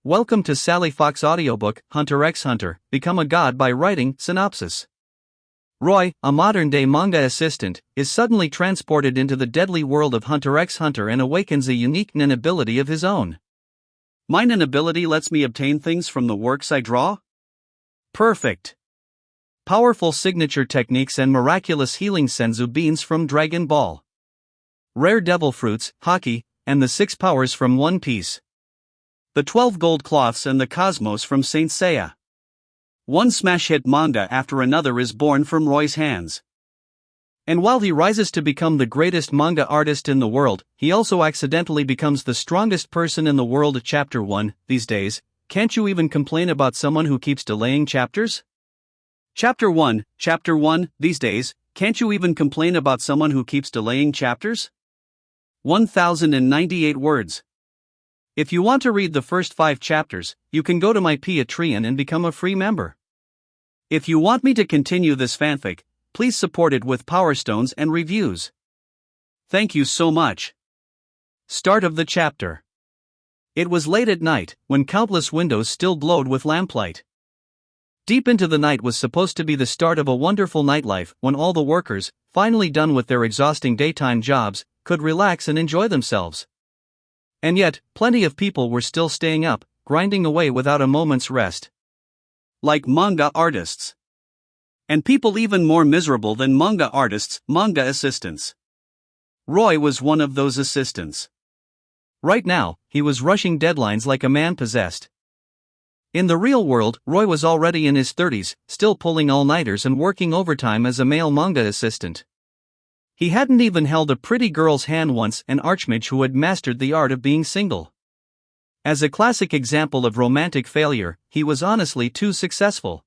Welcome to Sally Fox audiobook, Hunter x Hunter, Become a God by Writing. Synopsis. Roy, a modern-day manga assistant, is suddenly transported into the deadly world of Hunter x Hunter and awakens a unique nin ability of his own. My nin ability lets me obtain things from the works I draw? Perfect. Powerful signature techniques and miraculous healing senzu beans from Dragon Ball. Rare devil fruits, haki, and the 6 powers from One Piece. The 12 gold cloths and the cosmos from Saint Seiya. One smash hit manga after another is born from Roy's hands. And while he rises to become the greatest manga artist in the world, he also accidentally becomes the strongest person in the world. Chapter 1. These days, can't you even complain about someone who keeps delaying chapters? Chapter 1. These days, can't you even complain about someone who keeps delaying chapters? 1098 words. If you want to read the first 5 chapters, you can go to my Patreon and become a free member. If you want me to continue this fanfic, please support it with Power Stones and reviews. Thank you so much. Start of the chapter. It was late at night, when countless windows still glowed with lamplight. Deep into the night was supposed to be the start of a wonderful nightlife, when all the workers, finally done with their exhausting daytime jobs, could relax and enjoy themselves. And yet, plenty of people were still staying up, grinding away without a moment's rest. Like manga artists. And people even more miserable than manga artists, manga assistants. Roy was one of those assistants. Right now, he was rushing deadlines like a man possessed. In the real world, Roy was already in his 30s, still pulling all-nighters and working overtime as a male manga assistant. He hadn't even held a pretty girl's hand once, an archmage who had mastered the art of being single. As a classic example of romantic failure, he was honestly too successful.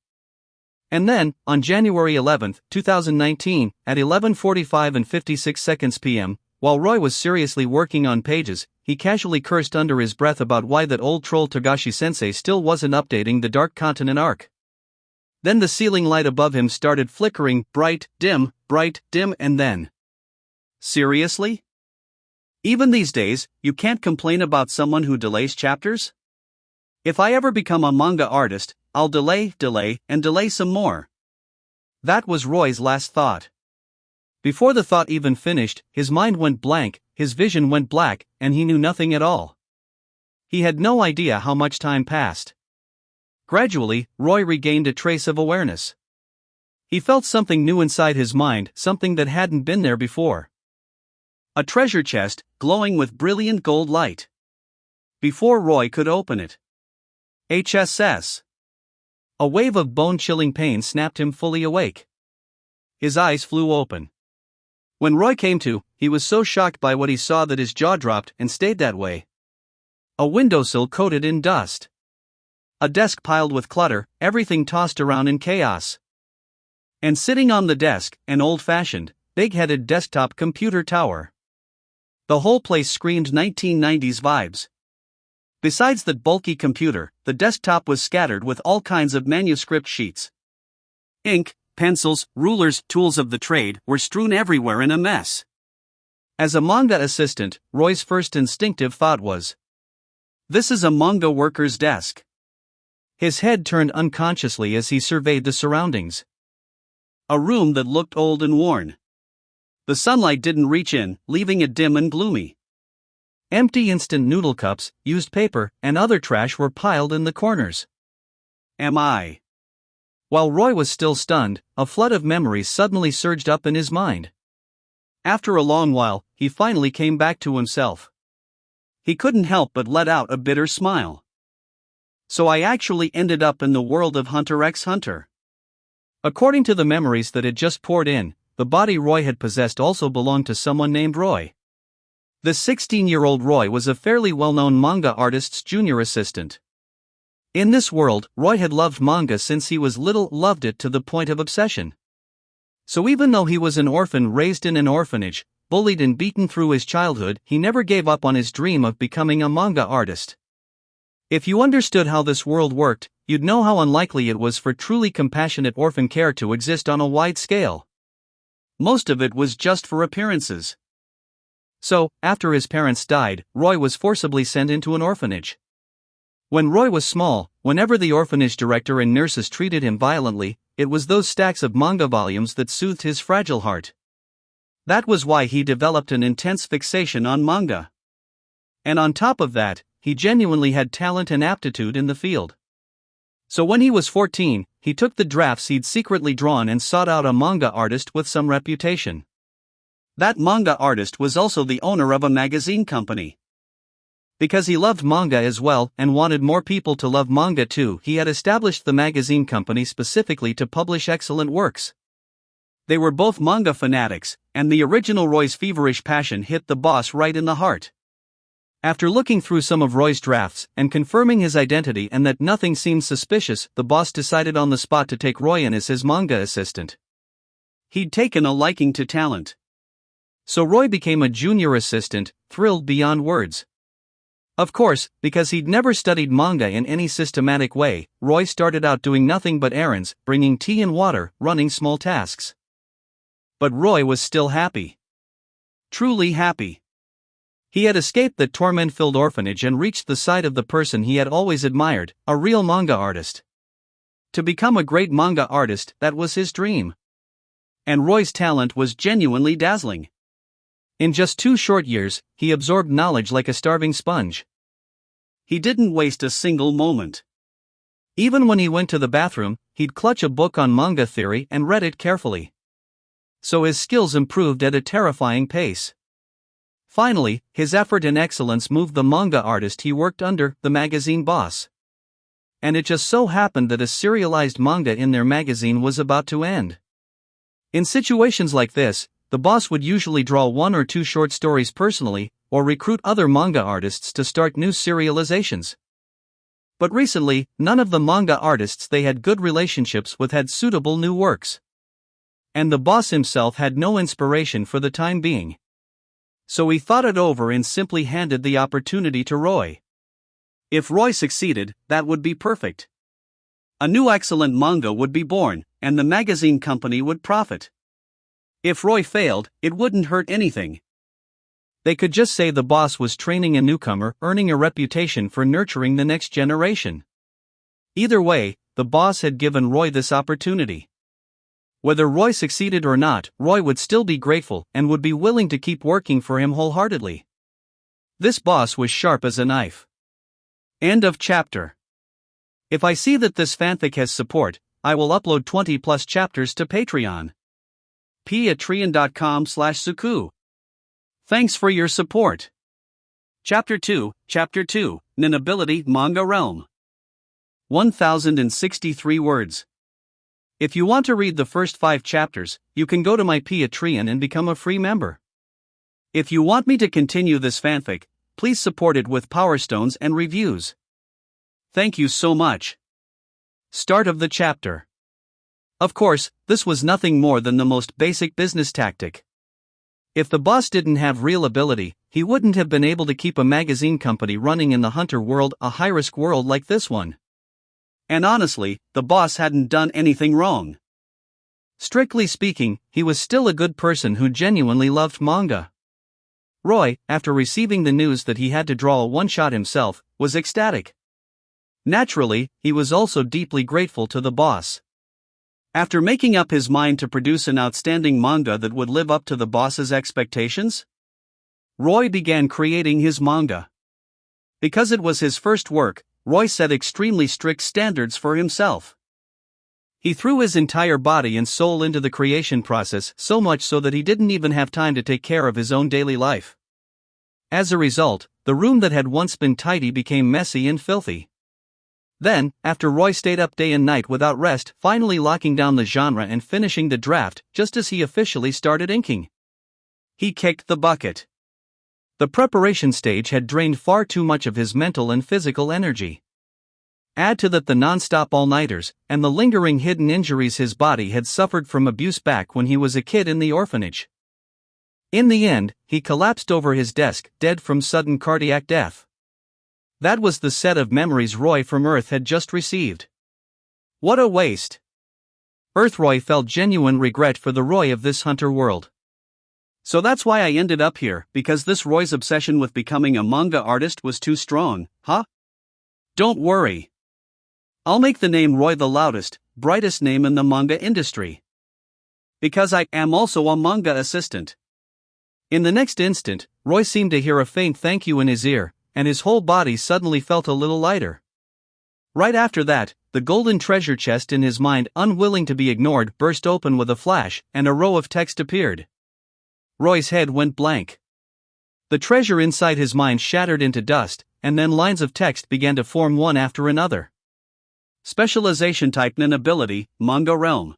And then, on January 11, 2019, at 11:45 and 56 seconds p.m., while Roy was seriously working on pages, he casually cursed under his breath about why that old troll Togashi-sensei still wasn't updating the Dark Continent arc. Then the ceiling light above him started flickering, bright, dim, and then... Seriously? Even these days, you can't complain about someone who delays chapters? If I ever become a manga artist, I'll delay some more. That was Roy's last thought. Before the thought even finished, his mind went blank, his vision went black, and he knew nothing at all. He had no idea how much time passed. Gradually, Roy regained a trace of awareness. He felt something new inside his mind, something that hadn't been there before. A treasure chest, glowing with brilliant gold light. Before Roy could open it. HSS. A wave of bone-chilling pain snapped him fully awake. His eyes flew open. When Roy came to, he was so shocked by what he saw that his jaw dropped and stayed that way. A windowsill coated in dust. A desk piled with clutter, everything tossed around in chaos. And sitting on the desk, an old-fashioned, big-headed desktop computer tower. The whole place screamed 1990s vibes. Besides that bulky computer, the desktop was scattered with all kinds of manuscript sheets. Ink, pencils, rulers, tools of the trade were strewn everywhere in a mess. As a manga assistant, Roy's first instinctive thought was, "This is a manga worker's desk." His head turned unconsciously as he surveyed the surroundings. A room that looked old and worn. The sunlight didn't reach in, leaving it dim and gloomy. Empty instant noodle cups, used paper, and other trash were piled in the corners. Am I? While Roy was still stunned, a flood of memories suddenly surged up in his mind. After a long while, he finally came back to himself. He couldn't help but let out a bitter smile. So I actually ended up in the world of Hunter x Hunter. According to the memories that had just poured in, the body Roy had possessed also belonged to someone named Roy. The 16-year-old Roy was a fairly well-known manga artist's junior assistant. In this world, Roy had loved manga since he was little, loved it to the point of obsession. So even though he was an orphan raised in an orphanage, bullied and beaten through his childhood, he never gave up on his dream of becoming a manga artist. If you understood how this world worked, you'd know how unlikely it was for truly compassionate orphan care to exist on a wide scale. Most of it was just for appearances. So, after his parents died, Roy was forcibly sent into an orphanage. When Roy was small, whenever the orphanage director and nurses treated him violently, it was those stacks of manga volumes that soothed his fragile heart. That was why he developed an intense fixation on manga. And on top of that, he genuinely had talent and aptitude in the field. So when he was 14, he took the drafts he'd secretly drawn and sought out a manga artist with some reputation. That manga artist was also the owner of a magazine company. Because he loved manga as well and wanted more people to love manga too, he had established the magazine company specifically to publish excellent works. They were both manga fanatics, and the original Roy's feverish passion hit the boss right in the heart. After looking through some of Roy's drafts and confirming his identity and that nothing seemed suspicious, the boss decided on the spot to take Roy in as his manga assistant. He'd taken a liking to talent. So Roy became a junior assistant, thrilled beyond words. Of course, because he'd never studied manga in any systematic way, Roy started out doing nothing but errands, bringing tea and water, running small tasks. But Roy was still happy. Truly happy. He had escaped the torment-filled orphanage and reached the side of the person he had always admired, a real manga artist. To become a great manga artist, that was his dream. And Roy's talent was genuinely dazzling. In just 2 short years, he absorbed knowledge like a starving sponge. He didn't waste a single moment. Even when he went to the bathroom, he'd clutch a book on manga theory and read it carefully. So his skills improved at a terrifying pace. Finally, his effort and excellence moved the manga artist he worked under, the magazine boss. And it just so happened that a serialized manga in their magazine was about to end. In situations like this, the boss would usually draw 1 or 2 short stories personally, or recruit other manga artists to start new serializations. But recently, none of the manga artists they had good relationships with had suitable new works. And the boss himself had no inspiration for the time being. So he thought it over and simply handed the opportunity to Roy. If Roy succeeded, that would be perfect. A new excellent manga would be born, and the magazine company would profit. If Roy failed, it wouldn't hurt anything. They could just say the boss was training a newcomer, earning a reputation for nurturing the next generation. Either way, the boss had given Roy this opportunity. Whether Roy succeeded or not, Roy would still be grateful and would be willing to keep working for him wholeheartedly. This boss was sharp as a knife. End of chapter. If I see that this fanfic has support, I will upload 20+ chapters to Patreon. patreon.com/suku. Thanks for your support. Chapter 2, Ninability Manga Realm. 1063 words. If you want to read the first 5 chapters, you can go to my Patreon and become a free member. If you want me to continue this fanfic, please support it with Power Stones and reviews. Thank you so much. Start of the chapter. Of course, this was nothing more than the most basic business tactic. If the boss didn't have real ability, he wouldn't have been able to keep a magazine company running in the hunter world, a high-risk world like this one. And honestly, the boss hadn't done anything wrong. Strictly speaking, he was still a good person who genuinely loved manga. Roy, after receiving the news that he had to draw a one-shot himself, was ecstatic. Naturally, he was also deeply grateful to the boss. After making up his mind to produce an outstanding manga that would live up to the boss's expectations, Roy began creating his manga. Because it was his first work, Roy set extremely strict standards for himself. He threw his entire body and soul into the creation process, so much so that he didn't even have time to take care of his own daily life. As a result, the room that had once been tidy became messy and filthy. Then, after Roy stayed up day and night without rest, finally locking down the genre and finishing the draft just as he officially started inking, he kicked the bucket. The preparation stage had drained far too much of his mental and physical energy. Add to that the non-stop all-nighters, and the lingering hidden injuries his body had suffered from abuse back when he was a kid in the orphanage. In the end, he collapsed over his desk, dead from sudden cardiac death. That was the set of memories Roy from Earth had just received. What a waste! Earthroy felt genuine regret for the Roy of this hunter world. So that's why I ended up here, because this Roy's obsession with becoming a manga artist was too strong, huh? Don't worry. I'll make the name Roy the loudest, brightest name in the manga industry. Because I am also a manga assistant. In the next instant, Roy seemed to hear a faint thank you in his ear, and his whole body suddenly felt a little lighter. Right after that, the golden treasure chest in his mind, unwilling to be ignored, burst open with a flash, and a row of text appeared. Roy's head went blank. The treasure inside his mind shattered into dust, and then lines of text began to form one after another. Specialization type Nin ability, Manga Realm.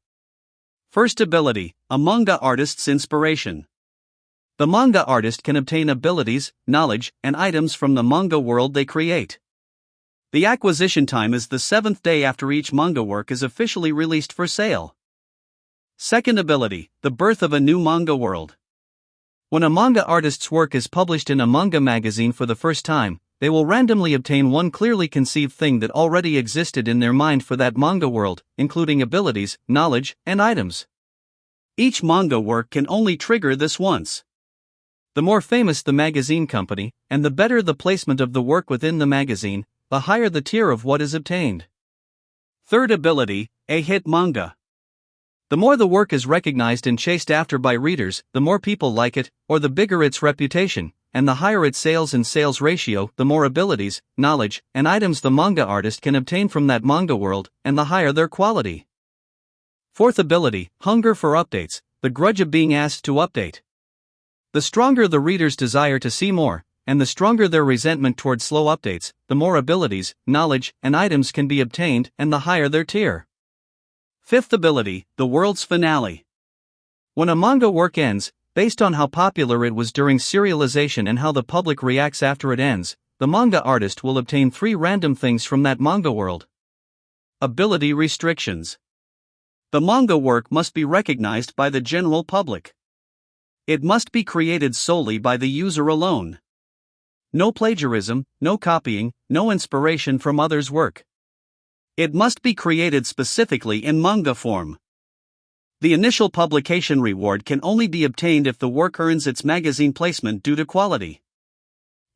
First ability, a manga artist's inspiration. The manga artist can obtain abilities, knowledge, and items from the manga world they create. The acquisition time is the 7th day after each manga work is officially released for sale. Second ability, the birth of a new manga world. When a manga artist's work is published in a manga magazine for the first time, they will randomly obtain one clearly conceived thing that already existed in their mind for that manga world, including abilities, knowledge, and items. Each manga work can only trigger this once. The more famous the magazine company, and the better the placement of the work within the magazine, the higher the tier of what is obtained. Third ability, a hit manga. The more the work is recognized and chased after by readers, the more people like it, or the bigger its reputation, and the higher its sales and sales ratio, the more abilities, knowledge, and items the manga artist can obtain from that manga world, and the higher their quality. Fourth ability, hunger for updates, the grudge of being asked to update. The stronger the reader's desire to see more, and the stronger their resentment toward slow updates, the more abilities, knowledge, and items can be obtained, and the higher their tier. Fifth ability, the world's finale. When a manga work ends, based on how popular it was during serialization and how the public reacts after it ends, the manga artist will obtain 3 random things from that manga world. Ability restrictions. The manga work must be recognized by the general public. It must be created solely by the user alone. No plagiarism, no copying, no inspiration from others' work. It must be created specifically in manga form. The initial publication reward can only be obtained if the work earns its magazine placement due to quality.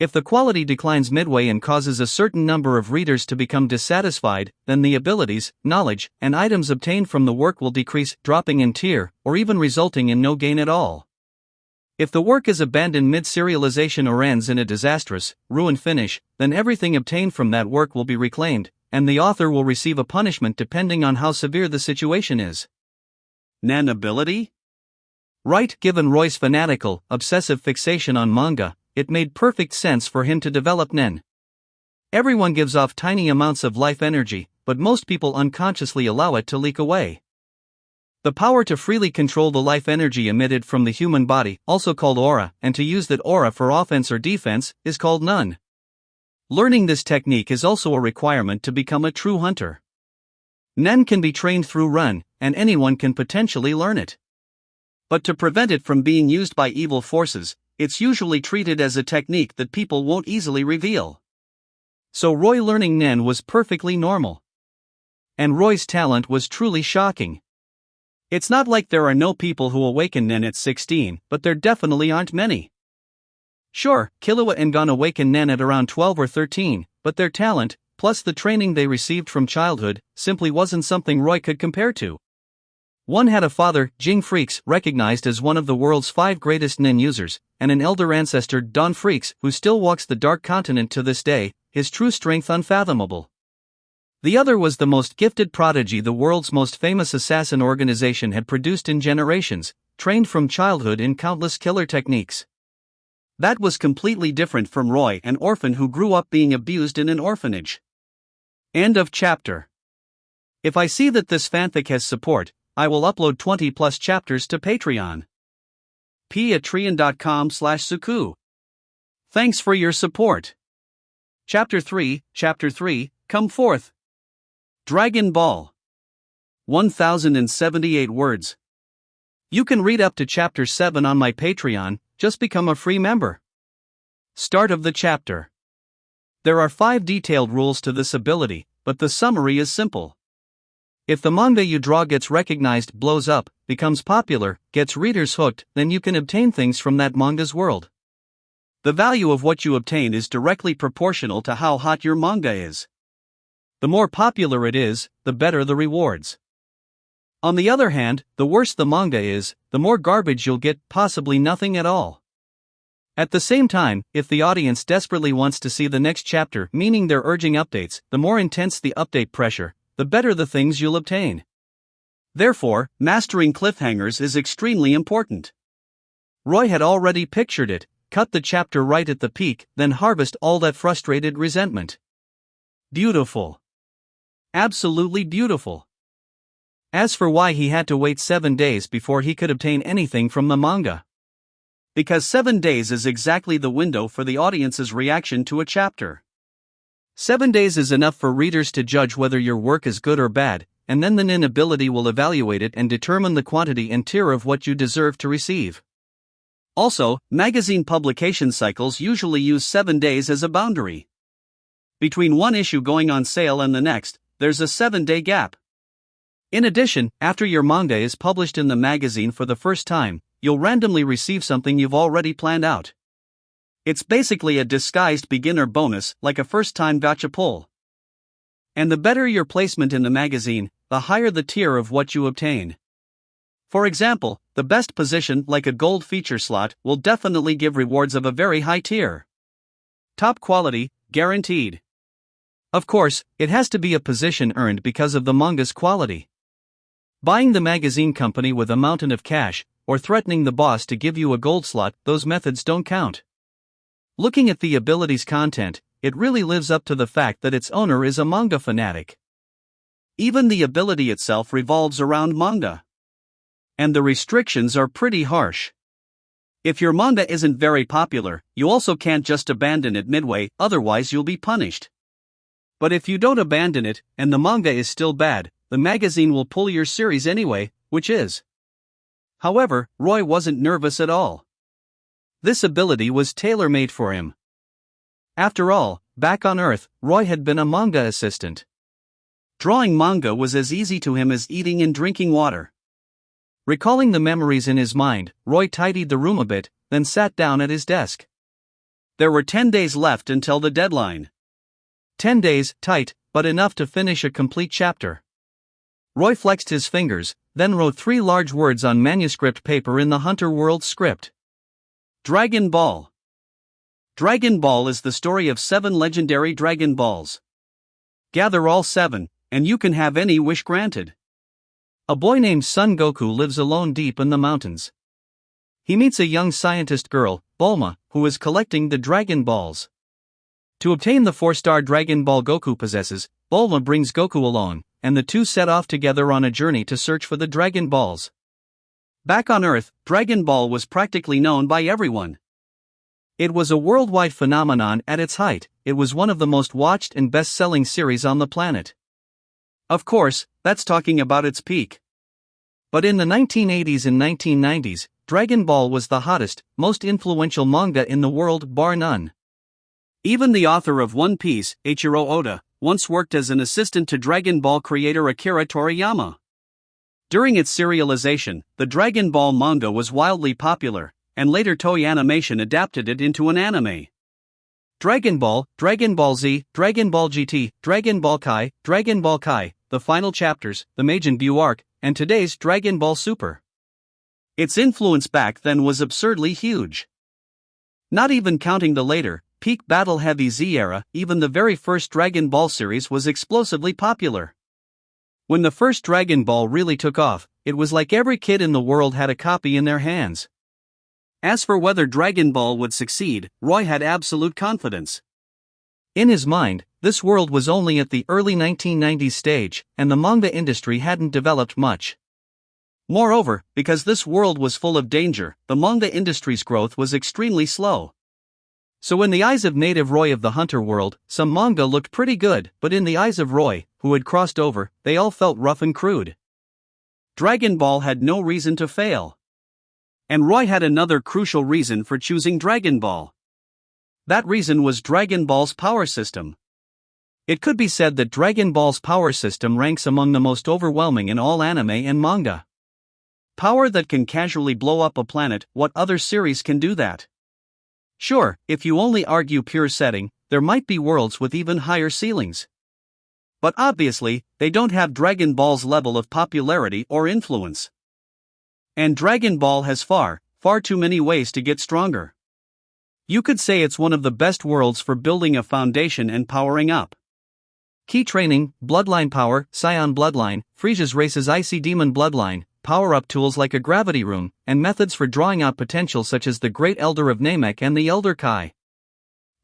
If the quality declines midway and causes a certain number of readers to become dissatisfied, then the abilities, knowledge, and items obtained from the work will decrease, dropping in tier, or even resulting in no gain at all. If the work is abandoned mid-serialization or ends in a disastrous, ruined finish, then everything obtained from that work will be reclaimed, and the author will receive a punishment depending on how severe the situation is. Nen ability? Right, given Roy's fanatical, obsessive fixation on manga, it made perfect sense for him to develop Nen. Everyone gives off tiny amounts of life energy, but most people unconsciously allow it to leak away. The power to freely control the life energy emitted from the human body, also called aura, and to use that aura for offense or defense, is called Nen. Learning this technique is also a requirement to become a true hunter. Nen can be trained through run, and anyone can potentially learn it. But to prevent it from being used by evil forces, it's usually treated as a technique that people won't easily reveal. So Roy learning Nen was perfectly normal. And Roy's talent was truly shocking. It's not like there are no people who awaken Nen at 16, but there definitely aren't many. Sure, Killua and Gon awaken Nen at around 12 or 13, but their talent, plus the training they received from childhood, simply wasn't something Roy could compare to. One had a father, Jing Freaks, recognized as one of the world's 5 greatest Nen users, and an elder ancestor, Don Freaks, who still walks the Dark Continent to this day, his true strength unfathomable. The other was the most gifted prodigy the world's most famous assassin organization had produced in generations, trained from childhood in countless killer techniques. That was completely different from Roy, an orphan who grew up being abused in an orphanage. End of chapter. If I see that this fanfic has support, I will upload 20+ chapters to Patreon. patreon.com/suku. Thanks for your support. Chapter 3, Come Forth. Dragon Ball. 1078 words. You can read up to Chapter 7 on my Patreon, just become a free member. Start of the chapter. There are 5 detailed rules to this ability, but the summary is simple. If the manga you draw gets recognized, blows up, becomes popular, gets readers hooked, then you can obtain things from that manga's world. The value of what you obtain is directly proportional to how hot your manga is. The more popular it is, the better the rewards. On the other hand, the worse the manga is, the more garbage you'll get, possibly nothing at all. At the same time, if the audience desperately wants to see the next chapter, meaning they're urging updates, the more intense the update pressure, the better the things you'll obtain. Therefore, mastering cliffhangers is extremely important. Roy had already pictured it: cut the chapter right at the peak, then harvest all that frustrated resentment. Beautiful. Absolutely beautiful. As for why he had to wait 7 days before he could obtain anything from the manga. Because 7 days is exactly the window for the audience's reaction to a chapter. 7 days is enough for readers to judge whether your work is good or bad, and then the nin ability will evaluate it and determine the quantity and tier of what you deserve to receive. Also, magazine publication cycles usually use 7 days as a boundary. Between one issue going on sale and the next, there's a 7-day gap. In addition, after your manga is published in the magazine for the first time, you'll randomly receive something you've already planned out. It's basically a disguised beginner bonus, like a first-time gacha pull. And the better your placement in the magazine, the higher the tier of what you obtain. For example, the best position, like a gold feature slot, will definitely give rewards of a very high tier. Top quality, guaranteed. Of course, it has to be a position earned because of the manga's quality. Buying the magazine company with a mountain of cash, or threatening the boss to give you a gold slot, those methods don't count. Looking at the ability's content, it really lives up to the fact that its owner is a manga fanatic. Even the ability itself revolves around manga. And the restrictions are pretty harsh. If your manga isn't very popular, you also can't just abandon it midway, otherwise you'll be punished. But if you don't abandon it, and the manga is still bad, the magazine will pull your series anyway, which is. However, Roy wasn't nervous at all. This ability was tailor-made for him. After all, back on Earth, Roy had been a manga assistant. Drawing manga was as easy to him as eating and drinking water. Recalling the memories in his mind, Roy tidied the room a bit, then sat down at his desk. There were 10 days left until the deadline. 10 days, tight, but enough to finish a complete chapter. Roy flexed his fingers, then wrote 3 large words on manuscript paper in the Hunter World script. Dragon Ball. Dragon Ball is the story of 7 legendary Dragon Balls. Gather all 7, and you can have any wish granted. A boy named Son Goku lives alone deep in the mountains. He meets a young scientist girl, Bulma, who is collecting the Dragon Balls. To obtain the 4-star Dragon Ball Goku possesses, Bulma brings Goku along, and the two set off together on a journey to search for the Dragon Balls. Back on Earth, Dragon Ball was practically known by everyone. It was a worldwide phenomenon at its height. It was one of the most watched and best-selling series on the planet. Of course, that's talking about its peak. But in the 1980s and 1990s, Dragon Ball was the hottest, most influential manga in the world, bar none. Even the author of One Piece, Eiichiro Oda, once worked as an assistant to Dragon Ball creator Akira Toriyama. During its serialization, the Dragon Ball manga was wildly popular, and later Toei Animation adapted it into an anime. Dragon Ball, Dragon Ball Z, Dragon Ball GT, Dragon Ball Kai, the final chapters, the Majin Buu arc, and today's Dragon Ball Super. Its influence back then was absurdly huge. Not even counting the later, peak battle-heavy Z era, even the very first Dragon Ball series was explosively popular. When the first Dragon Ball really took off, it was like every kid in the world had a copy in their hands. As for whether Dragon Ball would succeed, Roy had absolute confidence. In his mind, this world was only at the early 1990s stage, and the manga industry hadn't developed much. Moreover, because this world was full of danger, the manga industry's growth was extremely slow. So in the eyes of native Roy of the Hunter World, some manga looked pretty good, but in the eyes of Roy, who had crossed over, they all felt rough and crude. Dragon Ball had no reason to fail. And Roy had another crucial reason for choosing Dragon Ball. That reason was Dragon Ball's power system. It could be said that Dragon Ball's power system ranks among the most overwhelming in all anime and manga. Power that can casually blow up a planet. What other series can do that? Sure, if you only argue pure setting, there might be worlds with even higher ceilings. But obviously, they don't have Dragon Ball's level of popularity or influence. And Dragon Ball has far too many ways to get stronger. You could say it's one of the best worlds for building a foundation and powering up. Key training, bloodline power, Scion bloodline, Frisia's race's icy demon bloodline, power-up tools like a gravity room, and methods for drawing out potential such as the Great Elder of Namek and the Elder Kai.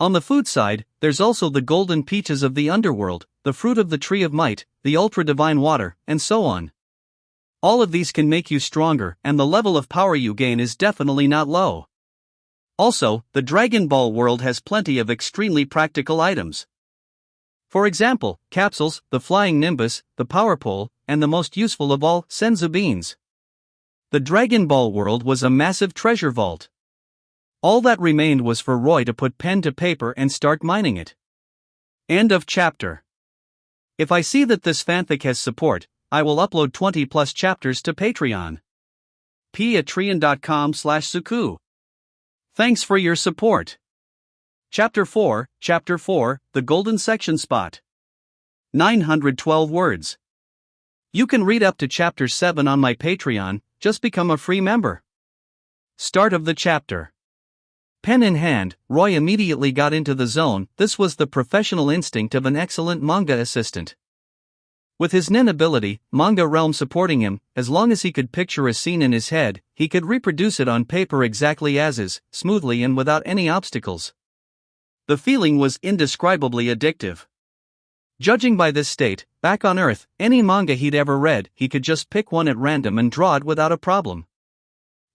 On the food side, there's also the golden peaches of the underworld, the fruit of the tree of might, the ultra-divine water, and so on. All of these can make you stronger, and the level of power you gain is definitely not low. Also, the Dragon Ball world has plenty of extremely practical items. For example, capsules, the flying nimbus, the power pole, and the most useful of all, senzu beans. The Dragon Ball world was a massive treasure vault. All that remained was for Roy to put pen to paper and start mining it. End of chapter. If I see that this fanfic has support, I will upload 20 plus chapters to Patreon. patreon.com/suku. Thanks for your support. Chapter 4, The Golden Section Spot. 912 words. You can read up to Chapter 7 on my Patreon, just become a free member. Start of the chapter. Pen in hand, Roy immediately got into the zone. This was the professional instinct of an excellent manga assistant. With his nin ability, manga realm supporting him, as long as he could picture a scene in his head, he could reproduce it on paper exactly as is, smoothly and without any obstacles. The feeling was indescribably addictive. Judging by this state, back on Earth, any manga he'd ever read, he could just pick one at random and draw it without a problem.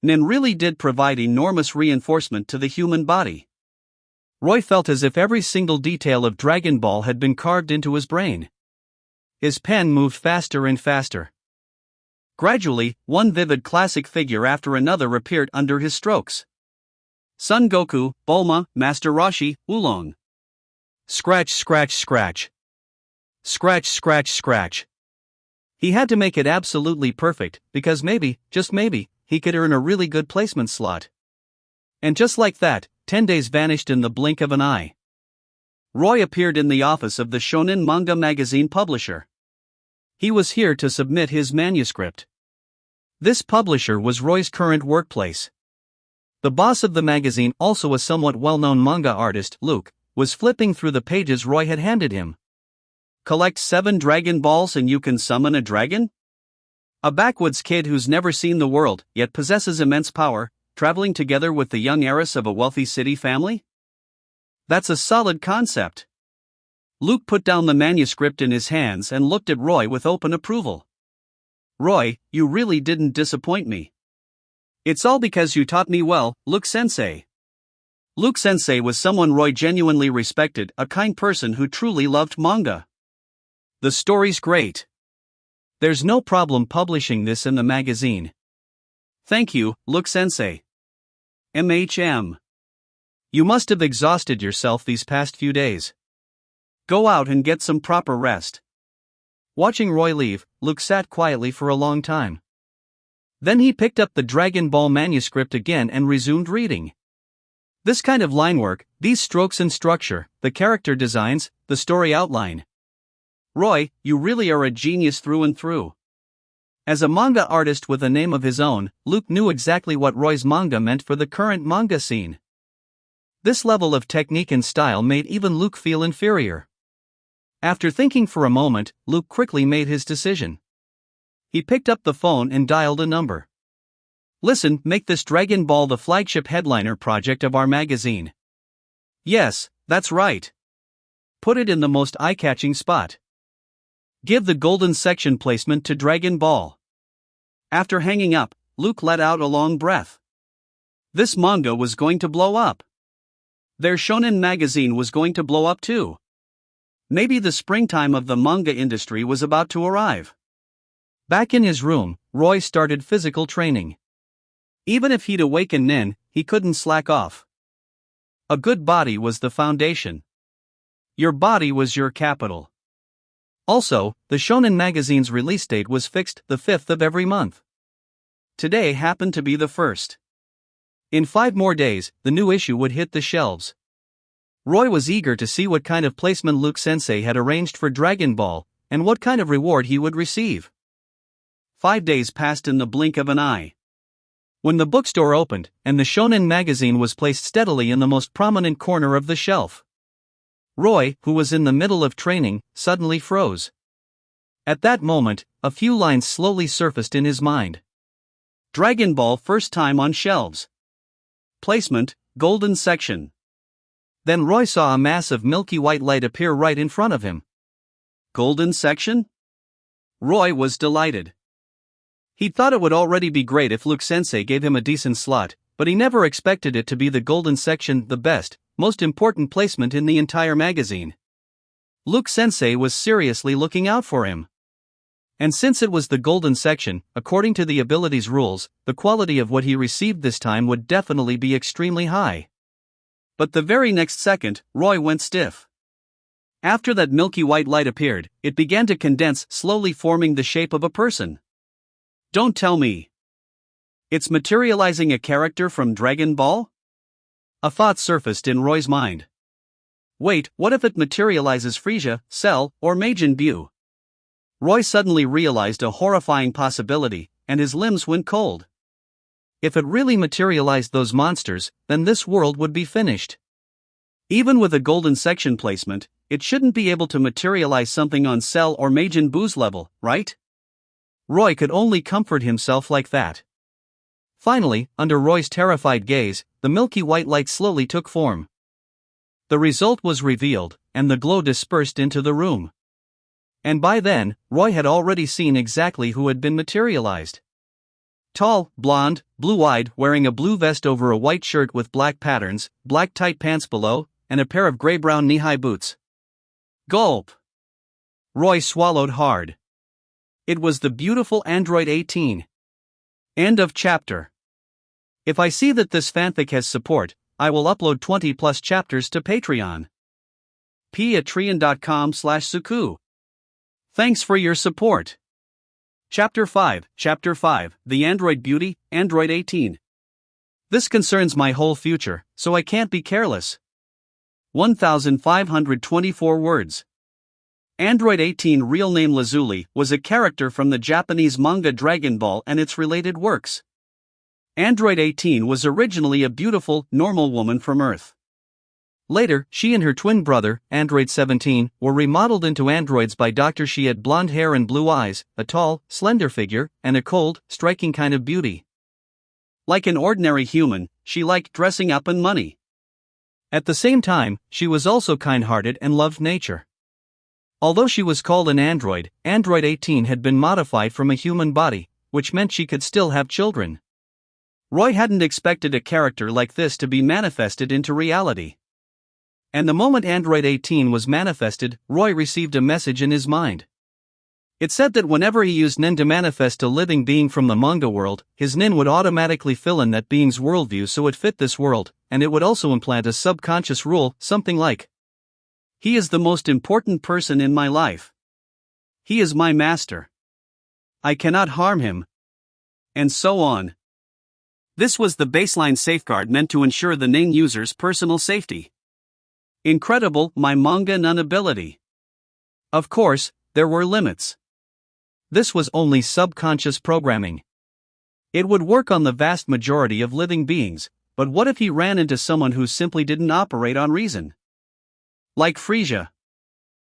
Nin really did provide enormous reinforcement to the human body. Roy felt as if every single detail of Dragon Ball had been carved into his brain. His pen moved faster and faster. Gradually, one vivid classic figure after another appeared under his strokes. Son Goku, Bulma, Master Roshi, Oolong. Scratch, scratch, scratch. Scratch, scratch, scratch. He had to make it absolutely perfect, because maybe, just maybe, he could earn a really good placement slot. And just like that, 10 days vanished in the blink of an eye. Roy appeared in the office of the Shonen Manga magazine publisher. He was here to submit his manuscript. This publisher was Roy's current workplace. The boss of the magazine, also a somewhat well-known manga artist, Luke, was flipping through the pages Roy had handed him. Collect 7 Dragon Balls and you can summon a dragon? A backwoods kid who's never seen the world, yet possesses immense power, traveling together with the young heiress of a wealthy city family? That's a solid concept. Luke put down the manuscript in his hands and looked at Roy with open approval. Roy, you really didn't disappoint me. It's all because you taught me well, Luke-sensei. Luke-sensei was someone Roy genuinely respected, a kind person who truly loved manga. The story's great. There's no problem publishing this in the magazine. Thank you, Luke-sensei. MHM. You must have exhausted yourself these past few days. Go out and get some proper rest. Watching Roy leave, Luke sat quietly for a long time. Then he picked up the Dragon Ball manuscript again and resumed reading. This kind of line work, these strokes and structure, the character designs, the story outline. Roy, you really are a genius through and through. As a manga artist with a name of his own, Luke knew exactly what Roy's manga meant for the current manga scene. This level of technique and style made even Luke feel inferior. After thinking for a moment, Luke quickly made his decision. He picked up the phone and dialed a number. Listen, make this Dragon Ball the flagship headliner project of our magazine. Yes, that's right. Put it in the most eye-catching spot. Give the golden section placement to Dragon Ball. After hanging up, Luke let out a long breath. This manga was going to blow up. Their shonen magazine was going to blow up too. Maybe the springtime of the manga industry was about to arrive. Back in his room, Roy started physical training. Even if he'd awakened Nin, he couldn't slack off. A good body was the foundation. Your body was your capital. Also, the Shonen magazine's release date was fixed the 5th of every month. Today happened to be the 1st. In 5 more days, the new issue would hit the shelves. Roy was eager to see what kind of placement Luke-sensei had arranged for Dragon Ball, and what kind of reward he would receive. 5 days passed in the blink of an eye. When the bookstore opened, and the Shonen magazine was placed steadily in the most prominent corner of the shelf, Roy, who was in the middle of training, suddenly froze. At that moment, a few lines slowly surfaced in his mind. Dragon Ball first time on shelves. Placement, golden section. Then Roy saw a mass of milky white light appear right in front of him. Golden section? Roy was delighted. He thought it would already be great if Luke Sensei gave him a decent slot, but he never expected it to be the golden section, the best, most important placement in the entire magazine. Luke Sensei was seriously looking out for him. And since it was the golden section, according to the abilities rules, the quality of what he received this time would definitely be extremely high. But the very next second, Roy went stiff. After that milky white light appeared, it began to condense, slowly forming the shape of a person. Don't tell me. It's materializing a character from Dragon Ball? A thought surfaced in Roy's mind. Wait, what if it materializes Frieza, Cell, or Majin Buu? Roy suddenly realized a horrifying possibility, and his limbs went cold. If it really materialized those monsters, then this world would be finished. Even with a golden section placement, it shouldn't be able to materialize something on Cell or Majin Buu's level, right? Roy could only comfort himself like that. Finally, under Roy's terrified gaze, the milky white light slowly took form. The result was revealed, and the glow dispersed into the room. And by then, Roy had already seen exactly who had been materialized. Tall, blonde, blue-eyed, wearing a blue vest over a white shirt with black patterns, black tight pants below, and a pair of gray-brown knee-high boots. Gulp! Roy swallowed hard. It was the beautiful Android 18. End of chapter. If I see that this fanfic has support, I will upload 20+ chapters to Patreon. patreon.com/suku. Thanks for your support. Chapter 5, The Android Beauty, Android 18. This concerns my whole future, so I can't be careless. 1,524 words. Android 18, real name Lazuli, was a character from the Japanese manga Dragon Ball and its related works. Android 18 was originally a beautiful, normal woman from Earth. Later, she and her twin brother, Android 17, were remodeled into androids by Dr. She had blonde hair and blue eyes, a tall, slender figure, and a cold, striking kind of beauty. Like an ordinary human, she liked dressing up and money. At the same time, she was also kind-hearted and loved nature. Although she was called an android, Android 18 had been modified from a human body, which meant she could still have children. Roy hadn't expected a character like this to be manifested into reality. And the moment Android 18 was manifested, Roy received a message in his mind. It said that whenever he used Nin to manifest a living being from the manga world, his Nin would automatically fill in that being's worldview so it fit this world, and it would also implant a subconscious rule, something like, "He is the most important person in my life. He is my master. I cannot harm him." And so on. This was the baseline safeguard meant to ensure the Nin user's personal safety. Incredible, my manga Nun ability. Of course, there were limits. This was only subconscious programming. It would work on the vast majority of living beings, but what if he ran into someone who simply didn't operate on reason? Like Frieza.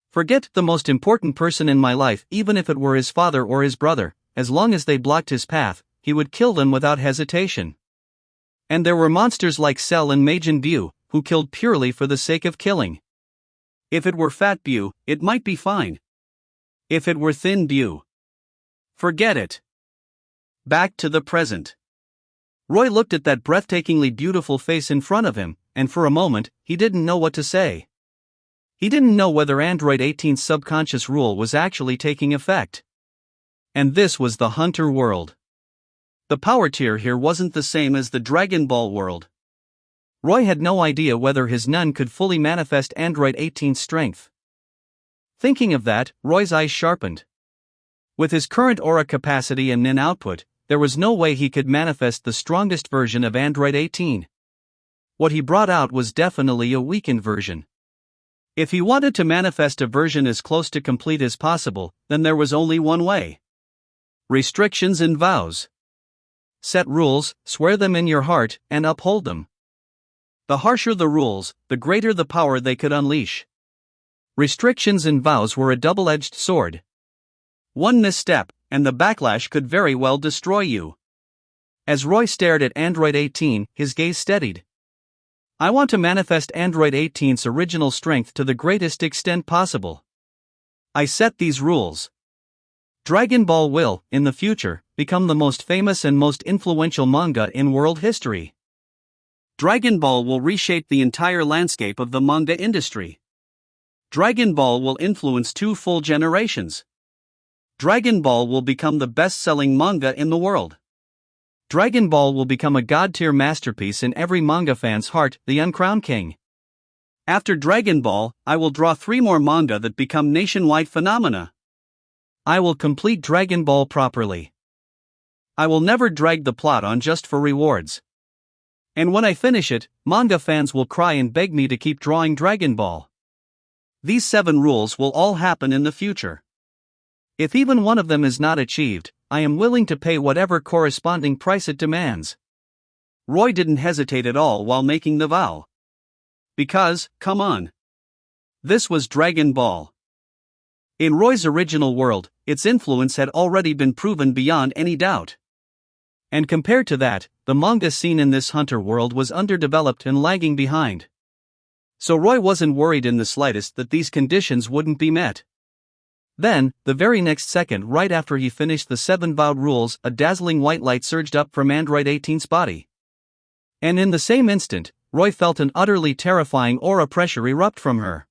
Forget the most important person in my life, even if it were his father or his brother, as long as they blocked his path, he would kill them without hesitation. And there were monsters like Cell and Majin Buu, who killed purely for the sake of killing. If it were Fat Buu, it might be fine. If it were Thin Buu, forget it. Back to the present. Roy looked at that breathtakingly beautiful face in front of him, and for a moment, he didn't know what to say. He didn't know whether Android 18's subconscious rule was actually taking effect. And this was the Hunter world. The power tier here wasn't the same as the Dragon Ball world. Roy had no idea whether his Nun could fully manifest Android 18's strength. Thinking of that, Roy's eyes sharpened. With his current aura capacity and Nin output, there was no way he could manifest the strongest version of Android 18. What he brought out was definitely a weakened version. If he wanted to manifest a version as close to complete as possible, then there was only one way. Restrictions and vows. Set rules, swear them in your heart, and uphold them. The harsher the rules, the greater the power they could unleash. Restrictions and vows were a double-edged sword. One misstep, and the backlash could very well destroy you. As Roy stared at Android 18, his gaze steadied. I want to manifest Android 18's original strength to the greatest extent possible. I set these rules. Dragon Ball will, in the future, become the most famous and most influential manga in world history. Dragon Ball will reshape the entire landscape of the manga industry. Dragon Ball will influence 2 full generations. Dragon Ball will become the best-selling manga in the world. Dragon Ball will become a god-tier masterpiece in every manga fan's heart, the uncrowned king. After Dragon Ball, I will draw 3 more manga that become nationwide phenomena. I will complete Dragon Ball properly. I will never drag the plot on just for rewards. And when I finish it, manga fans will cry and beg me to keep drawing Dragon Ball. These 7 rules will all happen in the future. If even one of them is not achieved, I am willing to pay whatever corresponding price it demands. Roy didn't hesitate at all while making the vow. Because, come on. This was Dragon Ball. In Roy's original world, its influence had already been proven beyond any doubt. And compared to that, the manga scene in this Hunter world was underdeveloped and lagging behind. So Roy wasn't worried in the slightest that these conditions wouldn't be met. Then, the very next second right after he finished the 7 vowed rules, a dazzling white light surged up from Android 18's body. And in the same instant, Roy felt an utterly terrifying aura pressure erupt from her.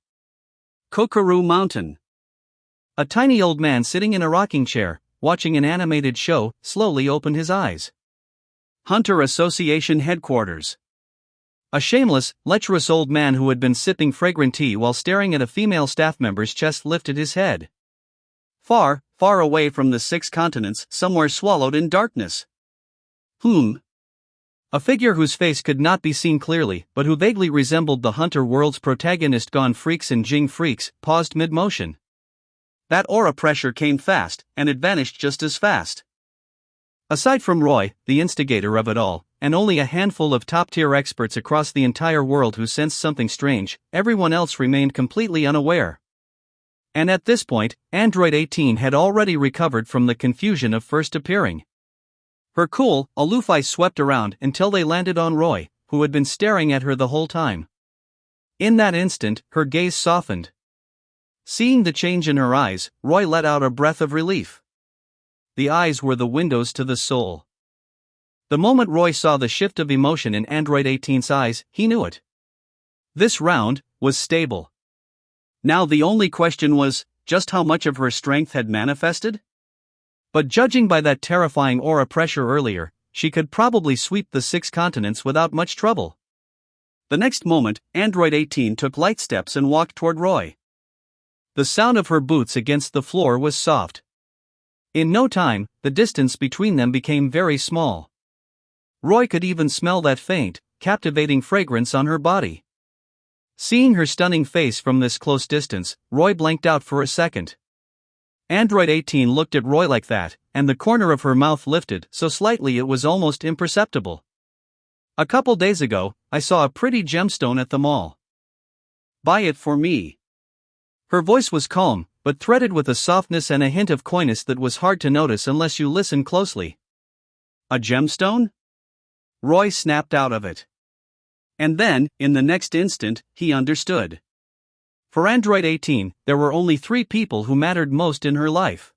Kokoro Mountain. A tiny old man sitting in a rocking chair, watching an animated show, slowly opened his eyes. Hunter Association Headquarters. A shameless, lecherous old man who had been sipping fragrant tea while staring at a female staff member's chest lifted his head. Far, far away from the 6 continents, somewhere swallowed in darkness. A figure whose face could not be seen clearly, but who vaguely resembled the Hunter world's protagonist Gon Freaks and Jing Freaks, paused mid-motion. That aura pressure came fast, and it vanished just as fast. Aside from Roy, the instigator of it all, and only a handful of top-tier experts across the entire world who sensed something strange, everyone else remained completely unaware. And at this point, Android 18 had already recovered from the confusion of first appearing. Her cool, aloof eyes swept around until they landed on Roy, who had been staring at her the whole time. In that instant, her gaze softened. Seeing the change in her eyes, Roy let out a breath of relief. The eyes were the windows to the soul. The moment Roy saw the shift of emotion in Android 18's eyes, he knew it. This round was stable. Now the only question was, just how much of her strength had manifested? But judging by that terrifying aura pressure earlier, she could probably sweep the 6 continents without much trouble. The next moment, Android 18 took light steps and walked toward Roy. The sound of her boots against the floor was soft. In no time, the distance between them became very small. Roy could even smell that faint, captivating fragrance on her body. Seeing her stunning face from this close distance, Roy blanked out for a second. Android 18 looked at Roy like that, and the corner of her mouth lifted so slightly it was almost imperceptible. A couple days ago, I saw a pretty gemstone at the mall. Buy it for me. Her voice was calm, but threaded with a softness and a hint of coyness that was hard to notice unless you listened closely. A gemstone? Roy snapped out of it. And then, in the next instant, he understood. For Android 18, there were only 3 people who mattered most in her life.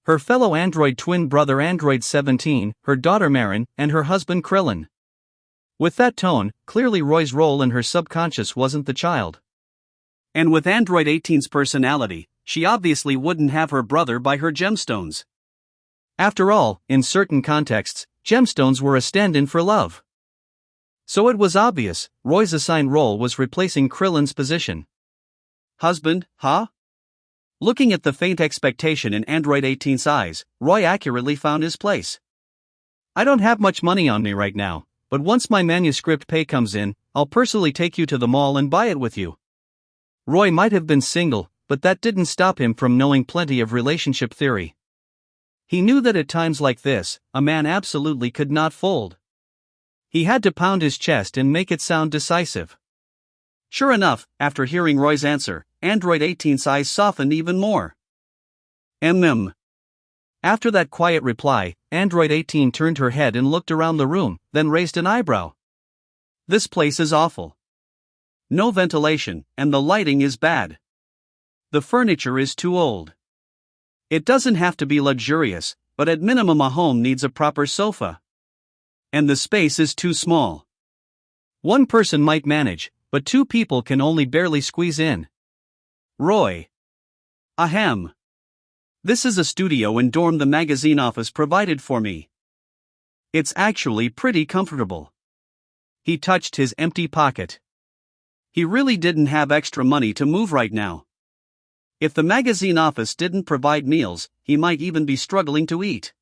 Her fellow android twin brother Android 17, her daughter Marin, and her husband Krillin. With that tone, clearly Roy's role in her subconscious wasn't the child. And with Android 18's personality, she obviously wouldn't have her brother buy her gemstones. After all, in certain contexts, gemstones were a stand-in for love. So it was obvious, Roy's assigned role was replacing Krillin's position. Husband, huh? Looking at the faint expectation in Android 18's eyes, Roy accurately found his place. I don't have much money on me right now, but once my manuscript pay comes in, I'll personally take you to the mall and buy it with you. Roy might have been single, but that didn't stop him from knowing plenty of relationship theory. He knew that at times like this, a man absolutely could not fold. He had to pound his chest and make it sound decisive. Sure enough, after hearing Roy's answer, Android 18's eyes softened even more. After that quiet reply, Android 18 turned her head and looked around the room, then raised an eyebrow. This place is awful. No ventilation, and the lighting is bad. The furniture is too old. It doesn't have to be luxurious, but at minimum a home needs a proper sofa. And the space is too small. One person might manage, but two people can only barely squeeze in. Roy. Ahem. This is a studio and dorm the magazine office provided for me. It's actually pretty comfortable. He touched his empty pocket. He really didn't have extra money to move right now. If the magazine office didn't provide meals, he might even be struggling to eat.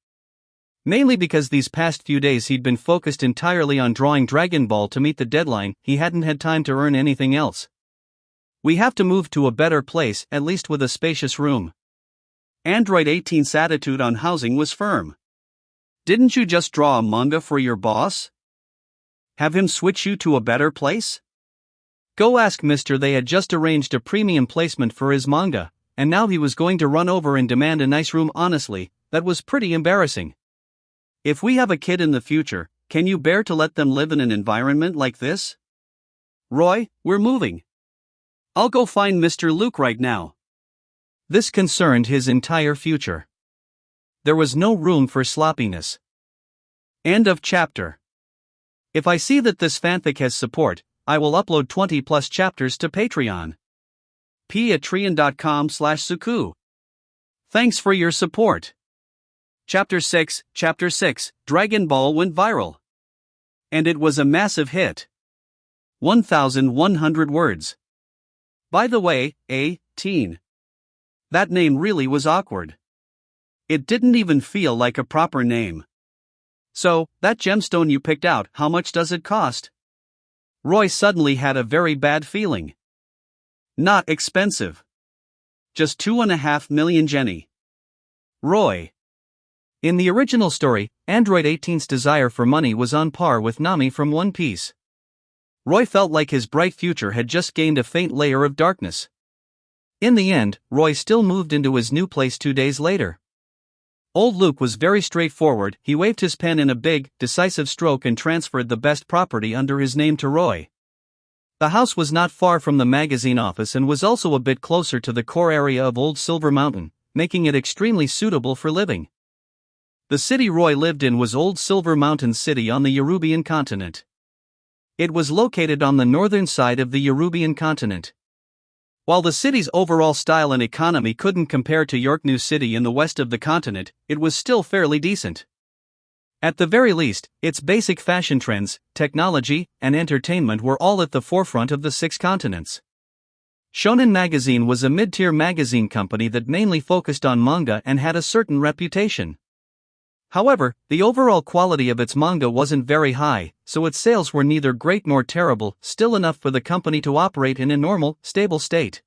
Mainly because these past few days he'd been focused entirely on drawing Dragon Ball to meet the deadline, he hadn't had time to earn anything else. We have to move to a better place, at least with a spacious room. Android 18's attitude on housing was firm. Didn't you just draw a manga for your boss? Have him switch you to a better place? Go ask Mr. They had just arranged a premium placement for his manga, and now he was going to run over and demand a nice room. Honestly, that was pretty embarrassing. If we have a kid in the future, can you bear to let them live in an environment like this? Roy, we're moving. I'll go find Mr. Luke right now. This concerned his entire future. There was no room for sloppiness. End of chapter. If I see that this fanfic has support, I will upload 20 plus chapters to Patreon. patreon.com/suku. Thanks for your support. Chapter 6, Dragon Ball went viral. And it was a massive hit. 1,100 words. By the way, teen. That name really was awkward. It didn't even feel like a proper name. So, that gemstone you picked out, how much does it cost? Roy suddenly had a very bad feeling. Not expensive. Just 2.5 million jenny. Roy. In the original story, Android 18's desire for money was on par with Nami from One Piece. Roy felt like his bright future had just gained a faint layer of darkness. In the end, Roy still moved into his new place 2 days later. Old Luke was very straightforward. He waved his pen in a big, decisive stroke and transferred the best property under his name to Roy. The house was not far from the magazine office and was also a bit closer to the core area of Old Silver Mountain, making it extremely suitable for living. The city Roy lived in was Old Silver Mountain City on the Yorubian continent. It was located on the northern side of the Yorubian continent. While the city's overall style and economy couldn't compare to York New City in the west of the continent, it was still fairly decent. At the very least, its basic fashion trends, technology, and entertainment were all at the forefront of the 6 continents. Shonen Magazine was a mid-tier magazine company that mainly focused on manga and had a certain reputation. However, the overall quality of its manga wasn't very high, so its sales were neither great nor terrible, still enough for the company to operate in a normal, stable state.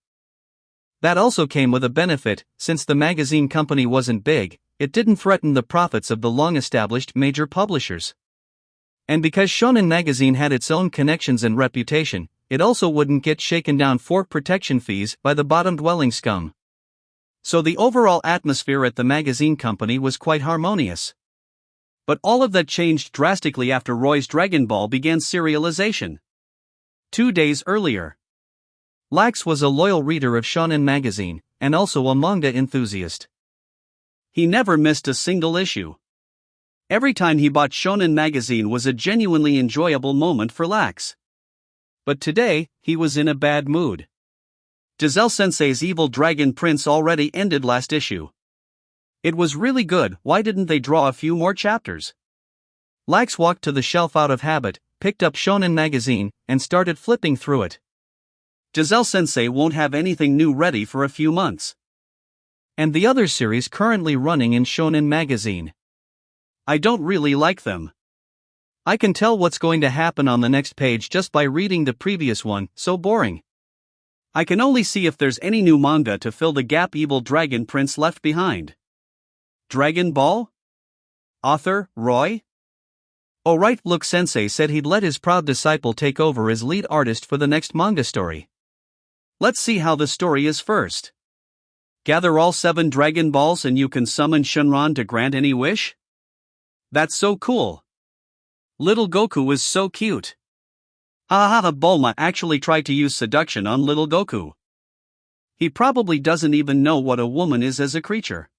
That also came with a benefit: since the magazine company wasn't big, it didn't threaten the profits of the long-established major publishers. And because Shonen Magazine had its own connections and reputation, it also wouldn't get shaken down for protection fees by the bottom-dwelling scum. So the overall atmosphere at the magazine company was quite harmonious. But all of that changed drastically after Roy's Dragon Ball began serialization. 2 days earlier. Lax was a loyal reader of Shonen Magazine, and also a manga enthusiast. He never missed a single issue. Every time he bought Shonen Magazine was a genuinely enjoyable moment for Lax. But today, he was in a bad mood. Giselle-sensei's Evil Dragon Prince already ended last issue. It was really good. Why didn't they draw a few more chapters? Lax walked to the shelf out of habit, picked up Shonen Magazine, and started flipping through it. Giselle-sensei won't have anything new ready for a few months. And the other series currently running in Shonen Magazine. I don't really like them. I can tell what's going to happen on the next page just by reading the previous one, so boring. I can only see if there's any new manga to fill the gap Evil Dragon Prince left behind. Dragon Ball? Author, Roy? Oh right, look, Sensei said he'd let his proud disciple take over as lead artist for the next manga story. Let's see how the story is first. Gather all 7 Dragon Balls and you can summon Shenron to grant any wish? That's so cool. Little Goku is so cute. Haha, Bulma actually tried to use seduction on little Goku. He probably doesn't even know what a woman is as a creature.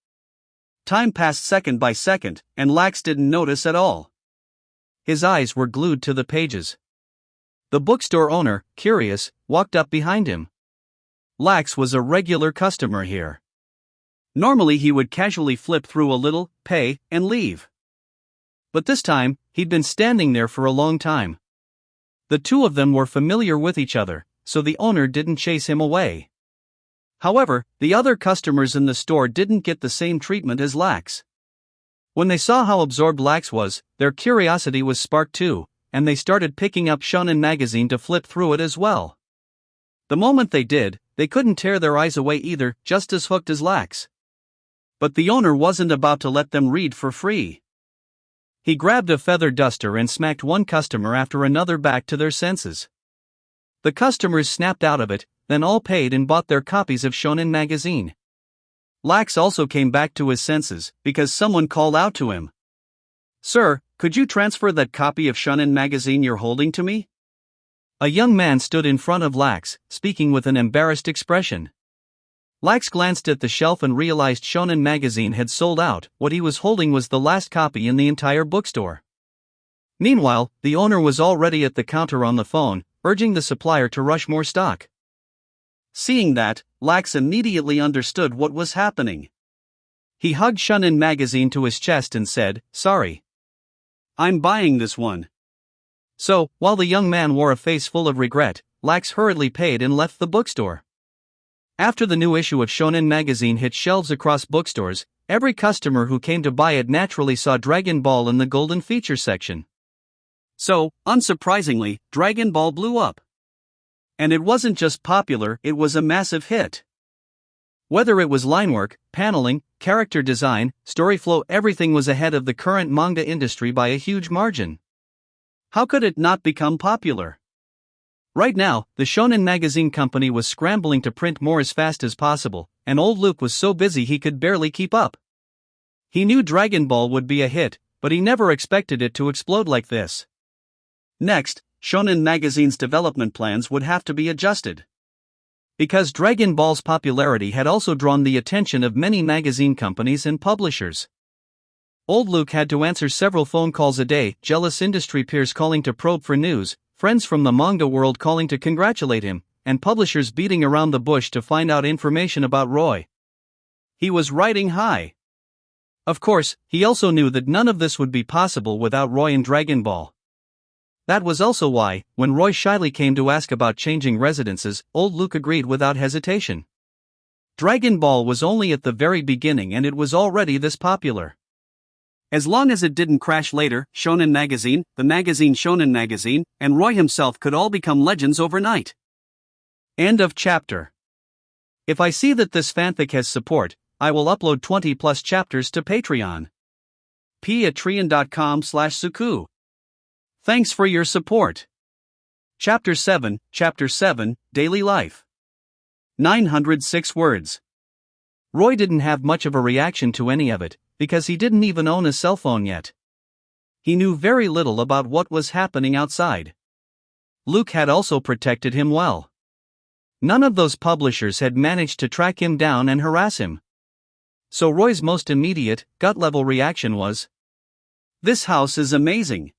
Time passed second by second, and Lax didn't notice at all. His eyes were glued to the pages. The bookstore owner, curious, walked up behind him. Lax was a regular customer here. Normally he would casually flip through a little, pay, and leave. But this time, he'd been standing there for a long time. The two of them were familiar with each other, so the owner didn't chase him away. However, the other customers in the store didn't get the same treatment as Lax. When they saw how absorbed Lax was, their curiosity was sparked too, and they started picking up Shonen magazine to flip through it as well. The moment they did, they couldn't tear their eyes away either, just as hooked as Lax. But the owner wasn't about to let them read for free. He grabbed a feather duster and smacked one customer after another back to their senses. The customers snapped out of it, then all paid and bought their copies of Shonen magazine. Lax also came back to his senses, because someone called out to him. "Sir, could you transfer that copy of Shonen magazine you're holding to me?" A young man stood in front of Lax, speaking with an embarrassed expression. Lax glanced at the shelf and realized Shonen magazine had sold out. What he was holding was the last copy in the entire bookstore. Meanwhile, the owner was already at the counter on the phone, urging the supplier to rush more stock. Seeing that, Lax immediately understood what was happening. He hugged Shonen magazine to his chest and said, "Sorry. I'm buying this one." So, while the young man wore a face full of regret, Lax hurriedly paid and left the bookstore. After the new issue of Shonen magazine hit shelves across bookstores, every customer who came to buy it naturally saw Dragon Ball in the golden feature section. So, unsurprisingly, Dragon Ball blew up. And it wasn't just popular, it was a massive hit. Whether it was linework, paneling, character design, story flow, everything was ahead of the current manga industry by a huge margin. How could it not become popular? Right now, the Shonen magazine company was scrambling to print more as fast as possible, and old Luke was so busy he could barely keep up. He knew Dragon Ball would be a hit, but he never expected it to explode like this. Next, Shonen magazine's development plans would have to be adjusted. Because Dragon Ball's popularity had also drawn the attention of many magazine companies and publishers. Old Luke had to answer several phone calls a day, jealous industry peers calling to probe for news, friends from the manga world calling to congratulate him, and publishers beating around the bush to find out information about Roy. He was riding high. Of course, he also knew that none of this would be possible without Roy and Dragon Ball. That was also why, when Roy shyly came to ask about changing residences, old Luke agreed without hesitation. Dragon Ball was only at the very beginning and it was already this popular. As long as it didn't crash later, Shonen magazine, the magazine Shonen magazine, and Roy himself could all become legends overnight. End of chapter. If I see that this fanfic has support, I will upload 20+ chapters to Patreon. patreon.com/suku. Thanks for your support. Chapter 7, Daily Life. 906 words. Roy didn't have much of a reaction to any of it, because he didn't even own a cell phone yet. He knew very little about what was happening outside. Luke had also protected him well. None of those publishers had managed to track him down and harass him. So Roy's most immediate, gut-level reaction was, "This house is amazing."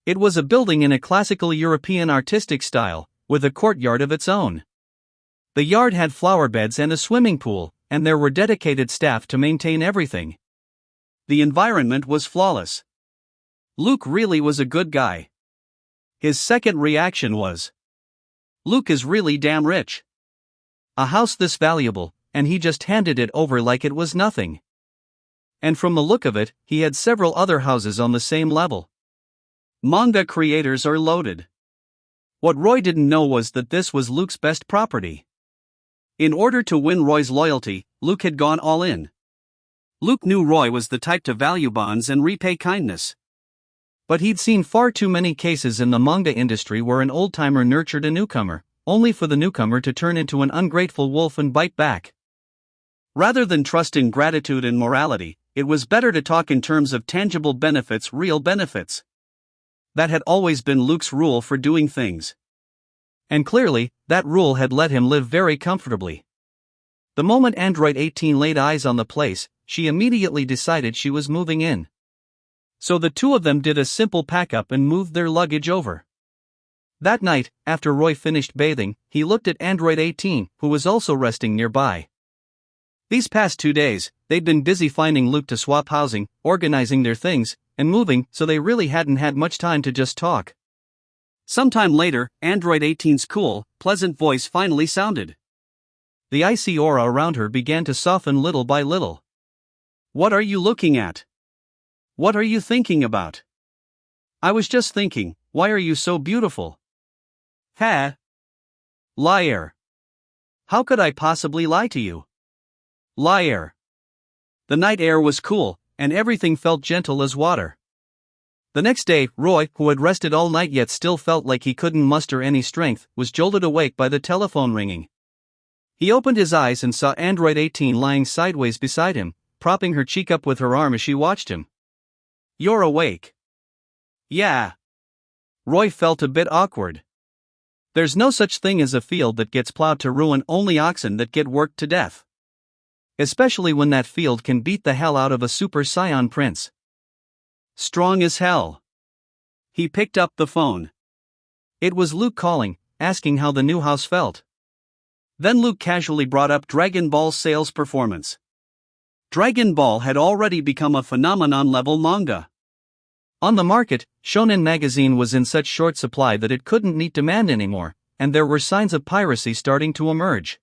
It was a building in a classical European artistic style, with a courtyard of its own. The yard had flower beds and a swimming pool, and there were dedicated staff to maintain everything. The environment was flawless. Luke really was a good guy. His second reaction was, "Luke is really damn rich. A house this valuable, and he just handed it over like it was nothing." And from the look of it, he had several other houses on the same level. Manga creators are loaded. What Roy didn't know was that this was Luke's best property. In order to win Roy's loyalty, Luke had gone all in. Luke knew Roy was the type to value bonds and repay kindness. But he'd seen far too many cases in the manga industry where an old-timer nurtured a newcomer, only for the newcomer to turn into an ungrateful wolf and bite back. Rather than trust in gratitude and morality, it was better to talk in terms of tangible benefits, real benefits. That had always been Luke's rule for doing things. And clearly, that rule had let him live very comfortably. The moment Android 18 laid eyes on the place, she immediately decided she was moving in. So the two of them did a simple pack-up and moved their luggage over. That night, after Roy finished bathing, he looked at Android 18, who was also resting nearby. These past 2 days, they'd been busy finding Luke to swap housing, organizing their things, and moving, so they really hadn't had much time to just talk. Sometime later, Android 18's cool, pleasant voice finally sounded. The icy aura around her began to soften little by little. "What are you looking at? What are you thinking about?" "I was just thinking, why are you so beautiful?" "Ha! Liar! How could I possibly lie to you?" "Liar!" The night air was cool, and everything felt gentle as water. The next day, Roy, who had rested all night yet still felt like he couldn't muster any strength, was jolted awake by the telephone ringing. He opened his eyes and saw Android 18 lying sideways beside him, propping her cheek up with her arm as she watched him. "You're awake?" "Yeah." Roy felt a bit awkward. There's no such thing as a field that gets plowed to ruin, only oxen that get worked to death. Especially when that field can beat the hell out of a Super Saiyan prince. Strong as hell. He picked up the phone. It was Luke calling, asking how the new house felt. Then Luke casually brought up Dragon Ball's sales performance. Dragon Ball had already become a phenomenon-level manga. On the market, Shonen magazine was in such short supply that it couldn't meet demand anymore, and there were signs of piracy starting to emerge.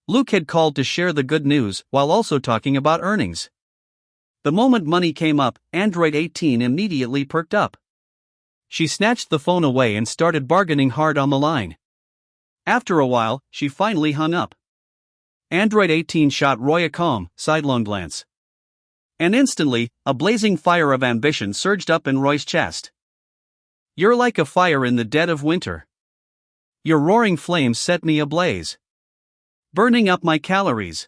Luke had called to share the good news while also talking about earnings. The moment money came up, Android 18 immediately perked up. She snatched the phone away and started bargaining hard on the line. After a while, she finally hung up. Android 18 shot Roy a calm, sidelong glance. And instantly, a blazing fire of ambition surged up in Roy's chest. "You're like a fire in the dead of winter. Your roaring flames set me ablaze, burning up my calories."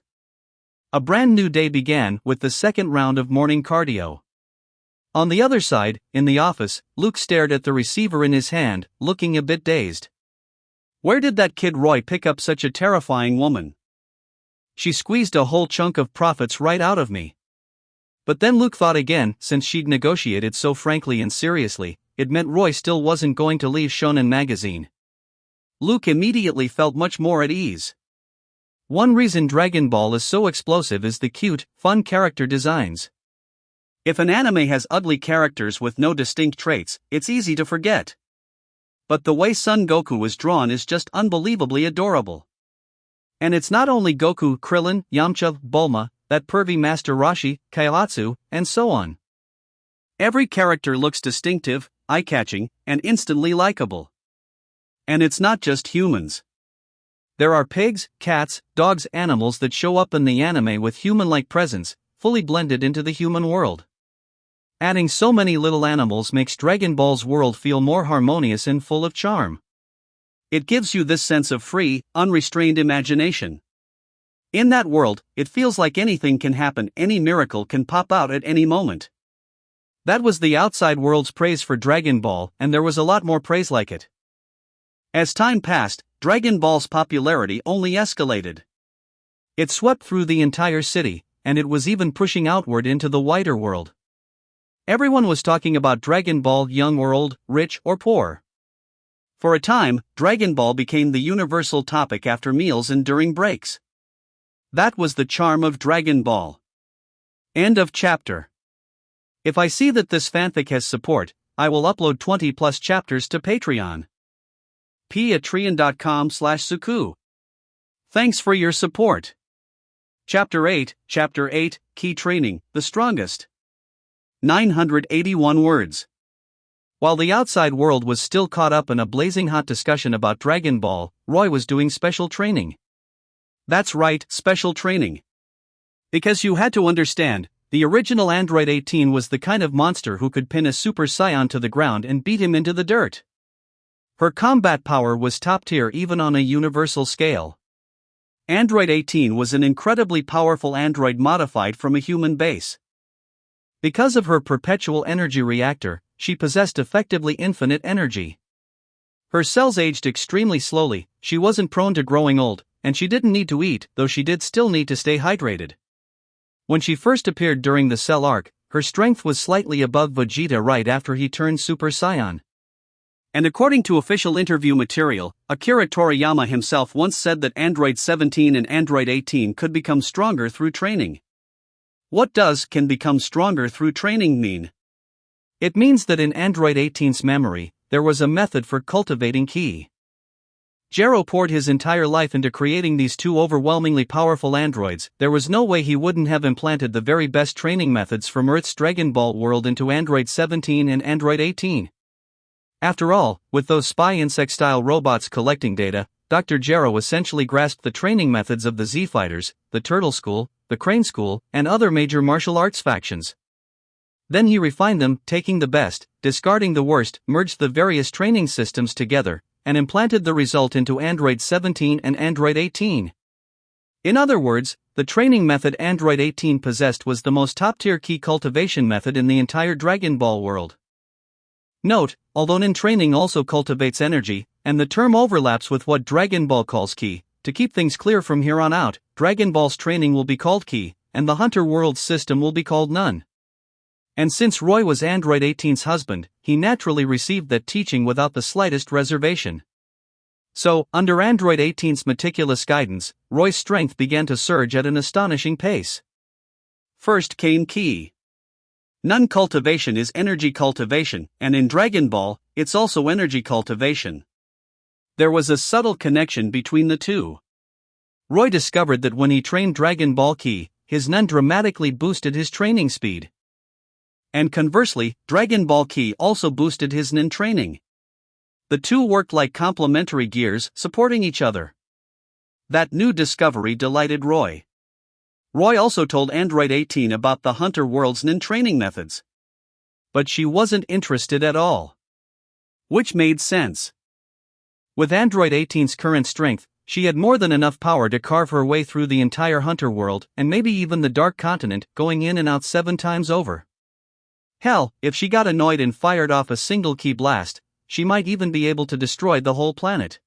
A brand new day began with the second round of morning cardio. On the other side, in the office, Luke stared at the receiver in his hand, looking a bit dazed. Where did that kid Roy pick up such a terrifying woman? She squeezed a whole chunk of profits right out of me. But then Luke thought again, since she'd negotiated so frankly and seriously, it meant Roy still wasn't going to leave Shonen magazine. Luke immediately felt much more at ease. One reason Dragon Ball is so explosive is the cute, fun character designs. If an anime has ugly characters with no distinct traits, it's easy to forget. But the way Son Goku is drawn is just unbelievably adorable. And it's not only Goku, Krillin, Yamcha, Bulma, that pervy Master Roshi, Kairatsu, and so on. Every character looks distinctive, eye-catching, and instantly likable. And it's not just humans. There are pigs, cats, dogs, animals that show up in the anime with human-like presence, fully blended into the human world. Adding so many little animals makes Dragon Ball's world feel more harmonious and full of charm. It gives you this sense of free, unrestrained imagination. In that world, it feels like anything can happen, any miracle can pop out at any moment. That was the outside world's praise for Dragon Ball, and there was a lot more praise like it. As time passed, Dragon Ball's popularity only escalated. It swept through the entire city, and it was even pushing outward into the wider world. Everyone was talking about Dragon Ball, young or old, rich or poor. For a time, Dragon Ball became the universal topic after meals and during breaks. That was the charm of Dragon Ball. End of chapter. If I see that this fanfic has support, I will upload 20+ chapters to Patreon. patreon.com/suku. Thanks for your support. Chapter 8, Key Training, the Strongest. 981 words. While the outside world was still caught up in a blazing hot discussion about Dragon Ball, Roy was doing special training. That's right, special training. Because you had to understand, the original Android 18 was the kind of monster who could pin a Super Saiyan to the ground and beat him into the dirt. Her combat power was top tier even on a universal scale. Android 18 was an incredibly powerful android modified from a human base. Because of her perpetual energy reactor, she possessed effectively infinite energy. Her cells aged extremely slowly, she wasn't prone to growing old, and she didn't need to eat, though she did still need to stay hydrated. When she first appeared during the Cell arc, her strength was slightly above Vegeta right after he turned Super Saiyan. And according to official interview material, Akira Toriyama himself once said that Android 17 and Android 18 could become stronger through training. What does "can become stronger through training" mean? It means that in Android 18's memory, there was a method for cultivating ki. Jero poured his entire life into creating these two overwhelmingly powerful androids. There was no way he wouldn't have implanted the very best training methods from Earth's Dragon Ball world into Android 17 and Android 18. After all, with those spy insect-style robots collecting data, Dr. Jero essentially grasped the training methods of the Z-Fighters, the Turtle School, the Crane School, and other major martial arts factions. Then he refined them, taking the best, discarding the worst, merged the various training systems together, and implanted the result into Android 17 and Android 18. In other words, the training method Android 18 possessed was the most top-tier ki cultivation method in the entire Dragon Ball world. Note, although Nin training also cultivates energy, and the term overlaps with what Dragon Ball calls ki, to keep things clear from here on out, Dragon Ball's training will be called ki, and the Hunter World's system will be called Nun. And since Roy was Android 18's husband, he naturally received that teaching without the slightest reservation. So, under Android 18's meticulous guidance, Roy's strength began to surge at an astonishing pace. First came ki. Nun cultivation is energy cultivation, and in Dragon Ball, it's also energy cultivation. There was a subtle connection between the two. Roy discovered that when he trained Dragon Ball ki, his Nun dramatically boosted his training speed. And conversely, Dragon Ball ki also boosted his Nin training. The two worked like complementary gears, supporting each other. That new discovery delighted Roy. Roy also told Android 18 about the Hunter World's Nin training methods. But she wasn't interested at all. Which made sense. With Android 18's current strength, she had more than enough power to carve her way through the entire Hunter World, and maybe even the Dark Continent, going in and out 7 times over. Hell, if she got annoyed and fired off a single ki blast, she might even be able to destroy the whole planet.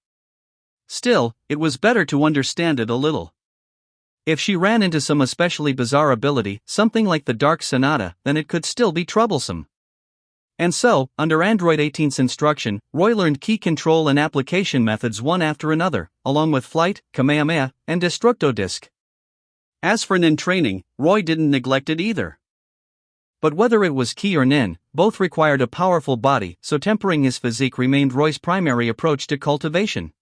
Still, it was better to understand it a little. If she ran into some especially bizarre ability, something like the Dark Sonata, then it could still be troublesome. And so, under Android 18's instruction, Roy learned ki control and application methods one after another, along with Flight, Kamehameha, and Destructo Disc. As for Nin training, Roy didn't neglect it either. But whether it was ki or Nin, both required a powerful body, so tempering his physique remained Roy's primary approach to cultivation.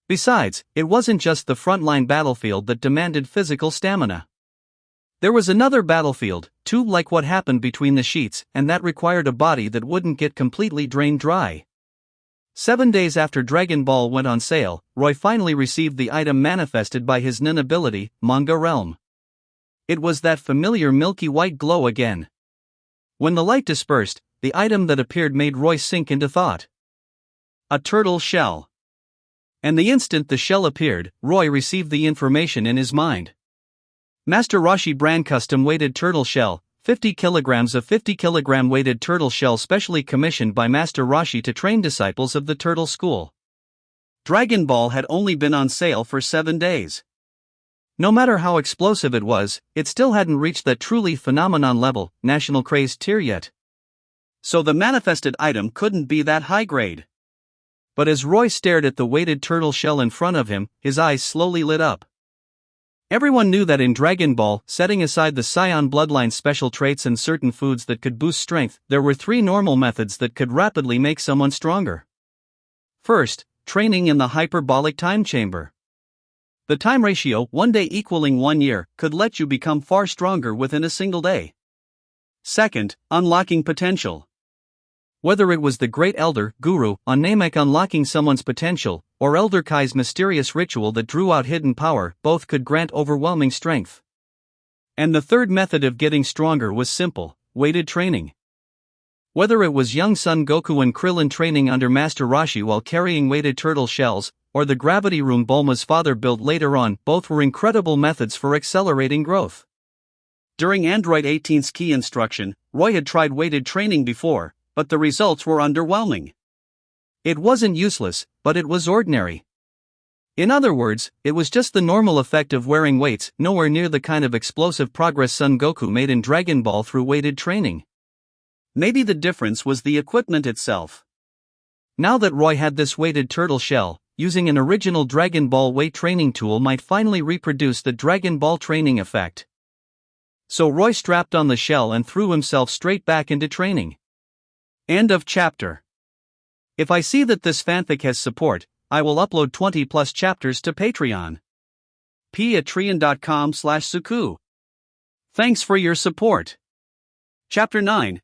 Besides, it wasn't just the frontline battlefield that demanded physical stamina. There was another battlefield, too, like what happened between the sheets, and that required a body that wouldn't get completely drained dry. 7 days after Dragon Ball went on sale, Roy finally received the item manifested by his Nin ability, Manga Realm. It was that familiar milky white glow again. When the light dispersed, the item that appeared made Roy sink into thought. A turtle shell. And the instant the shell appeared, Roy received the information in his mind. Master Roshi brand custom weighted turtle shell, 50 kilograms of 50 kilogram weighted turtle shell specially commissioned by Master Roshi to train disciples of the Turtle School. Dragon Ball had only been on sale for 7 days. No matter how explosive it was, it still hadn't reached that truly phenomenon level, national craze tier yet. So the manifested item couldn't be that high grade. But as Roy stared at the weighted turtle shell in front of him, his eyes slowly lit up. Everyone knew that in Dragon Ball, setting aside the Saiyan bloodline special traits and certain foods that could boost strength, there were 3 normal methods that could rapidly make someone stronger. First, training in the hyperbolic time chamber. The time ratio, 1 day equaling 1 year, could let you become far stronger within a single day. Second, unlocking potential. Whether it was the Great Elder, Guru, on Namek unlocking someone's potential, or Elder Kai's mysterious ritual that drew out hidden power, both could grant overwhelming strength. And the third method of getting stronger was simple: weighted training. Whether it was young Son Goku and Krillin training under Master Roshi while carrying weighted turtle shells, or the gravity room Bulma's father built later on, both were incredible methods for accelerating growth. During Android 18's key instruction, Roy had tried weighted training before, but the results were underwhelming. It wasn't useless, but it was ordinary. In other words, it was just the normal effect of wearing weights, nowhere near the kind of explosive progress Son Goku made in Dragon Ball through weighted training. Maybe the difference was the equipment itself. Now that Roy had this weighted turtle shell, using an original Dragon Ball weight training tool might finally reproduce the Dragon Ball training effect. So Roy strapped on the shell and threw himself straight back into training. End of chapter. If I see that this fanfic has support, I will upload 20 plus chapters to Patreon. patreon.com/suku. Thanks for your support. Chapter 9,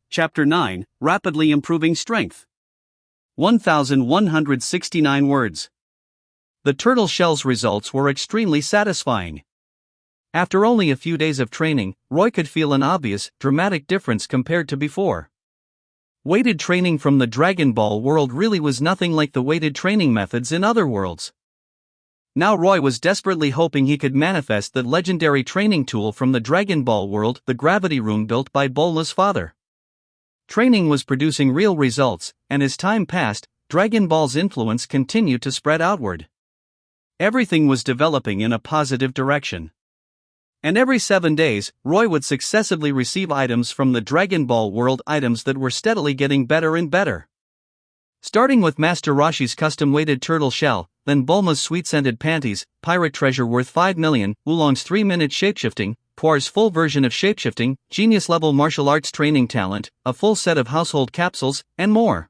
Rapidly Improving Strength. 1,169 words. The turtle shell's results were extremely satisfying. After only a few days of training, Roy could feel an obvious, dramatic difference compared to before. Weighted training from the Dragon Ball world really was nothing like the weighted training methods in other worlds. Now Roy was desperately hoping he could manifest the legendary training tool from the Dragon Ball world, the gravity room built by Bulma's father. Training was producing real results, and as time passed, Dragon Ball's influence continued to spread outward. Everything was developing in a positive direction. And every 7 days, Roy would successively receive items from the Dragon Ball world, items that were steadily getting better and better. Starting with Master Roshi's custom-weighted turtle shell, then Bulma's sweet-scented panties, pirate treasure worth 5 million, Oolong's 3-minute shapeshifting, Puar's full version of shapeshifting, genius-level martial arts training talent, a full set of household capsules, and more.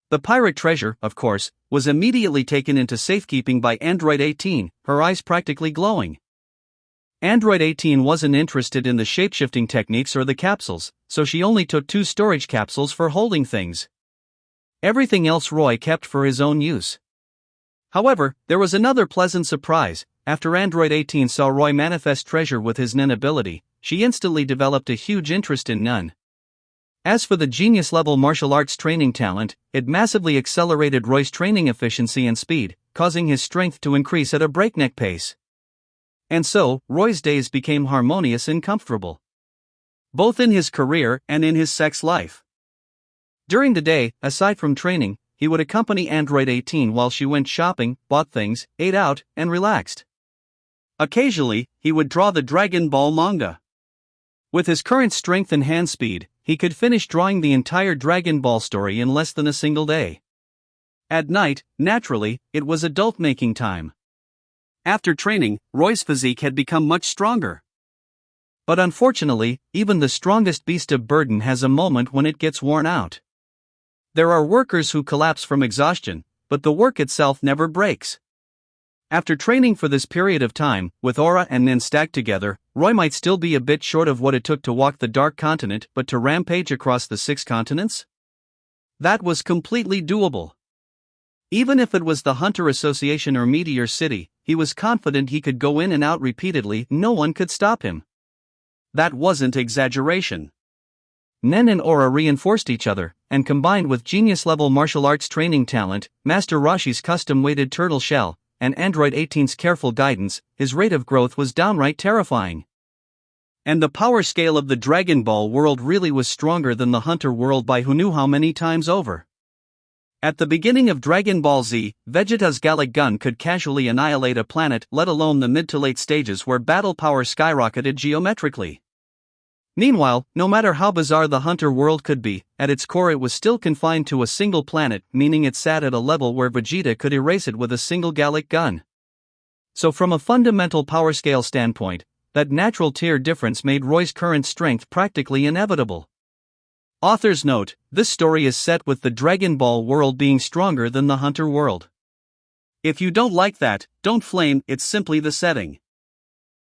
The pirate treasure, of course, was immediately taken into safekeeping by Android 18, her eyes practically glowing. Android 18 wasn't interested in the shapeshifting techniques or the capsules, so she only took 2 storage capsules for holding things. Everything else Roy kept for his own use. However, there was another pleasant surprise. After Android 18 saw Roy manifest treasure with his Nen ability, she instantly developed a huge interest in Nen. As for the genius-level martial arts training talent, it massively accelerated Roy's training efficiency and speed, causing his strength to increase at a breakneck pace. And so, Roy's days became harmonious and comfortable. Both in his career and in his sex life. During the day, aside from training, he would accompany Android 18 while she went shopping, bought things, ate out, and relaxed. Occasionally, he would draw the Dragon Ball manga. With his current strength and hand speed, he could finish drawing the entire Dragon Ball story in less than a single day. At night, naturally, it was adult-making time. After training, Roy's physique had become much stronger. But unfortunately, even the strongest beast of burden has a moment when it gets worn out. There are workers who collapse from exhaustion, but the work itself never breaks. After training for this period of time, with aura and Nen stacked together, Roy might still be a bit short of what it took to walk the Dark Continent, but to rampage across the 6 continents? That was completely doable. Even if it was the Hunter Association or Meteor City, he was confident he could go in and out repeatedly, no one could stop him. That wasn't exaggeration. Nen and aura reinforced each other, and combined with genius-level martial arts training talent, Master Roshi's custom-weighted turtle shell, and Android 18's careful guidance, his rate of growth was downright terrifying. And the power scale of the Dragon Ball world really was stronger than the Hunter world by who knew how many times over. At the beginning of Dragon Ball Z, Vegeta's Gallic Gun could casually annihilate a planet, let alone the mid to late stages where battle power skyrocketed geometrically. Meanwhile, no matter how bizarre the Hunter world could be, at its core it was still confined to a single planet, meaning it sat at a level where Vegeta could erase it with a single Gallic Gun. So from a fundamental power scale standpoint, that natural tier difference made Roy's current strength practically inevitable. Author's note: this story is set with the Dragon Ball world being stronger than the Hunter world. If you don't like that, don't flame, it's simply the setting.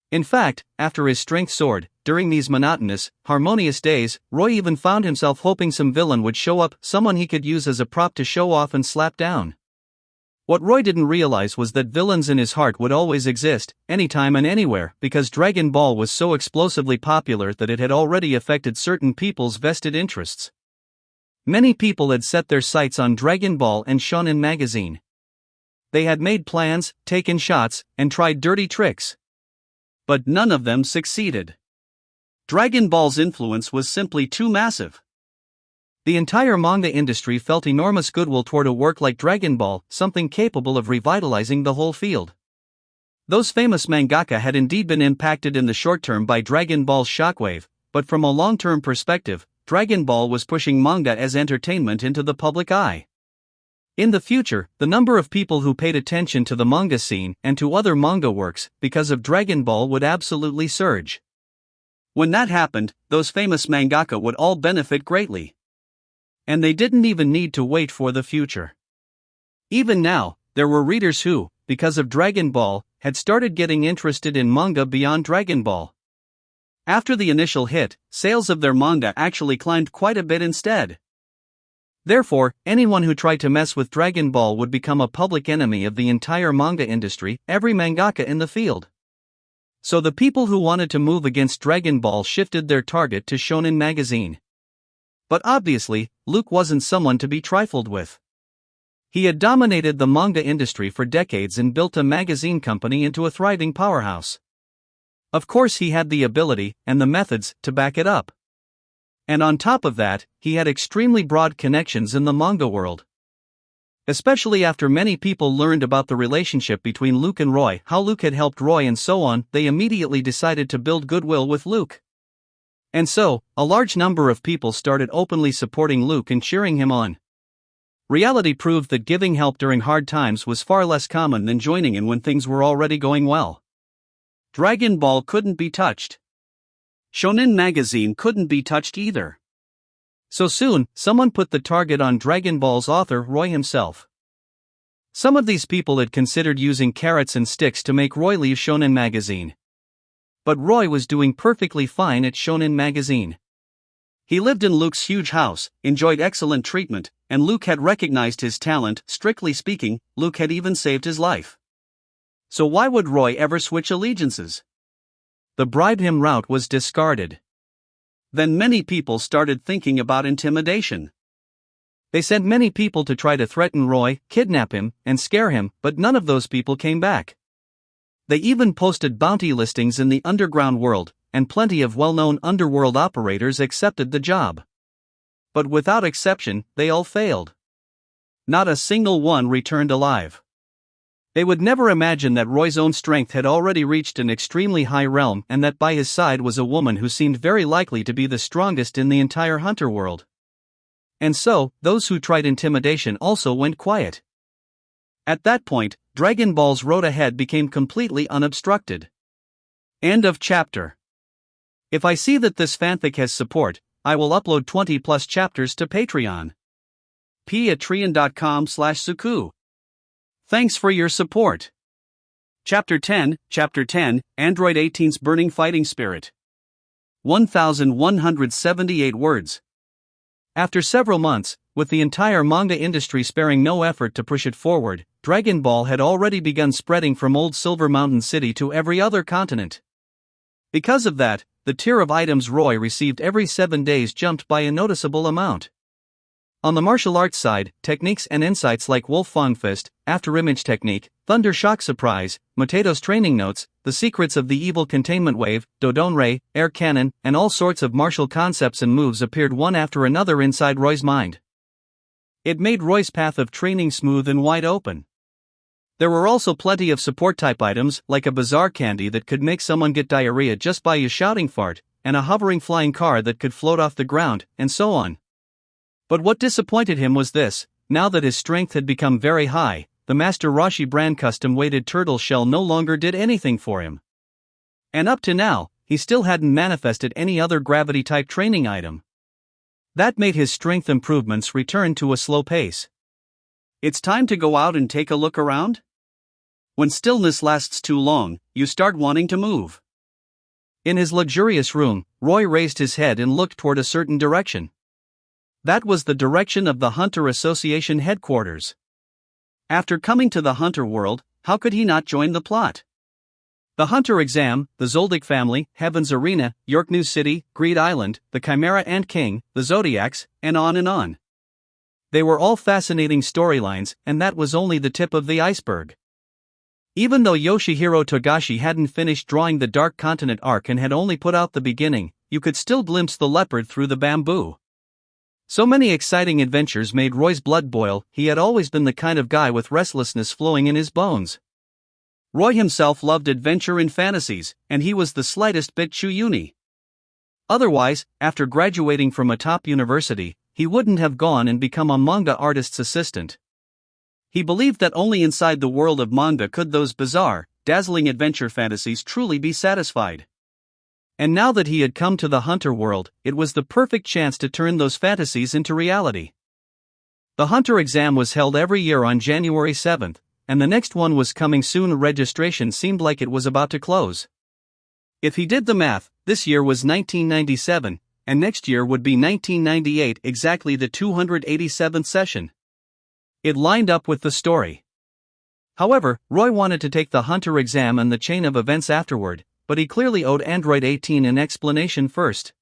In fact, after his strength soared, during these monotonous, harmonious days, Roy even found himself hoping some villain would show up, someone he could use as a prop to show off and slap down. What Roy didn't realize was that villains in his heart would always exist, anytime and anywhere, because Dragon Ball was so explosively popular that it had already affected certain people's vested interests. Many people had set their sights on Dragon Ball and Shonen magazine. They had made plans, taken shots, and tried dirty tricks. But none of them succeeded. Dragon Ball's influence was simply too massive. The entire manga industry felt enormous goodwill toward a work like Dragon Ball, something capable of revitalizing the whole field. Those famous mangaka had indeed been impacted in the short term by Dragon Ball's shockwave, but from a long-term perspective, Dragon Ball was pushing manga as entertainment into the public eye. In the future, the number of people who paid attention to the manga scene and to other manga works because of Dragon Ball would absolutely surge. When that happened, those famous mangaka would all benefit greatly. And they didn't even need to wait for the future. Even now, there were readers who, because of Dragon Ball, had started getting interested in manga beyond Dragon Ball. After the initial hit, sales of their manga actually climbed quite a bit instead. Therefore, anyone who tried to mess with Dragon Ball would become a public enemy of the entire manga industry, every mangaka in the field. So the people who wanted to move against Dragon Ball shifted their target to Shonen magazine. But obviously, Luke wasn't someone to be trifled with. He had dominated the manga industry for decades and built a magazine company into a thriving powerhouse. Of course, he had the ability and the methods to back it up. And on top of that, he had extremely broad connections in the manga world. Especially after many people learned about the relationship between Luke and Roy, how Luke had helped Roy and so on, they immediately decided to build goodwill with Luke. And so, a large number of people started openly supporting Luke and cheering him on. Reality proved that giving help during hard times was far less common than joining in when things were already going well. Dragon Ball couldn't be touched. Shonen magazine couldn't be touched either. So soon, someone put the target on Dragon Ball's author, Roy himself. Some of these people had considered using carrots and sticks to make Roy leave Shonen magazine. But Roy was doing perfectly fine at Shonen magazine. He lived in Luke's huge house, enjoyed excellent treatment, and Luke had recognized his talent. Strictly speaking, Luke had even saved his life. So why would Roy ever switch allegiances? The bribe him route was discarded. Then many people started thinking about intimidation. They sent many people to try to threaten Roy, kidnap him, and scare him, but none of those people came back. They even posted bounty listings in the underground world, and plenty of well-known underworld operators accepted the job. But without exception, they all failed. Not a single one returned alive. They would never imagine that Roy's own strength had already reached an extremely high realm and that by his side was a woman who seemed very likely to be the strongest in the entire hunter world. And so, those who tried intimidation also went quiet. At that point, Dragon Ball's road ahead became completely unobstructed. End of chapter. If I see that this fanfic has support, I will upload 20+ chapters to Patreon. patreon.com/suku. Thanks for your support. Chapter 10, Android 18's Burning Fighting Spirit. 1,178 words. After several months, with the entire manga industry sparing no effort to push it forward, Dragon Ball had already begun spreading from Old Silver Mountain City to every other continent. Because of that, the tier of items Roy received every 7 days jumped by a noticeable amount. On the martial arts side, techniques and insights like Wolf Fang Fist, Afterimage Technique, Thunder Shock Surprise, Matato's Training Notes, The Secrets of the Evil Containment Wave, Dodon Ray, Air Cannon, and all sorts of martial concepts and moves appeared one after another inside Roy's mind. It made Roy's path of training smooth and wide open. There were also plenty of support-type items, like a bizarre candy that could make someone get diarrhea just by a shouting fart, and a hovering flying car that could float off the ground, and so on. But what disappointed him was this: now that his strength had become very high, the Master Roshi brand custom-weighted turtle shell no longer did anything for him. And up to now, he still hadn't manifested any other gravity-type training item. That made his strength improvements return to a slow pace. It's time to go out and take a look around? When stillness lasts too long, you start wanting to move. In his luxurious room, Roy raised his head and looked toward a certain direction. That was the direction of the Hunter Association headquarters. After coming to the Hunter world, how could he not join the plot? The Hunter exam, the Zoldyck family, Heaven's Arena, York New City, Greed Island, the Chimera Ant King, the Zodiacs, and on and on. They were all fascinating storylines, and that was only the tip of the iceberg. Even though Yoshihiro Togashi hadn't finished drawing the Dark Continent arc and had only put out the beginning, you could still glimpse the leopard through the bamboo. So many exciting adventures made Roy's blood boil. He had always been the kind of guy with restlessness flowing in his bones. Roy himself loved adventure and fantasies, and he was the slightest bit Chuyuni. Otherwise, after graduating from a top university, he wouldn't have gone and become a manga artist's assistant. He believed that only inside the world of manga could those bizarre, dazzling adventure fantasies truly be satisfied. And now that he had come to the Hunter world, it was the perfect chance to turn those fantasies into reality. The Hunter exam was held every year on January 7th, and the next one was coming soon. Registration seemed like it was about to close. If he did the math, this year was 1997, and next year would be 1998, exactly the 287th session. It lined up with the story. However, Roy wanted to take the Hunter exam and the chain of events afterward, but he clearly owed Android 18 an explanation first.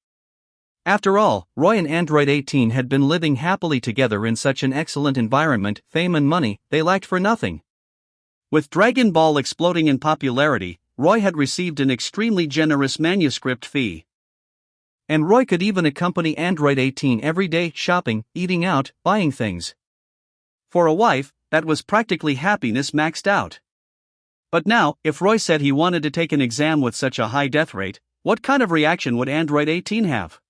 After all, Roy and Android 18 had been living happily together in such an excellent environment, fame and money, they lacked for nothing. With Dragon Ball exploding in popularity, Roy had received an extremely generous manuscript fee. And Roy could even accompany Android 18 every day, shopping, eating out, buying things. For a wife, that was practically happiness maxed out. But now, if Roy said he wanted to take an exam with such a high death rate, what kind of reaction would Android 18 have?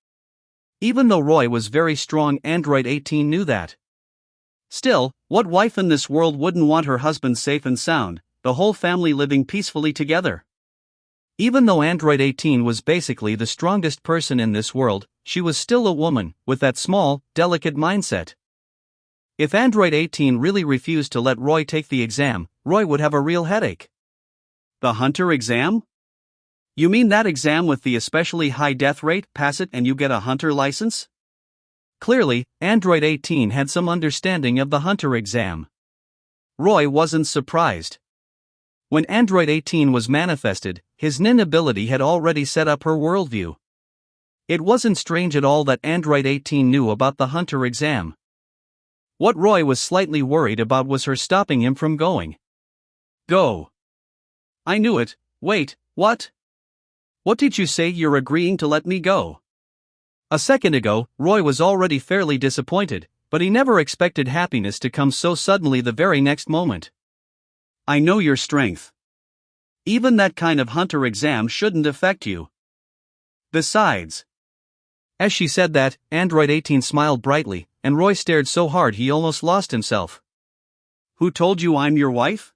Even though Roy was very strong, Android 18 knew that. Still, what wife in this world wouldn't want her husband safe and sound, the whole family living peacefully together? Even though Android 18 was basically the strongest person in this world, she was still a woman, with that small, delicate mindset. If Android 18 really refused to let Roy take the exam, Roy would have a real headache. The Hunter exam? You mean that exam with the especially high death rate? Pass it and you get a Hunter license? Clearly, Android 18 had some understanding of the Hunter exam. Roy wasn't surprised. When Android 18 was manifested, his nin ability had already set up her worldview. It wasn't strange at all that Android 18 knew about the Hunter exam. What Roy was slightly worried about was her stopping him from going. Go. I knew it. Wait, what? What did you say? You're agreeing to let me go? A second ago, Roy was already fairly disappointed, but he never expected happiness to come so suddenly the very next moment. I know your strength. Even that kind of Hunter exam shouldn't affect you. Besides. As she said that, Android 18 smiled brightly, and Roy stared so hard he almost lost himself. Who told you I'm your wife?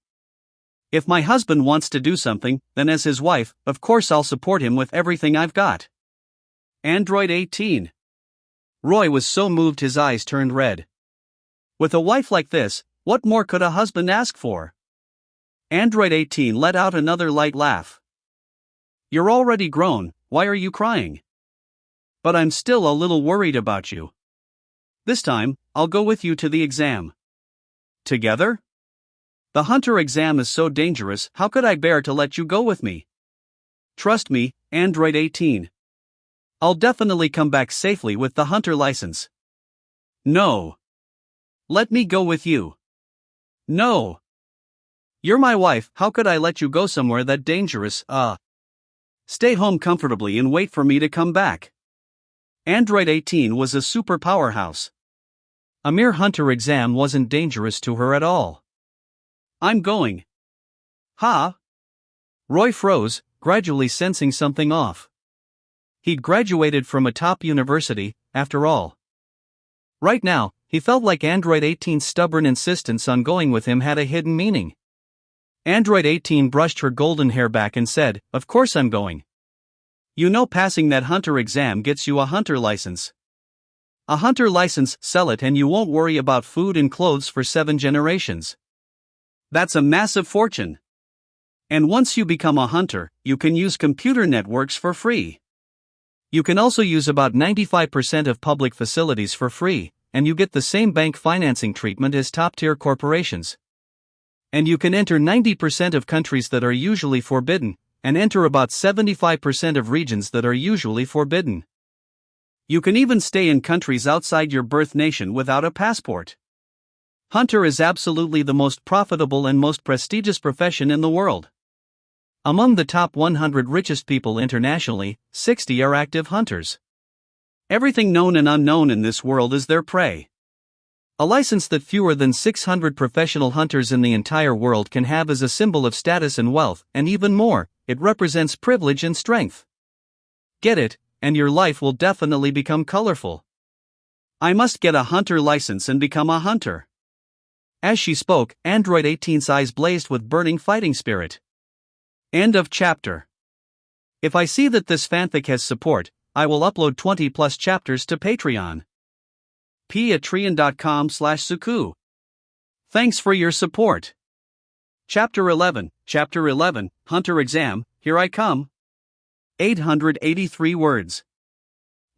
If my husband wants to do something, then as his wife, of course I'll support him with everything I've got. Android 18. Roy was so moved his eyes turned red. With a wife like this, what more could a husband ask for? Android 18 let out another light laugh. You're already grown, why are you crying? But I'm still a little worried about you. This time, I'll go with you to the exam. Together? The Hunter exam is so dangerous, how could I bear to let you go with me? Trust me, Android 18. I'll definitely come back safely with the Hunter license. No. Let me go with you. No. You're my wife, how could I let you go somewhere that dangerous? Stay home comfortably and wait for me to come back. Android 18 was a super powerhouse. A mere Hunter exam wasn't dangerous to her at all. I'm going. Huh? Roy froze, gradually sensing something off. He'd graduated from a top university, after all. Right now, he felt like Android 18's stubborn insistence on going with him had a hidden meaning. Android 18 brushed her golden hair back and said, "Of course I'm going. You know passing that Hunter exam gets you a Hunter license. A Hunter license, sell it and you won't worry about food and clothes for 7 generations. That's a massive fortune. And once you become a hunter, you can use computer networks for free. You can also use about 95% of public facilities for free, and you get the same bank financing treatment as top-tier corporations. And you can enter 90% of countries that are usually forbidden, and enter about 75% of regions that are usually forbidden. You can even stay in countries outside your birth nation without a passport. Hunter is absolutely the most profitable and most prestigious profession in the world. Among the top 100 richest people internationally, 60 are active hunters. Everything known and unknown in this world is their prey. A license that fewer than 600 professional hunters in the entire world can have is a symbol of status and wealth, and even more, it represents privilege and strength. Get it, and your life will definitely become colorful. I must get a hunter license and become a hunter. As she spoke, Android 18's eyes blazed with burning fighting spirit. End of chapter. If I see that this fanfic has support, I will upload 20 plus chapters to Patreon. patreon.com/suku. Thanks for your support. Chapter 11, Hunter Exam, here I come. 883 words.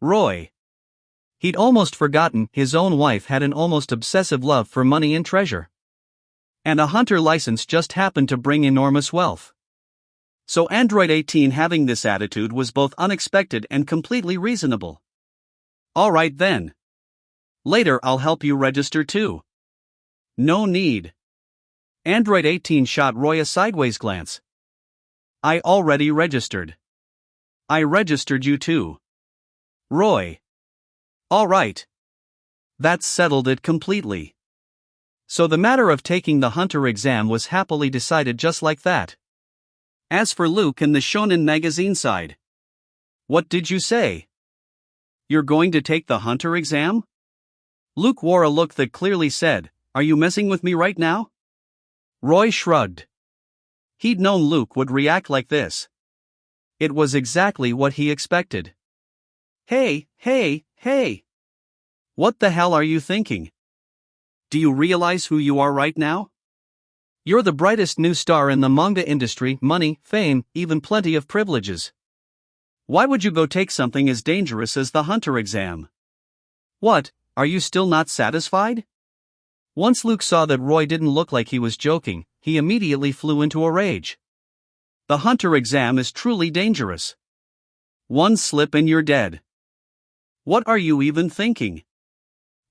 Roy. He'd almost forgotten his own wife had an almost obsessive love for money and treasure. And a hunter license just happened to bring enormous wealth. So Android 18 having this attitude was both unexpected and completely reasonable. Alright then. Later I'll help you register too. No need. Android 18 shot Roy a sideways glance. I already registered. I registered you too. Roy. Alright. That settled it completely. So the matter of taking the hunter exam was happily decided just like that. As for Luke and the Shonen magazine side. What did you say? You're going to take the hunter exam? Luke wore a look that clearly said, "Are you messing with me right now?" Roy shrugged. He'd known Luke would react like this. It was exactly what he expected. Hey. What the hell are you thinking? Do you realize who you are right now? You're the brightest new star in the manga industry, money, fame, even plenty of privileges. Why would you go take something as dangerous as the hunter exam? What, are you still not satisfied? Once Luke saw that Roy didn't look like he was joking, he immediately flew into a rage. The hunter exam is truly dangerous. One slip and you're dead. What are you even thinking?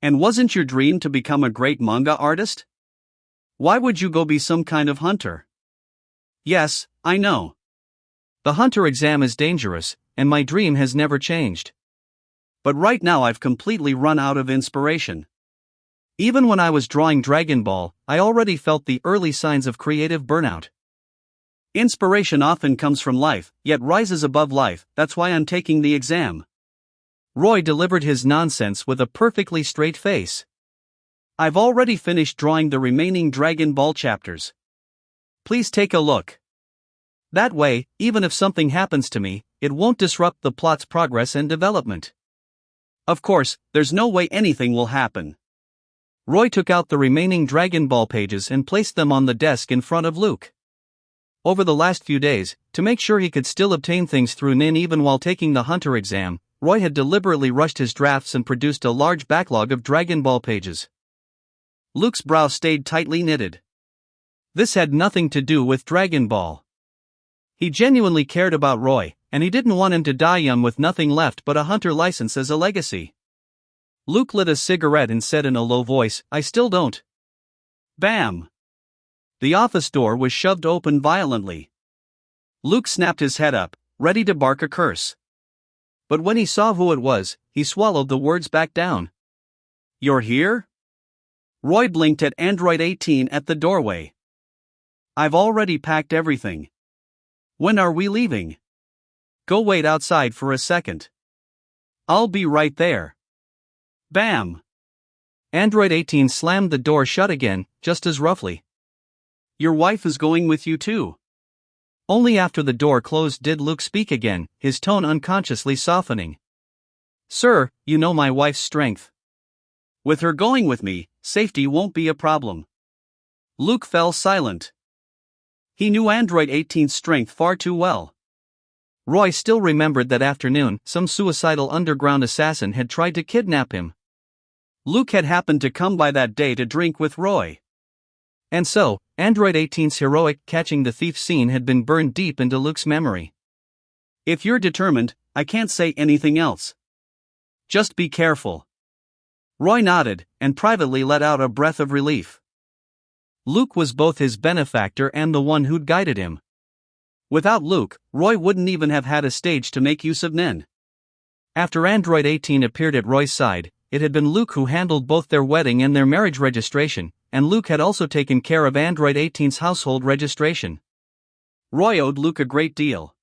And wasn't your dream to become a great manga artist? Why would you go be some kind of hunter? Yes, I know. The hunter exam is dangerous, and my dream has never changed. But right now I've completely run out of inspiration. Even when I was drawing Dragon Ball, I already felt the early signs of creative burnout. Inspiration often comes from life, yet rises above life, that's why I'm taking the exam. Roy delivered his nonsense with a perfectly straight face. I've already finished drawing the remaining Dragon Ball chapters. Please take a look. That way, even if something happens to me, it won't disrupt the plot's progress and development. Of course, there's no way anything will happen. Roy took out the remaining Dragon Ball pages and placed them on the desk in front of Luke. Over the last few days, to make sure he could still obtain things through Nin even while taking the hunter exam, Roy had deliberately rushed his drafts and produced a large backlog of Dragon Ball pages. Luke's brow stayed tightly knitted. This had nothing to do with Dragon Ball. He genuinely cared about Roy, and he didn't want him to die young with nothing left but a hunter license as a legacy. Luke lit a cigarette and said in a low voice, "I still don't." Bam! The office door was shoved open violently. Luke snapped his head up, ready to bark a curse. But when he saw who it was, he swallowed the words back down. "You're here?" Roy blinked at Android 18 at the doorway. "I've already packed everything. When are we leaving?" "Go wait outside for a second. I'll be right there." Bam! Android 18 slammed the door shut again, just as roughly. "Your wife is going with you too." Only after the door closed did Luke speak again, his tone unconsciously softening. "Sir, you know my wife's strength. With her going with me, safety won't be a problem." Luke fell silent. He knew Android 18's strength far too well. Roy still remembered that afternoon, some suicidal underground assassin had tried to kidnap him. Luke had happened to come by that day to drink with Roy. And so, Android 18's heroic catching the thief scene had been burned deep into Luke's memory. If you're determined, I can't say anything else. Just be careful. Roy nodded, and privately let out a breath of relief. Luke was both his benefactor and the one who'd guided him. Without Luke, Roy wouldn't even have had a stage to make use of Nen. After Android 18 appeared at Roy's side, it had been Luke who handled both their wedding and their marriage registration, and Luke had also taken care of Android 18's household registration. Roy owed Luke a great deal.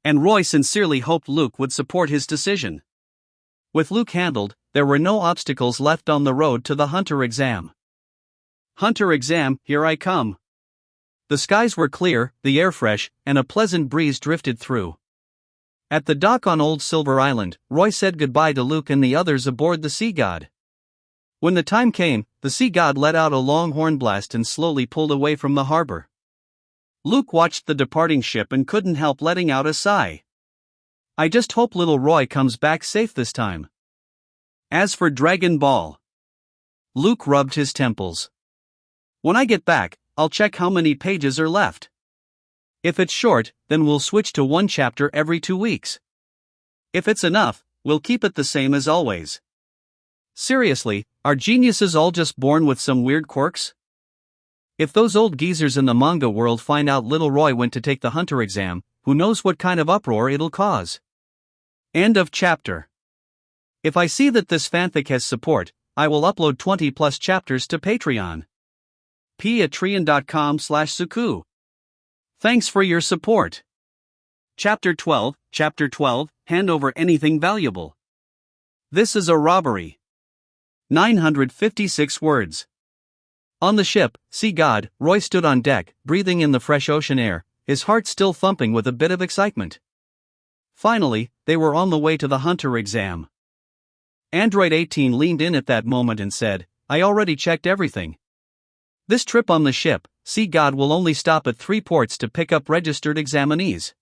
And Roy sincerely hoped Luke would support his decision. With Luke handled, there were no obstacles left on the road to the Hunter exam. Hunter exam, here I come. The skies were clear, the air fresh, and a pleasant breeze drifted through. At the dock on Old Silver Island, Roy said goodbye to Luke and the others aboard the Sea God. When the time came, the Sea God let out a long horn blast and slowly pulled away from the harbor. Luke watched the departing ship and couldn't help letting out a sigh. I just hope little Roy comes back safe this time. As for Dragon Ball, Luke rubbed his temples. When I get back, I'll check how many pages are left. If it's short, then we'll switch to one chapter every 2 weeks. If it's enough, we'll keep it the same as always. Seriously, are geniuses all just born with some weird quirks? If those old geezers in the manga world find out little Roy went to take the Hunter exam, who knows what kind of uproar it'll cause. End of chapter. If I see that this fanfic has support, I will upload 20 plus chapters to Patreon. patreon.com/suku. Thanks for your support. Chapter 12, Hand over anything valuable. This is a robbery. 956 words. On the ship, Sea God, Roy stood on deck, breathing in the fresh ocean air, his heart still thumping with a bit of excitement. Finally, they were on the way to the Hunter exam. Android 18 leaned in at that moment and said, I already checked everything. This trip on the ship, Sea God will only stop at 3 ports to pick up registered examinees.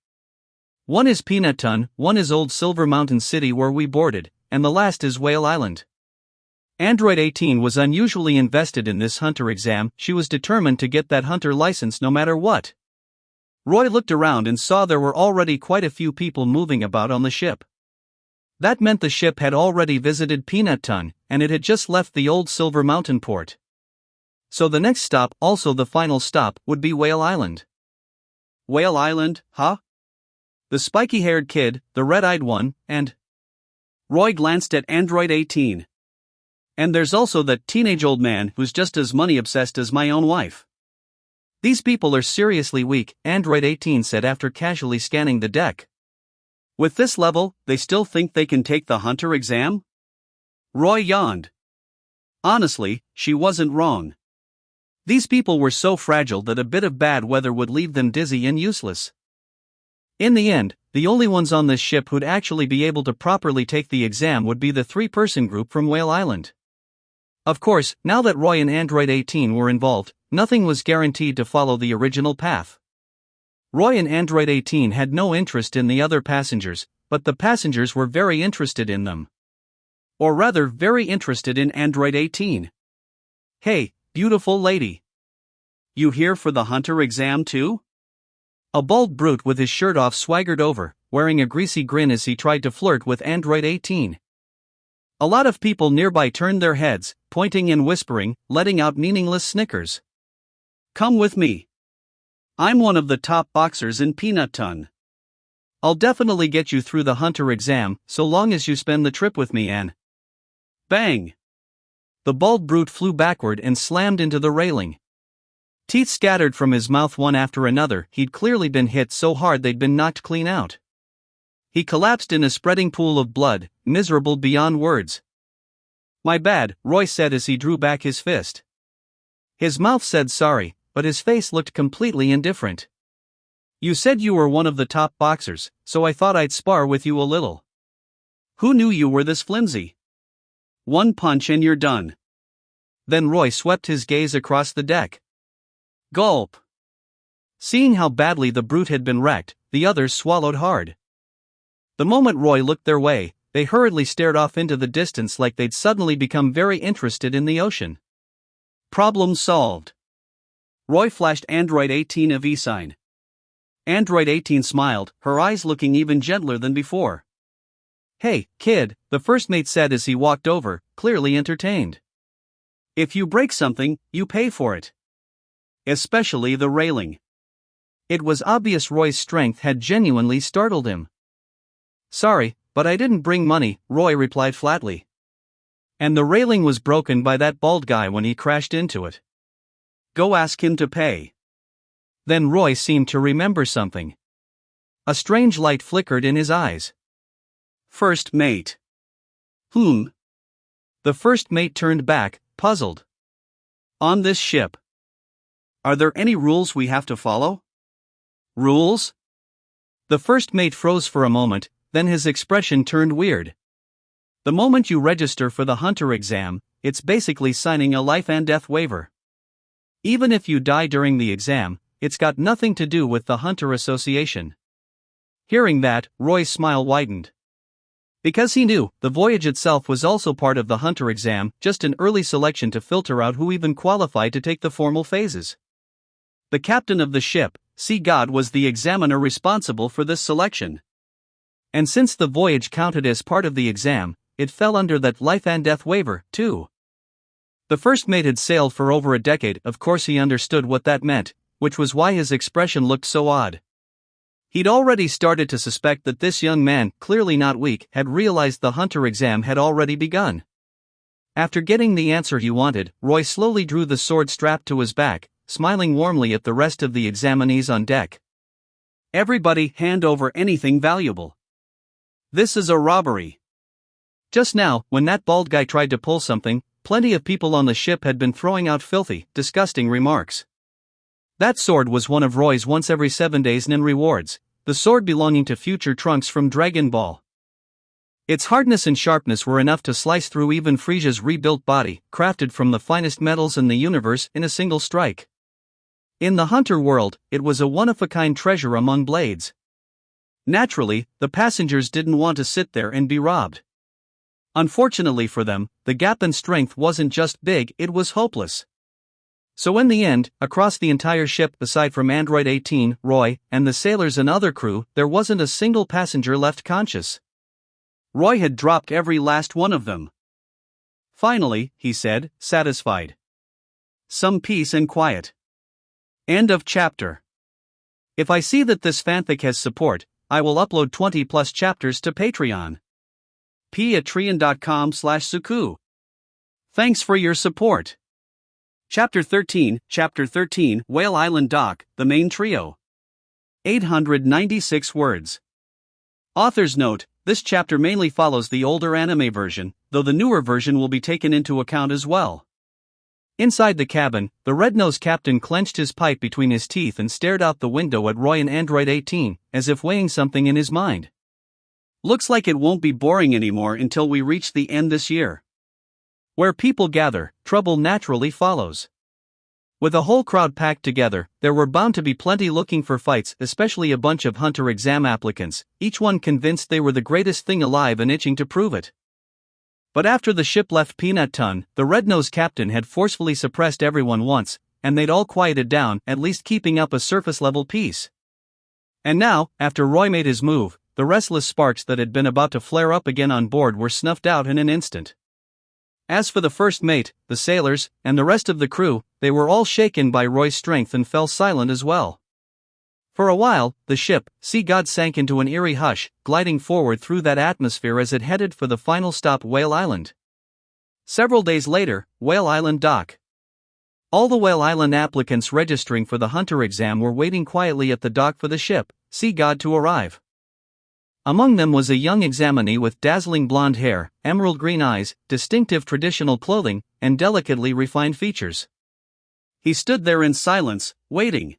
One is Peanut Ton, one is Old Silver Mountain City where we boarded, and the last is Whale Island. Android 18 was unusually invested in this Hunter exam. She was determined to get that Hunter license no matter what. Roy looked around and saw there were already quite a few people moving about on the ship. That meant the ship had already visited Peanut Ton, and it had just left the Old Silver Mountain port. So the next stop, also the final stop, would be Whale Island. Whale Island, huh? The spiky-haired kid, the red-eyed one, and... Roy glanced at Android 18. And there's also that teenage old man who's just as money-obsessed as my own wife. These people are seriously weak, Android 18 said after casually scanning the deck. With this level, they still think they can take the Hunter exam? Roy yawned. Honestly, she wasn't wrong. These people were so fragile that a bit of bad weather would leave them dizzy and useless. In the end, the only ones on this ship who'd actually be able to properly take the exam would be the 3-person group from Whale Island. Of course, now that Roy and Android 18 were involved, nothing was guaranteed to follow the original path. Roy and Android 18 had no interest in the other passengers, but the passengers were very interested in them. Or rather, very interested in Android 18. Hey, beautiful lady. You here for the Hunter exam too? A bald brute with his shirt off swaggered over, wearing a greasy grin as he tried to flirt with Android 18. A lot of people nearby turned their heads, pointing and whispering, letting out meaningless snickers. Come with me. I'm one of the top boxers in Peanut Ton. I'll definitely get you through the Hunter exam, so long as you spend the trip with me, Anne. Bang! The bald brute flew backward and slammed into the railing. Teeth scattered from his mouth one after another. He'd clearly been hit so hard they'd been knocked clean out. He collapsed in a spreading pool of blood, miserable beyond words. My bad, Roy said as he drew back his fist. His mouth said sorry, but his face looked completely indifferent. You said you were one of the top boxers, so I thought I'd spar with you a little. Who knew you were this flimsy? One punch and you're done. Then Roy swept his gaze across the deck. Gulp. Seeing how badly the brute had been wrecked, the others swallowed hard. The moment Roy looked their way, they hurriedly stared off into the distance like they'd suddenly become very interested in the ocean. Problem solved. Roy flashed Android 18 a V sign. Android 18 smiled, her eyes looking even gentler than before. "Hey, kid," the first mate said as he walked over, clearly entertained. "If you break something, you pay for it. Especially the railing." It was obvious Roy's strength had genuinely startled him. "Sorry, but I didn't bring money," Roy replied flatly. "And the railing was broken by that bald guy when he crashed into it. Go ask him to pay." Then Roy seemed to remember something. A strange light flickered in his eyes. "First mate." "Whom?" The first mate turned back, puzzled. "On this ship. Are there any rules we have to follow?" "Rules?" The first mate froze for a moment, then his expression turned weird. "The moment you register for the hunter exam, it's basically signing a life and death waiver. Even if you die during the exam, it's got nothing to do with the Hunter Association." Hearing that, Roy's smile widened. Because he knew, the voyage itself was also part of the hunter exam, just an early selection to filter out who even qualified to take the formal phases. The captain of the ship, Sea God, was the examiner responsible for this selection. And since the voyage counted as part of the exam, it fell under that life and death waiver, too. The first mate had sailed for over a decade, of course he understood what that meant, which was why his expression looked so odd. He'd already started to suspect that this young man, clearly not weak, had realized the hunter exam had already begun. After getting the answer he wanted, Roy slowly drew the sword strapped to his back, smiling warmly at the rest of the examinees on deck. "Everybody hand over anything valuable. This is a robbery." Just now, when that bald guy tried to pull something, plenty of people on the ship had been throwing out filthy, disgusting remarks. That sword was one of Roy's once every 7 days nin rewards, the sword belonging to future Trunks from Dragon Ball. Its hardness and sharpness were enough to slice through even Frieza's rebuilt body, crafted from the finest metals in the universe, in a single strike. In the hunter world, it was a one-of-a-kind treasure among blades. Naturally, the passengers didn't want to sit there and be robbed. Unfortunately for them, the gap in strength wasn't just big, it was hopeless. So in the end, across the entire ship, aside from Android 18, Roy, and the sailors and other crew, there wasn't a single passenger left conscious. Roy had dropped every last one of them. "Finally," he said, satisfied. "Some peace and quiet." End of chapter. If I see that this fanfic has support, I will upload 20+ chapters to Patreon. patreon.com/suku. Thanks for your support. Chapter 13, Whale Island Dock, the main trio. 896 words. Author's note: this chapter mainly follows the older anime version, though the newer version will be taken into account as well. Inside the cabin, the red-nosed captain clenched his pipe between his teeth and stared out the window at Roy and Android 18, as if weighing something in his mind. "Looks like it won't be boring anymore until we reach the end this year. Where people gather, trouble naturally follows." With a whole crowd packed together, there were bound to be plenty looking for fights, especially a bunch of hunter exam applicants, each one convinced they were the greatest thing alive and itching to prove it. But after the ship left Peanut Ton, the red-nosed captain had forcefully suppressed everyone once, and they'd all quieted down, at least keeping up a surface-level peace. And now, after Roy made his move, the restless sparks that had been about to flare up again on board were snuffed out in an instant. As for the first mate, the sailors, and the rest of the crew, they were all shaken by Roy's strength and fell silent as well. For a while, the ship, Sea God, sank into an eerie hush, gliding forward through that atmosphere as it headed for the final stop, Whale Island. Several days later, Whale Island Dock. All the Whale Island applicants registering for the hunter exam were waiting quietly at the dock for the ship, Sea God, to arrive. Among them was a young examinee with dazzling blonde hair, emerald green eyes, distinctive traditional clothing, and delicately refined features. He stood there in silence, waiting.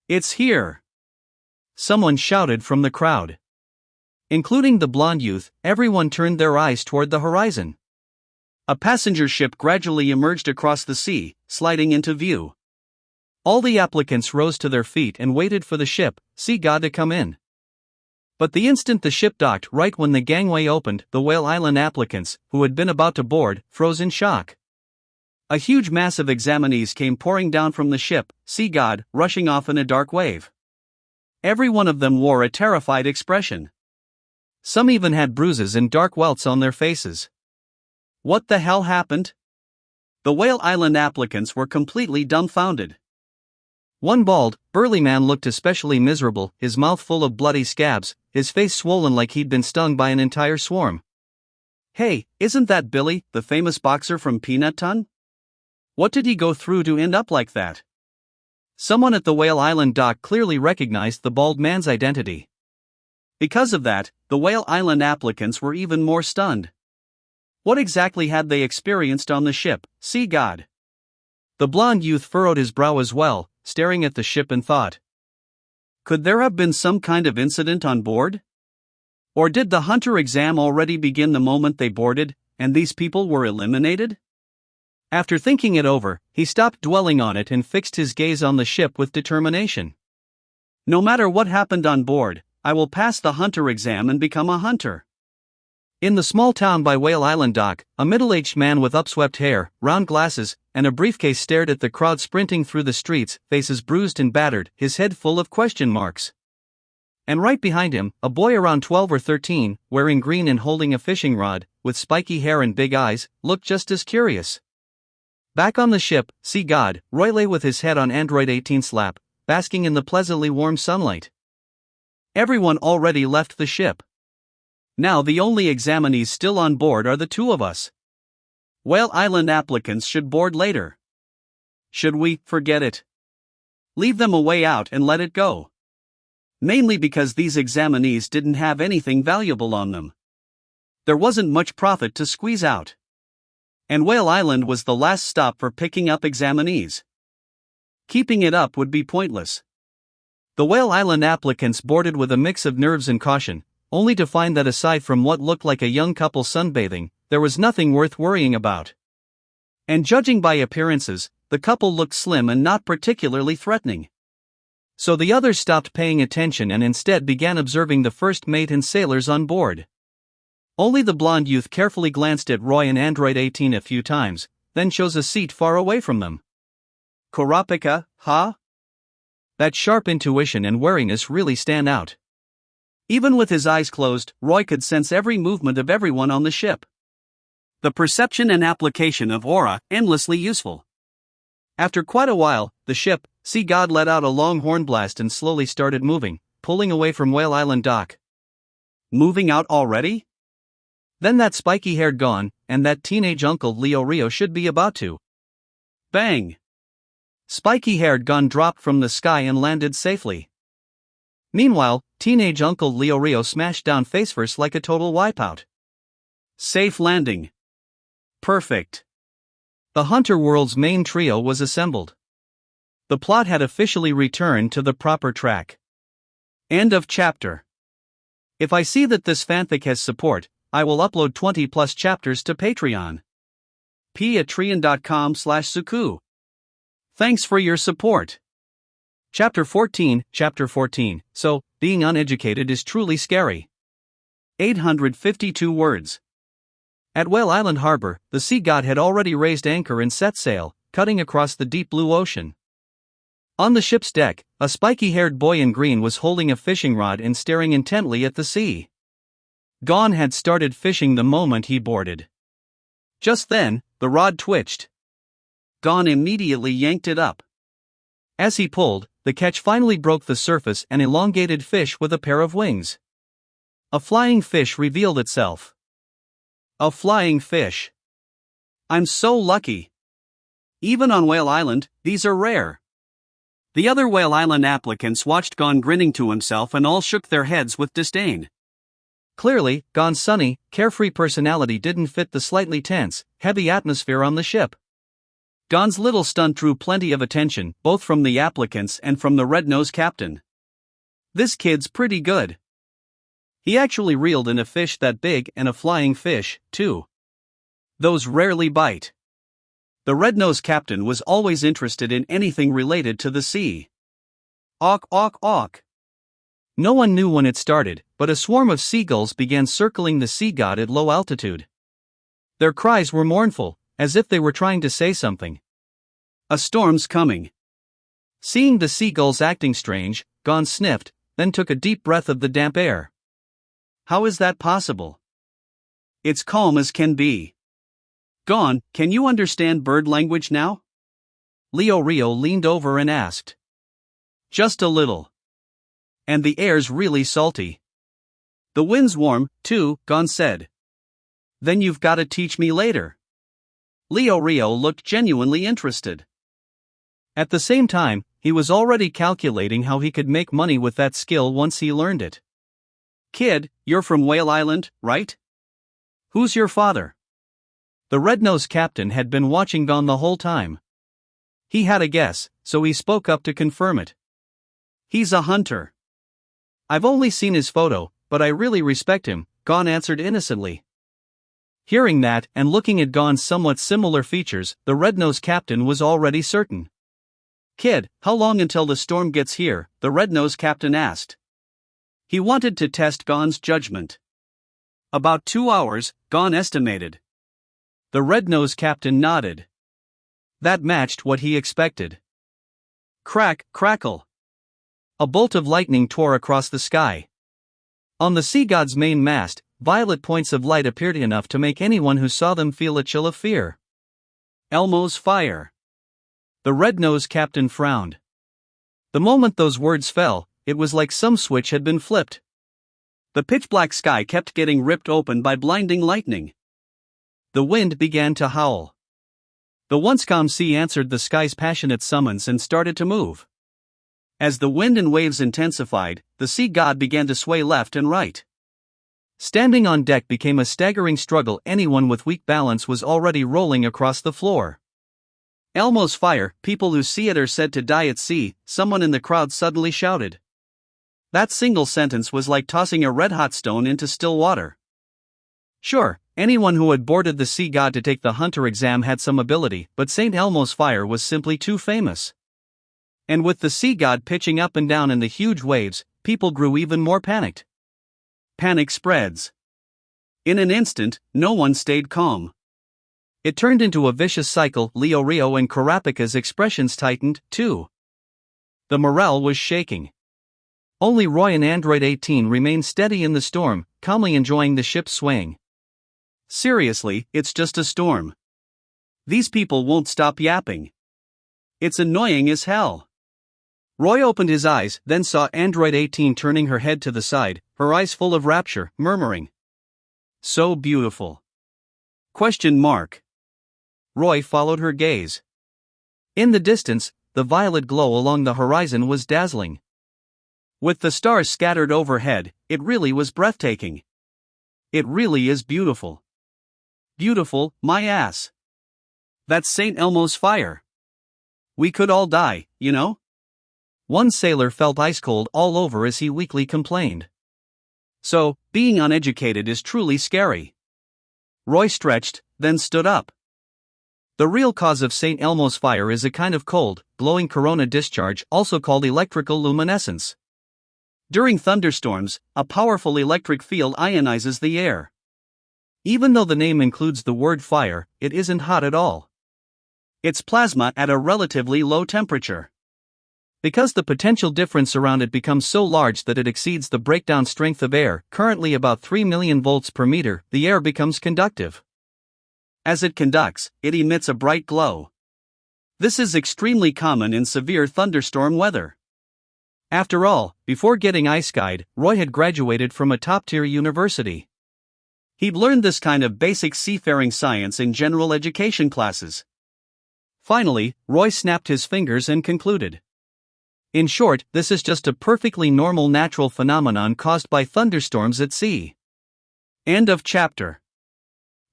"It's here!" someone shouted from the crowd. Including the blonde youth, everyone turned their eyes toward the horizon. A passenger ship gradually emerged across the sea, sliding into view. All the applicants rose to their feet and waited for the ship, Saga, to come in. But the instant the ship docked, right when the gangway opened, the Whale Island applicants, who had been about to board, froze in shock. A huge mass of examinees came pouring down from the ship, Saga, rushing off in a dark wave. Every one of them wore a terrified expression. Some even had bruises and dark welts on their faces. What the hell happened? The Whale Island applicants were completely dumbfounded. One bald, burly man looked especially miserable, his mouth full of bloody scabs, his face swollen like he'd been stung by an entire swarm. "Hey, isn't that Billy, the famous boxer from Peanut Ton? What did he go through to end up like that?" Someone at the Whale Island dock clearly recognized the bald man's identity. Because of that, the Whale Island applicants were even more stunned. What exactly had they experienced on the ship, Saga? The blonde youth furrowed his brow as well, staring at the ship and thought. Could there have been some kind of incident on board? Or did the hunter exam already begin the moment they boarded, and these people were eliminated? After thinking it over, he stopped dwelling on it and fixed his gaze on the ship with determination. No matter what happened on board, I will pass the hunter exam and become a hunter. In the small town by Whale Island dock, a middle-aged man with upswept hair, round glasses, and a briefcase stared at the crowd sprinting through the streets, faces bruised and battered, his head full of question marks. And right behind him, a boy around 12 or 13, wearing green and holding a fishing rod, with spiky hair and big eyes, looked just as curious. Back on the ship, Saga, Roy lay with his head on Android 18's lap, basking in the pleasantly warm sunlight. Everyone already left the ship. Now the only examinees still on board are the two of us. Whale Island applicants should board later. Should we forget it? Leave them a way out and let it go. Mainly because these examinees didn't have anything valuable on them. There wasn't much profit to squeeze out. And Whale Island was the last stop for picking up examinees. Keeping it up would be pointless. The Whale Island applicants boarded with a mix of nerves and caution, only to find that aside from what looked like a young couple sunbathing, there was nothing worth worrying about. And judging by appearances, the couple looked slim and not particularly threatening. So the others stopped paying attention and instead began observing the first mate and sailors on board. Only the blonde youth carefully glanced at Roy and Android 18 a few times, then chose a seat far away from them. Kurapika, huh? That sharp intuition and wariness really stand out. Even with his eyes closed, Roy could sense every movement of everyone on the ship. The perception and application of aura, endlessly useful. After quite a while, the ship, Saga, let out a long horn blast and slowly started moving, pulling away from Whale Island dock. Moving out already? Then that spiky-haired gone, and that teenage uncle Leo Rio should be about to. Bang! Spiky-haired gun dropped from the sky and landed safely. Meanwhile, teenage Uncle Leo Rio smashed down face-first like a total wipeout. Safe landing. Perfect. The Hunter World's main trio was assembled. The plot had officially returned to the proper track. End of chapter. If I see that this fanfic has support, I will upload 20+ chapters to Patreon. patreon.com/suku. Thanks for your support. Chapter 14. So, being uneducated is truly scary. 852 words. At Whale Island Harbor, the sea god had already raised anchor and set sail, cutting across the deep blue ocean. On the ship's deck, a spiky-haired boy in green was holding a fishing rod and staring intently at the sea. Gon had started fishing the moment he boarded. Just then, the rod twitched. Gon immediately yanked it up. As he pulled, the catch finally broke the surface, an elongated fish with a pair of wings. A flying fish revealed itself. A flying fish. I'm so lucky. Even on Whale Island, these are rare. The other Whale Island applicants watched Gon grinning to himself and all shook their heads with disdain. Clearly, Gon's sunny, carefree personality didn't fit the slightly tense, heavy atmosphere on the ship. Gon's little stunt drew plenty of attention, both from the applicants and from the red-nosed captain. This kid's pretty good. He actually reeled in a fish that big and a flying fish, too. Those rarely bite. The red-nosed captain was always interested in anything related to the sea. Awk, awk, awk. No one knew when it started, but a swarm of seagulls began circling the sea god at low altitude. Their cries were mournful, as if they were trying to say something. A storm's coming. Seeing the seagulls acting strange, Gon sniffed, then took a deep breath of the damp air. How is that possible? It's calm as can be. Gon, can you understand bird language now? Rio leaned over and asked. Just a little. And the air's really salty. The wind's warm, too, Gon said. Then you've gotta teach me later. Rio looked genuinely interested. At the same time, he was already calculating how he could make money with that skill once he learned it. Kid, you're from Whale Island, right? Who's your father? The red-nosed captain had been watching Gon the whole time. He had a guess, so he spoke up to confirm it. He's a hunter. I've only seen his photo, but I really respect him, Gon answered innocently. Hearing that and looking at Gon's somewhat similar features, the red-nosed captain was already certain. Kid, how long until the storm gets here? The red-nosed captain asked. He wanted to test Gon's judgment. About 2 hours, Gon estimated. The red-nosed captain nodded. That matched what he expected. Crack, crackle. A bolt of lightning tore across the sky. On the sea god's main mast, violet points of light appeared enough to make anyone who saw them feel a chill of fear. Elmo's fire. The red-nosed captain frowned. The moment those words fell, it was like some switch had been flipped. The pitch-black sky kept getting ripped open by blinding lightning. The wind began to howl. The once calm sea answered the sky's passionate summons and started to move. As the wind and waves intensified, the sea god began to sway left and right. Standing on deck became a staggering struggle. Anyone with weak balance was already rolling across the floor. Elmo's fire, people who see it are said to die at sea, someone in the crowd suddenly shouted. That single sentence was like tossing a red-hot stone into still water. Sure, anyone who had boarded the sea god to take the hunter exam had some ability, but St. Elmo's fire was simply too famous. And with the sea god pitching up and down in the huge waves, people grew even more panicked. Panic spreads. In an instant, no one stayed calm. It turned into a vicious cycle. Rio and Kurapika's expressions tightened, too. The morale was shaking. Only Roy and Android 18 remained steady in the storm, calmly enjoying the ship's swaying. Seriously, it's just a storm. These people won't stop yapping. It's annoying as hell. Roy opened his eyes, then saw Android 18 turning her head to the side, her eyes full of rapture, murmuring. So beautiful. Question mark. Roy followed her gaze. In the distance, the violet glow along the horizon was dazzling. With the stars scattered overhead, it really was breathtaking. It really is beautiful. Beautiful, my ass. That's St. Elmo's fire. We could all die, you know? One sailor felt ice cold all over as he weakly complained. So, being uneducated is truly scary. Roy stretched, then stood up. The real cause of St. Elmo's fire is a kind of cold, glowing corona discharge, also called electrical luminescence. During thunderstorms, a powerful electric field ionizes the air. Even though the name includes the word fire, it isn't hot at all. It's plasma at a relatively low temperature. Because the potential difference around it becomes so large that it exceeds the breakdown strength of air, currently about 3 million volts per meter, the air becomes conductive. As it conducts, it emits a bright glow. This is extremely common in severe thunderstorm weather. After all, before getting ice-skied, Roy had graduated from a top-tier university. He'd learned this kind of basic seafaring science in general education classes. Finally, Roy snapped his fingers and concluded. In short, this is just a perfectly normal natural phenomenon caused by thunderstorms at sea. End of chapter.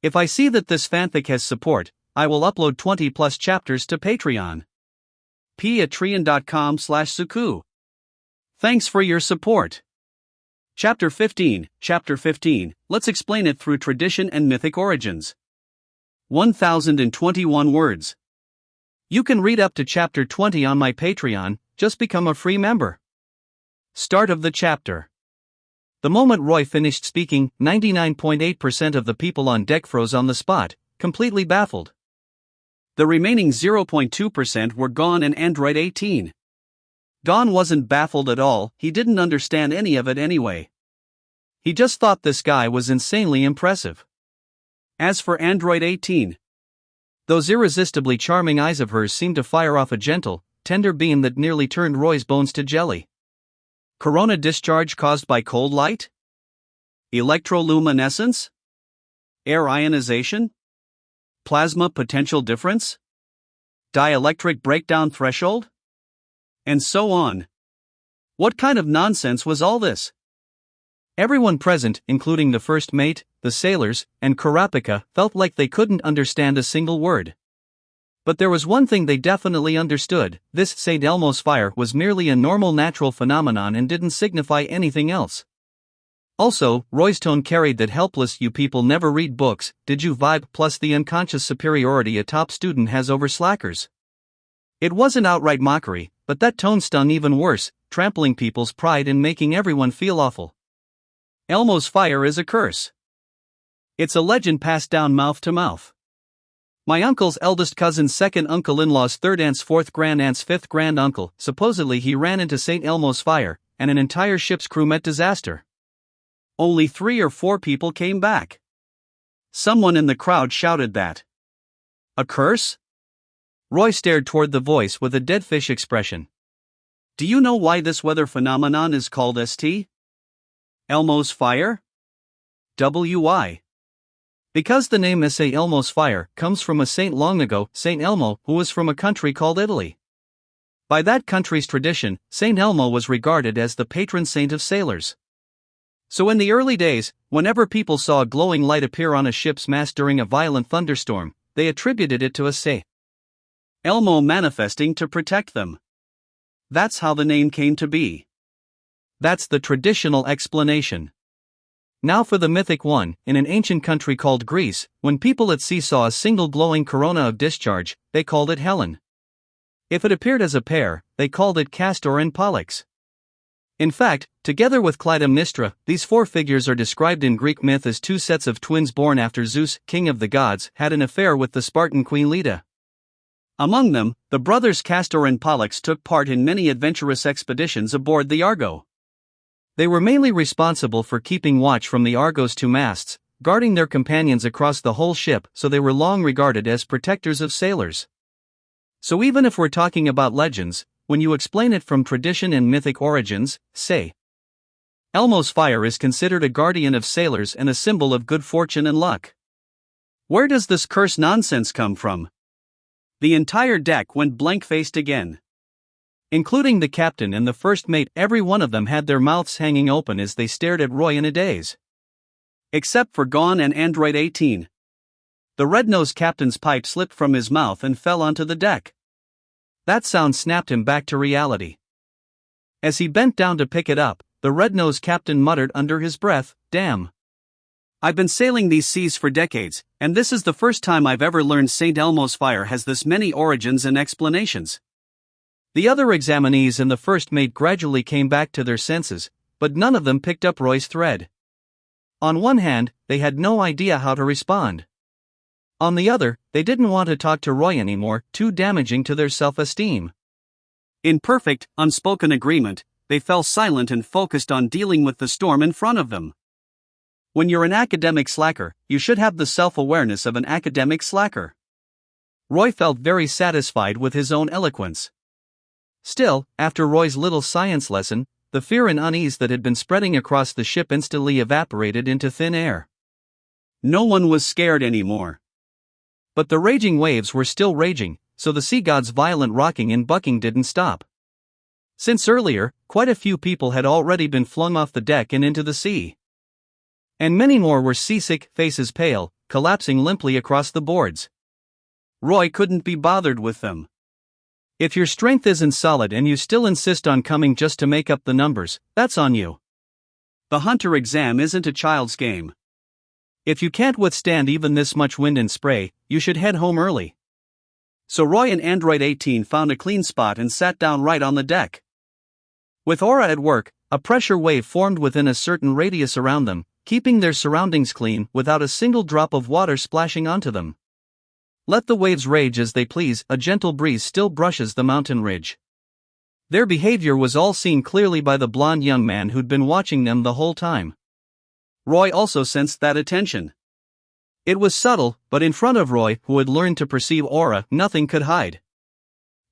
If I see that this fanfic has support, I will upload 20+ chapters to Patreon. patreon.com/suku. Thanks for your support. Chapter 15. Chapter 15. Let's explain it through tradition and mythic origins. 1021 words. You can read up to chapter 20 on my Patreon, just become a free member. Start of the chapter. The moment Roy finished speaking, 99.8% of the people on deck froze on the spot, completely baffled. The remaining 0.2% were Gon and Android 18. Gon wasn't baffled at all, he didn't understand any of it anyway. He just thought this guy was insanely impressive. As for Android 18, those irresistibly charming eyes of hers seemed to fire off a gentle, tender beam that nearly turned Roy's bones to jelly. Corona discharge caused by cold light? Electroluminescence? Air ionization? Plasma potential difference? Dielectric breakdown threshold? And so on. What kind of nonsense was all this? Everyone present, including the first mate, the sailors, and Kurapika, felt like they couldn't understand a single word. But there was one thing they definitely understood: this St. Elmo's fire was merely a normal natural phenomenon and didn't signify anything else. Also, Roy's tone carried that helpless "you people never read books, did you" vibe, plus the unconscious superiority a top student has over slackers. It wasn't outright mockery, but that tone stung even worse, trampling people's pride and making everyone feel awful. Elmo's fire is a curse. It's a legend passed down mouth to mouth. My uncle's eldest cousin's second uncle-in-law's third aunt's fourth grand-aunt's fifth grand-uncle, supposedly he ran into St. Elmo's fire, and an entire ship's crew met disaster. Only 3 or 4 people came back. Someone in the crowd shouted that. A curse? Roy stared toward the voice with a dead fish expression. Do you know why this weather phenomenon is called St. Elmo's fire? Why? Because the name St. Elmo's fire comes from a saint long ago, St. Elmo, who was from a country called Italy. By that country's tradition, St. Elmo was regarded as the patron saint of sailors. So in the early days, whenever people saw a glowing light appear on a ship's mast during a violent thunderstorm, they attributed it to a St. Elmo manifesting to protect them. That's how the name came to be. That's the traditional explanation. Now for the mythic one: in an ancient country called Greece, when people at sea saw a single glowing corona of discharge, they called it Helen. If it appeared as a pair, they called it Castor and Pollux. In fact, together with Clytemnestra, these 4 figures are described in Greek myth as 2 sets of twins born after Zeus, king of the gods, had an affair with the Spartan queen Leda. Among them, the brothers Castor and Pollux took part in many adventurous expeditions aboard the Argo. They were mainly responsible for keeping watch from the Argo's 2 masts, guarding their companions across the whole ship, so they were long regarded as protectors of sailors. So even if we're talking about legends, when you explain it from tradition and mythic origins, say, Elmo's fire is considered a guardian of sailors and a symbol of good fortune and luck. Where does this curse nonsense come from? The entire deck went blank-faced again. Including the captain and the first mate, every one of them had their mouths hanging open as they stared at Roy in a daze. Except for Gon and Android 18. The red-nosed captain's pipe slipped from his mouth and fell onto the deck. That sound snapped him back to reality. As he bent down to pick it up, the red-nosed captain muttered under his breath, "Damn. I've been sailing these seas for decades, and this is the first time I've ever learned St. Elmo's fire has this many origins and explanations." The other examinees and the first mate gradually came back to their senses, but none of them picked up Roy's thread. On one hand, they had no idea how to respond. On the other, they didn't want to talk to Roy anymore, too damaging to their self-esteem. In perfect, unspoken agreement, they fell silent and focused on dealing with the storm in front of them. When you're an academic slacker, you should have the self-awareness of an academic slacker. Roy felt very satisfied with his own eloquence. Still, after Roy's little science lesson, the fear and unease that had been spreading across the ship instantly evaporated into thin air. No one was scared anymore. But the raging waves were still raging, so the sea god's violent rocking and bucking didn't stop. Since earlier, quite a few people had already been flung off the deck and into the sea. And many more were seasick, faces pale, collapsing limply across the boards. Roy couldn't be bothered with them. If your strength isn't solid and you still insist on coming just to make up the numbers, that's on you. The hunter exam isn't a child's game. If you can't withstand even this much wind and spray, you should head home early. So Roy and Android 18 found a clean spot and sat down right on the deck. With Aura at work, a pressure wave formed within a certain radius around them, keeping their surroundings clean without a single drop of water splashing onto them. Let the waves rage as they please, a gentle breeze still brushes the mountain ridge. Their behavior was all seen clearly by the blond young man who'd been watching them the whole time. Roy also sensed that attention. It was subtle, but in front of Roy, who had learned to perceive aura, nothing could hide.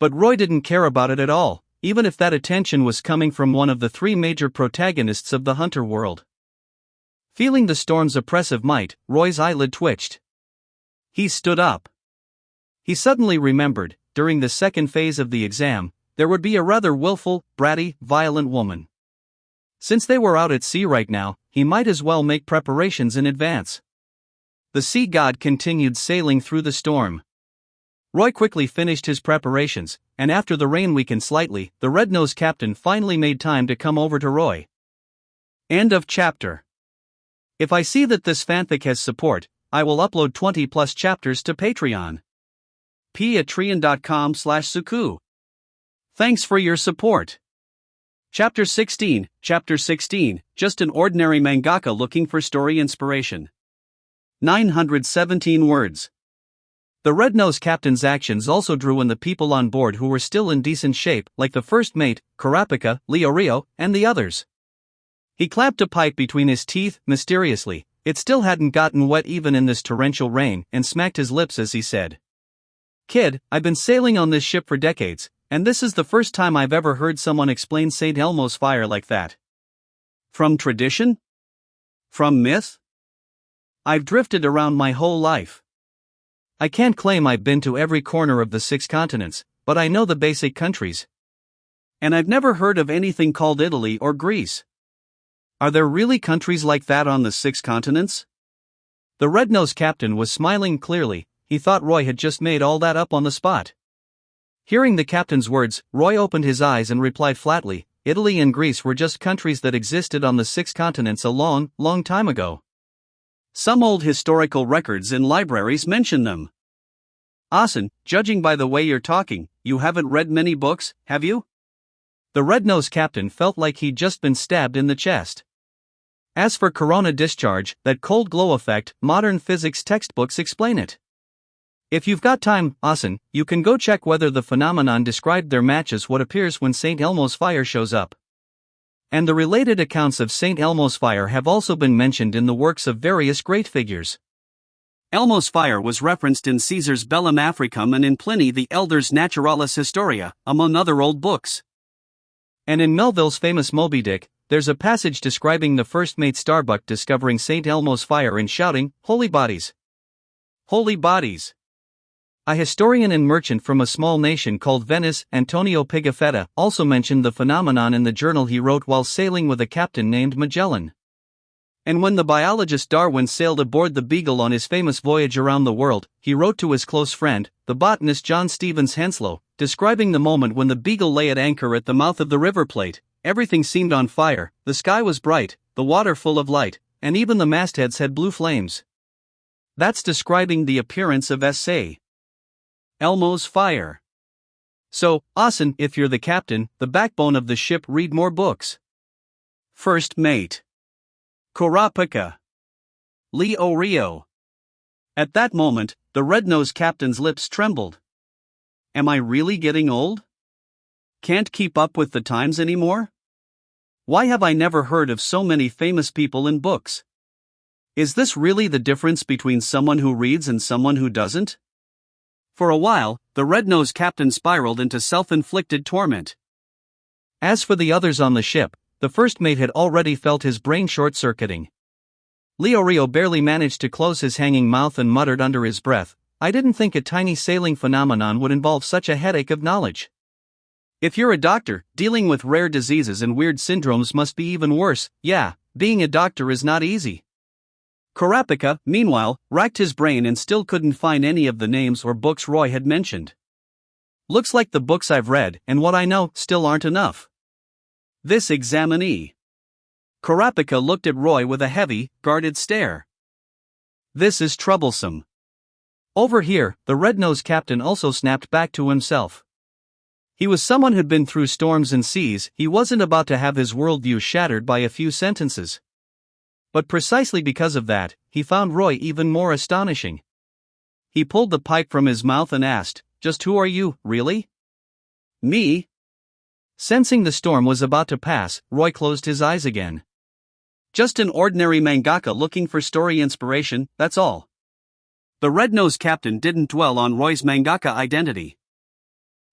But Roy didn't care about it at all, even if that attention was coming from one of the three major protagonists of the hunter world. Feeling the storm's oppressive might, Roy's eyelid twitched. He stood up. He suddenly remembered, during the second phase of the exam, there would be a rather willful, bratty, violent woman. Since they were out at sea right now, he might as well make preparations in advance. The sea god continued sailing through the storm. Roy quickly finished his preparations, and after the rain weakened slightly, the red-nosed captain finally made time to come over to Roy. End of chapter. If I see that this fanfic has support, I will upload 20+ chapters to Patreon. patreon.com/suku. Thanks for your support. Chapter 16, just an ordinary mangaka looking for story inspiration. 917 words. The red-nosed captain's actions also drew in the people on board who were still in decent shape, like the first mate, Kurapika, Leorio, and the others. He clapped a pipe between his teeth, mysteriously. It still hadn't gotten wet even in this torrential rain, and smacked his lips as he said, "Kid, I've been sailing on this ship for decades, and this is the first time I've ever heard someone explain St. Elmo's fire like that. From tradition? From myth? I've drifted around my whole life. I can't claim I've been to every corner of the 6 continents, but I know the basic countries. And I've never heard of anything called Italy or Greece. Are there really countries like that on the 6 continents?" The red-nosed captain was smiling clearly. He thought Roy had just made all that up on the spot. Hearing the captain's words, Roy opened his eyes and replied flatly, "Italy and Greece were just countries that existed on the 6 continents a long, long time ago. Some old historical records in libraries mention them." "Asen, judging by the way you're talking, you haven't read many books, have you?" The red-nosed captain felt like he'd just been stabbed in the chest. As for corona discharge, that cold glow effect, modern physics textbooks explain it. If you've got time, Asen, you can go check whether the phenomenon described there matches what appears when St. Elmo's fire shows up. And the related accounts of St. Elmo's fire have also been mentioned in the works of various great figures. Elmo's fire was referenced in Caesar's Bellum Africum and in Pliny the Elder's Naturalis Historia, among other old books. And in Melville's famous Moby Dick, there's a passage describing the first mate Starbuck discovering St. Elmo's fire and shouting, "Holy bodies! Holy bodies!" A historian and merchant from a small nation called Venice, Antonio Pigafetta, also mentioned the phenomenon in the journal he wrote while sailing with a captain named Magellan. And when the biologist Darwin sailed aboard the Beagle on his famous voyage around the world, he wrote to his close friend, the botanist John Stevens Henslow, describing the moment when the Beagle lay at anchor at the mouth of the River Plate. Everything seemed on fire, the sky was bright, the water full of light, and even the mastheads had blue flames. That's describing the appearance of S.A. Elmo's fire. So, Asen, if you're the captain, the backbone of the ship, read more books. First mate. Kurapika. Leorio. At that moment, the red-nosed captain's lips trembled. Am I really getting old? Can't keep up with the times anymore? Why have I never heard of so many famous people in books? Is this really the difference between someone who reads and someone who doesn't? For a while, the red-nosed captain spiraled into self-inflicted torment. As for the others on the ship, the first mate had already felt his brain short-circuiting. Leorio barely managed to close his hanging mouth and muttered under his breath, "I didn't think a tiny sailing phenomenon would involve such a headache of knowledge. If you're a doctor, dealing with rare diseases and weird syndromes must be even worse. Yeah, being a doctor is not easy." Kurapika, meanwhile, racked his brain and still couldn't find any of the names or books Roy had mentioned. "Looks like the books I've read, and what I know, still aren't enough. This examinee." Kurapika looked at Roy with a heavy, guarded stare. "This is troublesome. Over here, the red-nosed captain also snapped back to himself. He was someone who'd been through storms and seas. He wasn't about to have his worldview shattered by a few sentences. But precisely because of that, he found Roy even more astonishing. He pulled the pipe from his mouth and asked, "Just who are you, really?" "Me?" Sensing the storm was about to pass, Roy closed his eyes again. "Just an ordinary mangaka looking for story inspiration, that's all." The red-nosed captain didn't dwell on Roy's mangaka identity.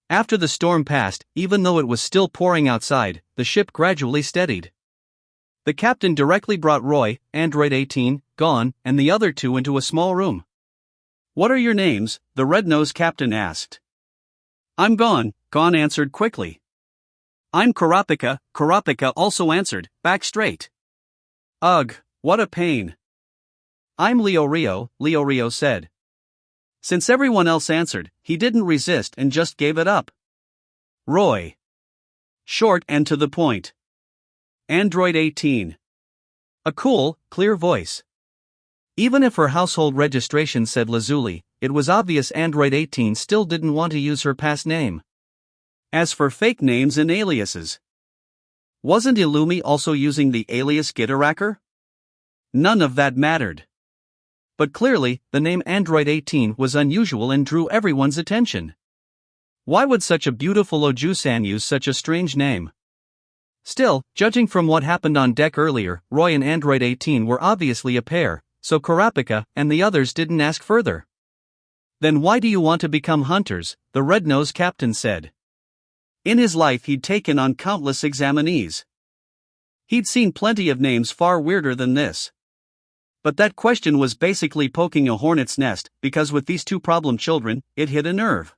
After the storm passed, even though it was still pouring outside, the ship gradually steadied. The captain directly brought Roy, Android 18, Gon, and the other two into a small room. "What are your names?" the red-nosed captain asked. "I'm Gon," Gon answered quickly. "I'm Kurapika," Kurapika also answered, back straight. "Ugh, what a pain." "I'm Rio said. Since everyone else answered, he didn't resist and just gave it up. "Roy." Short and to the point. "Android 18. A cool, clear voice. Even if her household registration said Lazuli, it was obvious Android 18 still didn't want to use her past name. As for fake names and aliases, wasn't Illumi also using the alias Gitaracker? None of that mattered. But clearly, the name Android 18 was unusual and drew everyone's attention. Why would such a beautiful Oju-san use such a strange name? Still, judging from what happened on deck earlier, Roy and Android 18 were obviously a pair, so Kurapika and the others didn't ask further. "Then why do you want to become hunters?" the red-nosed captain said. In his life he'd taken on countless examinees. He'd seen plenty of names far weirder than this. But that question was basically poking a hornet's nest, because with these two problem children, it hit a nerve.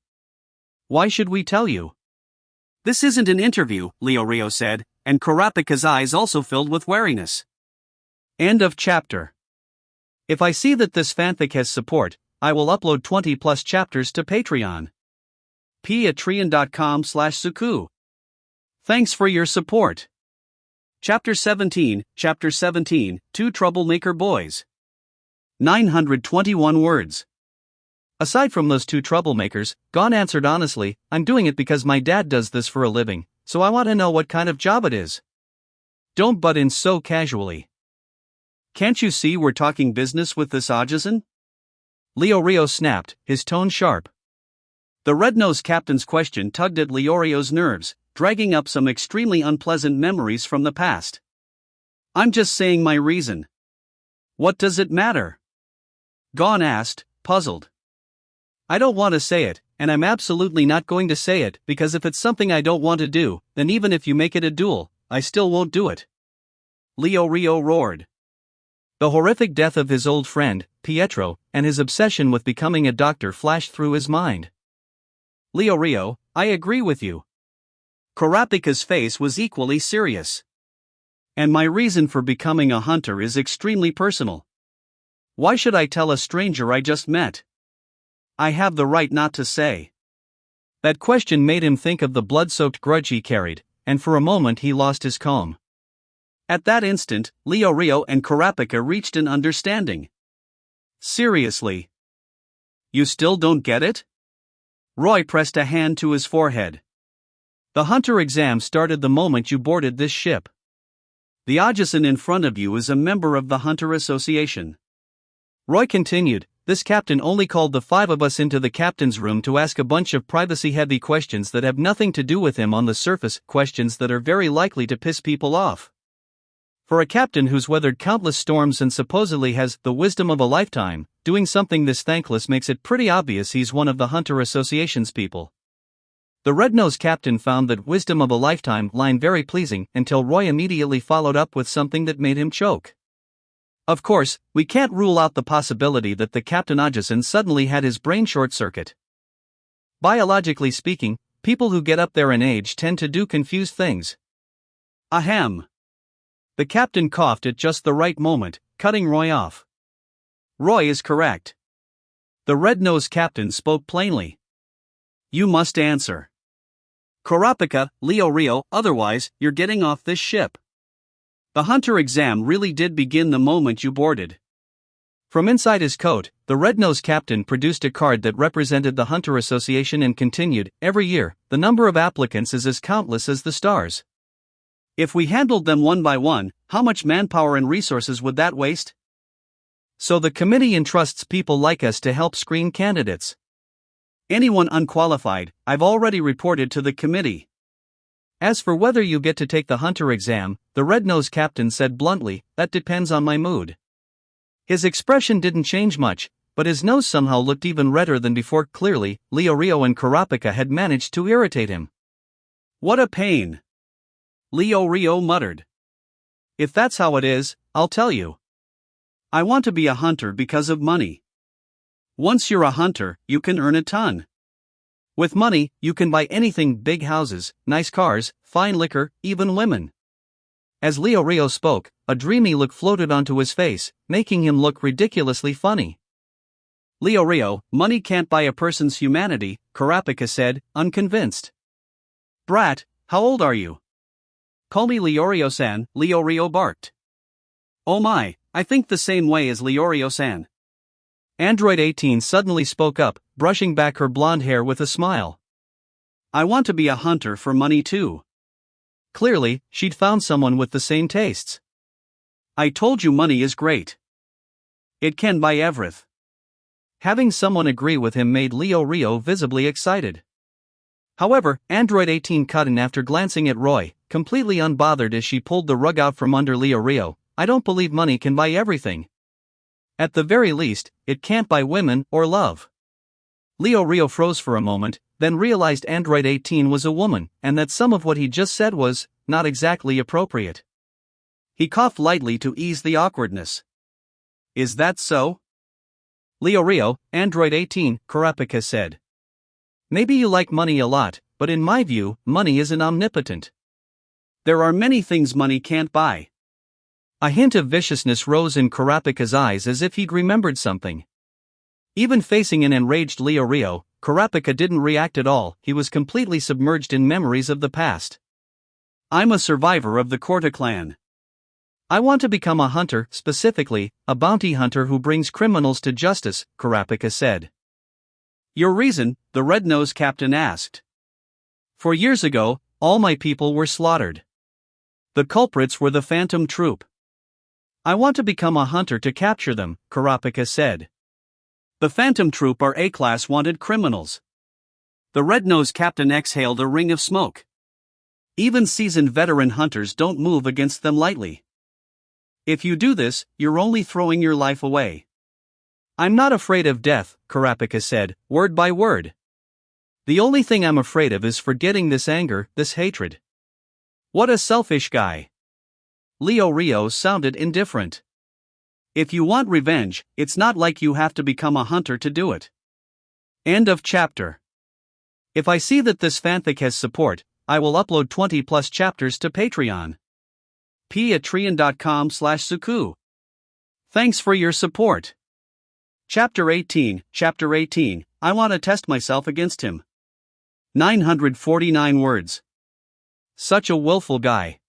"Why should we tell you?" "This isn't an interview," Rio said, and Kurapika's eyes also filled with wariness. End of chapter. If I see that this fanfic has support, I will upload 20+ chapters to Patreon. patreon.com/suku. Thanks for your support. Chapter 17, Two Troublemaker Boys. 921 words. Aside from those two troublemakers, Gon answered honestly, "I'm doing it because my dad does this for a living, so I want to know what kind of job it is." Don't butt in so casually. "Can't you see we're talking business with this Ajisen?" Rio snapped, his tone sharp. The red-nosed captain's question tugged at Rio's nerves, dragging up some extremely unpleasant memories from the past. "I'm just saying my reason." "What does it matter?" Gon asked, puzzled. "I don't want to say it, and I'm absolutely not going to say it, because if it's something I don't want to do, then even if you make it a duel, I still won't do it." Rio roared. The horrific death of his old friend, Pietro, and his obsession with becoming a doctor flashed through his mind. "Rio, I agree with you." Kurapika's face was equally serious. "And my reason for becoming a hunter is extremely personal. Why should I tell a stranger I just met? I have the right not to say." That question made him think of the blood-soaked grudge he carried, and for a moment he lost his calm. At that instant, Rio and Kurapika reached an understanding. "Seriously? You still don't get it?" Roy pressed a hand to his forehead. "The hunter exam started the moment you boarded this ship. The Ajisen in front of you is a member of the Hunter Association." Roy continued, "This captain only called the 5 of us into the captain's room to ask a bunch of privacy-heavy questions that have nothing to do with him on the surface, questions that are very likely to piss people off. For a captain who's weathered countless storms and supposedly has the wisdom of a lifetime, doing something this thankless makes it pretty obvious he's one of the Hunter Association's people." The red-nosed captain found that wisdom of a lifetime line very pleasing until Roy immediately followed up with something that made him choke. Of course, we can't rule out the possibility that the Captain Ajisen suddenly had his brain short-circuit. Biologically speaking, people who get up there in age tend to do confused things. Ahem. The captain coughed at just the right moment, cutting Roy off. "Roy is correct." The red-nosed captain spoke plainly. "You must answer. Kurapika, Rio, otherwise, you're getting off this ship. The hunter exam really did begin the moment you boarded. From inside his coat, the red-nosed captain produced a card that represented the Hunter Association and continued, "Every year, the number of applicants is as countless as the stars. If we handled them one by one, how much manpower and resources would that waste? So the committee entrusts people like us to help screen candidates. Anyone unqualified, I've already reported to the committee. As for whether you get to take the Hunter exam," the red-nosed captain said bluntly, "that depends on my mood." His expression didn't change much, but his nose somehow looked even redder than before. Clearly, Leorio and Kurapika had managed to irritate him. "What a pain," Leorio muttered. "If that's how it is, I'll tell you. I want to be a hunter because of money. Once you're a hunter, you can earn a ton. With money, you can buy anything: big houses, nice cars, fine liquor, even women." As Leorio spoke, a dreamy look floated onto his face, making him look ridiculously funny. "Leorio, money can't buy a person's humanity," Kurapika said, unconvinced. "Brat, how old are you?" "Call me Leorio-san," Leorio barked. "Oh my, I think the same way as Leorio-san." Android 18 suddenly spoke up, brushing back her blonde hair with a smile. "I want to be a hunter for money too." Clearly, she'd found someone with the same tastes. "I told you money is great. It can buy everything." Having someone agree with him made Leorio visibly excited. However, Android 18 cut in after glancing at Roy, completely unbothered as she pulled the rug out from under Leorio. "I don't believe money can buy everything. At the very least, it can't buy women or love." Leorio froze for a moment, then realized Android 18 was a woman, and that some of what he just said was not exactly appropriate. He coughed lightly to ease the awkwardness. "Is that so?" "Leorio, Android 18, Kurapika said. Maybe you like money a lot, but in my view, money isn't omnipotent. There are many things money can't buy." A hint of viciousness rose in Kurapika's eyes as if he'd remembered something. Even facing an enraged Leorio, Kurapika didn't react at all. He was completely submerged in memories of the past. "I'm a survivor of the Korta clan. I want to become a hunter, specifically, a bounty hunter who brings criminals to justice," Kurapika said. "Your reason?" the red-nosed captain asked. "For years ago, all my people were slaughtered. The culprits were the Phantom Troop. I want to become a hunter to capture them," Kurapika said. "The Phantom Troop are A-class wanted criminals." The red-nosed captain exhaled a ring of smoke. "Even seasoned veteran hunters don't move against them lightly. If you do this, you're only throwing your life away." "I'm not afraid of death," Kurapika said, word by word. "The only thing I'm afraid of is forgetting this anger, this hatred." "What a selfish guy." Leorio sounded indifferent. "If you want revenge, it's not like you have to become a hunter to do it." End of chapter. If I see that this fanfic has support, I will upload 20+ chapters to Patreon. patreon.com/suku. Thanks for your support. Chapter 18, I want to test myself against him. 949 words. Such a willful guy.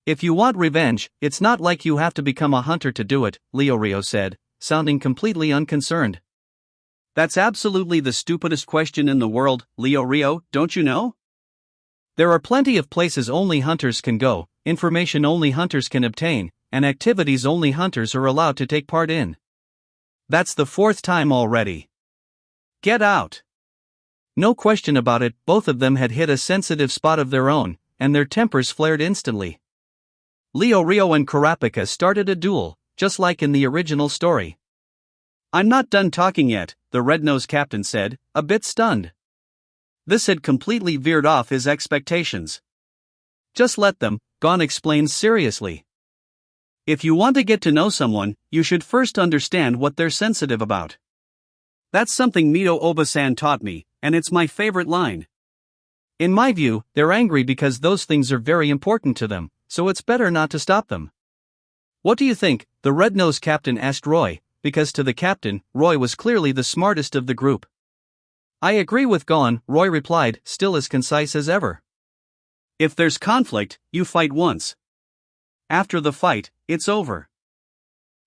"If you want revenge, it's not like you have to become a hunter to do it," Leorio said, sounding completely unconcerned. "That's absolutely the stupidest question in the world, Leorio, don't you know? There are plenty of places only hunters can go, information only hunters can obtain, and activities only hunters are allowed to take part in. That's the 4th time already. Get out." No question about it, both of them had hit a sensitive spot of their own, and their tempers flared instantly. Leorio and Kurapika started a duel, just like in the original story. "I'm not done talking yet," the red-nosed captain said, a bit stunned. This had completely veered off his expectations. "Just let them," Gon explained seriously. "If you want to get to know someone, you should first understand what they're sensitive about. That's something Mito Oba-san taught me, and it's my favorite line. In my view, they're angry because those things are very important to them, so it's better not to stop them." "What do you think?" the red-nosed captain asked Roy, because to the captain, Roy was clearly the smartest of the group. "I agree with Gon," Roy replied, still as concise as ever. "If there's conflict, you fight once. After the fight, it's over.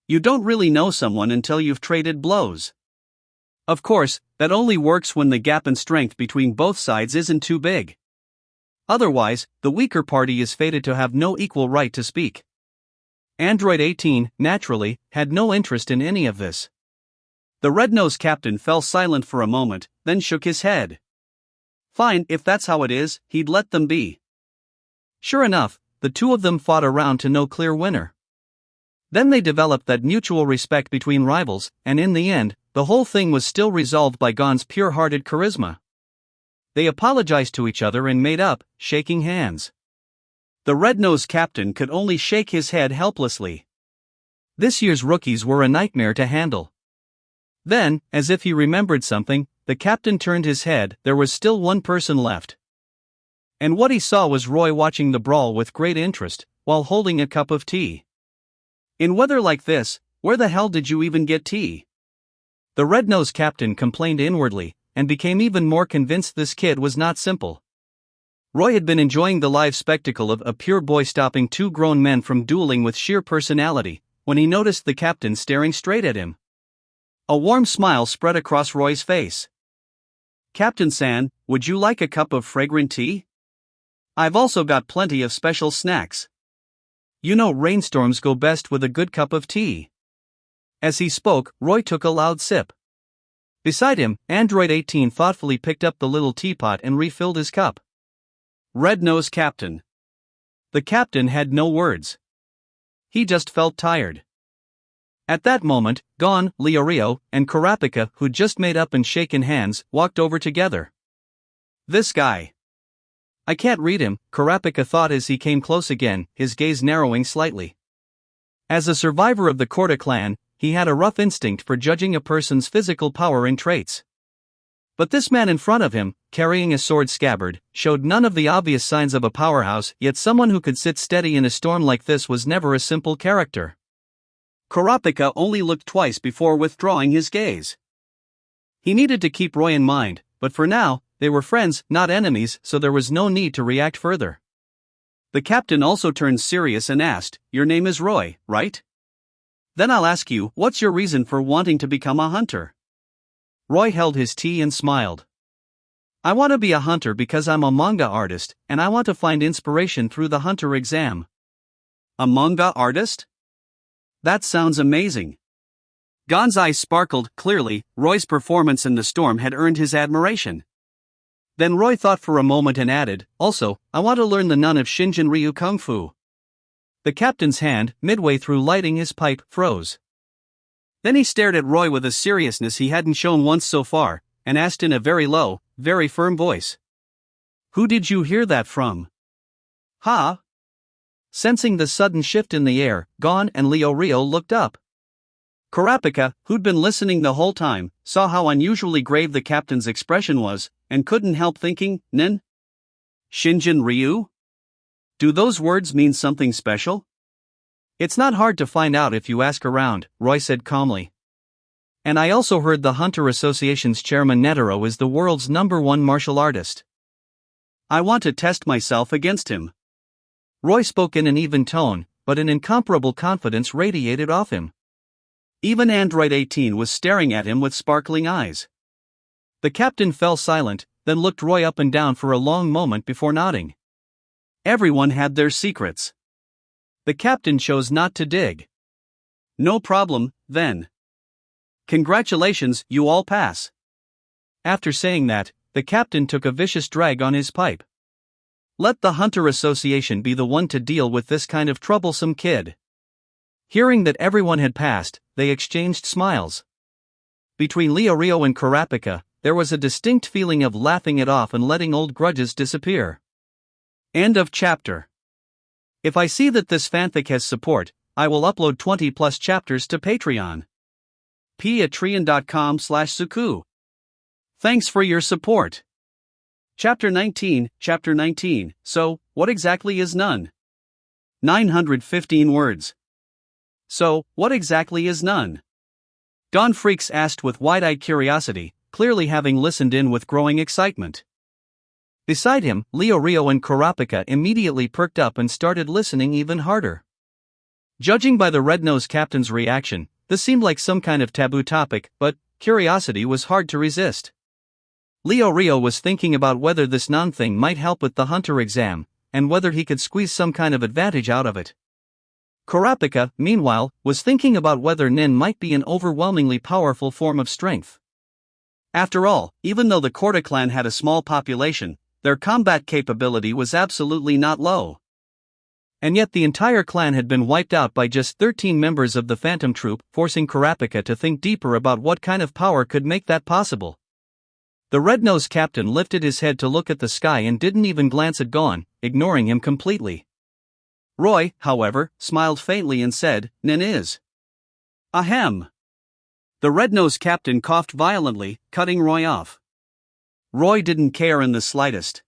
You don't really know someone until you've traded blows. Of course, that only works when the gap in strength between both sides isn't too big. Otherwise, the weaker party is fated to have no equal right to speak. Android 18, naturally, had no interest in any of this. The red-nosed captain fell silent for a moment, then shook his head. Fine, if that's how it is, he'd let them be. Sure enough, the two of them fought around to no clear winner. Then they developed that mutual respect between rivals, and in the end, the whole thing was still resolved by Gon's pure-hearted charisma. They apologized to each other and made up, shaking hands. The red-nosed captain could only shake his head helplessly. This year's rookies were a nightmare to handle. Then, as if he remembered something, the captain turned his head. There was still one person left. And what he saw was Roy watching the brawl with great interest, while holding a cup of tea. In weather like this, where the hell did you even get tea? The red-nosed captain complained inwardly, and became even more convinced this kid was not simple. Roy had been enjoying the live spectacle of a pure boy stopping two grown men from dueling with sheer personality, when he noticed the captain staring straight at him. A warm smile spread across Roy's face. "Captain-san, would you like a cup of fragrant tea? I've also got plenty of special snacks. You know rainstorms go best with a good cup of tea." As he spoke, Roy took a loud sip. Beside him, Android 18 thoughtfully picked up the little teapot and refilled his cup. Red-nosed captain. The captain had no words. He just felt tired. At that moment, Gon, Leorio, and Kurapika, who'd just made up and shaken hands, walked over together. This guy. I can't read him, Kurapika thought as he came close again, his gaze narrowing slightly. As a survivor of the Korta clan, he had a rough instinct for judging a person's physical power and traits. But this man in front of him, carrying a sword scabbard, showed none of the obvious signs of a powerhouse, yet someone who could sit steady in a storm like this was never a simple character. Kurapika only looked twice before withdrawing his gaze. He needed to keep Roy in mind, but for now, they were friends, not enemies, so there was no need to react further. The captain also turned serious and asked, "Your name is Roy, right? Then I'll ask you, what's your reason for wanting to become a hunter?" Roy held his tea and smiled. "I want to be a hunter because I'm a manga artist, and I want to find inspiration through the hunter exam." A manga artist? That sounds amazing. Gon's eyes sparkled. Clearly, Roy's performance in the storm had earned his admiration. Then Roy thought for a moment and added, "Also, I want to learn the Nun of Shinjin Ryu Kung Fu." The captain's hand, midway through lighting his pipe, froze. Then he stared at Roy with a seriousness he hadn't shown once so far, and asked in a very low, very firm voice, "Who did you hear that from?" "Huh?" Sensing the sudden shift in the air, Gon and Leorio looked up. Kurapika, who'd been listening the whole time, saw how unusually grave the captain's expression was, and couldn't help thinking, Nin? Shinjin Ryu? Do those words mean something special? "It's not hard to find out if you ask around," Roy said calmly. "And I also heard the Hunter Association's chairman Netero is the world's #1 martial artist. I want to test myself against him." Roy spoke in an even tone, but an incomparable confidence radiated off him. Even Android 18 was staring at him with sparkling eyes. The captain fell silent, then looked Roy up and down for a long moment before nodding. Everyone had their secrets. The captain chose not to dig. "No problem, then. Congratulations, you all pass." After saying that, the captain took a vicious drag on his pipe. Let the Hunter Association be the one to deal with this kind of troublesome kid. Hearing that everyone had passed, they exchanged smiles. Between Leorio and Kurapika, there was a distinct feeling of laughing it off and letting old grudges disappear. End of chapter. If I see that this fanfic has support, I will upload 20+ chapters to Patreon. patreon.com/suku. Thanks for your support. Chapter 19. So, what exactly is Nun? 915 words. So, what exactly is Nun? Gon Freaks asked with wide-eyed curiosity, clearly having listened in with growing excitement. Beside him, Leorio and Kurapika immediately perked up and started listening even harder. Judging by the red-nosed captain's reaction, this seemed like some kind of taboo topic, but curiosity was hard to resist. Rio was thinking about whether this non-thing might help with the hunter exam, and whether he could squeeze some kind of advantage out of it. Kurapika, meanwhile, was thinking about whether nin might be an overwhelmingly powerful form of strength. After all, even though the Korta clan had a small population, their combat capability was absolutely not low. And yet the entire clan had been wiped out by just 13 members of the Phantom Troop, forcing Kurapika to think deeper about what kind of power could make that possible. The red-nosed captain lifted his head to look at the sky and didn't even glance at Gon, ignoring him completely. Roy, however, smiled faintly and said, "Nin is." Ahem. The red-nosed captain coughed violently, cutting Roy off. Roy didn't care in the slightest.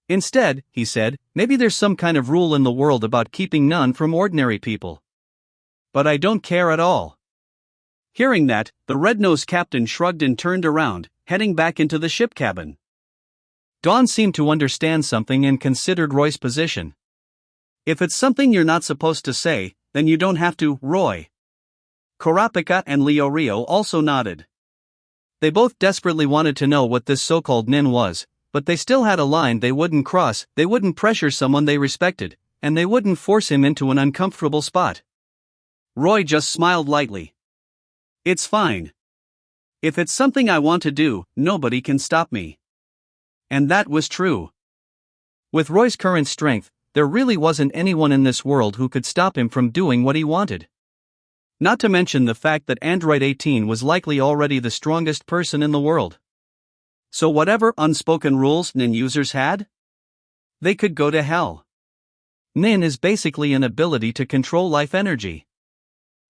Instead, he said, maybe there's some kind of rule in the world about keeping none from ordinary people. But I don't care at all. Hearing that, the red-nosed captain shrugged and turned around, heading back into the ship cabin. Gon seemed to understand something and considered Roy's position. If it's something you're not supposed to say, then you don't have to, Roy. Kurapika and Rio also nodded. They both desperately wanted to know what this so-called nin was, but they still had a line they wouldn't cross. They wouldn't pressure someone they respected, and they wouldn't force him into an uncomfortable spot. Roy just smiled lightly. It's fine. If it's something I want to do, nobody can stop me. And that was true. With Roy's current strength, there really wasn't anyone in this world who could stop him from doing what he wanted. Not to mention the fact that Android 18 was likely already the strongest person in the world. So whatever unspoken rules nin users had? They could go to hell. Nin is basically an ability to control life energy.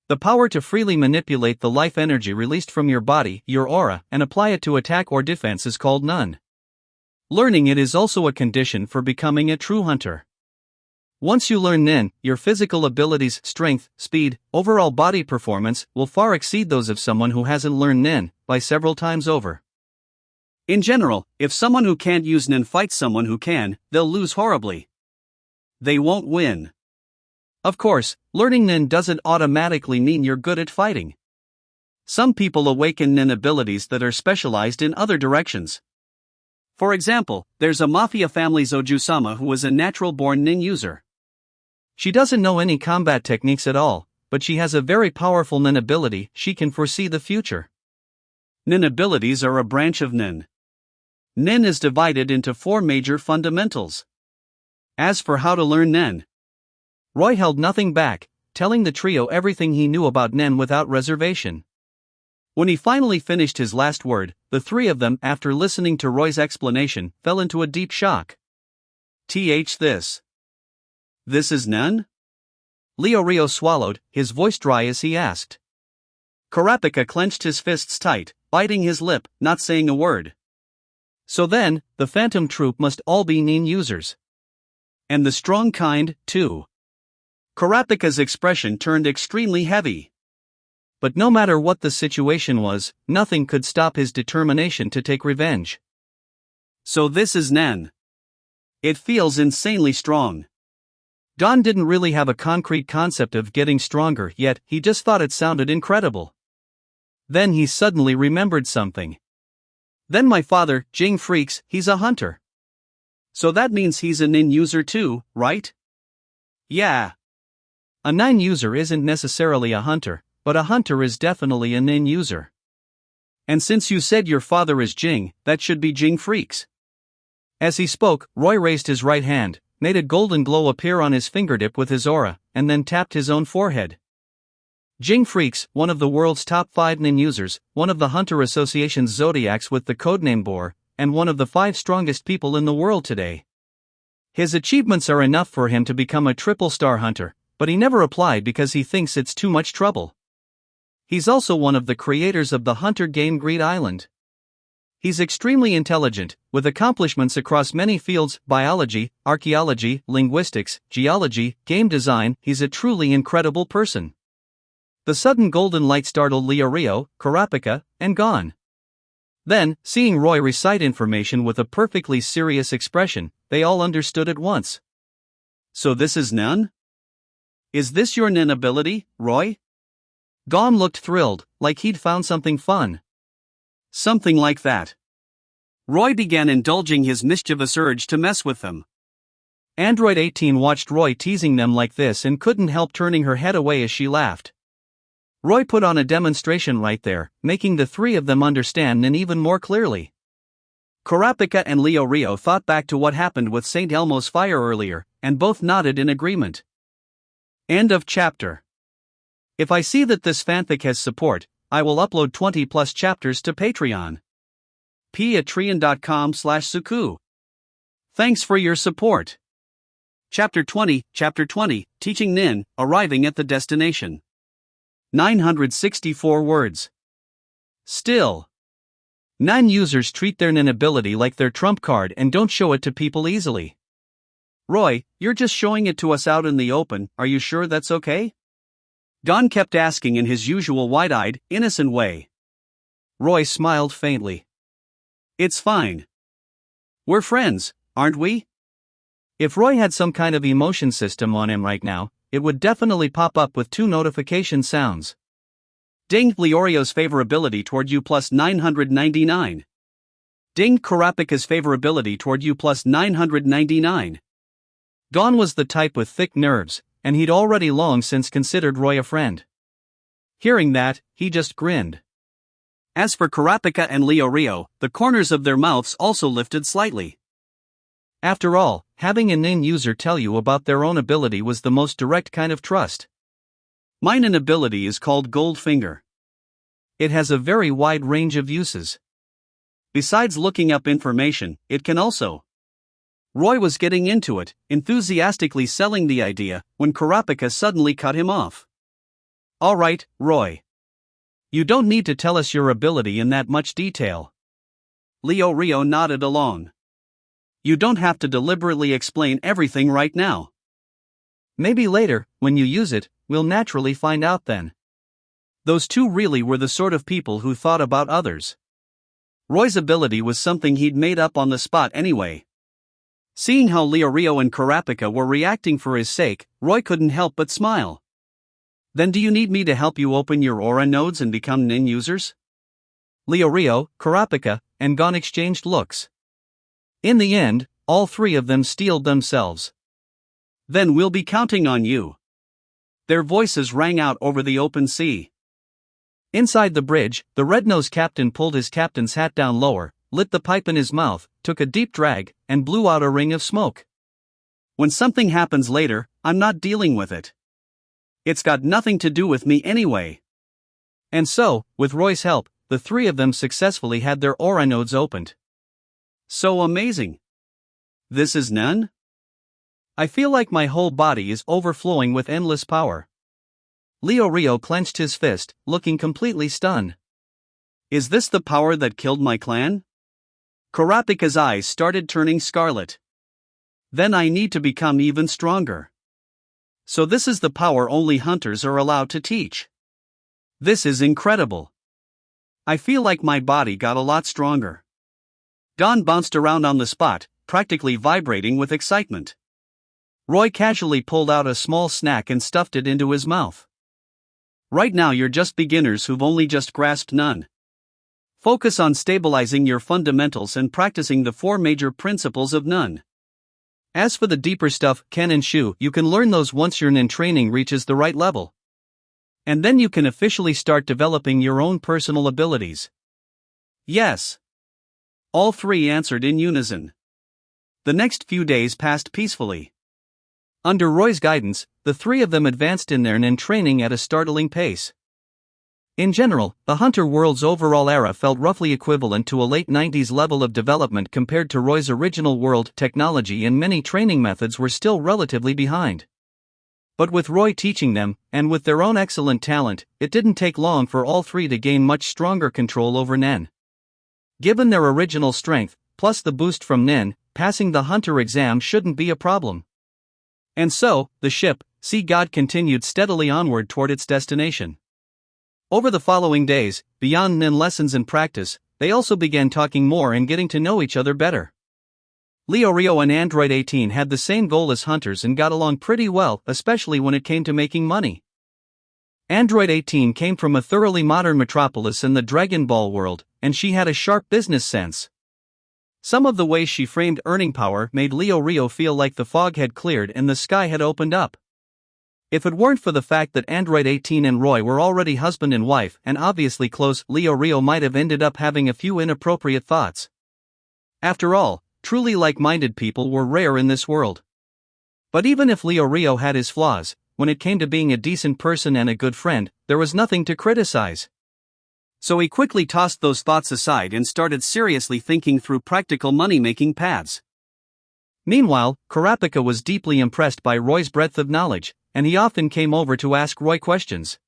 The power to freely manipulate the life energy released from your body, your aura, and apply it to attack or defense is called Nun. Learning it is also a condition for becoming a true hunter. Once you learn Nin, your physical abilities, strength, speed, overall body performance will far exceed those of someone who hasn't learned Nin, by several times over. In general, if someone who can't use Nin fights someone who can, they'll lose horribly. They won't win. Of course, learning Nin doesn't automatically mean you're good at fighting. Some people awaken Nin abilities that are specialized in other directions. For example, there's a mafia family's Oju-sama who is a natural-born Nin user. She doesn't know any combat techniques at all, but she has a very powerful Nin ability. She can foresee the future. Nin abilities are a branch of Nin. Nin is divided into 4 major fundamentals. As for how to learn Nin, Roy held nothing back, telling the trio everything he knew about Nin without reservation. When he finally finished his last word, the 3 of them, after listening to Roy's explanation, fell into a deep shock. This is Nin? Rio swallowed, his voice dry as he asked. Kurapika clenched his fists tight, biting his lip, not saying a word. So then, the Phantom Troop must all be Nin users. And the strong kind, too. Kurapika's expression turned extremely heavy. But no matter what the situation was, nothing could stop his determination to take revenge. So this is Nin. It feels insanely strong. Don didn't really have a concrete concept of getting stronger yet, he just thought it sounded incredible. Then he suddenly remembered something. Then my father, Jing Freaks, he's a hunter. So that means he's a Nin user too, right? Yeah. A Nin user isn't necessarily a hunter, but a hunter is definitely a Nin user. And since you said your father is Jing, that should be Jing Freaks. As he spoke, Roy raised his right hand, made a golden glow appear on his fingertip with his aura, and then tapped his own forehead. Jing Freaks, one of the world's top 5 Nin users, one of the Hunter Association's Zodiacs with the codename Boar, and one of the 5 strongest people in the world today. His achievements are enough for him to become a triple-star hunter, but he never applied because he thinks it's too much trouble. He's also one of the creators of the hunter game Greed Island. He's extremely intelligent, with accomplishments across many fields: biology, archaeology, linguistics, geology, game design. He's a truly incredible person. The sudden golden light startled Rio, Kurapika, and Gon. Then, seeing Roy recite information with a perfectly serious expression, they all understood at once. So this is Nin? Is this your nin ability, Roy? Gon looked thrilled, like he'd found something fun. Something like that. Roy began indulging his mischievous urge to mess with them. Android 18 watched Roy teasing them like this and couldn't help turning her head away as she laughed. Roy put on a demonstration right there, making the three of them understand Nin even more clearly. Kurapika and Leo Rio thought back to what happened with St. Elmo's fire earlier, and both nodded in agreement. End of chapter. If I see that this fanfic has support, I will upload 20 plus chapters to Patreon. patreon.com/suku. Thanks for your support. Chapter 20, Teaching Nin, Arriving at the Destination. 964 words. Still. Nin users treat their Nin ability like their trump card and don't show it to people easily. Roy, you're just showing it to us out in the open, are you sure that's okay? Don kept asking in his usual wide-eyed, innocent way. Roy smiled faintly. It's fine. We're friends, aren't we? If Roy had some kind of emotion system on him right now, it would definitely pop up with 2 notification sounds. Dinged Leorio's favorability toward you plus 999. Dinged Kurapika's favorability toward you plus 999. Gon was the type with thick nerves, and he'd already long since considered Roy a friend. Hearing that, he just grinned. As for Kurapika and Leo Rio, the corners of their mouths also lifted slightly. After all, having a Nin user tell you about their own ability was the most direct kind of trust. My Nin ability is called Goldfinger. It has a very wide range of uses. Besides looking up information, it can also. Roy was getting into it, enthusiastically selling the idea, when Kurapika suddenly cut him off. Alright, Roy. You don't need to tell us your ability in that much detail. Leo Rio nodded along. You don't have to deliberately explain everything right now. Maybe later, when you use it, we'll naturally find out then. Those two really were the sort of people who thought about others. Roy's ability was something he'd made up on the spot anyway. Seeing how Leo Rio and Kurapika were reacting for his sake, Roy couldn't help but smile. Then do you need me to help you open your aura nodes and become Nin users? Leo Rio, Kurapika, and Gon exchanged looks. In the end, all three of them steeled themselves. Then we'll be counting on you. Their voices rang out over the open sea. Inside the bridge, the red-nosed captain pulled his captain's hat down lower, lit the pipe in his mouth, took a deep drag, and blew out a ring of smoke. When something happens later, I'm not dealing with it. It's got nothing to do with me anyway. And so, with Roy's help, the three of them successfully had their aura nodes opened. So amazing. This is Nin? I feel like my whole body is overflowing with endless power. Leo Rio clenched his fist, looking completely stunned. Is this the power that killed my clan? Kurapika's eyes started turning scarlet. Then I need to become even stronger. So this is the power only hunters are allowed to teach. This is incredible. I feel like my body got a lot stronger. Don bounced around on the spot, practically vibrating with excitement. Roy casually pulled out a small snack and stuffed it into his mouth. Right now you're just beginners who've only just grasped Nin. Focus on stabilizing your fundamentals and practicing the 4 major principles of Nin. As for the deeper stuff, Ken and Shu, you can learn those once your Nin training reaches the right level. And then you can officially start developing your own personal abilities. Yes. All three answered in unison. The next few days passed peacefully. Under Roy's guidance, the three of them advanced in their Nin training at a startling pace. In general, the Hunter world's overall era felt roughly equivalent to a late 90s level of development compared to Roy's original world. Technology and many training methods were still relatively behind. But with Roy teaching them, and with their own excellent talent, it didn't take long for all three to gain much stronger control over Nin. Given their original strength, plus the boost from Nin, passing the Hunter exam shouldn't be a problem. And so, the ship, Sea God, continued steadily onward toward its destination. Over the following days, beyond Nin lessons and practice, they also began talking more and getting to know each other better. Leo Rio and Android 18 had the same goal as hunters and got along pretty well, especially when it came to making money. Android 18 came from a thoroughly modern metropolis in the Dragon Ball world, and she had a sharp business sense. Some of the ways she framed earning power made Leo Rio feel like the fog had cleared and the sky had opened up. If it weren't for the fact that Android 18 and Roy were already husband and wife and obviously close, Leo Rio might have ended up having a few inappropriate thoughts. After all, truly like-minded people were rare in this world. But even if Leo Rio had his flaws, when it came to being a decent person and a good friend, there was nothing to criticize. So he quickly tossed those thoughts aside and started seriously thinking through practical money-making paths. Meanwhile, Kurapika was deeply impressed by Roy's breadth of knowledge, and he often came over to ask Roy questions.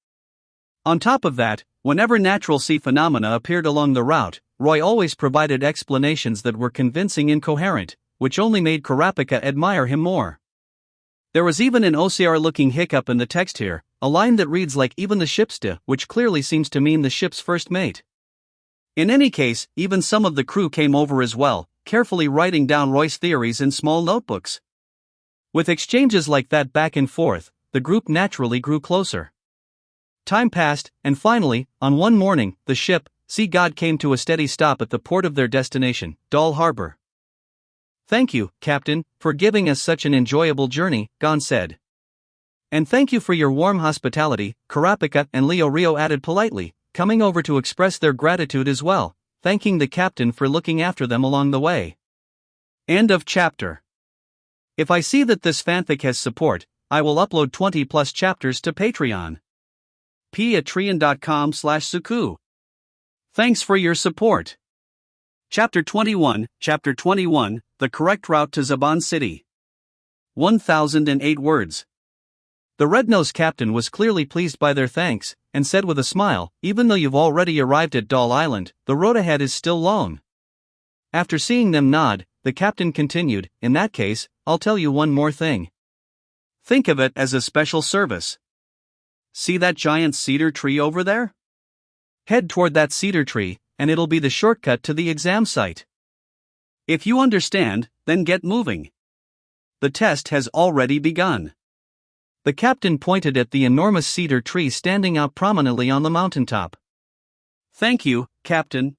On top of that, whenever natural sea phenomena appeared along the route, Roy always provided explanations that were convincing and coherent, which only made Kurapika admire him more. There was even an OCR-looking hiccup in the text here, a line that reads like even the ship's de, which clearly seems to mean the ship's first mate. In any case, even some of the crew came over as well, carefully writing down Roy's theories in small notebooks. With exchanges like that back and forth, the group naturally grew closer. Time passed, and finally, on one morning, the ship, Sea God, came to a steady stop at the port of their destination, Doll Harbor. "Thank you, Captain, for giving us such an enjoyable journey," Gon said. "And thank you for your warm hospitality," Kurapika and Leo Rio added politely, coming over to express their gratitude as well, thanking the captain for looking after them along the way. End of chapter. If I see that this fanfic has support, I will upload 20+ chapters to Patreon. patreon.com/suku. Thanks for your support. Chapter 21, The Correct Route to Zaban City. 1008 words. The red-nosed captain was clearly pleased by their thanks, and said with a smile, "Even though you've already arrived at Doll Island, the road ahead is still long." After seeing them nod, the captain continued, "In that case, I'll tell you one more thing. Think of it as a special service. See that giant cedar tree over there? Head toward that cedar tree, and it'll be the shortcut to the exam site. If you understand, then get moving. The test has already begun." The captain pointed at the enormous cedar tree standing out prominently on the mountaintop. "Thank you, Captain."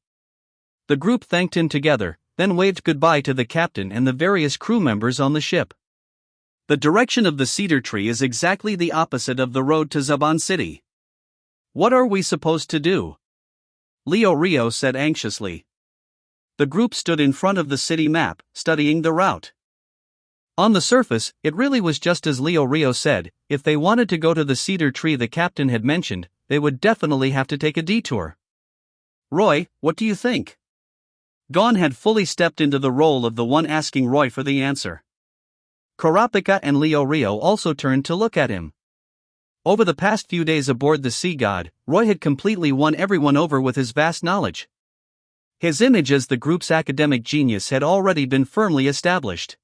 The group thanked him together, then waved goodbye to the captain and the various crew members on the ship. The direction of the cedar tree is exactly the opposite of the road to Zaban City. "What are we supposed to do?" Leo Rio said anxiously. The group stood in front of the city map, studying the route. On the surface, it really was just as Leo Rio said. If they wanted to go to the cedar tree the captain had mentioned, they would definitely have to take a detour. "Roy, what do you think?" Gon had fully stepped into the role of the one asking Roy for the answer. Kurapika and Leo Rio also turned to look at him. Over the past few days aboard the Sea God, Roy had completely won everyone over with his vast knowledge. His image as the group's academic genius had already been firmly established.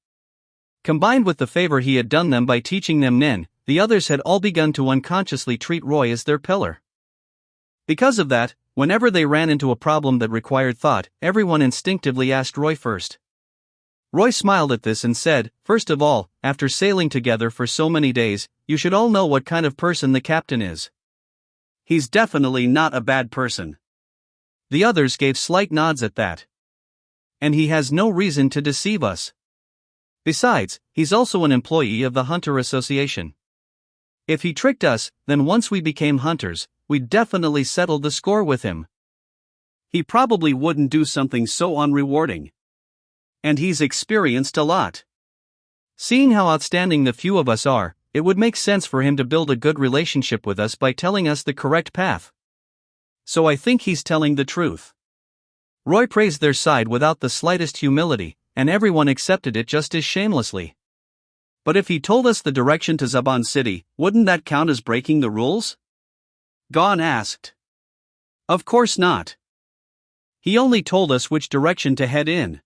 Combined with the favor he had done them by teaching them Nen, the others had all begun to unconsciously treat Roy as their pillar. Because of that, whenever they ran into a problem that required thought, everyone instinctively asked Roy first. Roy smiled at this and said, "First of all, after sailing together for so many days, you should all know what kind of person the captain is. He's definitely not a bad person." The others gave slight nods at that. "And he has no reason to deceive us. Besides, he's also an employee of the Hunter Association. If he tricked us, then once we became hunters, we'd definitely settle the score with him. He probably wouldn't do something so unrewarding. And he's experienced a lot. Seeing how outstanding the few of us are, it would make sense for him to build a good relationship with us by telling us the correct path. So I think he's telling the truth." Roy praised their side without the slightest humility, and everyone accepted it just as shamelessly. "But if he told us the direction to Zaban City, wouldn't that count as breaking the rules?" Gon asked. "Of course not. He only told us which direction to head in.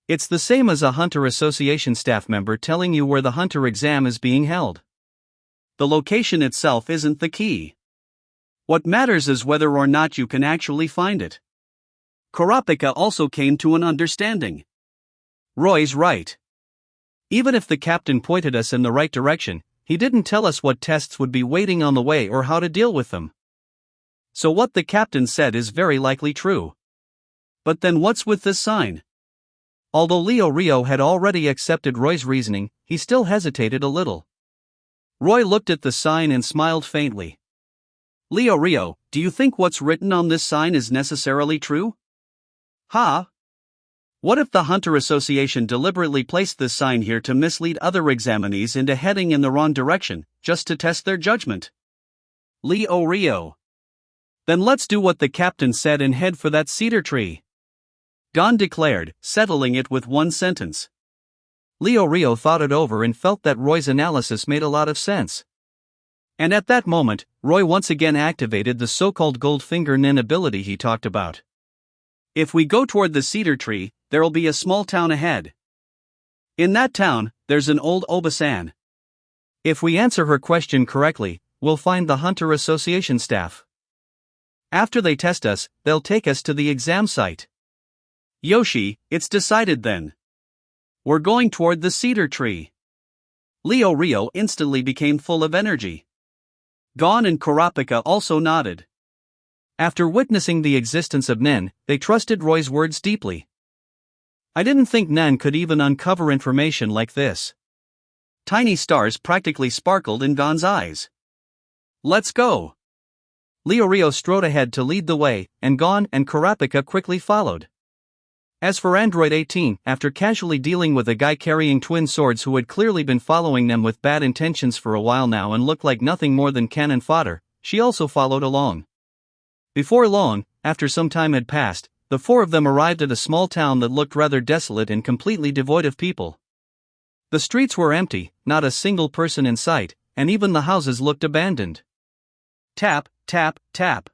It's the same as a Hunter Association staff member telling you where the Hunter exam is being held. The location itself isn't the key. What matters is whether or not you can actually find it." Kurapika also came to an understanding. Roy's right. Even if the captain pointed us in the right direction, he didn't tell us what tests would be waiting on the way or how to deal with them. So what the captain said is very likely true. But then what's with this sign? Although Leo Rio had already accepted Roy's reasoning, he still hesitated a little. Roy looked at the sign and smiled faintly. Leo Rio, do you think what's written on this sign is necessarily true? Huh? What if the Hunter Association deliberately placed this sign here to mislead other examinees into heading in the wrong direction, just to test their judgment? Leo Rio. Then let's do what the captain said and head for that cedar tree. Gon declared, settling it with one sentence. Leo Rio thought it over and felt that Roy's analysis made a lot of sense. And at that moment, Roy once again activated the so-called Goldfinger Nin ability he talked about. If we go toward the cedar tree, there'll be a small town ahead. In that town, there's an old Obasan. If we answer her question correctly, we'll find the Hunter Association staff. After they test us, they'll take us to the exam site. Yoshi, it's decided then. We're going toward the cedar tree. Leo Rio instantly became full of energy. Gon and Kurapika also nodded. After witnessing the existence of Nen, they trusted Roy's words deeply. I didn't think Nen could even uncover information like this. Tiny stars practically sparkled in Gon's eyes. Let's go. Leo Rio strode ahead to lead the way, and Gon and Kurapika quickly followed. As for Android 18, after casually dealing with a guy carrying twin swords who had clearly been following them with bad intentions for a while now and looked like nothing more than cannon fodder, she also followed along. Before long, after some time had passed, the four of them arrived at a small town that looked rather desolate and completely devoid of people. The streets were empty, not a single person in sight, and even the houses looked abandoned. Tap, tap, tap.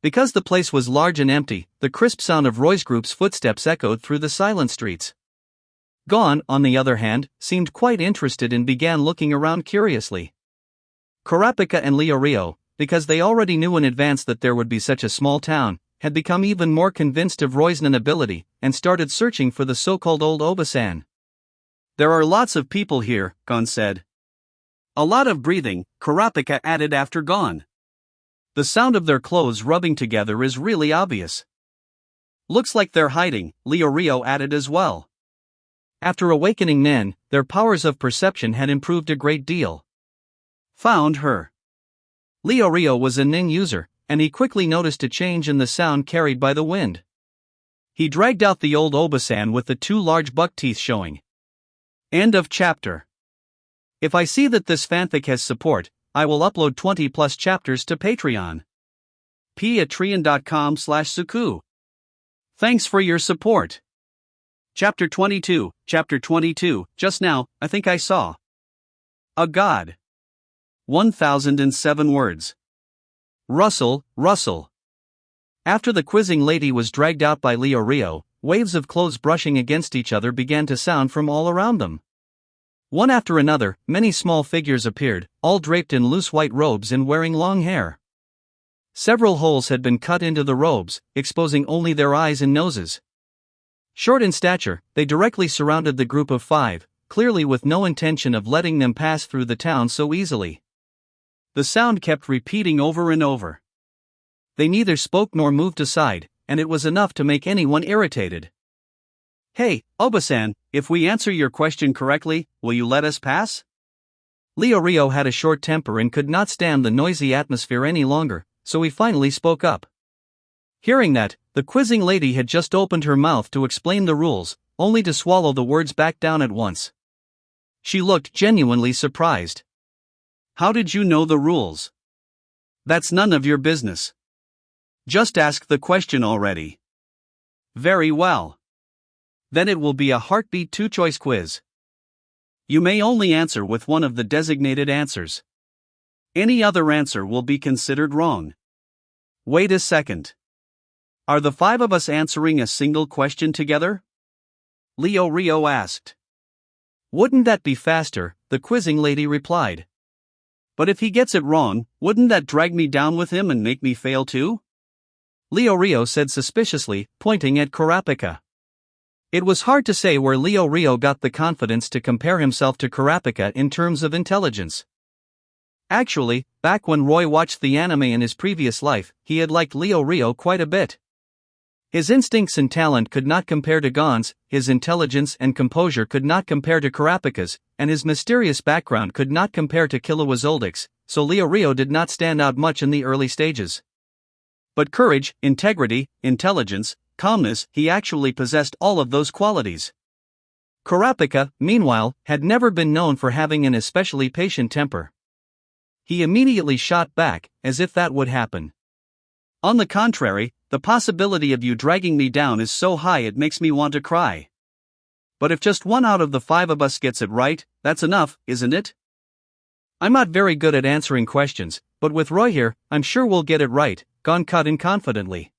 Because the place was large and empty, the crisp sound of Roy's group's footsteps echoed through the silent streets. Gon, on the other hand, seemed quite interested and began looking around curiously. Kurapika and Leo Rio, because they already knew in advance that there would be such a small town, had become even more convinced of Roy's Nen ability, and started searching for the so-called old Obasan. There are lots of people here, Gon said. A lot of breathing, Kurapika added after Gon. The sound of their clothes rubbing together is really obvious. Looks like they're hiding, Leo Rio added as well. After awakening Nen, their powers of perception had improved a great deal. Found her. Leo Rio was a Nen user, and he quickly noticed a change in the sound carried by the wind. He dragged out the old Obasan with the two large buck teeth showing. End of chapter. If I see that this fanfic has support, I will upload 20+ chapters to Patreon. patreon.com/suku. Thanks for your support. Chapter 22, just now, I think I saw a god. 1007 words. Rustle. After the quizzing lady was dragged out by Leo Rio, waves of clothes brushing against each other began to sound from all around them. One after another, many small figures appeared, all draped in loose white robes and wearing long hair. Several holes had been cut into the robes, exposing only their eyes and noses. Short in stature, they directly surrounded the group of 5, clearly with no intention of letting them pass through the town so easily. The sound kept repeating over and over. They neither spoke nor moved aside, and it was enough to make anyone irritated. Hey, Obasan, if we answer your question correctly, will you let us pass? Leo Rio had a short temper and could not stand the noisy atmosphere any longer, so he finally spoke up. Hearing that, the quizzing lady had just opened her mouth to explain the rules, only to swallow the words back down at once. She looked genuinely surprised. How did you know the rules? That's none of your business. Just ask the question already. Very well. Then it will be a heartbeat 2-choice quiz. You may only answer with one of the designated answers. Any other answer will be considered wrong. Wait a second. Are the 5 of us answering a single question together? Leo Rio asked. Wouldn't that be faster? The quizzing lady replied. But if he gets it wrong, wouldn't that drag me down with him and make me fail too? Leo Rio said suspiciously, pointing at Kurapika. It was hard to say where Leo Rio got the confidence to compare himself to Kurapika in terms of intelligence. Actually, back when Roy watched the anime in his previous life, he had liked Leo Rio quite a bit. His instincts and talent could not compare to Gon's, his intelligence and composure could not compare to Kurapika's, and his mysterious background could not compare to Killua Zoldic's, so Leo Rio did not stand out much in the early stages. But courage, integrity, intelligence, calmness, he actually possessed all of those qualities. Kurapika, meanwhile, had never been known for having an especially patient temper. He immediately shot back, as if that would happen. On the contrary, the possibility of you dragging me down is so high it makes me want to cry. But if just one out of the 5 of us gets it right, that's enough, isn't it? I'm not very good at answering questions, but with Roy here, I'm sure we'll get it right, Gon cut in confidently.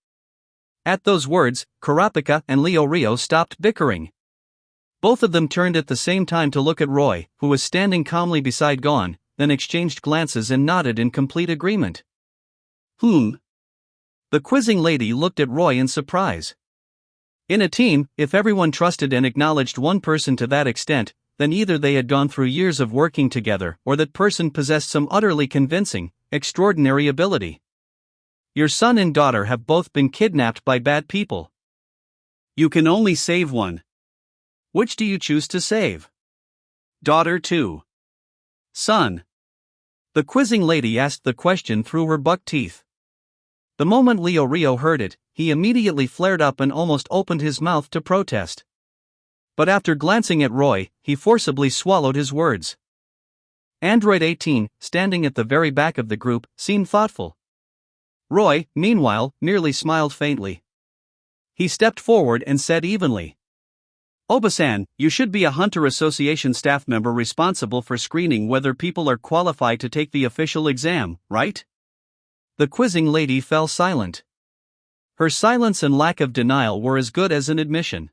At those words, Kurapika and Leo Rio stopped bickering. Both of them turned at the same time to look at Roy, who was standing calmly beside Gon, then exchanged glances and nodded in complete agreement. The quizzing lady looked at Roy in surprise. In a team, if everyone trusted and acknowledged one person to that extent, then either they had gone through years of working together or that person possessed some utterly convincing, extraordinary ability. Your son and daughter have both been kidnapped by bad people. You can only save one. Which do you choose to save? Daughter 2. Son. The quizzing lady asked the question through her buck teeth. The moment Leo Rio heard it, he immediately flared up and almost opened his mouth to protest. But after glancing at Roy, he forcibly swallowed his words. Android 18, standing at the very back of the group, seemed thoughtful. Roy, meanwhile, merely smiled faintly. He stepped forward and said evenly, "Obasan, you should be a Hunter Association staff member responsible for screening whether people are qualified to take the official exam, right?" The quizzing lady fell silent. Her silence and lack of denial were as good as an admission.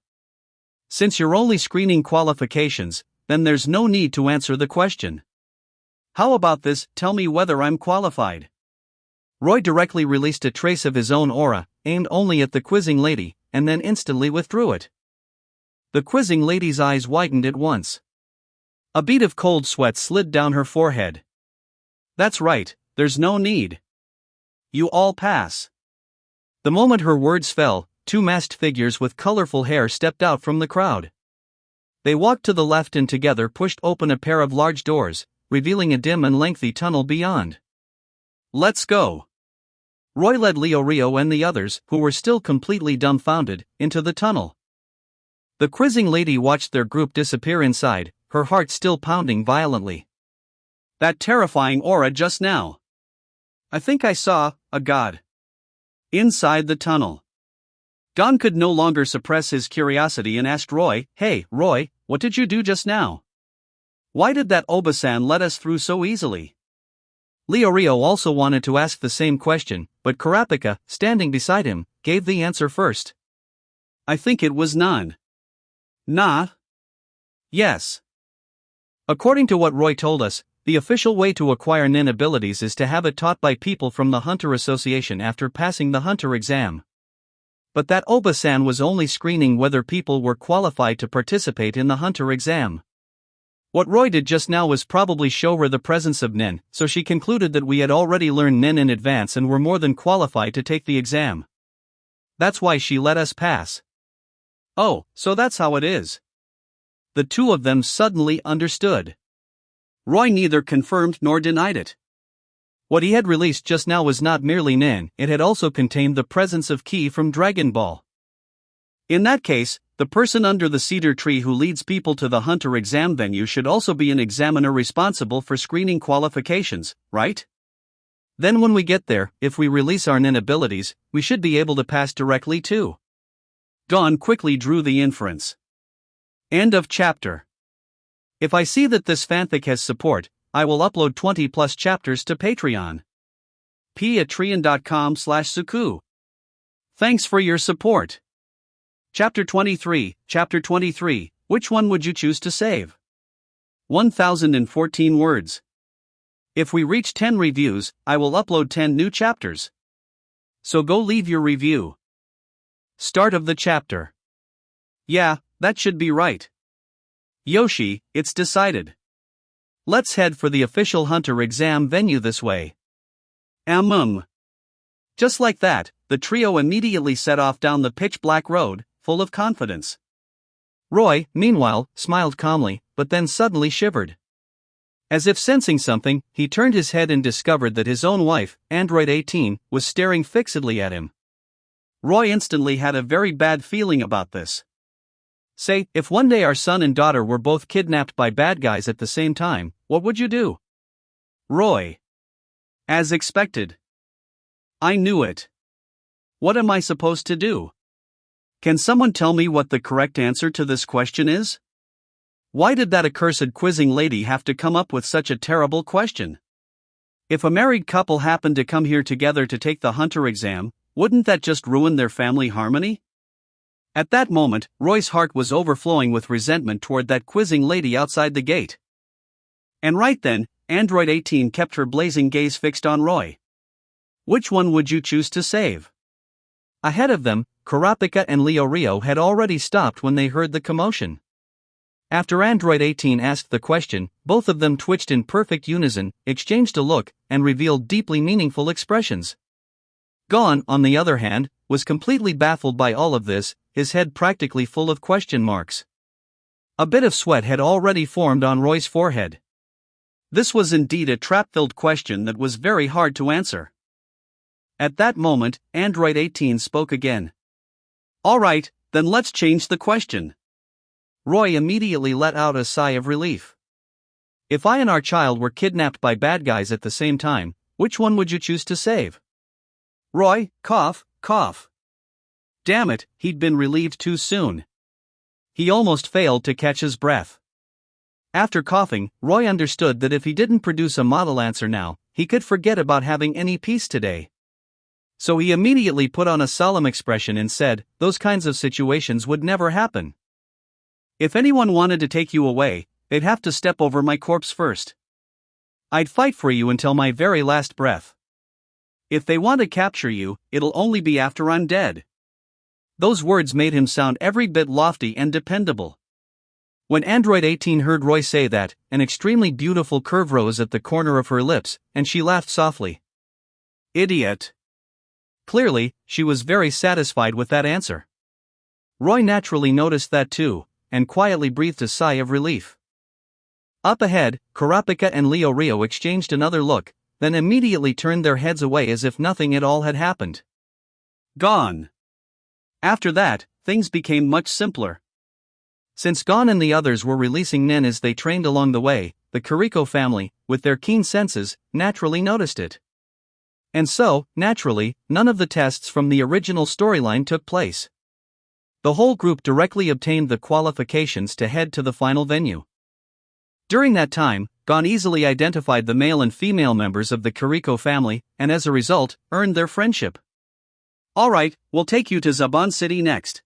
Since you're only screening qualifications, then there's no need to answer the question. How about this, tell me whether I'm qualified? Roy directly released a trace of his own aura, aimed only at the quizzing lady, and then instantly withdrew it. The quizzing lady's eyes widened at once. A bead of cold sweat slid down her forehead. That's right, there's no need. You all pass. The moment her words fell, 2 masked figures with colorful hair stepped out from the crowd. They walked to the left and together pushed open a pair of large doors, revealing a dim and lengthy tunnel beyond. Let's go. Roy led Leo Rio and the others, who were still completely dumbfounded, into the tunnel. The quizzing lady watched their group disappear inside, her heart still pounding violently. That terrifying aura just now. I think I saw a god inside the tunnel. Gon could no longer suppress his curiosity and asked Roy, "Hey, Roy, what did you do just now? Why did that Obasan let us through so easily?" Leo Rio also wanted to ask the same question, but Kurapika, standing beside him, gave the answer first. I think it was none. Nah. Yes. According to what Roy told us, the official way to acquire nin abilities is to have it taught by people from the Hunter Association after passing the Hunter exam. But that Obasan was only screening whether people were qualified to participate in the Hunter exam. What Roy did just now was probably show her the presence of nin, so she concluded that we had already learned nin in advance and were more than qualified to take the exam. That's why she let us pass. Oh, so that's how it is. The two of them suddenly understood. Roy neither confirmed nor denied it. What he had released just now was not merely nin, it had also contained the presence of ki from Dragon Ball. In that case, the person under the cedar tree who leads people to the Hunter exam venue should also be an examiner responsible for screening qualifications, right? Then when we get there, if we release our nin abilities, we should be able to pass directly too. Gon quickly drew the inference. End of chapter. If I see that this fanfic has support, I will upload 20+ chapters to Patreon. patreon.com/suku. Thanks for your support. Chapter 23, which one would you choose to save? 1014 words. If we reach 10 reviews, I will upload 10 new chapters. So go leave your review. Start of the chapter. Yeah, that should be right. Yoshi, it's decided. Let's head for the official hunter exam venue this way. Just like that, the trio immediately set off down the pitch-black road, full of confidence. Roy, meanwhile, smiled calmly, but then suddenly shivered. As if sensing something, he turned his head and discovered that his own wife, Android 18, was staring fixedly at him. Roy instantly had a very bad feeling about this. Say, if one day our son and daughter were both kidnapped by bad guys at the same time, what would you do? Roy. As expected. I knew it. What am I supposed to do? Can someone tell me what the correct answer to this question is? Why did that accursed quizzing lady have to come up with such a terrible question? If a married couple happened to come here together to take the hunter exam, wouldn't that just ruin their family harmony? At that moment, Roy's heart was overflowing with resentment toward that quizzing lady outside the gate. And right then, Android 18 kept her blazing gaze fixed on Roy. Which one would you choose to save? Ahead of them, Kurapika and Leo Rio had already stopped when they heard the commotion. After Android 18 asked the question, both of them twitched in perfect unison, exchanged a look, and revealed deeply meaningful expressions. Gon, on the other hand, was completely baffled by all of this, his head practically full of question marks. A bit of sweat had already formed on Roy's forehead. This was indeed a trap-filled question that was very hard to answer. At that moment, Android 18 spoke again. Alright, then let's change the question. Roy immediately let out a sigh of relief. If I and our child were kidnapped by bad guys at the same time, which one would you choose to save? Roy, cough, cough. Damn it, he'd been relieved too soon. He almost failed to catch his breath. After coughing, Roy understood that if he didn't produce a model answer now, he could forget about having any peace today. So he immediately put on a solemn expression and said, those kinds of situations would never happen. If anyone wanted to take you away, they'd have to step over my corpse first. I'd fight for you until my very last breath. If they want to capture you, it'll only be after I'm dead. Those words made him sound every bit lofty and dependable. When Android 18 heard Roy say that, an extremely beautiful curve rose at the corner of her lips, and she laughed softly. Idiot. Clearly, she was very satisfied with that answer. Roy naturally noticed that too, and quietly breathed a sigh of relief. Up ahead, Kurapika and Leo Rio exchanged another look, then immediately turned their heads away as if nothing at all had happened. Gone. After that, things became much simpler. Since Gon and the others were releasing Nen as they trained along the way, the Kiriko family, with their keen senses, naturally noticed it. And so, naturally, none of the tests from the original storyline took place. The whole group directly obtained the qualifications to head to the final venue. During that time, Gon easily identified the male and female members of the Kiriko family, and as a result, earned their friendship. Alright, we'll take you to Zaban City next.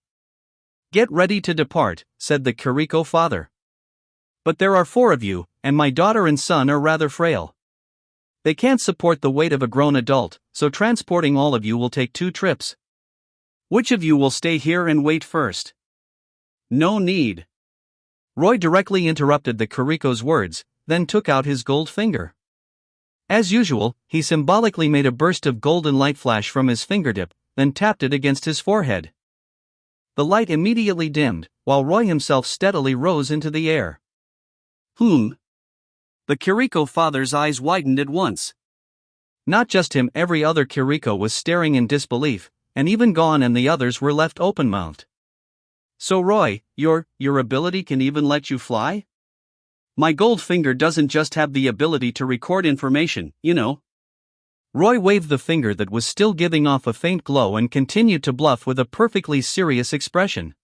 Get ready to depart, said the Kiriko father. But there are 4 of you, and my daughter and son are rather frail. They can't support the weight of a grown adult, so transporting all of you will take 2 trips. Which of you will stay here and wait first? No need. Roy directly interrupted the Kiriko's words, then took out his gold finger. As usual, he symbolically made a burst of golden light flash from his fingertip, then tapped it against his forehead. The light immediately dimmed, while Roy himself steadily rose into the air. The Kiriko father's eyes widened at once. Not just him, every other Kiriko was staring in disbelief, and even Gon and the others were left open-mouthed. So Roy, your ability can even let you fly? My gold finger doesn't just have the ability to record information, you know. Roy waved the finger that was still giving off a faint glow and continued to bluff with a perfectly serious expression.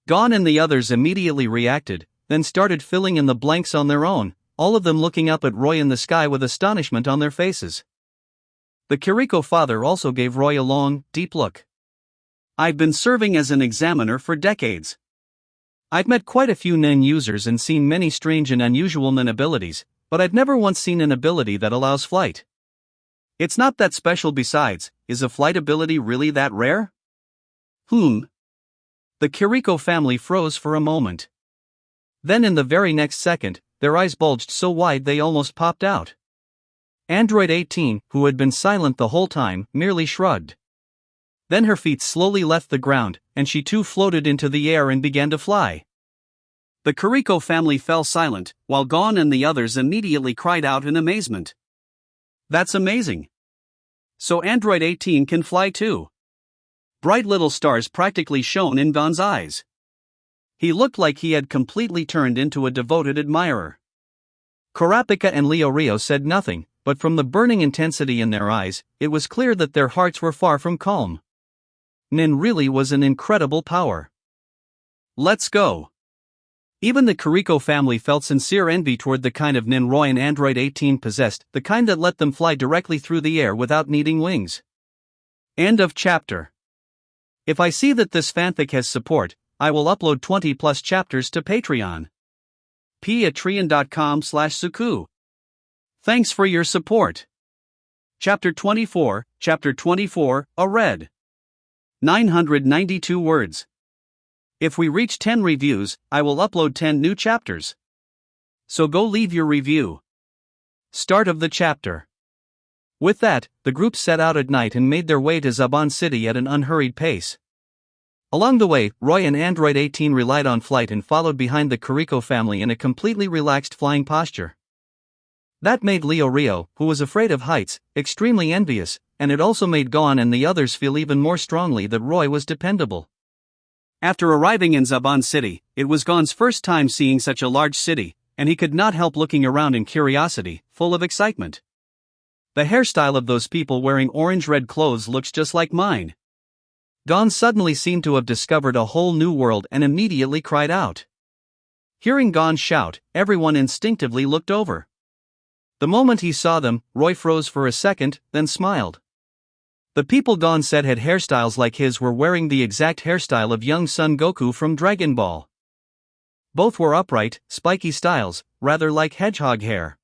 Gon and the others immediately reacted, then started filling in the blanks on their own, all of them looking up at Roy in the sky with astonishment on their faces. The Kiriko father also gave Roy a long, deep look. I've been serving as an examiner for decades. I've met quite a few Nen users and seen many strange and unusual Nen abilities, but I've never once seen an ability that allows flight. It's not that special. Besides, is a flight ability really that rare? The The Kiriko family froze for a moment. Then in the very next second, their eyes bulged so wide they almost popped out. Android 18, who had been silent the whole time, merely shrugged. Then her feet slowly left the ground, and she too floated into the air and began to fly. The Kiriko family fell silent, while Gon and the others immediately cried out in amazement. That's amazing! So Android 18 can fly too. Bright little stars practically shone in Gon's eyes. He looked like he had completely turned into a devoted admirer. Kurapika and Leorio said nothing, but from the burning intensity in their eyes, it was clear that their hearts were far from calm. Nin really was an incredible power. Let's go! Even the Kiriko family felt sincere envy toward the kind of Nin Roy and Android 18 possessed, the kind that let them fly directly through the air without needing wings. End of chapter. If I see that this fanfic has support, I will upload 20 plus chapters to Patreon. patreon.com/suku. Thanks for your support. Chapter 24, a read. 992 words. If we reach 10 reviews, I will upload 10 new chapters. So go leave your review. Start of the chapter. With that, the group set out at night and made their way to Zaban City at an unhurried pace. Along the way, Roy and Android 18 relied on flight and followed behind the Kiriko family in a completely relaxed flying posture. That made Leorio, who was afraid of heights, extremely envious, and it also made Gon and the others feel even more strongly that Roy was dependable. After arriving in Zaban City, it was Gon's first time seeing such a large city, and he could not help looking around in curiosity, full of excitement. The hairstyle of those people wearing orange-red clothes looks just like mine. Gon suddenly seemed to have discovered a whole new world and immediately cried out. Hearing Gon shout, everyone instinctively looked over. The moment he saw them, Roy froze for a second, then smiled. The people Gon said had hairstyles like his were wearing the exact hairstyle of young Son Goku from Dragon Ball. Both were upright, spiky styles, rather like hedgehog hair.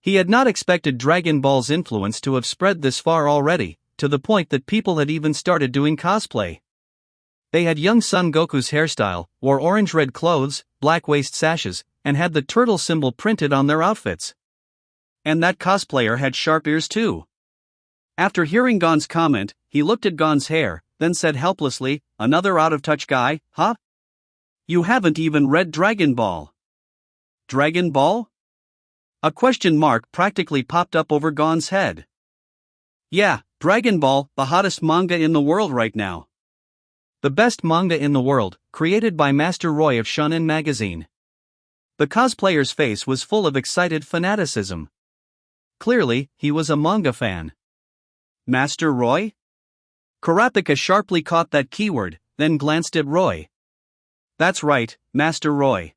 He had not expected Dragon Ball's influence to have spread this far already, to the point that people had even started doing cosplay. They had young Son Goku's hairstyle, wore orange-red clothes, black waist sashes, and had the turtle symbol printed on their outfits. And that cosplayer had sharp ears too. After hearing Gon's comment, he looked at Gon's hair, then said helplessly, "Another out-of-touch guy, huh? You haven't even read Dragon Ball." Dragon Ball? A question mark practically popped up over Gon's head. Yeah, Dragon Ball, the hottest manga in the world right now. The best manga in the world, created by Master Roy of Shonen Magazine. The cosplayer's face was full of excited fanaticism. Clearly, he was a manga fan. Master Roy? Kurapika sharply caught that keyword, then glanced at Roy. That's right, Master Roy.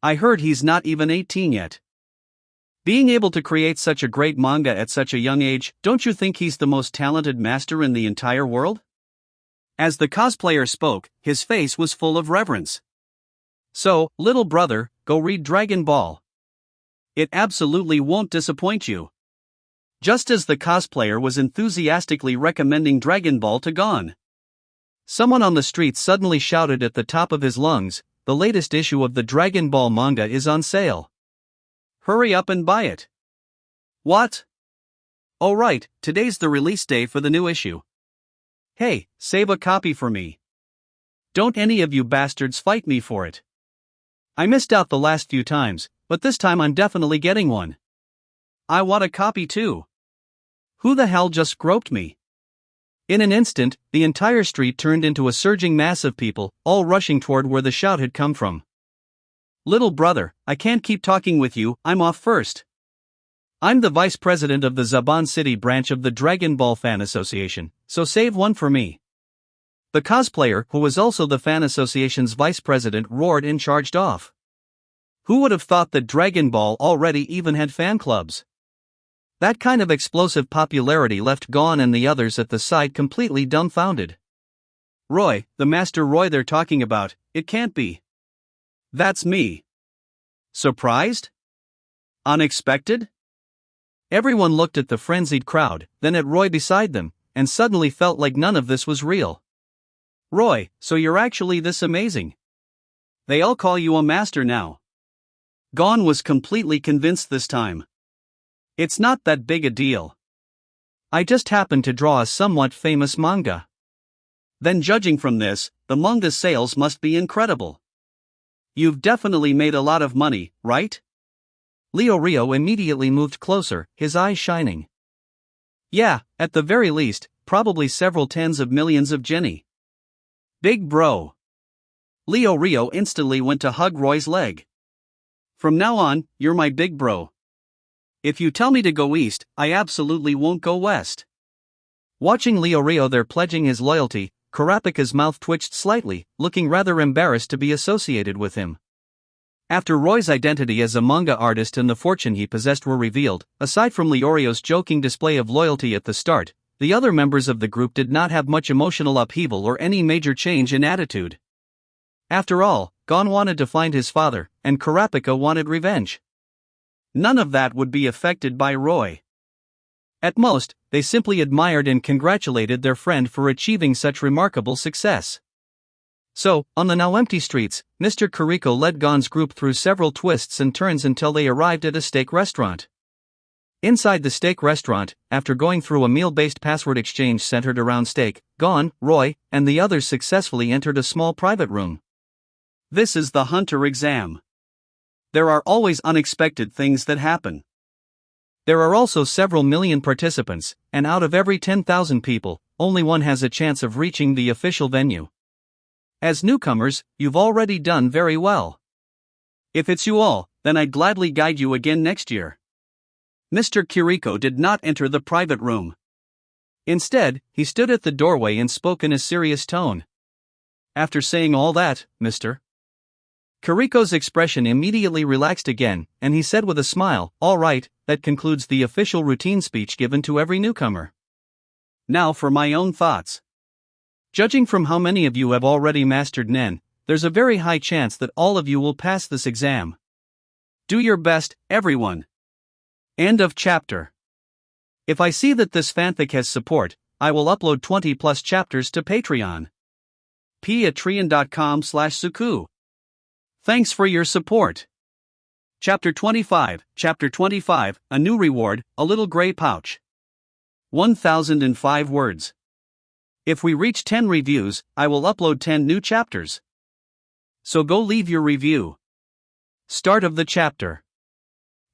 I heard he's not even 18 yet. Being able to create such a great manga at such a young age, don't you think he's the most talented master in the entire world? As the cosplayer spoke, his face was full of reverence. So, little brother, go read Dragon Ball. It absolutely won't disappoint you. Just as the cosplayer was enthusiastically recommending Dragon Ball to Gon. Someone on the street suddenly shouted at the top of his lungs, "The latest issue of the Dragon Ball manga is on sale. Hurry up and buy it." What? Oh right, today's the release day for the new issue. Hey, save a copy for me. Don't any of you bastards fight me for it. I missed out the last few times, but this time I'm definitely getting one. I want a copy too. Who the hell just groped me? In an instant, the entire street turned into a surging mass of people, all rushing toward where the shout had come from. Little brother, I can't keep talking with you, I'm off first. I'm the vice president of the Zaban City branch of the Dragon Ball Fan Association, so save one for me. The cosplayer, who was also the fan association's vice president, roared and charged off. Who would have thought that Dragon Ball already even had fan clubs? That kind of explosive popularity left Gon and the others at the side completely dumbfounded. Roy, the Master Roy they're talking about, it can't be. That's me. Surprised? Unexpected? Everyone looked at the frenzied crowd, then at Roy beside them, and suddenly felt like none of this was real. Roy, so you're actually this amazing. They all call you a master now. Gon was completely convinced this time. It's not that big a deal. I just happened to draw a somewhat famous manga. Then judging from this, the manga sales must be incredible. You've definitely made a lot of money, right? Leo Rio immediately moved closer, his eyes shining. Yeah, at the very least, probably several tens of millions of Jenny. Big bro. Leo Rio instantly went to hug Roy's leg. From now on, you're my big bro. If you tell me to go east, I absolutely won't go west. Watching Leo Rio there pledging his loyalty, Kurapika's mouth twitched slightly, looking rather embarrassed to be associated with him. After Roy's identity as a manga artist and the fortune he possessed were revealed, aside from Leorio's joking display of loyalty at the start, the other members of the group did not have much emotional upheaval or any major change in attitude. After all, Gon wanted to find his father, and Kurapika wanted revenge. None of that would be affected by Roy. At most, they simply admired and congratulated their friend for achieving such remarkable success. So, on the now empty streets, Mr. Kuriko led Gon's group through several twists and turns until they arrived at a steak restaurant. Inside the steak restaurant, after going through a meal-based password exchange centered around steak, Gon, Roy, and the others successfully entered a small private room. This is the Hunter exam. There are always unexpected things that happen. There are also several million participants, and out of every 10,000 people, only one has a chance of reaching the official venue. As newcomers, you've already done very well. If it's you all, then I'd gladly guide you again next year. Mr. Kiriko did not enter the private room. Instead, he stood at the doorway and spoke in a serious tone. After saying all that, Mr. Kiriko's expression immediately relaxed again, and he said with a smile, "All right, that concludes the official routine speech given to every newcomer. Now for my own thoughts. Judging from how many of you have already mastered Nen, there's a very high chance that all of you will pass this exam. Do your best, everyone." End of chapter. If I see that this fanfic has support, I will upload 20+ chapters to Patreon. patreon.com/suku. Thanks for your support. Chapter 25, A New Reward, A Little Gray Pouch. 1005 words. If we reach 10 reviews, I will upload 10 new chapters. So go leave your review. Start of the chapter.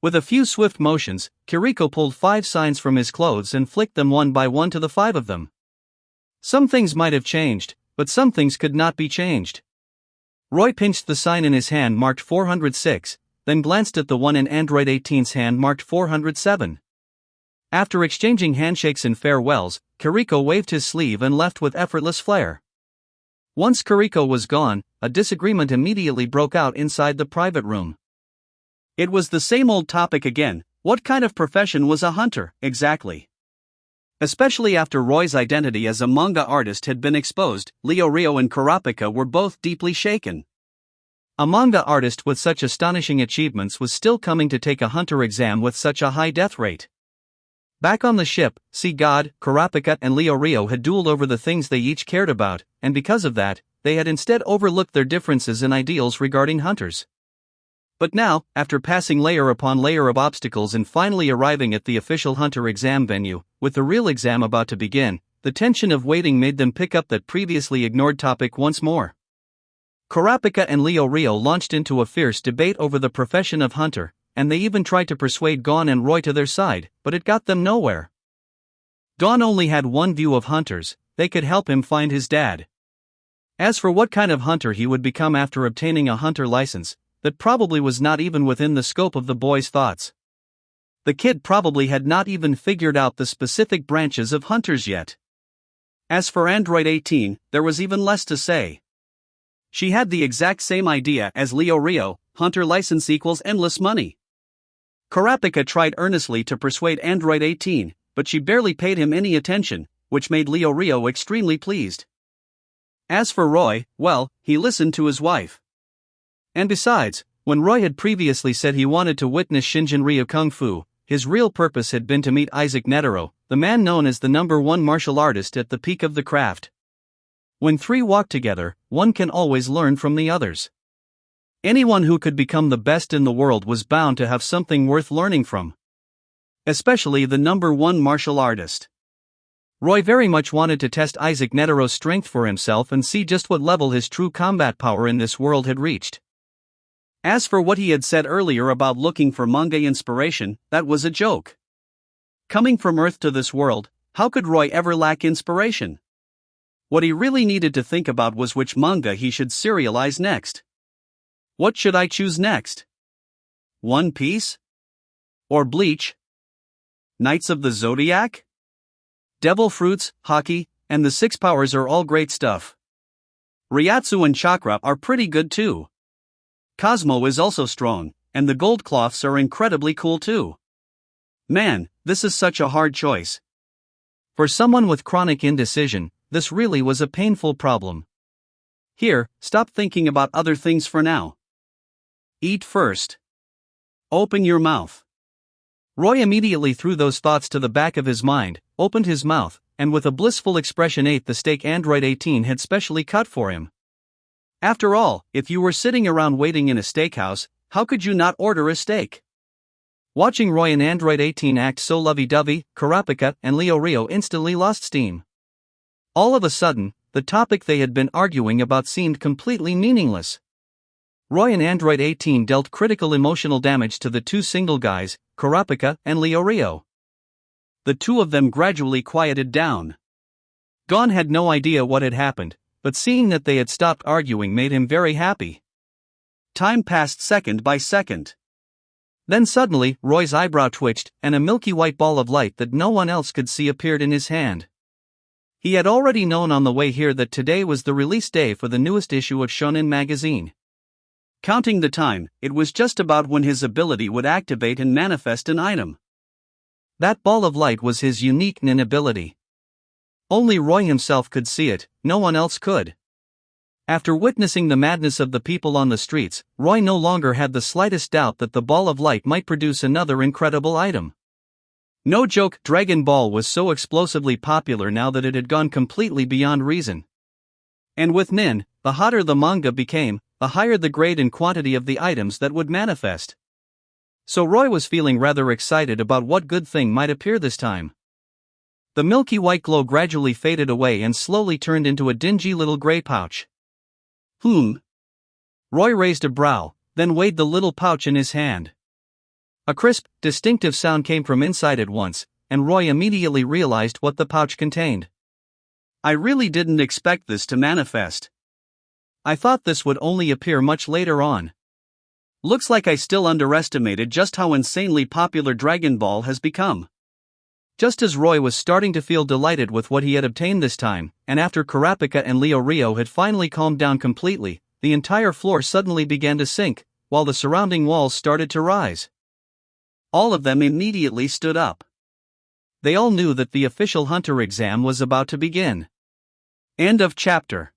With a few swift motions, Kiriko pulled 5 signs from his clothes and flicked them one by one to the 5 of them. Some things might have changed, but some things could not be changed. Roy pinched the sign in his hand marked 406, then glanced at the one in Android 18's hand marked 407. After exchanging handshakes and farewells, Kiriko waved his sleeve and left with effortless flair. Once Kiriko was gone, a disagreement immediately broke out inside the private room. It was the same old topic again: what kind of profession was a hunter, exactly? Especially after Roy's identity as a manga artist had been exposed, Leo Rio and Kurapika were both deeply shaken. A manga artist with such astonishing achievements was still coming to take a hunter exam with such a high death rate. Back on the ship, Saga, Kurapika and Leo Rio had dueled over the things they each cared about, and because of that, they had instead overlooked their differences in ideals regarding hunters. But now, after passing layer upon layer of obstacles and finally arriving at the official hunter exam venue, with the real exam about to begin, the tension of waiting made them pick up that previously ignored topic once more. Kurapika and Leo Rio launched into a fierce debate over the profession of hunter, and they even tried to persuade Gon and Roy to their side, but it got them nowhere. Gon only had one view of hunters: they could help him find his dad. As for what kind of hunter he would become after obtaining a hunter license, that probably was not even within the scope of the boy's thoughts. The kid probably had not even figured out the specific branches of hunters yet. As for Android 18, there was even less to say. She had the exact same idea as Leo Rio: hunter license equals endless money. Kurapika tried earnestly to persuade Android 18, but she barely paid him any attention, which made Leo Rio extremely pleased. As for Roy, well, he listened to his wife. And besides, when Roy had previously said he wanted to witness Shinjin Ryu Kung Fu, his real purpose had been to meet Isaac Netero, the man known as the #1 martial artist at the peak of the craft. When three walk together, one can always learn from the others. Anyone who could become the best in the world was bound to have something worth learning from. Especially the number one martial artist. Roy very much wanted to test Isaac Netaro's strength for himself and see just what level his true combat power in this world had reached. As for what he had said earlier about looking for manga inspiration, that was a joke. Coming from Earth to this world, how could Roy ever lack inspiration? What he really needed to think about was which manga he should serialize next. What should I choose next? One Piece? Or Bleach? Knights of the Zodiac? Devil Fruits, Hockey, and the Six Powers are all great stuff. Ryatsu and Chakra are pretty good too. Cosmo is also strong, and the gold cloths are incredibly cool too. Man, this is such a hard choice. For someone with chronic indecision, this really was a painful problem. Here, stop thinking about other things for now. Eat first. Open your mouth. Roy immediately threw those thoughts to the back of his mind, opened his mouth, and with a blissful expression ate the steak Android 18 had specially cut for him. After all, if you were sitting around waiting in a steakhouse, how could you not order a steak? Watching Roy and Android 18 act so lovey-dovey, Kurapika and Leo Rio instantly lost steam. All of a sudden, the topic they had been arguing about seemed completely meaningless. Roy and Android 18 dealt critical emotional damage to the two single guys, Kurapika and Leo Rio. The two of them gradually quieted down. Gon had no idea what had happened, but seeing that they had stopped arguing made him very happy. Time passed second by second. Then suddenly, Roy's eyebrow twitched, and a milky white ball of light that no one else could see appeared in his hand. He had already known on the way here that today was the release day for the newest issue of Shonen magazine. Counting the time, it was just about when his ability would activate and manifest an item. That ball of light was his unique nin ability. Only Roy himself could see it, no one else could. After witnessing the madness of the people on the streets, Roy no longer had the slightest doubt that the ball of light might produce another incredible item. No joke, Dragon Ball was so explosively popular now that it had gone completely beyond reason. And with nin, the hotter the manga became, the higher the grade and quantity of the items that would manifest. So Roy was feeling rather excited about what good thing might appear this time. The milky white glow gradually faded away and slowly turned into a dingy little gray pouch. Roy raised a brow, then weighed the little pouch in his hand. A crisp, distinctive sound came from inside at once, and Roy immediately realized what the pouch contained. I really didn't expect this to manifest. I thought this would only appear much later on. Looks like I still underestimated just how insanely popular Dragon Ball has become. Just as Roy was starting to feel delighted with what he had obtained this time, and after Kurapika and Leo Rio had finally calmed down completely, the entire floor suddenly began to sink, while the surrounding walls started to rise. All of them immediately stood up. They all knew that the official hunter exam was about to begin. End of chapter.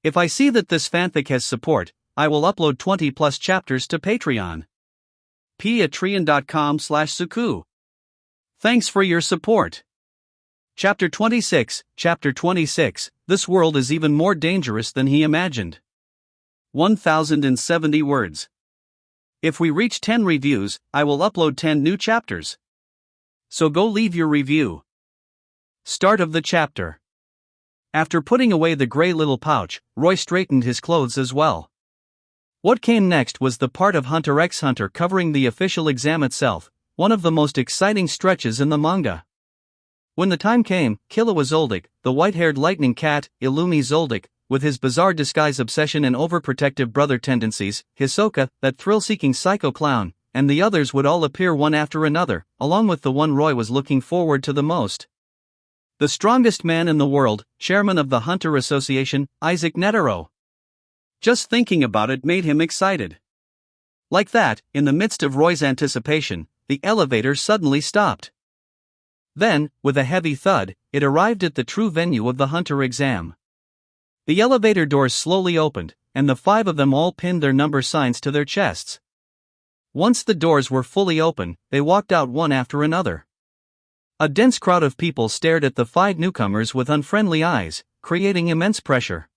If I see that this fanfic has support, I will upload 20 plus chapters to Patreon. patreon.com/suku. Thanks for your support. Chapter 26, this world is even more dangerous than he imagined. 1070 words. If we reach 10 reviews, I will upload 10 new chapters. So go leave your review. Start of the chapter. After putting away the gray little pouch, Roy straightened his clothes as well. What came next was the part of Hunter x Hunter covering the official exam itself, one of the most exciting stretches in the manga. When the time came, Killua Zoldyck, the white-haired lightning cat, Illumi Zoldyck, with his bizarre disguise obsession and overprotective brother tendencies, Hisoka, that thrill-seeking psycho clown, and the others would all appear one after another, along with the one Roy was looking forward to the most. The strongest man in the world, chairman of the Hunter Association, Isaac Netero. Just thinking about it made him excited. Like that, in the midst of Roy's anticipation, the elevator suddenly stopped. Then, with a heavy thud, it arrived at the true venue of the Hunter exam. The elevator doors slowly opened, and the 5 of them all pinned their number signs to their chests. Once the doors were fully open, they walked out one after another. A dense crowd of people stared at the 5 newcomers with unfriendly eyes, creating immense pressure.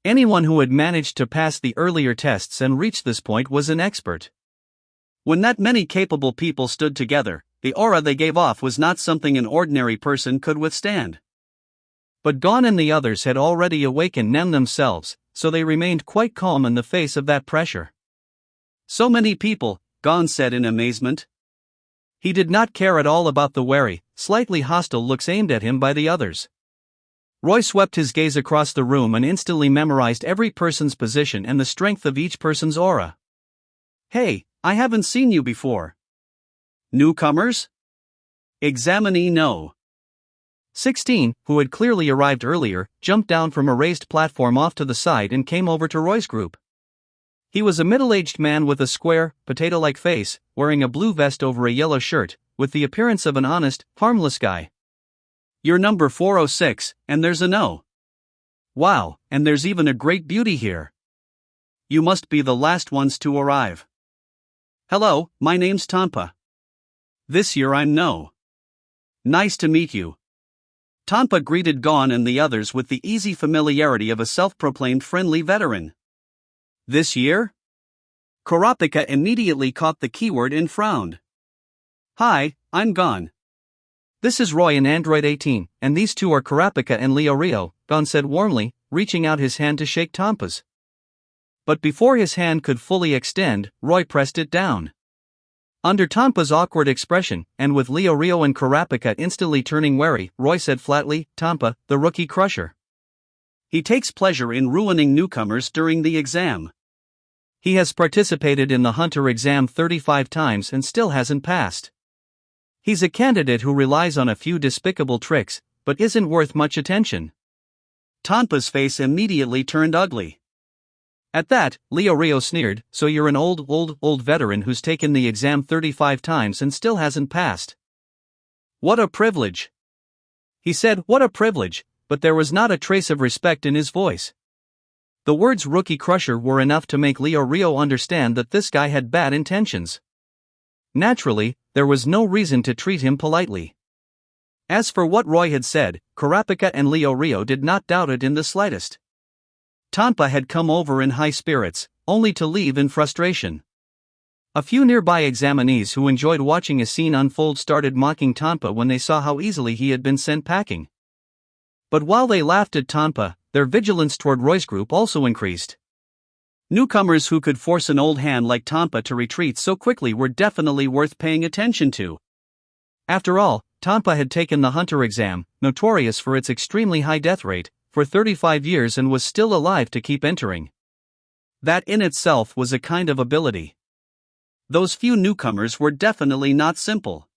Anyone who had managed to pass the earlier tests and reach this point was an expert. When that many capable people stood together, the aura they gave off was not something an ordinary person could withstand. But Gon and the others had already awakened Nen themselves, so they remained quite calm in the face of that pressure. So many people, Gon said in amazement. He did not care at all about the wary, slightly hostile looks aimed at him by the others. Roy swept his gaze across the room and instantly memorized every person's position and the strength of each person's aura. Hey, I haven't seen you before. Newcomers? Examinee no. 16, who had clearly arrived earlier, jumped down from a raised platform off to the side and came over to Roy's group. He was a middle-aged man with a square, potato-like face, wearing a blue vest over a yellow shirt, with the appearance of an honest, harmless guy. You're number 406, and there's a no. Wow, and there's even a great beauty here. You must be the last ones to arrive. Hello, my name's Tampa. This year I'm no. Nice to meet you. Tampa greeted Gon and the others with the easy familiarity of a self-proclaimed friendly veteran. This year? Kurapika immediately caught the keyword and frowned. Hi, I'm Gon. This is Roy and Android 18, and these two are Kurapika and Leo Rio, Gon said warmly, reaching out his hand to shake Tampa's. But before his hand could fully extend, Roy pressed it down. Under Tampa's awkward expression, and with Leo Rio and Kurapika instantly turning wary, Roy said flatly, Tampa, the rookie crusher. He takes pleasure in ruining newcomers during the exam. He has participated in the Hunter exam 35 times and still hasn't passed. He's a candidate who relies on a few despicable tricks, but isn't worth much attention. Tampa's face immediately turned ugly. At that, Leo Rio sneered, so you're an old veteran who's taken the exam 35 times and still hasn't passed. What a privilege. He said, what a privilege, but there was not a trace of respect in his voice. The words rookie crusher were enough to make Leo Rio understand that this guy had bad intentions. Naturally, there was no reason to treat him politely. As for what Roy had said, Kurapika and Leo Rio did not doubt it in the slightest. Tampa had come over in high spirits, only to leave in frustration. A few nearby examinees who enjoyed watching a scene unfold started mocking Tampa when they saw how easily he had been sent packing. But while they laughed at Tampa, their vigilance toward Roy's group also increased. Newcomers who could force an old hand like Tampa to retreat so quickly were definitely worth paying attention to. After all, Tampa had taken the Hunter exam, notorious for its extremely high death rate, for 35 years and was still alive to keep entering. That in itself was a kind of ability. Those few newcomers were definitely not simple.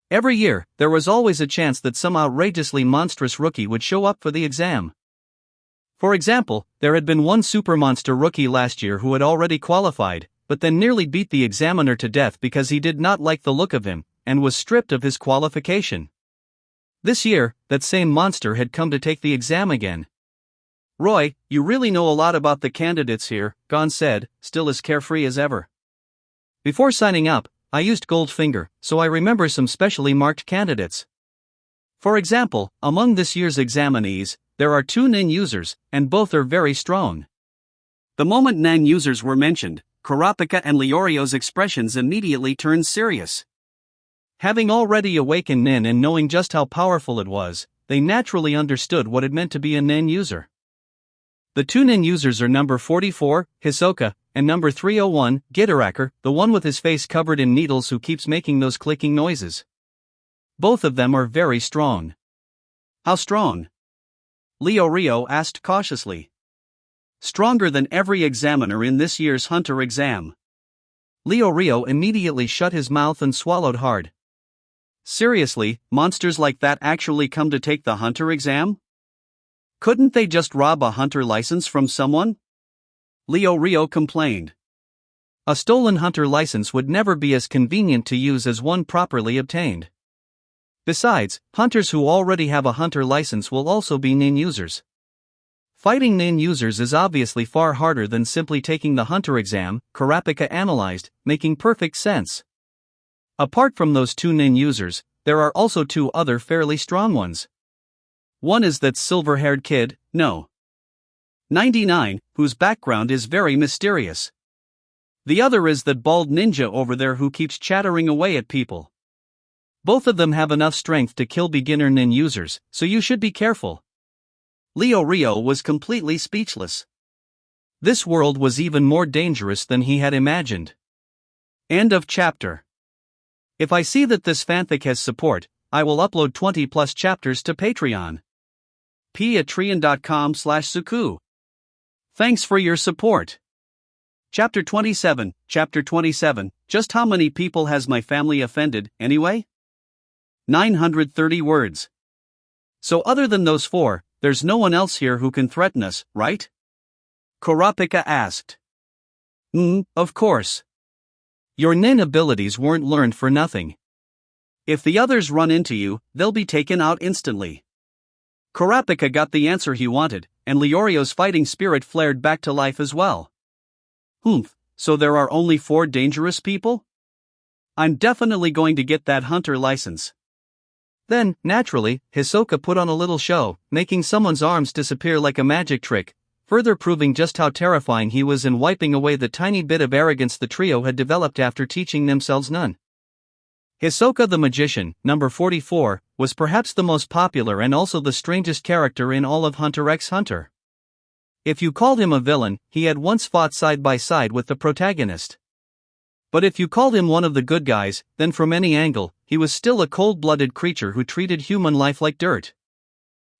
Every year, there was always a chance that some outrageously monstrous rookie would show up for the exam. For example, there had been one super monster rookie last year who had already qualified, but then nearly beat the examiner to death because he did not like the look of him, and was stripped of his qualification. This year, that same monster had come to take the exam again. Roy, you really know a lot about the candidates here, Gon said, still as carefree as ever. Before signing up, I used Goldfinger, so I remember some specially marked candidates. For example, among this year's examinees, there are 2 Nen users, and both are very strong. The moment Nen users were mentioned, Kurapika and Leorio's expressions immediately turned serious. Having already awakened Nen and knowing just how powerful it was, they naturally understood what it meant to be a Nen user. The 2 Nen users are number 44, Hisoka, and number 301, Gitaracker, the one with his face covered in needles who keeps making those clicking noises. Both of them are very strong. How strong? Leo Rio asked cautiously. Stronger than every examiner in this year's Hunter exam. Leo Rio immediately shut his mouth and swallowed hard. Seriously, monsters like that actually come to take the Hunter exam? Couldn't they just rob a Hunter license from someone? Leo Rio complained. A stolen Hunter license would never be as convenient to use as one properly obtained. Besides, hunters who already have a Hunter license will also be Nen users. Fighting Nen users is obviously far harder than simply taking the Hunter exam, Kurapika analyzed, making perfect sense. Apart from those 2 Nen users, there are also 2 other fairly strong ones. One is that silver-haired kid, no. 99, whose background is very mysterious. The other is that bald ninja over there who keeps chattering away at people. Both of them have enough strength to kill beginner nin users, so you should be careful. Rio was completely speechless. This world was even more dangerous than he had imagined. End of chapter. If I see that this fanfic has support, I will upload 20 plus chapters to Patreon. patreon.com/suku. Thanks for your support. Chapter 27, just how many people has my family offended, anyway? 930 words. So other than those four, there's no one else here who can threaten us, right? Kurapika asked. Of course. Your nin abilities weren't learned for nothing. If the others run into you, they'll be taken out instantly. Kurapika got the answer he wanted, and Leorio's fighting spirit flared back to life as well. So there are only 4 dangerous people? I'm definitely going to get that hunter license. Then, naturally, Hisoka put on a little show, making someone's arms disappear like a magic trick, further proving just how terrifying he was and wiping away the tiny bit of arrogance the trio had developed after teaching themselves none. Hisoka the Magician, number 44, was perhaps the most popular and also the strangest character in all of Hunter x Hunter. If you called him a villain, he had once fought side by side with the protagonist. But if you called him one of the good guys, then from any angle, he was still a cold-blooded creature who treated human life like dirt.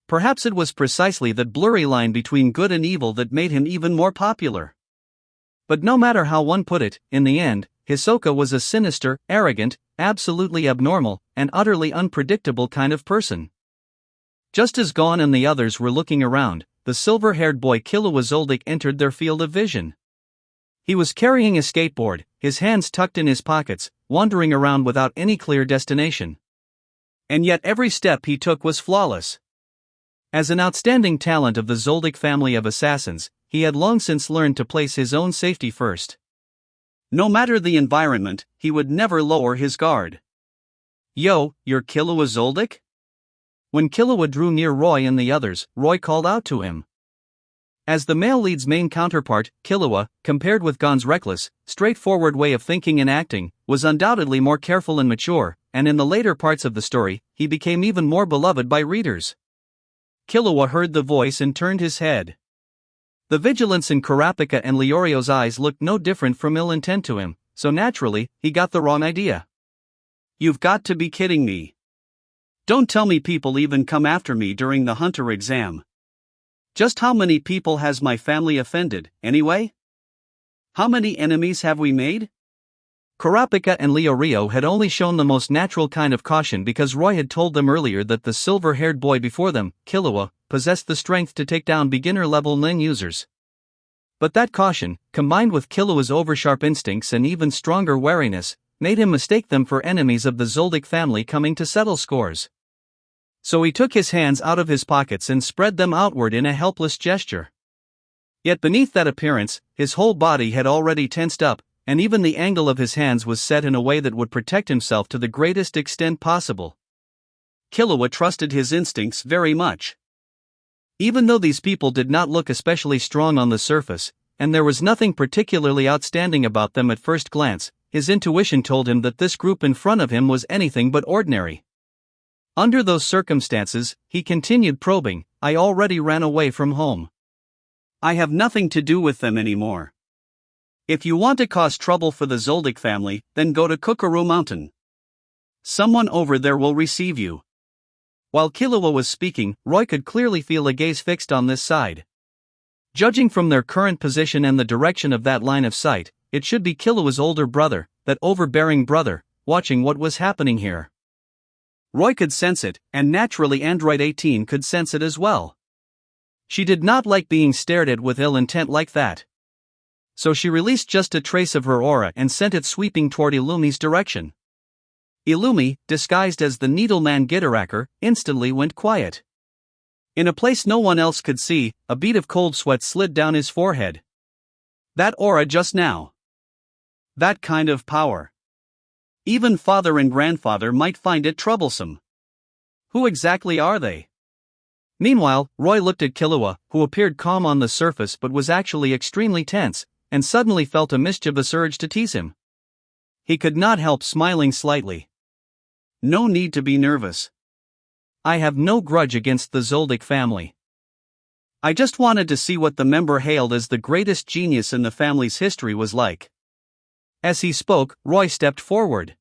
Perhaps it was precisely that blurry line between good and evil that made him even more popular. But no matter how one put it, in the end, Hisoka was a sinister, arrogant, absolutely abnormal, and utterly unpredictable kind of person. Just as Gon and the others were looking around, the silver-haired boy Killua Zoldyck entered their field of vision. He was carrying a skateboard, his hands tucked in his pockets, wandering around without any clear destination. And yet every step he took was flawless. As an outstanding talent of the Zoldyck family of assassins, he had long since learned to place his own safety first. No matter the environment, he would never lower his guard. Yo, you're Killua Zoldyck? When Killua drew near Roy and the others, Roy called out to him. As the male lead's main counterpart, Killua, compared with Gon's reckless, straightforward way of thinking and acting, was undoubtedly more careful and mature, and in the later parts of the story, he became even more beloved by readers. Killua heard the voice and turned his head. The vigilance in Kurapika and Leorio's eyes looked no different from ill intent to him, so naturally, he got the wrong idea. You've got to be kidding me. Don't tell me people even come after me during the hunter exam. Just how many people has my family offended, anyway? How many enemies have we made? Kurapika and Leorio had only shown the most natural kind of caution because Roy had told them earlier that the silver-haired boy before them, Killua, possessed the strength to take down beginner-level nin users. But that caution, combined with Killua's oversharp instincts and even stronger wariness, made him mistake them for enemies of the Zoldyck family coming to settle scores. So he took his hands out of his pockets and spread them outward in a helpless gesture. Yet beneath that appearance, his whole body had already tensed up, and even the angle of his hands was set in a way that would protect himself to the greatest extent possible. Killua trusted his instincts very much. Even though these people did not look especially strong on the surface, and there was nothing particularly outstanding about them at first glance, his intuition told him that this group in front of him was anything but ordinary. Under those circumstances, he continued probing, I already ran away from home. I have nothing to do with them anymore. If you want to cause trouble for the Zoldyck family, then go to Kukuru Mountain. Someone over there will receive you. While Killua was speaking, Roy could clearly feel a gaze fixed on this side. Judging from their current position and the direction of that line of sight, it should be Killua's older brother, that overbearing brother, watching what was happening here. Roy could sense it, and naturally Android 18 could sense it as well. She did not like being stared at with ill intent like that. So she released just a trace of her aura and sent it sweeping toward Illumi's direction. Illumi, disguised as the Needleman Gitaracker, instantly went quiet. In a place no one else could see, a bead of cold sweat slid down his forehead. That aura just now. That kind of power. Even father and grandfather might find it troublesome. Who exactly are they? Meanwhile, Roy looked at Killua, who appeared calm on the surface but was actually extremely tense, and suddenly felt a mischievous urge to tease him. He could not help smiling slightly. No need to be nervous. I have no grudge against the Zoldyck family. I just wanted to see what the member hailed as the greatest genius in the family's history was like. As he spoke, Roy stepped forward.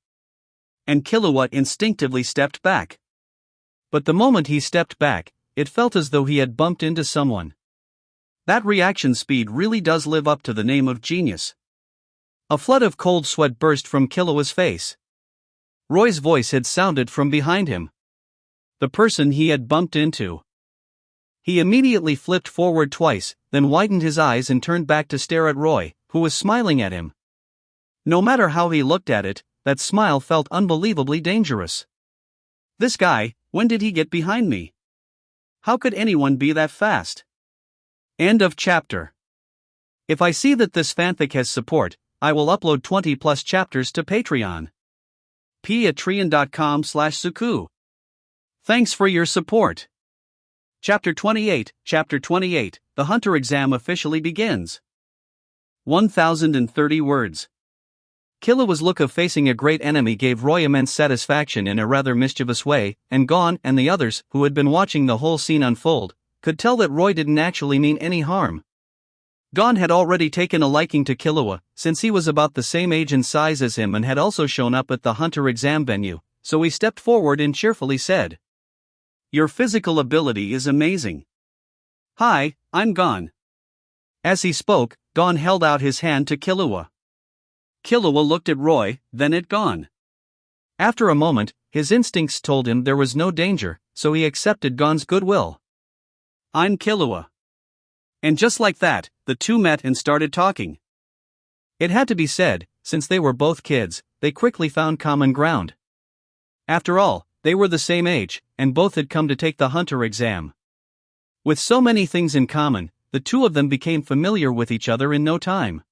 And Killua instinctively stepped back. But the moment he stepped back, it felt as though he had bumped into someone. That reaction speed really does live up to the name of genius. A flood of cold sweat burst from Killua's face. Roy's voice had sounded from behind him. The person he had bumped into. He immediately flipped forward twice, then widened his eyes and turned back to stare at Roy, who was smiling at him. No matter how he looked at it, that smile felt unbelievably dangerous. This guy, when did he get behind me? How could anyone be that fast? End of chapter. If I see that this fanfic has support, I will upload 20 plus chapters to Patreon. patreon.com/suku. Thanks for your support. Chapter 28, the Hunter exam officially begins. 1030 words. Killua's look of facing a great enemy gave Roy immense satisfaction in a rather mischievous way, and Gon and the others, who had been watching the whole scene unfold, could tell that Roy didn't actually mean any harm. Gon had already taken a liking to Killua, since he was about the same age and size as him and had also shown up at the Hunter exam venue, so he stepped forward and cheerfully said, "Your physical ability is amazing. Hi, I'm Gon." As he spoke, Gon held out his hand to Killua. Killua looked at Roy, then at Gon. After a moment, his instincts told him there was no danger, so he accepted Gon's goodwill. "I'm Killua." And just like that, the two met and started talking. It had to be said, since they were both kids, they quickly found common ground. After all, they were the same age, and both had come to take the Hunter exam. With so many things in common, the two of them became familiar with each other in no time.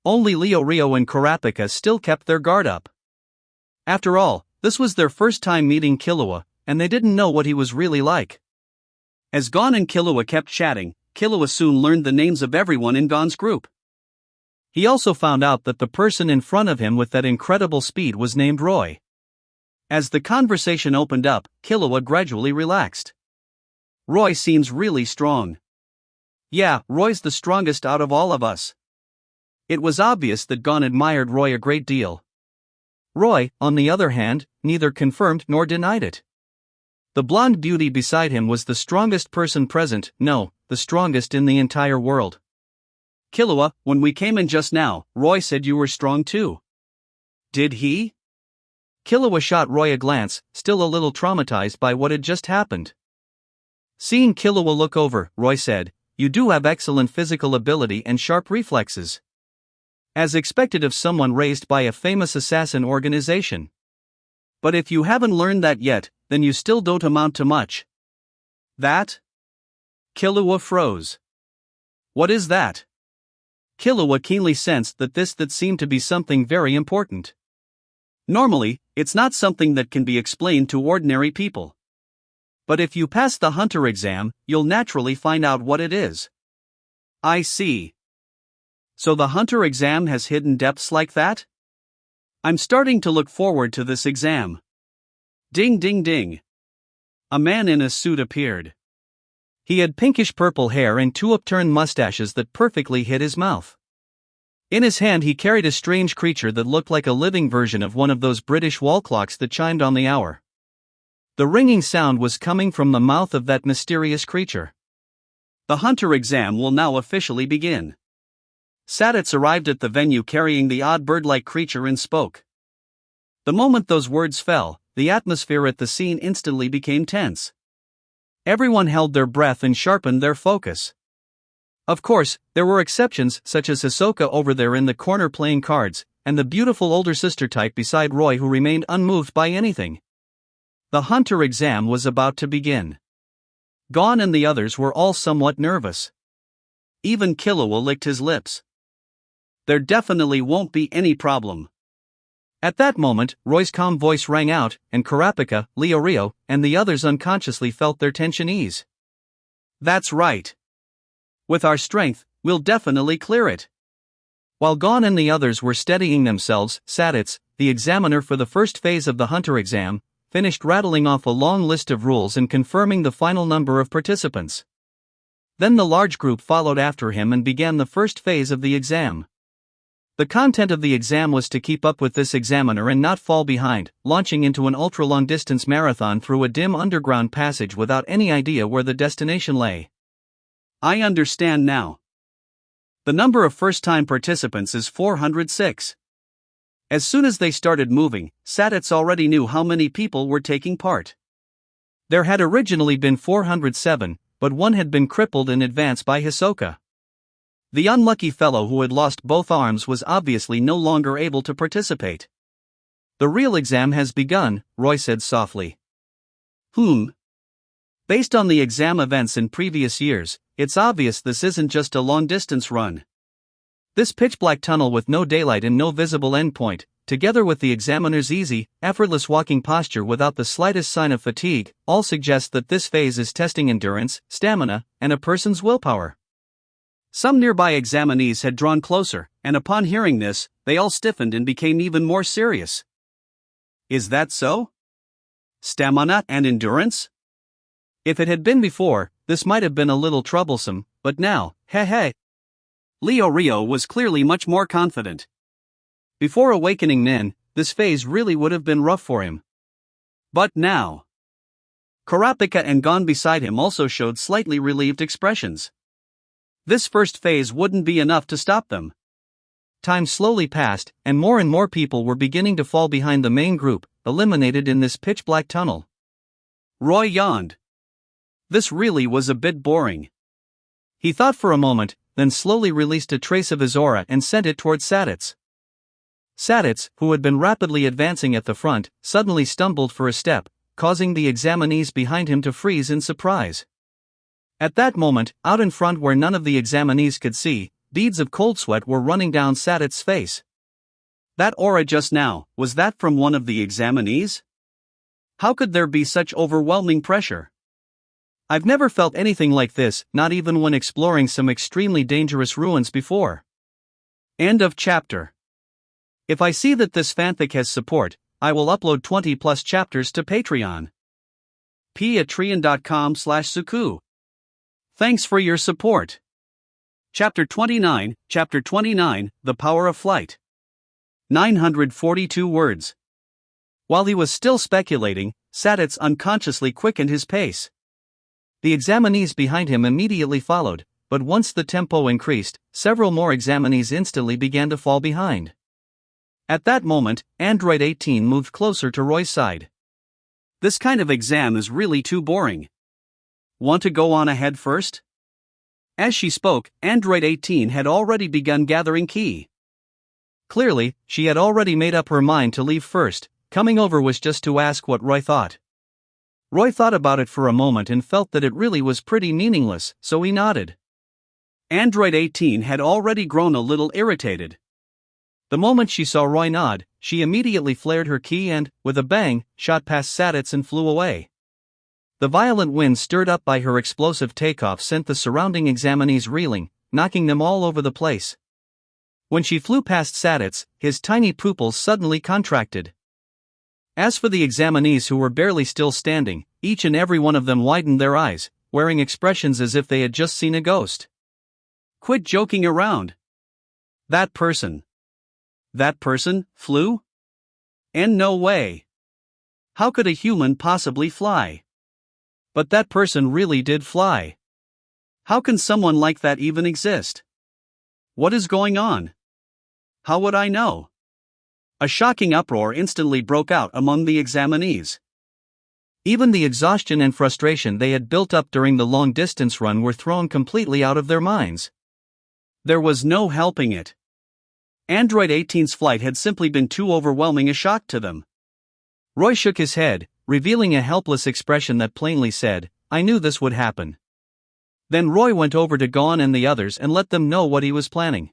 Only Rio and Kurapika still kept their guard up. After all, this was their first time meeting Killua, and they didn't know what he was really like. As Gon and Killua kept chatting, Killua soon learned the names of everyone in Gon's group. He also found out that the person in front of him with that incredible speed was named Roy. As the conversation opened up, Killua gradually relaxed. "Roy seems really strong." "Yeah, Roy's the strongest out of all of us." It was obvious that Gon admired Roy a great deal. Roy, on the other hand, neither confirmed nor denied it. The blonde beauty beside him was the strongest person present, no, the strongest in the entire world. "Killua, when we came in just now, Roy said you were strong too." "Did he?" Killua shot Roy a glance, still a little traumatized by what had just happened. Seeing Killua look over, Roy said, "You do have excellent physical ability and sharp reflexes. As expected of someone raised by a famous assassin organization. But if you haven't learned that yet, then you still don't amount to much." "That?" Killua froze. "What is that?" Killua keenly sensed that seemed to be something very important. Normally, it's not something that can be explained to ordinary people. But if you pass the Hunter exam, you'll naturally find out what it is. "I see. So the Hunter exam has hidden depths like that? I'm starting to look forward to this exam." Ding ding ding. A man in a suit appeared. He had pinkish-purple hair and two upturned mustaches that perfectly hid his mouth. In his hand he carried a strange creature that looked like a living version of one of those British wall clocks that chimed on the hour. The ringing sound was coming from the mouth of that mysterious creature. "The Hunter exam will now officially begin." Saditz arrived at the venue carrying the odd bird-like creature and spoke. The moment those words fell, the atmosphere at the scene instantly became tense. Everyone held their breath and sharpened their focus. Of course, there were exceptions such as Hisoka over there in the corner playing cards, and the beautiful older sister type beside Roy who remained unmoved by anything. The Hunter exam was about to begin. Gon and the others were all somewhat nervous. Even Killua licked his lips. There definitely won't be any problem. At that moment, Roy's calm voice rang out, and Kurapika, Rio, and the others unconsciously felt their tension ease. That's right. With our strength, we'll definitely clear it. While Gon and the others were steadying themselves, Saditz, the examiner for the first phase of the Hunter exam, finished rattling off a long list of rules and confirming the final number of participants. Then the large group followed after him and began the first phase of the exam. The content of the exam was to keep up with this examiner and not fall behind, launching into an ultra-long-distance marathon through a dim underground passage without any idea where the destination lay. I understand now. The number of first-time participants is 406. As soon as they started moving, Saditz already knew how many people were taking part. There had originally been 407, but one had been crippled in advance by Hisoka. The unlucky fellow who had lost both arms was obviously no longer able to participate. The real exam has begun, Roy said softly. Based on the exam events in previous years, it's obvious this isn't just a long-distance run. This pitch-black tunnel with no daylight and no visible endpoint, together with the examiner's easy, effortless walking posture without the slightest sign of fatigue, all suggest that this phase is testing endurance, stamina, and a person's willpower. Some nearby examinees had drawn closer, and upon hearing this, they all stiffened and became even more serious. Is that so? Stamina and endurance? If it had been before, this might have been a little troublesome, but now, Leo Rio was clearly much more confident. Before awakening Nin, this phase really would have been rough for him. But now, Kurapika and Gon beside him also showed slightly relieved expressions. This first phase wouldn't be enough to stop them. Time slowly passed, and more people were beginning to fall behind the main group, eliminated in this pitch-black tunnel. Roy yawned. This really was a bit boring. He thought for a moment, then slowly released a trace of his aura and sent it towards Saditz. Saditz, who had been rapidly advancing at the front, suddenly stumbled for a step, causing the examinees behind him to freeze in surprise. At that moment, out in front where none of the examinees could see, beads of cold sweat were running down Saditz's face. That aura just now, was that from one of the examinees? How could there be such overwhelming pressure? I've never felt anything like this, not even when exploring some extremely dangerous ruins before. End of chapter. If I see that this fanfic has support, I will upload 20+ chapters to Patreon. patreon.com/suku. Thanks for your support. Chapter 29, The Power of Flight. 942 words. While he was still speculating, Saditz unconsciously quickened his pace. The examinees behind him immediately followed, but once the tempo increased, several more examinees instantly began to fall behind. At that moment, Android 18 moved closer to Roy's side. This kind of exam is really too boring. Want to go on ahead first? As she spoke, Android 18 had already begun gathering ki. Clearly, she had already made up her mind to leave first. Coming over was just to ask what Roy thought. Roy thought about it for a moment and felt that it really was pretty meaningless, so he nodded. Android 18 had already grown a little irritated. The moment she saw Roy nod, she immediately flared her ki and, with a bang, shot past Saditz and flew away. The violent wind stirred up by her explosive takeoff sent the surrounding examinees reeling, knocking them all over the place. When she flew past Saditz, his tiny pupils suddenly contracted. As for the examinees who were barely still standing, each and every one of them widened their eyes, wearing expressions as if they had just seen a ghost. Quit joking around. That person flew? And no way. How could a human possibly fly? But that person really did fly. How can someone like that even exist? What is going on? How would I know? A shocking uproar instantly broke out among the examinees. Even the exhaustion and frustration they had built up during the long-distance run were thrown completely out of their minds. There was no helping it. Android 18's flight had simply been too overwhelming a shock to them. Roy shook his head, revealing a helpless expression that plainly said, "I knew this would happen." Then Roy went over to Gon and the others and let them know what he was planning.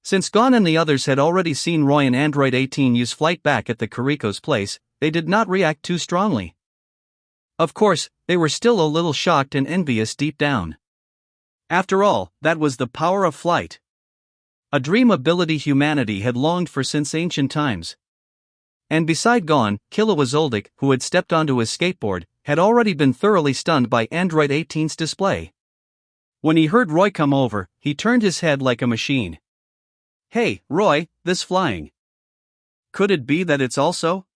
Since Gon and the others had already seen Roy and Android 18 use flight back at the Kiriko's place, they did not react too strongly. Of course, they were still a little shocked and envious deep down. After all, that was the power of flight. A dream ability humanity had longed for since ancient times. And beside Gon, Killua Zoldyck, who had stepped onto his skateboard, had already been thoroughly stunned by Android 18's display. When he heard Roy come over, he turned his head like a machine. "Hey, Roy, this flying. Could it be that it's also?"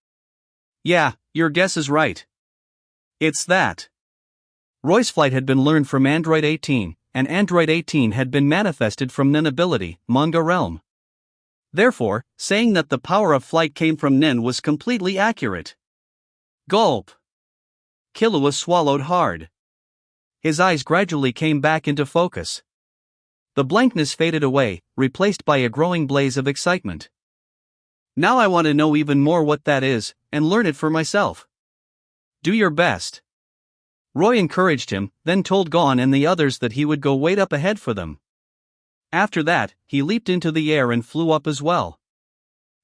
"Yeah, your guess is right. It's that." Roy's flight had been learned from Android 18, and Android 18 had been manifested from Nin ability, Manga Realm. Therefore, saying that the power of flight came from Nin was completely accurate. Gulp. Killua swallowed hard. His eyes gradually came back into focus. The blankness faded away, replaced by a growing blaze of excitement. "Now I want to know even more what that is, and learn it for myself." "Do your best." Roy encouraged him, then told Gon and the others that he would go wait up ahead for them. After that, he leaped into the air and flew up as well.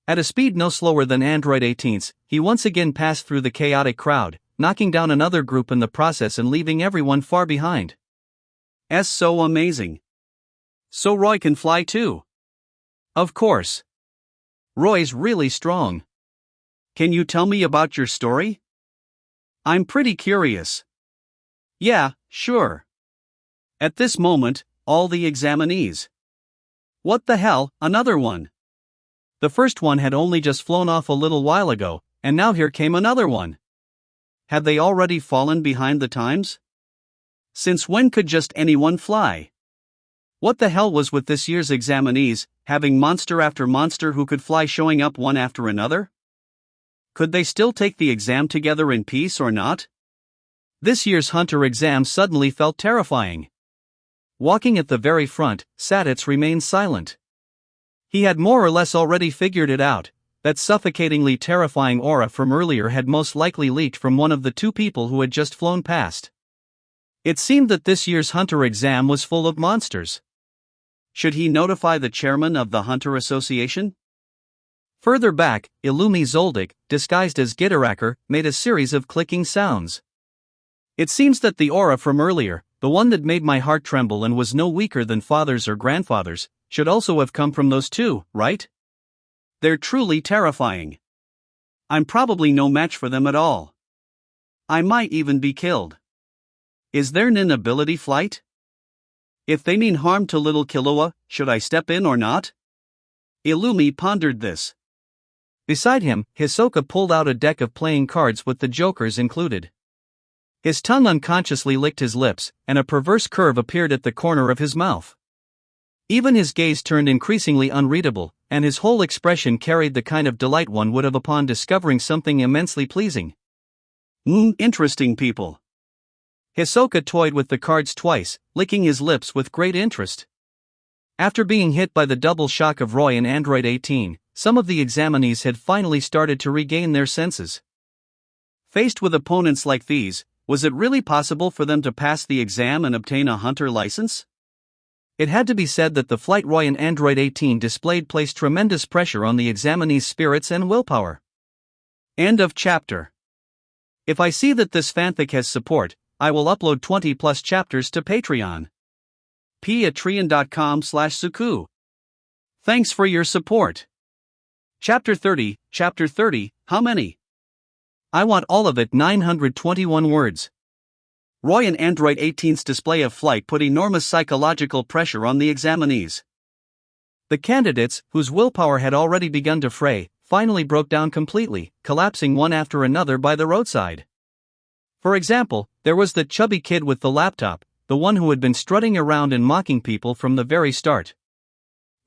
At a speed no slower than Android 18's, he once again passed through the chaotic crowd, knocking down another group in the process and leaving everyone far behind. So amazing. So Roy can fly too? Of course. Roy's really strong. Can you tell me about your story? I'm pretty curious. Yeah, sure. At this moment, all the examinees. What the hell, another one? The first one had only just flown off a little while ago, and now here came another one. Had they already fallen behind the times? Since when could just anyone fly? What the hell was with this year's examinees, having monster after monster who could fly showing up one after another? Could they still take the exam together in peace or not? This year's hunter exam suddenly felt terrifying. Walking at the very front, Saditz remained silent. He had more or less already figured it out. That suffocatingly terrifying aura from earlier had most likely leaked from one of the two people who had just flown past. It seemed that this year's hunter exam was full of monsters. Should he notify the chairman of the Hunter Association? Further back, Illumi Zoldyck, disguised as Gitaracker, made a series of clicking sounds. It seems that the aura from earlier, the one that made my heart tremble and was no weaker than father's or grandfather's, should also have come from those two, right? They're truly terrifying. I'm probably no match for them at all. I might even be killed. Is there Nin ability flight? If they mean harm to little Killua, should I step in or not? Illumi pondered this. Beside him, Hisoka pulled out a deck of playing cards with the jokers included. His tongue unconsciously licked his lips, and a perverse curve appeared at the corner of his mouth. Even his gaze turned increasingly unreadable, and his whole expression carried the kind of delight one would have upon discovering something immensely pleasing. Interesting people. Hisoka toyed with the cards twice, licking his lips with great interest. After being hit by the double shock of Roy and Android 18, some of the examinees had finally started to regain their senses. Faced with opponents like these, was it really possible for them to pass the exam and obtain a hunter license? It had to be said that the flight Roy and Android 18 displayed placed tremendous pressure on the examinees' spirits and willpower. End of chapter. If I see that this fanfic has support, I will upload 20+ chapters to Patreon. patreon.com/suku. Thanks for your support. Chapter 30, how many? I want all of it, 921 words. Roy and Android 18's display of flight put enormous psychological pressure on the examinees. The candidates, whose willpower had already begun to fray, finally broke down completely, collapsing one after another by the roadside. For example, there was the chubby kid with the laptop, the one who had been strutting around and mocking people from the very start.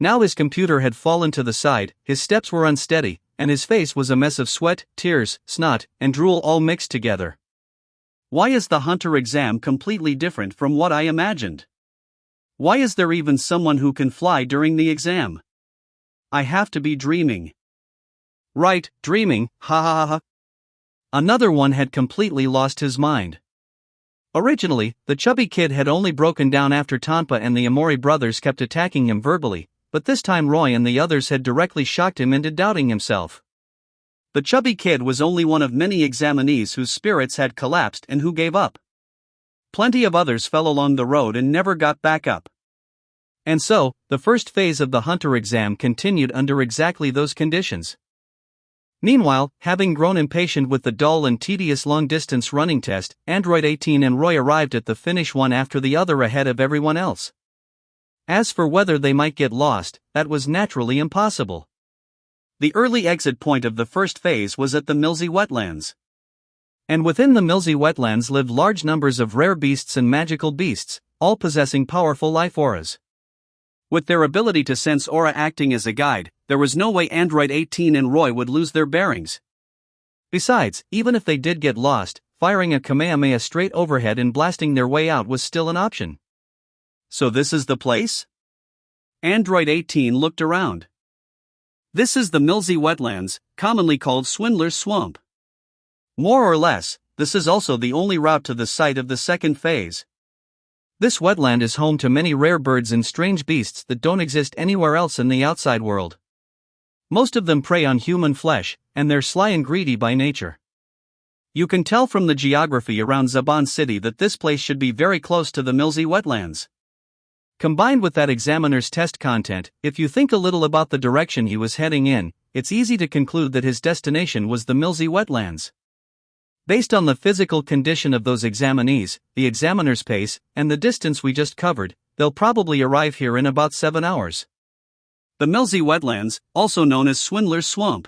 Now his computer had fallen to the side, his steps were unsteady, and his face was a mess of sweat, tears, snot, and drool all mixed together. Why is the hunter exam completely different from what I imagined? Why is there even someone who can fly during the exam? I have to be dreaming. Right, dreaming, ha ha ha ha. Another one had completely lost his mind. Originally, the chubby kid had only broken down after Tanpa and the Amori brothers kept attacking him verbally, but this time Roy and the others had directly shocked him into doubting himself. The chubby kid was only one of many examinees whose spirits had collapsed and who gave up. Plenty of others fell along the road and never got back up. And so, the first phase of the Hunter exam continued under exactly those conditions. Meanwhile, having grown impatient with the dull and tedious long-distance running test, Android 18 and Roy arrived at the finish one after the other ahead of everyone else. As for whether they might get lost, that was naturally impossible. The early exit point of the first phase was at the Milsey wetlands. And within the Milsey wetlands lived large numbers of rare beasts and magical beasts, all possessing powerful life auras. With their ability to sense aura acting as a guide, there was no way Android 18 and Roy would lose their bearings. Besides, even if they did get lost, firing a Kamehameha straight overhead and blasting their way out was still an option. So this is the place? Android 18 looked around. This is the Milsey wetlands, commonly called Swindler's Swamp. More or less, this is also the only route to the site of the second phase. This wetland is home to many rare birds and strange beasts that don't exist anywhere else in the outside world. Most of them prey on human flesh, and they're sly and greedy by nature. You can tell from the geography around Zaban City that this place should be very close to the Milsey wetlands. Combined with that examiner's test content, if you think a little about the direction he was heading in, it's easy to conclude that his destination was the Milsey wetlands. Based on the physical condition of those examinees, the examiner's pace, and the distance we just covered, they'll probably arrive here in about 7 hours. The Milsey wetlands, also known as Swindler's Swamp.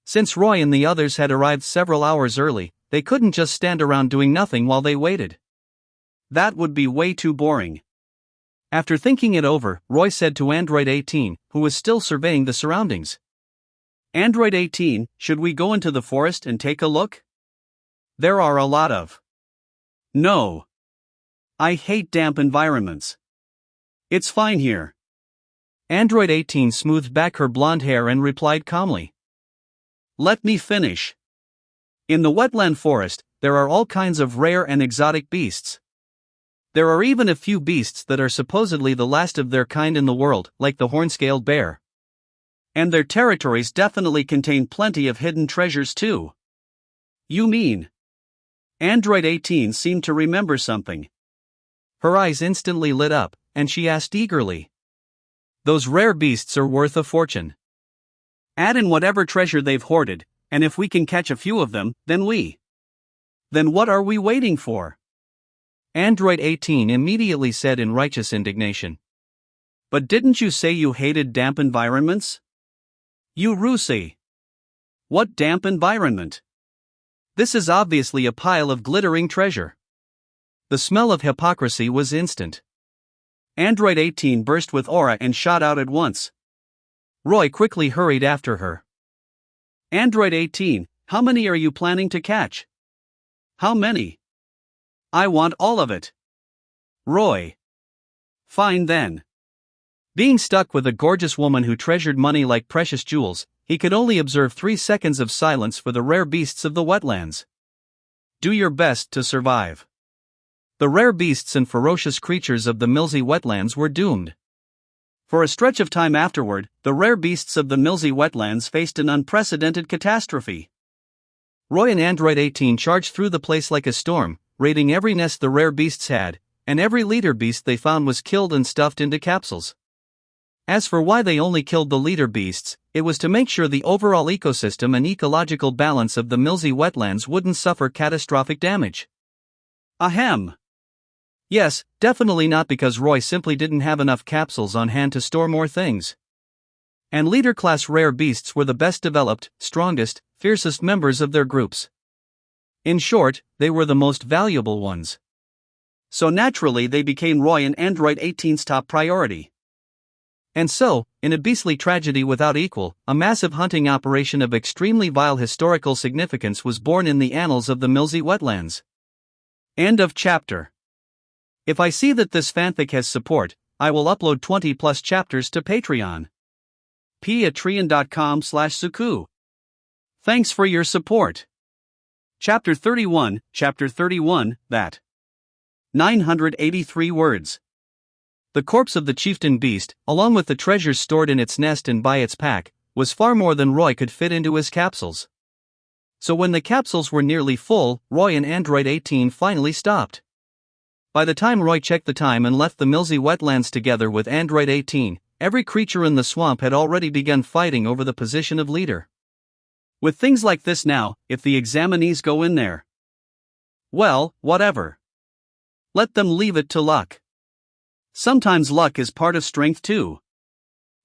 Since Roy and the others had arrived several hours early, they couldn't just stand around doing nothing while they waited. That would be way too boring. After thinking it over, Roy said to Android 18, who was still surveying the surroundings. Android 18, should we go into the forest and take a look? There are a lot of. No. I hate damp environments. It's fine here. Android 18 smoothed back her blonde hair and replied calmly. Let me finish. In the wetland forest, there are all kinds of rare and exotic beasts. There are even a few beasts that are supposedly the last of their kind in the world, like the horn-scaled bear. And their territories definitely contain plenty of hidden treasures too. You mean? Android 18 seemed to remember something. Her eyes instantly lit up, and she asked eagerly. Those rare beasts are worth a fortune. Add in whatever treasure they've hoarded, and if we can catch a few of them, then what are we waiting for? Android 18 immediately said in righteous indignation. But didn't you say you hated damp environments? You Rusi. What damp environment? This is obviously a pile of glittering treasure. The smell of hypocrisy was instant. Android 18 burst with aura and shot out at once. Roy quickly hurried after her. Android 18, how many are you planning to catch? How many? I want all of it. Roy. Fine then. Being stuck with a gorgeous woman who treasured money like precious jewels, he could only observe 3 seconds of silence for the rare beasts of the wetlands. Do your best to survive. The rare beasts and ferocious creatures of the Milsey wetlands were doomed. For a stretch of time afterward, the rare beasts of the Milsey wetlands faced an unprecedented catastrophe. Roy and Android 18 charged through the place like a storm, raiding every nest the rare beasts had, and every leader beast they found was killed and stuffed into capsules. As for why they only killed the leader beasts, it was to make sure the overall ecosystem and ecological balance of the Milsey wetlands wouldn't suffer catastrophic damage. Ahem. Yes, definitely not because Roy simply didn't have enough capsules on hand to store more things. And leader-class rare beasts were the best developed, strongest, fiercest members of their groups. In short, they were the most valuable ones. So naturally they became Roy and Android 18's top priority. And so, in a beastly tragedy without equal, a massive hunting operation of extremely vile historical significance was born in the annals of the Milsey wetlands. End of chapter. If I see that this fanfic has support, I will upload 20+ chapters to Patreon. patreon.com/suku. Thanks for your support. Chapter 31, that. 983 words. The corpse of the chieftain beast, along with the treasures stored in its nest and by its pack, was far more than Roy could fit into his capsules. So when the capsules were nearly full, Roy and Android 18 finally stopped. By the time Roy checked the time and left the Milsey wetlands together with Android 18, every creature in the swamp had already begun fighting over the position of leader. With things like this now, if the examinees go in there, well, whatever. Let them leave it to luck. Sometimes luck is part of strength too.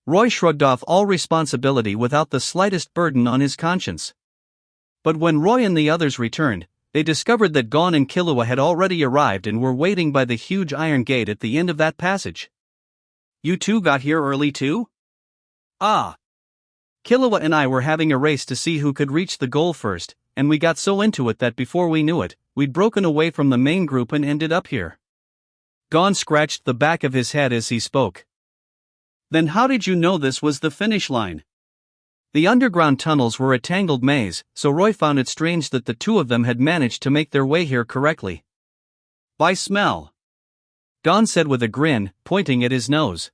Roy shrugged off all responsibility without the slightest burden on his conscience. But when Roy and the others returned, they discovered that Gon and Killua had already arrived and were waiting by the huge iron gate at the end of that passage. You two got here early too? Ah. Killua and I were having a race to see who could reach the goal first, and we got so into it that before we knew it, we'd broken away from the main group and ended up here. Gon scratched the back of his head as he spoke. Then how did you know this was the finish line? The underground tunnels were a tangled maze, so Roy found it strange that the two of them had managed to make their way here correctly. By smell, Gon said with a grin, pointing at his nose.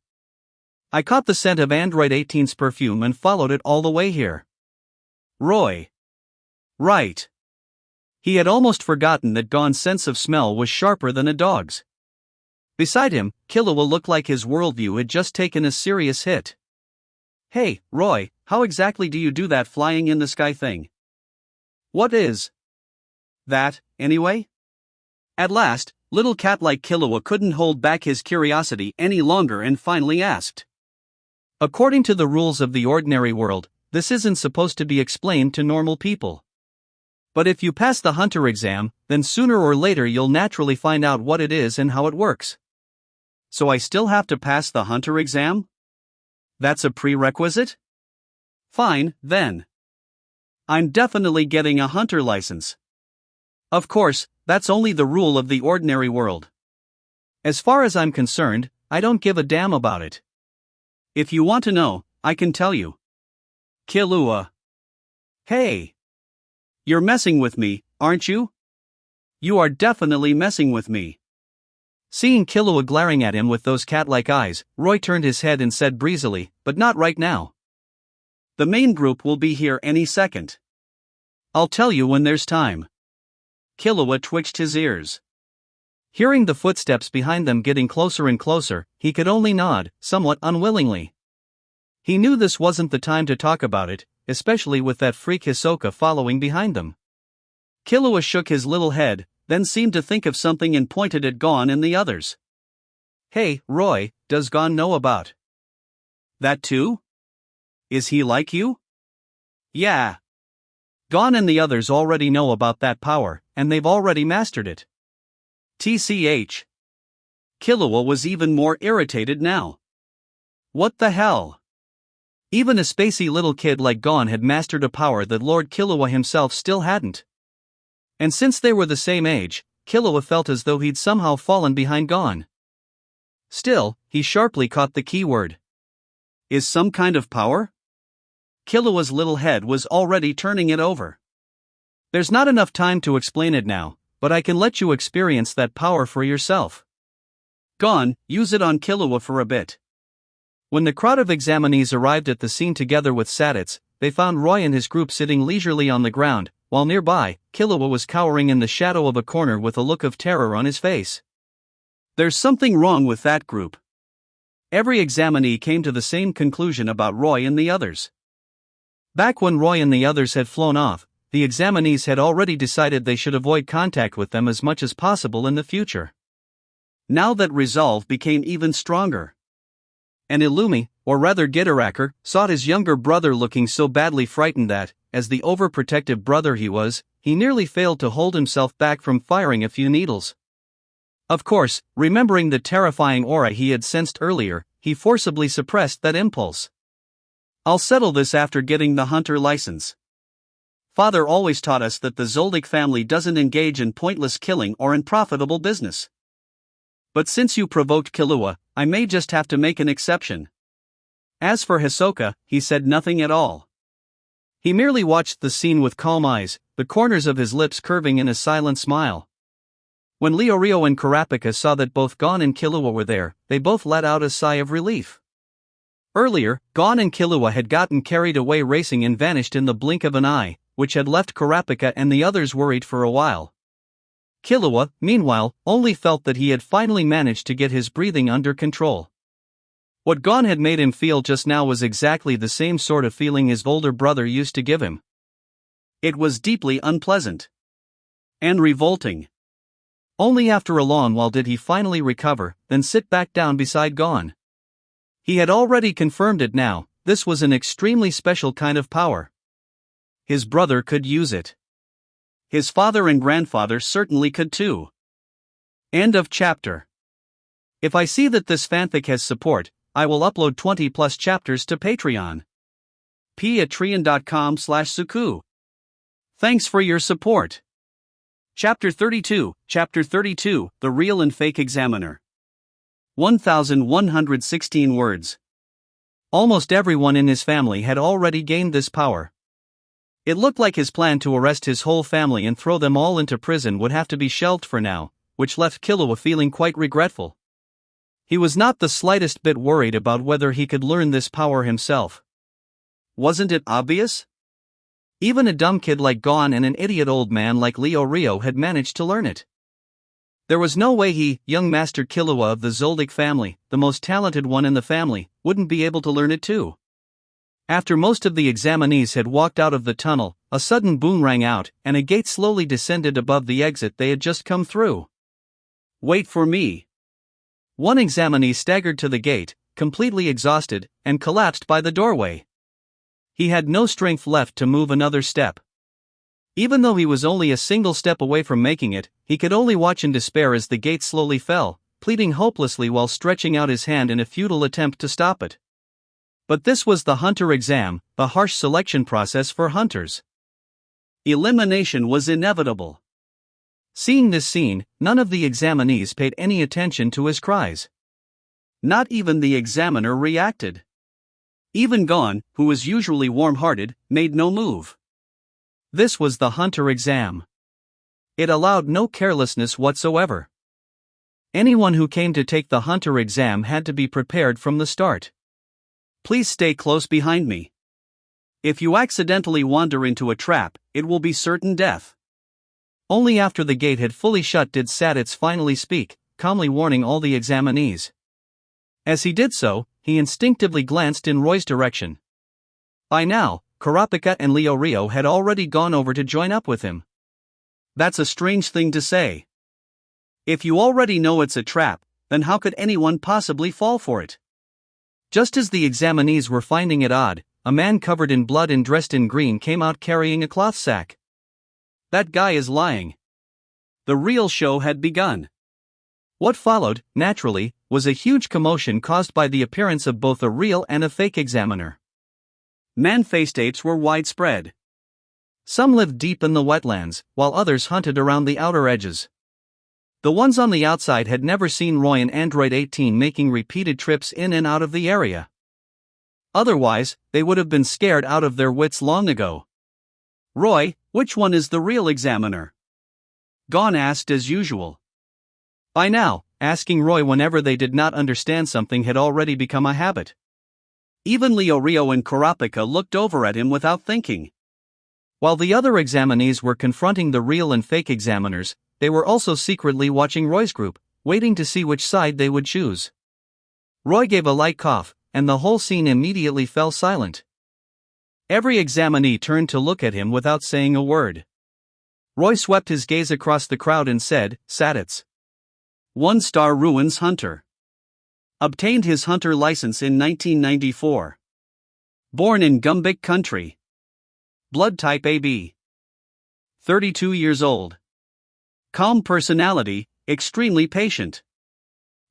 I caught the scent of Android 18's perfume and followed it all the way here. Roy. Right. He had almost forgotten that Gon's sense of smell was sharper than a dog's. Beside him, Killua looked like his worldview had just taken a serious hit. Hey, Roy, how exactly do you do that flying in the sky thing? What is that, anyway? At last, little cat-like Killua couldn't hold back his curiosity any longer and finally asked. According to the rules of the ordinary world, this isn't supposed to be explained to normal people. But if you pass the hunter exam, then sooner or later you'll naturally find out what it is and how it works. So I still have to pass the hunter exam? That's a prerequisite? Fine, then. I'm definitely getting a hunter license. Of course, that's only the rule of the ordinary world. As far as I'm concerned, I don't give a damn about it. If you want to know, I can tell you. Killua. Hey. You're messing with me, aren't you? You are definitely messing with me. Seeing Killua glaring at him with those cat-like eyes, Roy turned his head and said breezily, but not right now. The main group will be here any second. I'll tell you when there's time. Killua twitched his ears. Hearing the footsteps behind them getting closer and closer, he could only nod, somewhat unwillingly. He knew this wasn't the time to talk about it, especially with that freak Hisoka following behind them. Killua shook his little head, then seemed to think of something and pointed at Gon and the others. Hey, Roy, does Gon know about that too? Is he like you? Yeah. Gon and the others already know about that power, and they've already mastered it. TCH. Killua was even more irritated now. What the hell? Even a spacey little kid like Gon had mastered a power that Lord Killua himself still hadn't. And since they were the same age, Killua felt as though he'd somehow fallen behind Gon. Still, he sharply caught the key word. Is some kind of power? Killua's little head was already turning it over. There's not enough time to explain it now, but I can let you experience that power for yourself. Gon, use it on Killua for a bit. When the crowd of examinees arrived at the scene together with Saditz, they found Roy and his group sitting leisurely on the ground, while nearby, Killua was cowering in the shadow of a corner with a look of terror on his face. There's something wrong with that group. Every examinee came to the same conclusion about Roy and the others. Back when Roy and the others had flown off, the examinees had already decided they should avoid contact with them as much as possible in the future. Now that resolve became even stronger. And Illumi, or rather Gitaracker, sought his younger brother looking so badly frightened that, as the overprotective brother he was, he nearly failed to hold himself back from firing a few needles. Of course, remembering the terrifying aura he had sensed earlier, he forcibly suppressed that impulse. I'll settle this after getting the hunter license. Father always taught us that the Zoldyck family doesn't engage in pointless killing or unprofitable business. But since you provoked Killua, I may just have to make an exception. As for Hisoka, he said nothing at all. He merely watched the scene with calm eyes, the corners of his lips curving in a silent smile. When Leorio and Kurapika saw that both Gon and Killua were there, they both let out a sigh of relief. Earlier, Gon and Killua had gotten carried away racing and vanished in the blink of an eye, which had left Kurapika and the others worried for a while. Killua, meanwhile, only felt that he had finally managed to get his breathing under control. What Gon had made him feel just now was exactly the same sort of feeling his older brother used to give him. It was deeply unpleasant. And revolting. Only after a long while did he finally recover, then sit back down beside Gon. He had already confirmed it now, this was an extremely special kind of power. His brother could use it. His father and grandfather certainly could too. End of chapter. If I see that this fanfic has support, I will upload 20 plus chapters to Patreon. patreon.com/suku. Thanks for your support. Chapter 32, The Real and Fake Examiner. 1116 words. Almost everyone in his family had already gained this power. It looked like his plan to arrest his whole family and throw them all into prison would have to be shelved for now, which left Killua feeling quite regretful. He was not the slightest bit worried about whether he could learn this power himself. Wasn't it obvious? Even a dumb kid like Gon and an idiot old man like Rio had managed to learn it. There was no way he, young Master Killua of the Zoldyck family, the most talented one in the family, wouldn't be able to learn it too. After most of the examinees had walked out of the tunnel, a sudden boom rang out, and a gate slowly descended above the exit they had just come through. "Wait for me." One examinee staggered to the gate, completely exhausted, and collapsed by the doorway. He had no strength left to move another step. Even though he was only a single step away from making it, he could only watch in despair as the gate slowly fell, pleading hopelessly while stretching out his hand in a futile attempt to stop it. But this was the hunter exam, the harsh selection process for hunters. Elimination was inevitable. Seeing this scene, none of the examinees paid any attention to his cries. Not even the examiner reacted. Even Gon, who was usually warm-hearted, made no move. This was the hunter exam. It allowed no carelessness whatsoever. Anyone who came to take the hunter exam had to be prepared from the start. Please stay close behind me. If you accidentally wander into a trap, it will be certain death. Only after the gate had fully shut did Saditz finally speak, calmly warning all the examinees. As he did so, he instinctively glanced in Roy's direction. By now, Kurapika and Rio had already gone over to join up with him. That's a strange thing to say. If you already know it's a trap, then how could anyone possibly fall for it? Just as the examinees were finding it odd, a man covered in blood and dressed in green came out carrying a cloth sack. That guy is lying. The real show had begun. What followed, naturally, was a huge commotion caused by the appearance of both a real and a fake examiner. Man-faced apes were widespread. Some lived deep in the wetlands, while others hunted around the outer edges. The ones on the outside had never seen Roy and Android 18 making repeated trips in and out of the area. Otherwise, they would have been scared out of their wits long ago. "Roy, which one is the real examiner?" Gon asked as usual. By now, asking Roy whenever they did not understand something had already become a habit. Even Rio and Kurapika looked over at him without thinking. While the other examinees were confronting the real and fake examiners, they were also secretly watching Roy's group, waiting to see which side they would choose. Roy gave a light cough, and the whole scene immediately fell silent. Every examinee turned to look at him without saying a word. Roy swept his gaze across the crowd and said, "Saditz. 1-star Ruins Hunter. Obtained his hunter license in 1994. Born in Gumbik country. Blood type AB. 32 years old. Calm personality, extremely patient.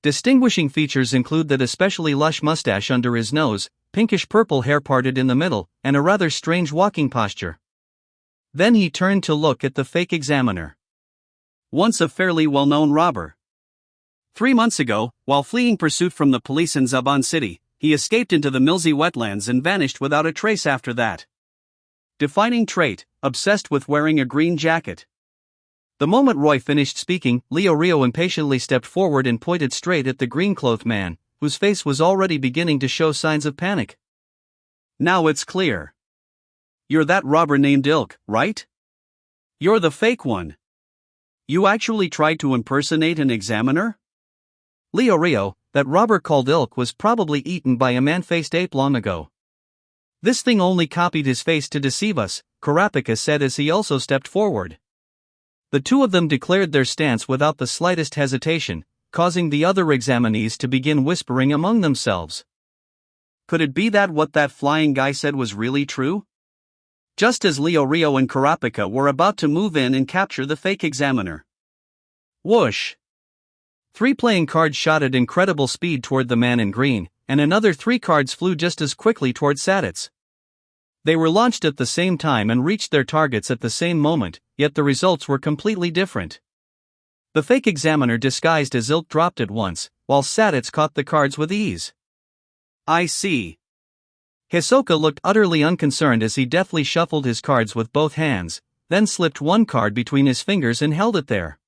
Distinguishing features include that especially lush mustache under his nose, pinkish-purple hair parted in the middle, and a rather strange walking posture." Then he turned to look at the fake examiner. Once a fairly well-known robber. 3 months ago, while fleeing pursuit from the police in Zaban City, he escaped into the Milzy wetlands and vanished without a trace after that. Defining trait, obsessed with wearing a green jacket. The moment Roy finished speaking, Rio impatiently stepped forward and pointed straight at the green-clothed man, whose face was already beginning to show signs of panic. "Now it's clear. You're that robber named Ilk, right? You're the fake one." You actually tried to impersonate an examiner? Rio, that robber called Ilk was probably eaten by a man-faced ape long ago. This thing only copied his face to deceive us, Kurapika said as he also stepped forward. The two of them declared their stance without the slightest hesitation, causing the other examinees to begin whispering among themselves. Could it be that what that flying guy said was really true? Just as Rio and Kurapika were about to move in and capture the fake examiner. Whoosh! 3 playing cards shot at incredible speed toward the man in green, and another 3 cards flew just as quickly toward Sadits. They were launched at the same time and reached their targets at the same moment, yet the results were completely different. The fake examiner disguised as Ilk dropped at once, while Sadits caught the cards with ease. I see. Hisoka looked utterly unconcerned as he deftly shuffled his cards with both hands, then slipped one card between his fingers and held it there.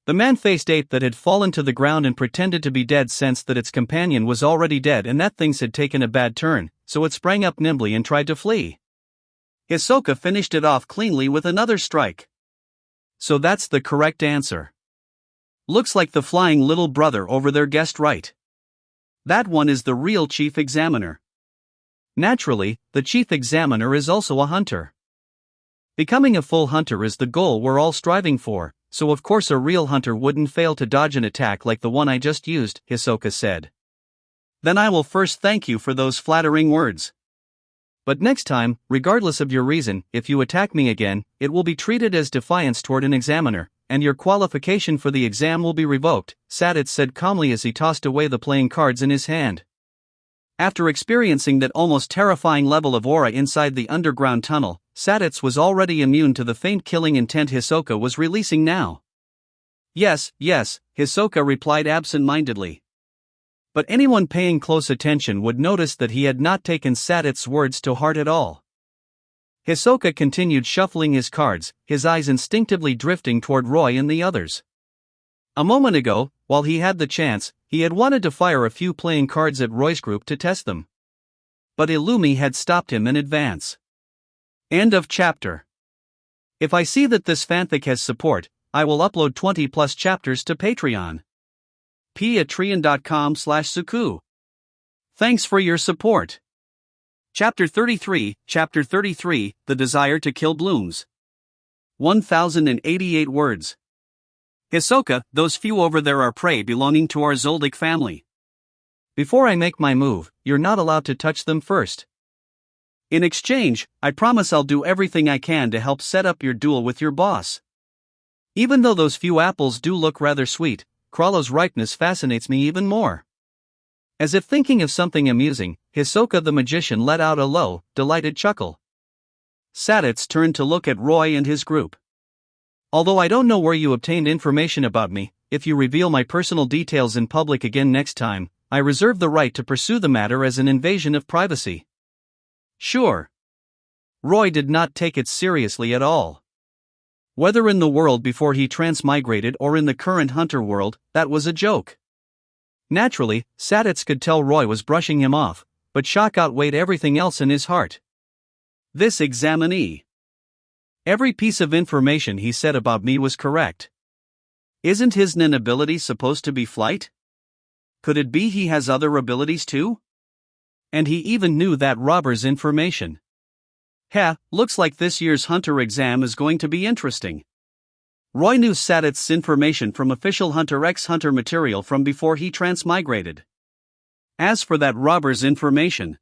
The man-faced ape that had fallen to the ground and pretended to be dead sensed that its companion was already dead and that things had taken a bad turn, so it sprang up nimbly and tried to flee. Hisoka finished it off cleanly with another strike. So that's the correct answer. Looks like the flying little brother over there guessed right. That one is the real chief examiner. Naturally, the chief examiner is also a hunter. Becoming a full hunter is the goal we're all striving for, so of course a real hunter wouldn't fail to dodge an attack like the one I just used, Hisoka said. Then I will first thank you for those flattering words. But next time, regardless of your reason, if you attack me again, it will be treated as defiance toward an examiner, and your qualification for the exam will be revoked, Sadits said calmly as he tossed away the playing cards in his hand. After experiencing that almost terrifying level of aura inside the underground tunnel, Sadits was already immune to the faint killing intent Hisoka was releasing now. Yes, Hisoka replied absent-mindedly. But anyone paying close attention would notice that he had not taken Sadits' words to heart at all. Hisoka continued shuffling his cards, his eyes instinctively drifting toward Roy and the others. A moment ago, while he had the chance, he had wanted to fire a few playing cards at Roy's group to test them. But Illumi had stopped him in advance. End of chapter. If I see that this fanfic has support, I will upload 20+ chapters to Patreon. patreon.com/suku. Thanks for your support. Chapter 33, The Desire to Kill Blooms. 1088 words. Hisoka, those few over there are prey belonging to our Zoldyck family. Before I make my move, you're not allowed to touch them first. In exchange, I promise I'll do everything I can to help set up your duel with your boss. Even though those few apples do look rather sweet, Krallo's ripeness fascinates me even more. As if thinking of something amusing, Hisoka the magician let out a low, delighted chuckle. Sadits turned to look at Roy and his group. Although I don't know where you obtained information about me, if you reveal my personal details in public again next time, I reserve the right to pursue the matter as an invasion of privacy. Sure. Roy did not take it seriously at all. Whether in the world before he transmigrated or in the current hunter world, that was a joke. Naturally, Sadits could tell Roy was brushing him off, but shock outweighed everything else in his heart. This examinee. Every piece of information he said about me was correct. Isn't his nin ability supposed to be flight? Could it be he has other abilities too? And he even knew that robber's information. Looks like this year's hunter exam is going to be interesting. Roy knew Sadits' information from official Hunter x Hunter material from before he transmigrated. As for that robber's information,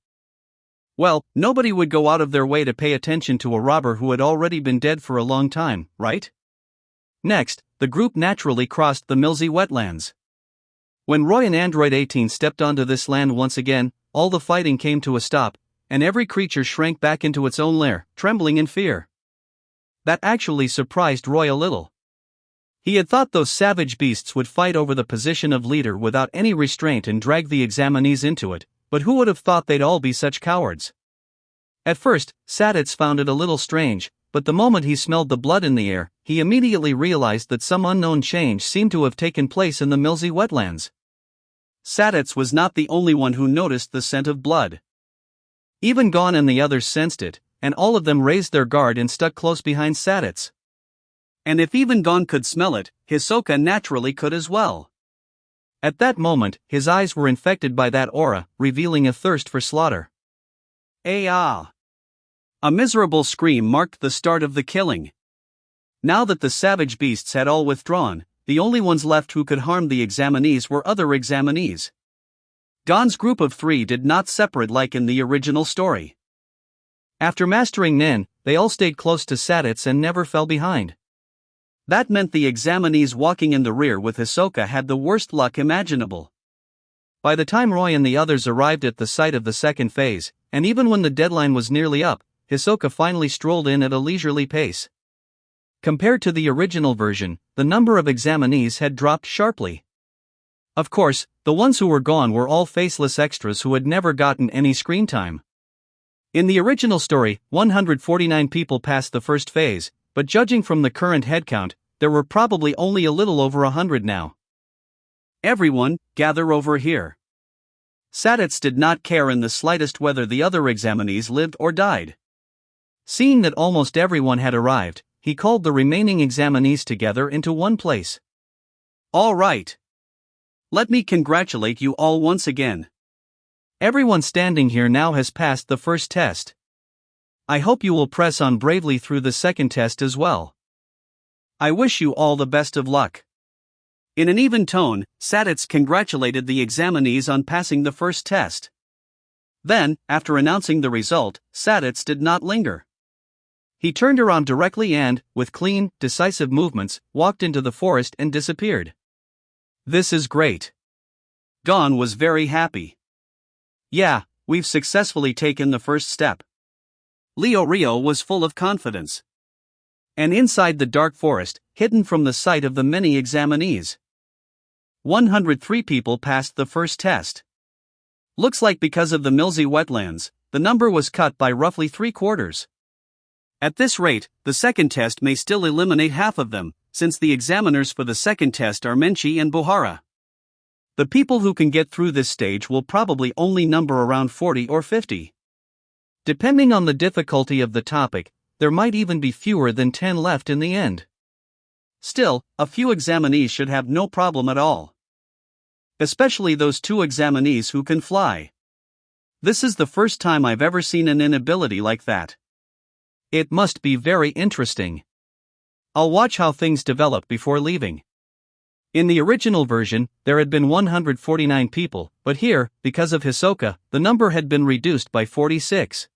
well, nobody would go out of their way to pay attention to a robber who had already been dead for a long time, right? Next, the group naturally crossed the Milsey wetlands. When Roy and Android 18 stepped onto this land once again, all the fighting came to a stop, and every creature shrank back into its own lair, trembling in fear. That actually surprised Roy a little. He had thought those savage beasts would fight over the position of leader without any restraint and drag the examinees into it, but who would have thought they'd all be such cowards? At first, Sadits found it a little strange, but the moment he smelled the blood in the air, he immediately realized that some unknown change seemed to have taken place in the Milsey wetlands. Sadits was not the only one who noticed the scent of blood. Even Gon and the others sensed it, and all of them raised their guard and stuck close behind Sadits. And if even Gon could smell it, Hisoka naturally could as well. At that moment, his eyes were infected by that aura, revealing a thirst for slaughter. Ah! A miserable scream marked the start of the killing. Now that the savage beasts had all withdrawn, the only ones left who could harm the examinees were other examinees. Gon's group of 3 did not separate like in the original story. After mastering Nen, they all stayed close to Saditz and never fell behind. That meant the examinees walking in the rear with Hisoka had the worst luck imaginable. By the time Roy and the others arrived at the site of the second phase, and even when the deadline was nearly up, Hisoka finally strolled in at a leisurely pace. Compared to the original version, the number of examinees had dropped sharply. Of course, the ones who were gone were all faceless extras who had never gotten any screen time. In the original story, 149 people passed the first phase, but judging from the current headcount, there were probably only a little over 100 now. Everyone, gather over here. Saditz did not care in the slightest whether the other examinees lived or died. Seeing that almost everyone had arrived, he called the remaining examinees together into one place. All right. Let me congratulate you all once again. Everyone standing here now has passed the first test. I hope you will press on bravely through the second test as well. I wish you all the best of luck. In an even tone, Saditz congratulated the examinees on passing the first test. Then, after announcing the result, Saditz did not linger. He turned around directly and, with clean, decisive movements, walked into the forest and disappeared. This is great. Gon was very happy. Yeah, we've successfully taken the first step. Rio was full of confidence. And inside the dark forest, hidden from the sight of the many examinees, 103 people passed the first test. Looks like because of the Milzy wetlands, the number was cut by roughly 3/4. At this rate, the second test may still eliminate half of them, since the examiners for the second test are Menchi and Buhara. The people who can get through this stage will probably only number around 40 or 50. Depending on the difficulty of the topic, there might even be fewer than 10 left in the end. Still, a few examinees should have no problem at all. Especially those 2 examinees who can fly. This is the first time I've ever seen an inability like that. It must be very interesting. I'll watch how things develop before leaving. In the original version, there had been 149 people, but here, because of Hisoka, the number had been reduced by 46.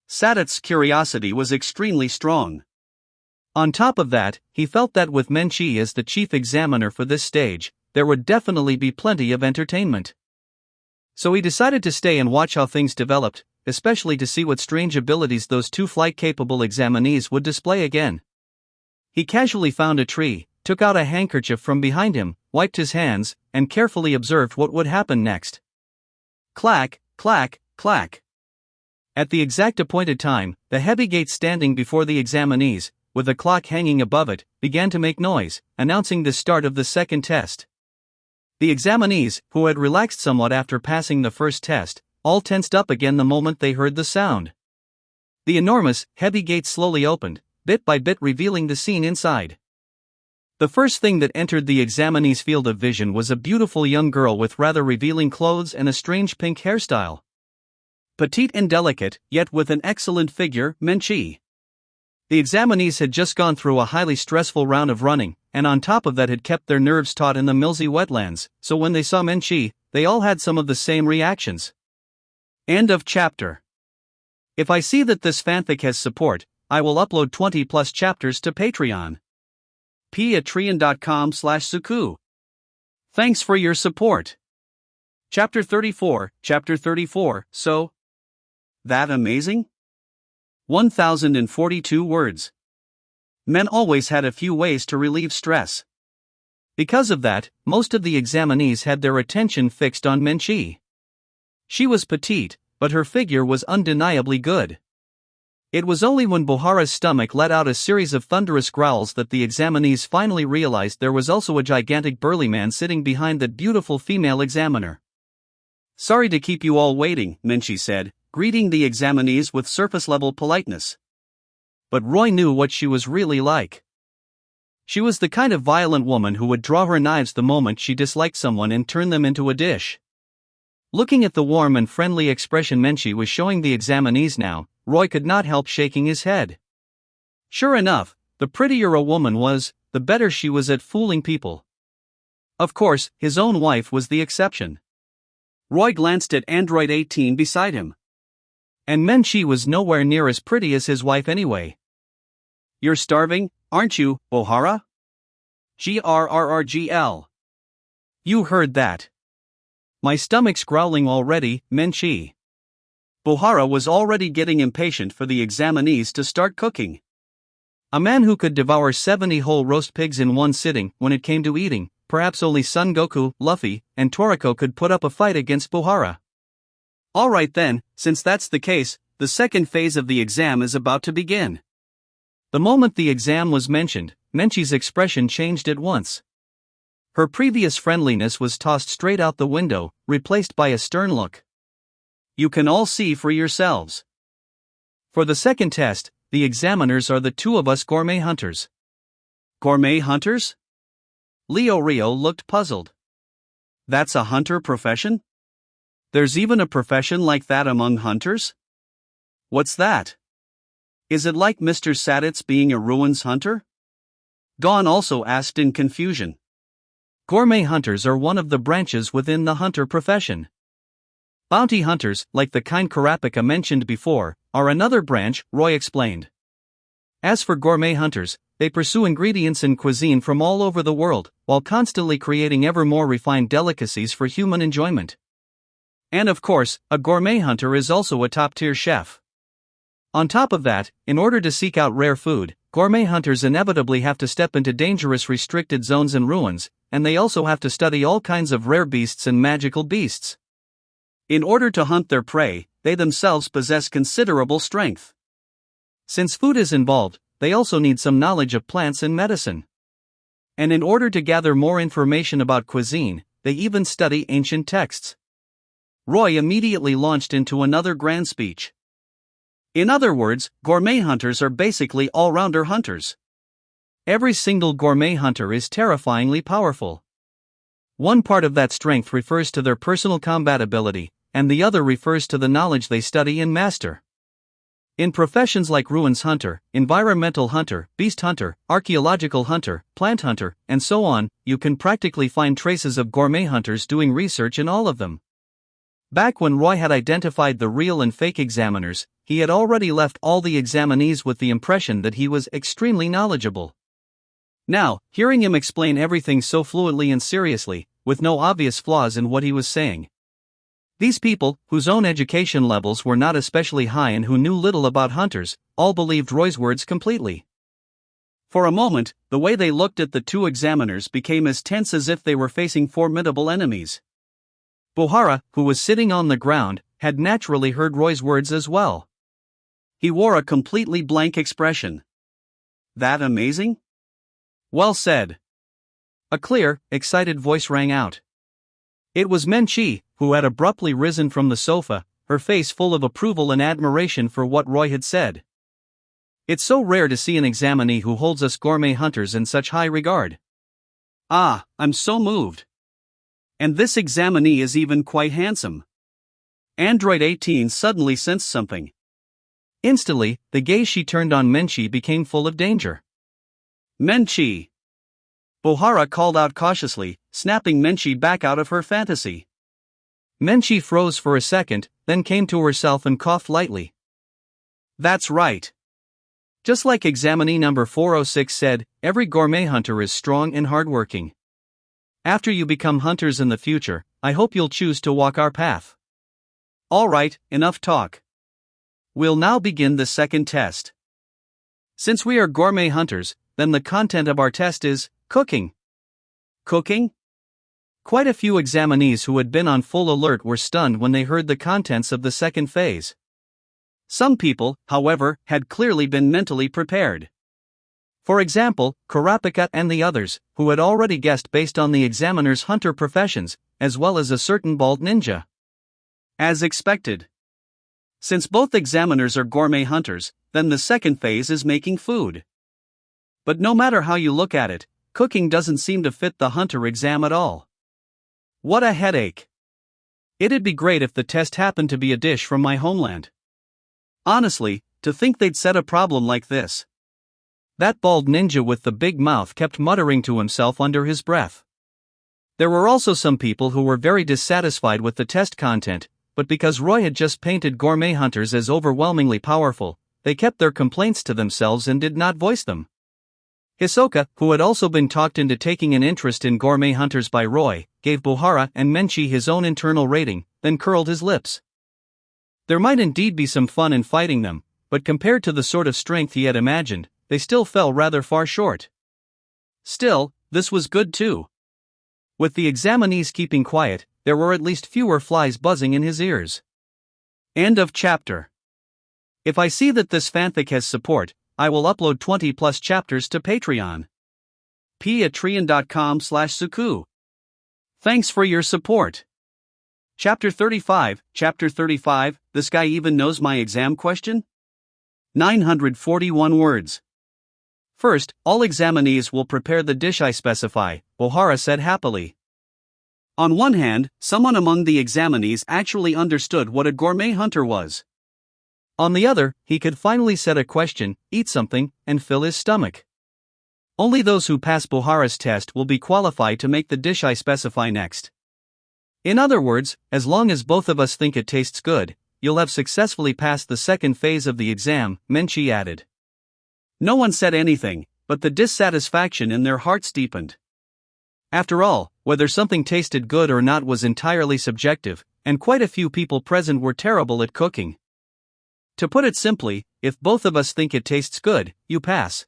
Saditz's curiosity was extremely strong. On top of that, he felt that with Menchi as the chief examiner for this stage, there would definitely be plenty of entertainment. So he decided to stay and watch how things developed, especially to see what strange abilities those 2 flight-capable examinees would display again. He casually found a tree, took out a handkerchief from behind him, wiped his hands, and carefully observed what would happen next. Clack, clack, clack. At the exact appointed time, the heavy gate standing before the examinees, with a clock hanging above it, began to make noise, announcing the start of the second test. The examinees, who had relaxed somewhat after passing the first test, all tensed up again the moment they heard the sound. The enormous, heavy gate slowly opened, bit by bit revealing the scene inside. The first thing that entered the examinee's field of vision was a beautiful young girl with rather revealing clothes and a strange pink hairstyle. Petite and delicate, yet with an excellent figure, Menchi. The examinees had just gone through a highly stressful round of running, and on top of that had kept their nerves taut in the Milzy wetlands, so when they saw Menchi, they all had some of the same reactions. End of chapter. If I see that this fanfic has support, I will upload 20+ chapters to Patreon. patreon.com/suku. Thanks for your support. Chapter 34, so? That amazing? 1042 words. Men always had a few ways to relieve stress. Because of that, most of the examinees had their attention fixed on Menchi. She was petite, but her figure was undeniably good. It was only when Buhara's stomach let out a series of thunderous growls that the examinees finally realized there was also a gigantic burly man sitting behind that beautiful female examiner. Sorry to keep you all waiting, Menchi said, greeting the examinees with surface-level politeness. But Roy knew what she was really like. She was the kind of violent woman who would draw her knives the moment she disliked someone and turn them into a dish. Looking at the warm and friendly expression Menchie was showing the examinees now, Roy could not help shaking his head. Sure enough, the prettier a woman was, the better she was at fooling people. Of course, his own wife was the exception. Roy glanced at Android 18 beside him. And Menchie was nowhere near as pretty as his wife anyway. You're starving, aren't you, Bohara? Grrrgl. You heard that. My stomach's growling already, Menchie. Bohara was already getting impatient for the examinees to start cooking. A man who could devour 70 whole roast pigs in one sitting, when it came to eating, perhaps only Son Goku, Luffy, and Toriko could put up a fight against Bohara. Alright then, since that's the case, the second phase of the exam is about to begin. The moment the exam was mentioned, Menchie's expression changed at once. Her previous friendliness was tossed straight out the window, replaced by a stern look. You can all see for yourselves. For the second test, the examiners are the two of us gourmet hunters. Gourmet hunters? Leo Rio looked puzzled. That's a hunter profession? There's even a profession like that among hunters? What's that? Is it like Mr. Saditz being a ruins hunter? Gon also asked in confusion. Gourmet hunters are one of the branches within the hunter profession. Bounty hunters, like the kind Kurapika mentioned before, are another branch, Roy explained. As for gourmet hunters, they pursue ingredients in cuisine from all over the world, while constantly creating ever more refined delicacies for human enjoyment. And of course, a gourmet hunter is also a top-tier chef. On top of that, in order to seek out rare food, gourmet hunters inevitably have to step into dangerous restricted zones and ruins, and they also have to study all kinds of rare beasts and magical beasts. In order to hunt their prey, they themselves possess considerable strength. Since food is involved, they also need some knowledge of plants and medicine. And in order to gather more information about cuisine, they even study ancient texts. Roy immediately launched into another grand speech. In other words, gourmet hunters are basically all-rounder hunters. Every single gourmet hunter is terrifyingly powerful. One part of that strength refers to their personal combat ability, and the other refers to the knowledge they study and master. In professions like ruins hunter, environmental hunter, beast hunter, archaeological hunter, plant hunter, and so on, you can practically find traces of gourmet hunters doing research in all of them. Back when Roy had identified the real and fake examiners, he had already left all the examinees with the impression that he was extremely knowledgeable. Now, hearing him explain everything so fluently and seriously, with no obvious flaws in what he was saying. These people, whose own education levels were not especially high and who knew little about hunters, all believed Roy's words completely. For a moment, the way they looked at the two examiners became as tense as if they were facing formidable enemies. Bohara, who was sitting on the ground, had naturally heard Roy's words as well. He wore a completely blank expression. That amazing? Well said. A clear, excited voice rang out. It was Menchie, who had abruptly risen from the sofa, her face full of approval and admiration for what Roy had said. It's so rare to see an examinee who holds us gourmet hunters in such high regard. Ah, I'm so moved. And this examinee is even quite handsome. Android 18 suddenly sensed something. Instantly, the gaze she turned on Menchie became full of danger. Menchie! Bohara called out cautiously, snapping Menchie back out of her fantasy. Menchie froze for a second, then came to herself and coughed lightly. That's right. Just like examinee number 406 said, every gourmet hunter is strong and hardworking. After you become hunters in the future, I hope you'll choose to walk our path. Alright, enough talk. We'll now begin the second test. Since we are gourmet hunters, then the content of our test is cooking. Cooking? Quite a few examinees who had been on full alert were stunned when they heard the contents of the second phase. Some people, however, had clearly been mentally prepared. For example, Kurapika and the others, who had already guessed based on the examiner's hunter professions, as well as a certain bald ninja. As expected. Since both examiners are gourmet hunters, then the second phase is making food. But no matter how you look at it, cooking doesn't seem to fit the hunter exam at all. What a headache. It'd be great if the test happened to be a dish from my homeland. Honestly, to think they'd set a problem like this. That bald ninja with the big mouth kept muttering to himself under his breath. There were also some people who were very dissatisfied with the test content, but because Roy had just painted gourmet hunters as overwhelmingly powerful, they kept their complaints to themselves and did not voice them. Hisoka, who had also been talked into taking an interest in gourmet hunters by Roy, gave Buhara and Menchi his own internal rating, then curled his lips. There might indeed be some fun in fighting them, but compared to the sort of strength he had imagined, they still fell rather far short. Still, this was good too. With the examinees keeping quiet, there were at least fewer flies buzzing in his ears. End of chapter. If I see that this fanfic has support, I will upload 20+ chapters to Patreon. patreon.com/suku. Thanks for your support. Chapter 35, this guy even knows my exam question? 941 words. First, all examinees will prepare the dish I specify, Buhara said happily. On one hand, someone among the examinees actually understood what a gourmet hunter was. On the other, he could finally set a question, eat something, and fill his stomach. Only those who pass Buhara's test will be qualified to make the dish I specify next. In other words, as long as both of us think it tastes good, you'll have successfully passed the second phase of the exam, Menchi added. No one said anything, but the dissatisfaction in their hearts deepened. After all, whether something tasted good or not was entirely subjective, and quite a few people present were terrible at cooking. To put it simply, if both of us think it tastes good, you pass.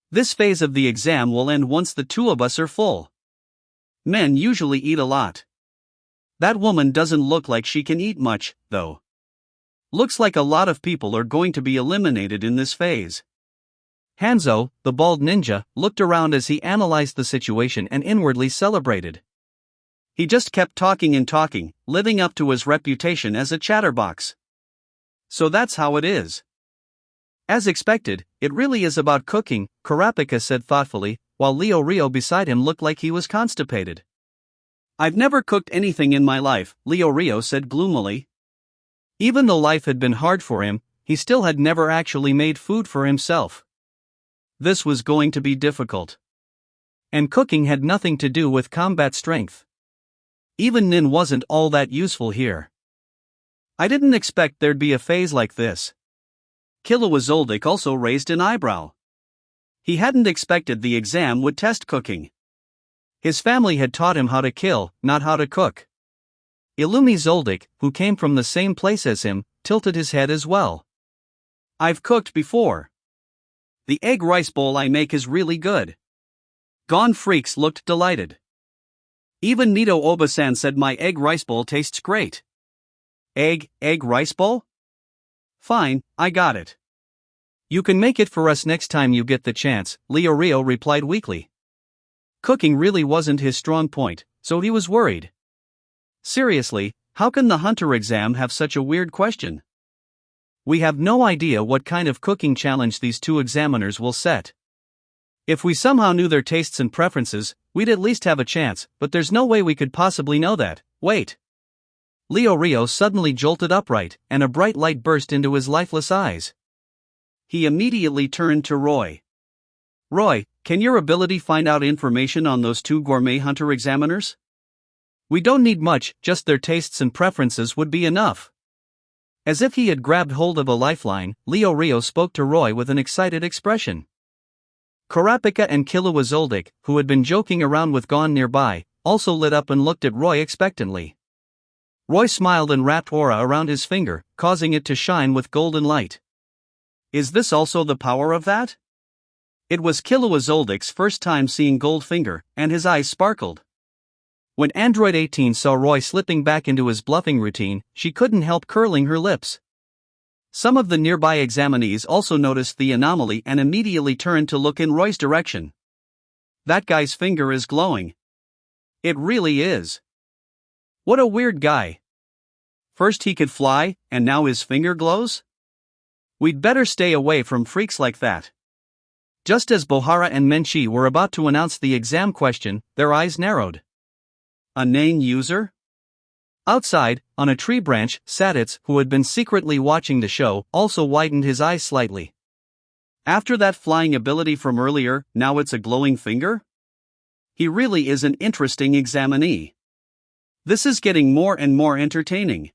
This phase of the exam will end once the two of us are full. Men usually eat a lot. That woman doesn't look like she can eat much, though. Looks like a lot of people are going to be eliminated in this phase. Hanzo, the bald ninja, looked around as he analyzed the situation and inwardly celebrated. He just kept talking and talking, living up to his reputation as a chatterbox. So that's how it is. As expected, it really is about cooking, Kurapika said thoughtfully, while Leo Rio beside him looked like he was constipated. I've never cooked anything in my life, Leo Rio said gloomily. Even though life had been hard for him, he still had never actually made food for himself. This was going to be difficult. And cooking had nothing to do with combat strength. Even Nin wasn't all that useful here. I didn't expect there'd be a phase like this. Killua Zoldyck also raised an eyebrow. He hadn't expected the exam would test cooking. His family had taught him how to kill, not how to cook. Illumi Zoldyck, who came from the same place as him, tilted his head as well. I've cooked before. The egg rice bowl I make is really good. Gon Freaks looked delighted. Even Nito Obasan said my egg rice bowl tastes great. Egg rice bowl? Fine, I got it. You can make it for us next time you get the chance, Leo Rio replied weakly. Cooking really wasn't his strong point, so he was worried. Seriously, how can the hunter exam have such a weird question? We have no idea what kind of cooking challenge these two examiners will set. If we somehow knew their tastes and preferences, we'd at least have a chance, but there's no way we could possibly know that. Wait. Leo Rio suddenly jolted upright, and a bright light burst into his lifeless eyes. He immediately turned to Roy. Roy, can your ability find out information on those two gourmet hunter examiners? We don't need much, just their tastes and preferences would be enough. As if he had grabbed hold of a lifeline, Leo Rio spoke to Roy with an excited expression. Kurapika and Killua Zoldyck, who had been joking around with Gon nearby, also lit up and looked at Roy expectantly. Roy smiled and wrapped aura around his finger, causing it to shine with golden light. Is this also the power of that? It was Killua Zoldyck's first time seeing Goldfinger, and his eyes sparkled. When Android 18 saw Roy slipping back into his bluffing routine, she couldn't help curling her lips. Some of the nearby examinees also noticed the anomaly and immediately turned to look in Roy's direction. That guy's finger is glowing. It really is. What a weird guy. First he could fly, and now his finger glows? We'd better stay away from freaks like that. Just as Bohara and Menchi were about to announce the exam question, their eyes narrowed. A Nain user? Outside, on a tree branch, Saditz, who had been secretly watching the show, also widened his eyes slightly. After that flying ability from earlier, now it's a glowing finger? He really is an interesting examinee. This is getting more and more entertaining.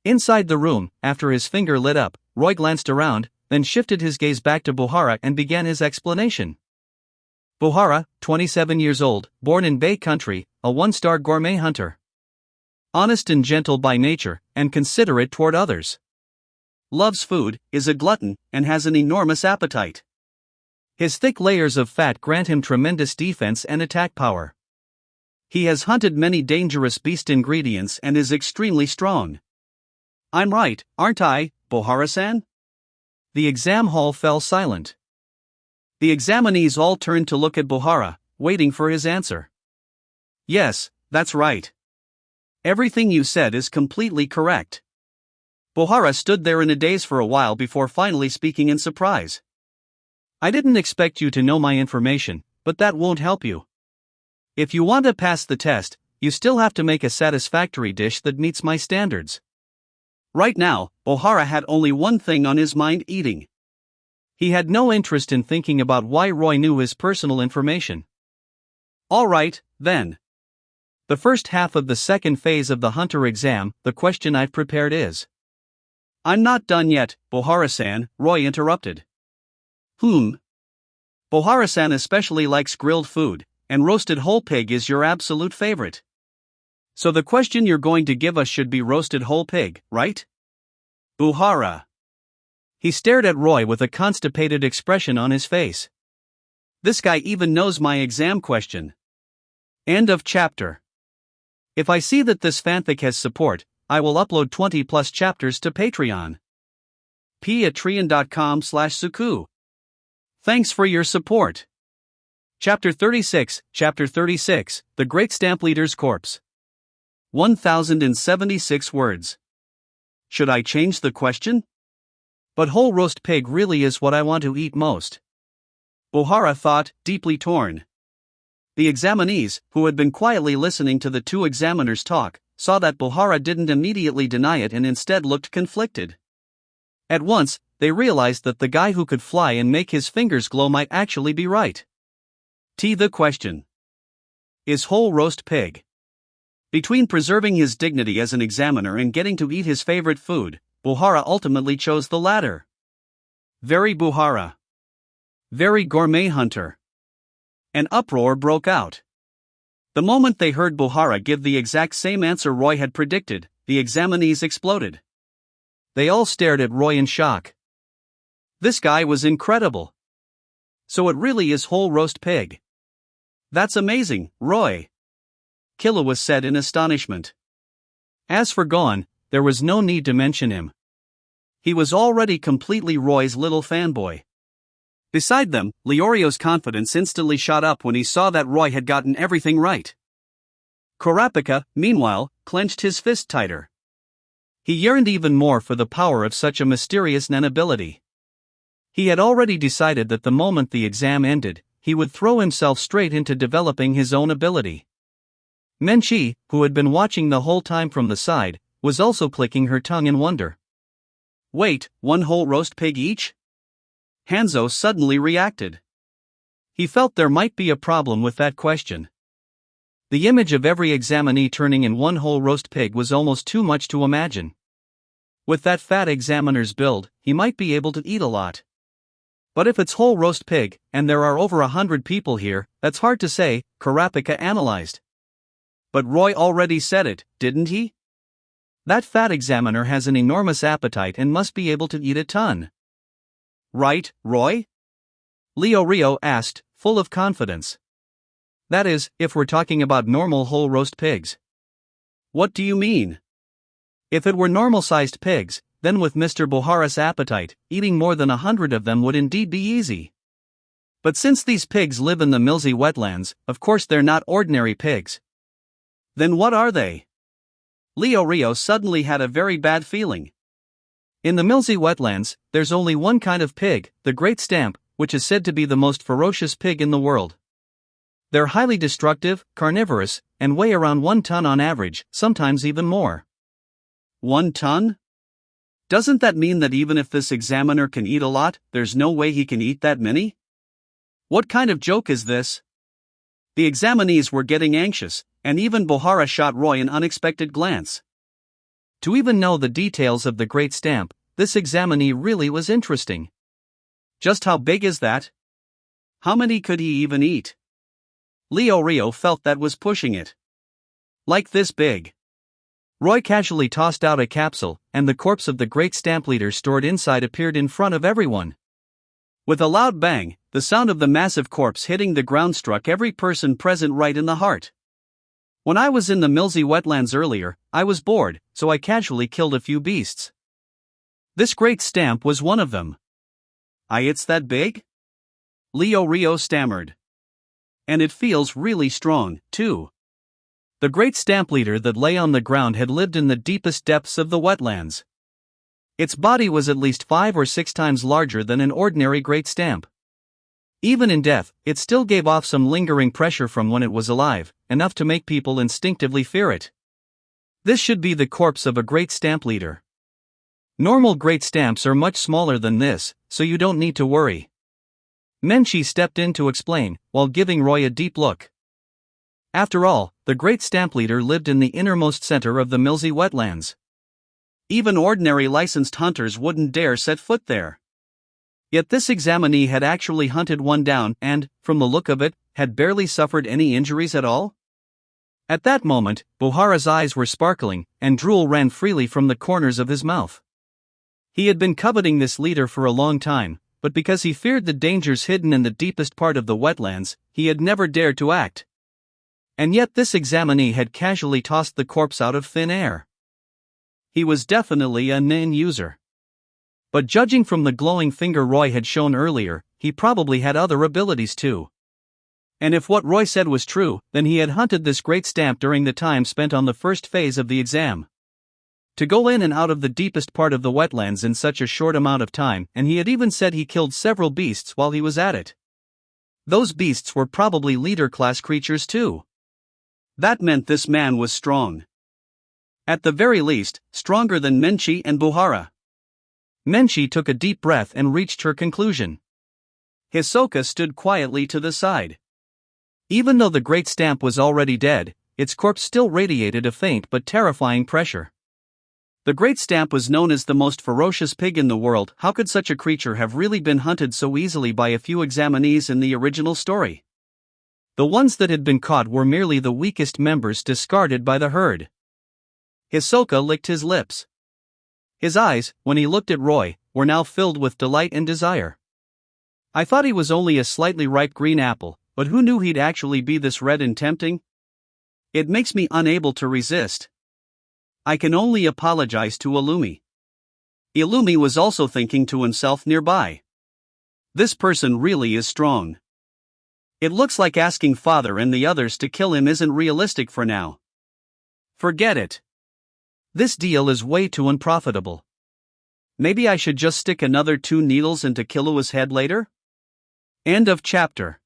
Inside the room, after his finger lit up, Roy glanced around, then shifted his gaze back to Bohara and began his explanation. Bohara, 27 years old, born in Bay Country, a one-star gourmet hunter. Honest and gentle by nature, and considerate toward others. Loves food, is a glutton, and has an enormous appetite. His thick layers of fat grant him tremendous defense and attack power. He has hunted many dangerous beast ingredients and is extremely strong. I'm right, aren't I, Bohara-san? The exam hall fell silent. The examinees all turned to look at Bohara, waiting for his answer. Yes, that's right. Everything you said is completely correct. Bohara stood there in a daze for a while before finally speaking in surprise. I didn't expect you to know my information, but that won't help you. If you want to pass the test, you still have to make a satisfactory dish that meets my standards. Right now, Bohara had only one thing on his mind: eating. He had no interest in thinking about why Roy knew his personal information. All right, then. The first half of the second phase of the Hunter exam, the question I've prepared is. I'm not done yet, Bohara-san, Roy interrupted. Bohara-san especially likes grilled food, and roasted whole pig is your absolute favorite. So the question you're going to give us should be roasted whole pig, right? Bohara. He stared at Roy with a constipated expression on his face. This guy even knows my exam question. End of chapter. If I see that this fanfic has support, I will upload 20 plus chapters to Patreon. patreon.com/suku. Thanks for your support. Chapter 36, The Great Stamp Leader's Corpse. 1076 words. Should I change the question? But whole roast pig really is what I want to eat most. Bohara thought, deeply torn. The examinees, who had been quietly listening to the two examiners talk, saw that Bohara didn't immediately deny it and instead looked conflicted. At once, they realized that the guy who could fly and make his fingers glow might actually be right. The question is whole roast pig. Between preserving his dignity as an examiner and getting to eat his favorite food, Bohara ultimately chose the latter. Very Bohara. Very gourmet hunter. An uproar broke out. The moment they heard Bohara give the exact same answer Roy had predicted, the examinees exploded. They all stared at Roy in shock. This guy was incredible. So it really is whole roast pig. That's amazing, Roy. Killua said in astonishment. As for Gon, there was no need to mention him. He was already completely Roy's little fanboy. Beside them, Leorio's confidence instantly shot up when he saw that Roy had gotten everything right. Kurapika, meanwhile, clenched his fist tighter. He yearned even more for the power of such a mysterious nen ability. He had already decided that the moment the exam ended, he would throw himself straight into developing his own ability. Menchi, who had been watching the whole time from the side, was also clicking her tongue in wonder. Wait, one whole roast pig each? Hanzo suddenly reacted. He felt there might be a problem with that question. The image of every examinee turning in one whole roast pig was almost too much to imagine. With that fat examiner's build, he might be able to eat a lot. But if it's whole roast pig, and there are over 100 people here, that's hard to say, Kurapika analyzed. But Roy already said it, didn't he? That fat examiner has an enormous appetite and must be able to eat a ton. Right, Roy? Leorio asked, full of confidence. That is, if we're talking about normal whole roast pigs. What do you mean? If it were normal-sized pigs, then with Mr. Bohara's appetite, eating more than 100 of them would indeed be easy. But since these pigs live in the Milsey wetlands, of course they're not ordinary pigs. Then what are they? Leorio suddenly had a very bad feeling. In the Milsey wetlands, there's only one kind of pig, the great stamp, which is said to be the most ferocious pig in the world. They're highly destructive, carnivorous, and weigh around 1 ton on average, sometimes even more. 1 ton? Doesn't that mean that even if this examiner can eat a lot, there's no way he can eat that many? What kind of joke is this? The examinees were getting anxious, and even Bohara shot Roy an unexpected glance. To even know the details of the great stamp, this examinee really was interesting. Just how big is that? How many could he even eat? Rio felt that was pushing it. Like this big. Roy casually tossed out a capsule, and the corpse of the great stamp leader stored inside appeared in front of everyone. With a loud bang, the sound of the massive corpse hitting the ground struck every person present right in the heart. When I was in the Milsey wetlands earlier, I was bored, so I casually killed a few beasts. This great stamp was one of them. It's that big? Rio stammered. And it feels really strong, too. The great stamp leader that lay on the ground had lived in the deepest depths of the wetlands. Its body was at least 5 or 6 times larger than an ordinary great stamp. Even in death, it still gave off some lingering pressure from when it was alive, enough to make people instinctively fear it. This should be the corpse of a great stamp leader. Normal great stamps are much smaller than this, so you don't need to worry. Menchie stepped in to explain, while giving Roy a deep look. After all, the great stamp leader lived in the innermost center of the Milsey wetlands. Even ordinary licensed hunters wouldn't dare set foot there. Yet this examinee had actually hunted one down and, from the look of it, had barely suffered any injuries at all? At that moment, Bohara's eyes were sparkling, and drool ran freely from the corners of his mouth. He had been coveting this leader for a long time, but because he feared the dangers hidden in the deepest part of the wetlands, he had never dared to act. And yet this examinee had casually tossed the corpse out of thin air. He was definitely a nin user. But judging from the glowing finger Roy had shown earlier, he probably had other abilities too. And if what Roy said was true, then he had hunted this great stamp during the time spent on the first phase of the exam. To go in and out of the deepest part of the wetlands in such a short amount of time, and he had even said he killed several beasts while he was at it. Those beasts were probably leader-class creatures too. That meant this man was strong. At the very least, stronger than Menchie and Bohara. Menchie took a deep breath and reached her conclusion. Hisoka stood quietly to the side. Even though the great stamp was already dead, its corpse still radiated a faint but terrifying pressure. The great stamp was known as the most ferocious pig in the world. How could such a creature have really been hunted so easily by a few examinees in the original story? The ones that had been caught were merely the weakest members discarded by the herd. Hisoka licked his lips. His eyes, when he looked at Roy, were now filled with delight and desire. I thought he was only a slightly ripe green apple, but who knew he'd actually be this red and tempting? It makes me unable to resist. I can only apologize to Illumi. Illumi was also thinking to himself nearby. This person really is strong. It looks like asking Father and the others to kill him isn't realistic for now. Forget it. This deal is way too unprofitable. Maybe I should just stick another 2 needles into Killua's head later? End of chapter.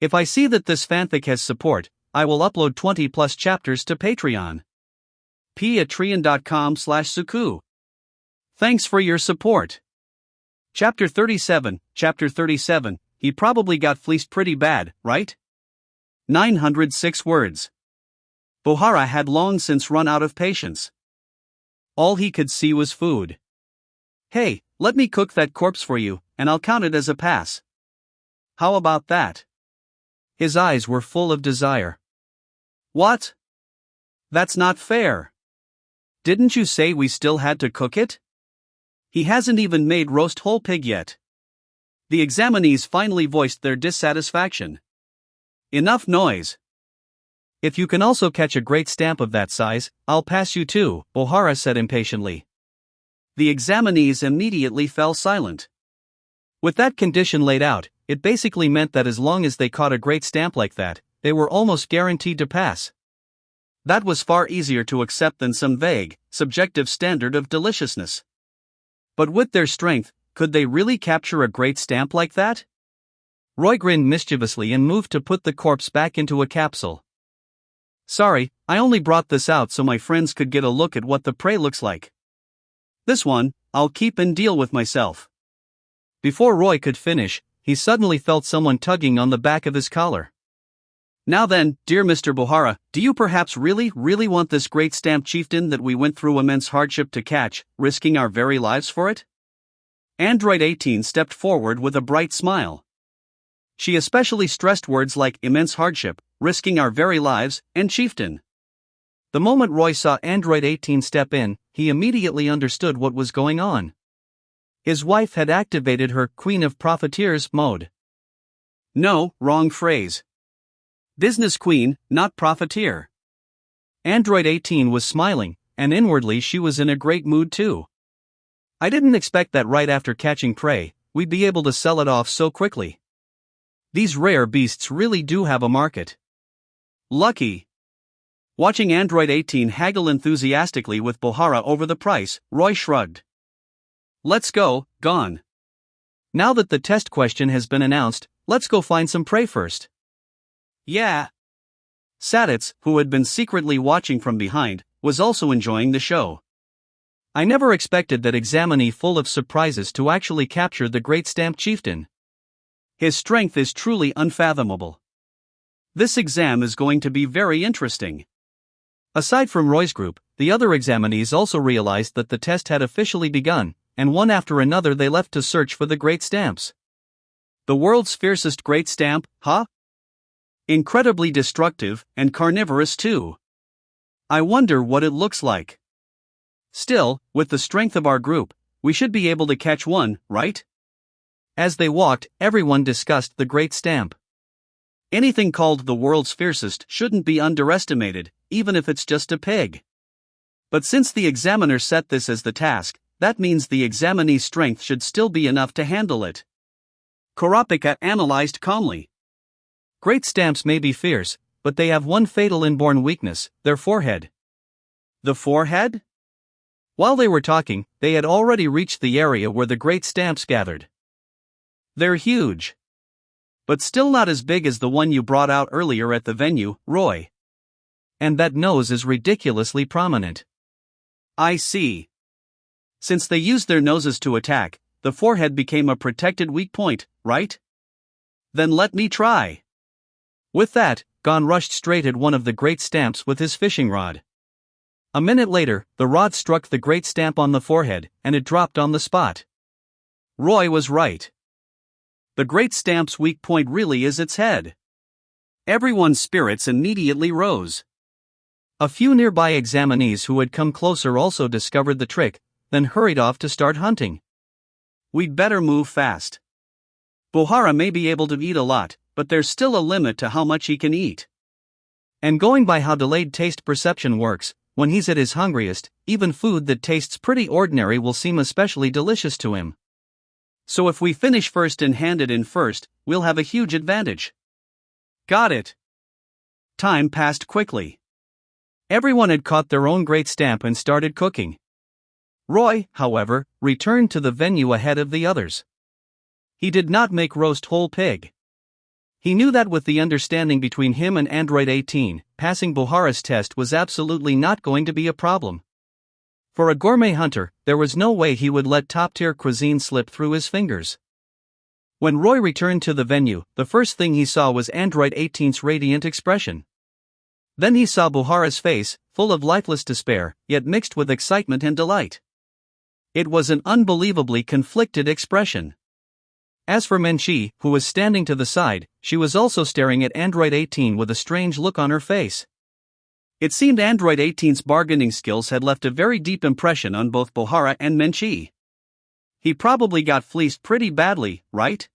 If I see that this fanfic has support, I will upload 20+ chapters to Patreon. patreon.com/suku. Thanks for your support. Chapter 37. He probably got fleeced pretty bad, right? 906 words. Bohara had long since run out of patience. All he could see was food. Hey, let me cook that corpse for you, and I'll count it as a pass. How about that? His eyes were full of desire. What? That's not fair. Didn't you say we still had to cook it? He hasn't even made roast whole pig yet. The examinees finally voiced their dissatisfaction. Enough noise. If you can also catch a great stamp of that size, I'll pass you too, Bohara said impatiently. The examinees immediately fell silent. With that condition laid out, it basically meant that as long as they caught a great stamp like that, they were almost guaranteed to pass. That was far easier to accept than some vague, subjective standard of deliciousness. But with their strength, Could they really capture a great stamp like that? Roy grinned mischievously and moved to put the corpse back into a capsule. Sorry, I only brought this out so my friends could get a look at what the prey looks like. This one, I'll keep and deal with myself. Before Roy could finish, he suddenly felt someone tugging on the back of his collar. Now then, dear Mr. Bohara, do you perhaps really want this great stamp chieftain that we went through immense hardship to catch, risking our very lives for it? Android 18 stepped forward with a bright smile. She especially stressed words like immense hardship, risking our very lives, and chieftain. The moment Roy saw Android 18 step in, he immediately understood what was going on. His wife had activated her Queen of Profiteers mode. No, wrong phrase. Business queen, not profiteer. Android 18 was smiling, and inwardly she was in a great mood too. I didn't expect that right after catching prey, we'd be able to sell it off so quickly. These rare beasts really do have a market. Lucky. Watching Android 18 haggle enthusiastically with Bohara over the price, Roy shrugged. Let's go, gone. Now that the test question has been announced, let's go find some prey first. Yeah. Saditz, who had been secretly watching from behind, was also enjoying the show. I never expected that examinee full of surprises to actually capture the great stamp chieftain. His strength is truly unfathomable. This exam is going to be very interesting. Aside from Roy's group, the other examinees also realized that the test had officially begun, and one after another they left to search for the great stamps. The world's fiercest great stamp, huh? Incredibly destructive, and carnivorous too. I wonder what it looks like. Still, with the strength of our group, we should be able to catch one, right? As they walked, everyone discussed the great stamp. Anything called the world's fiercest shouldn't be underestimated, even if it's just a pig. But since the examiner set this as the task, that means the examinee's strength should still be enough to handle it. Kurapika analyzed calmly. Great stamps may be fierce, but they have one fatal inborn weakness, their forehead. The forehead? While they were talking, they had already reached the area where the great stamps gathered. They're huge. But still not as big as the one you brought out earlier at the venue, Roy. And that nose is ridiculously prominent. I see. Since they used their noses to attack, the forehead became a protected weak point, right? Then let me try. With that, Gon rushed straight at one of the great stamps with his fishing rod. A minute later, the rod struck the great stamp on the forehead, and it dropped on the spot. Roy was right. The great stamp's weak point really is its head. Everyone's spirits immediately rose. A few nearby examinees who had come closer also discovered the trick, then hurried off to start hunting. We'd better move fast. Bohara may be able to eat a lot, but there's still a limit to how much he can eat. And going by how delayed taste perception works, when he's at his hungriest, even food that tastes pretty ordinary will seem especially delicious to him. So if we finish first and hand it in first, we'll have a huge advantage. Got it. Time passed quickly. Everyone had caught their own great stamp and started cooking. Roy, however, returned to the venue ahead of the others. He did not make roast whole pig. He knew that with the understanding between him and Android 18, passing Bohara's test was absolutely not going to be a problem. For a gourmet hunter, there was no way he would let top-tier cuisine slip through his fingers. When Roy returned to the venue, the first thing he saw was Android 18's radiant expression. Then he saw Bohara's face, full of lifeless despair, yet mixed with excitement and delight. It was an unbelievably conflicted expression. As for Menchie, who was standing to the side, she was also staring at Android 18 with a strange look on her face. It seemed Android 18's bargaining skills had left a very deep impression on both Bohara and Menchie. He probably got fleeced pretty badly, right?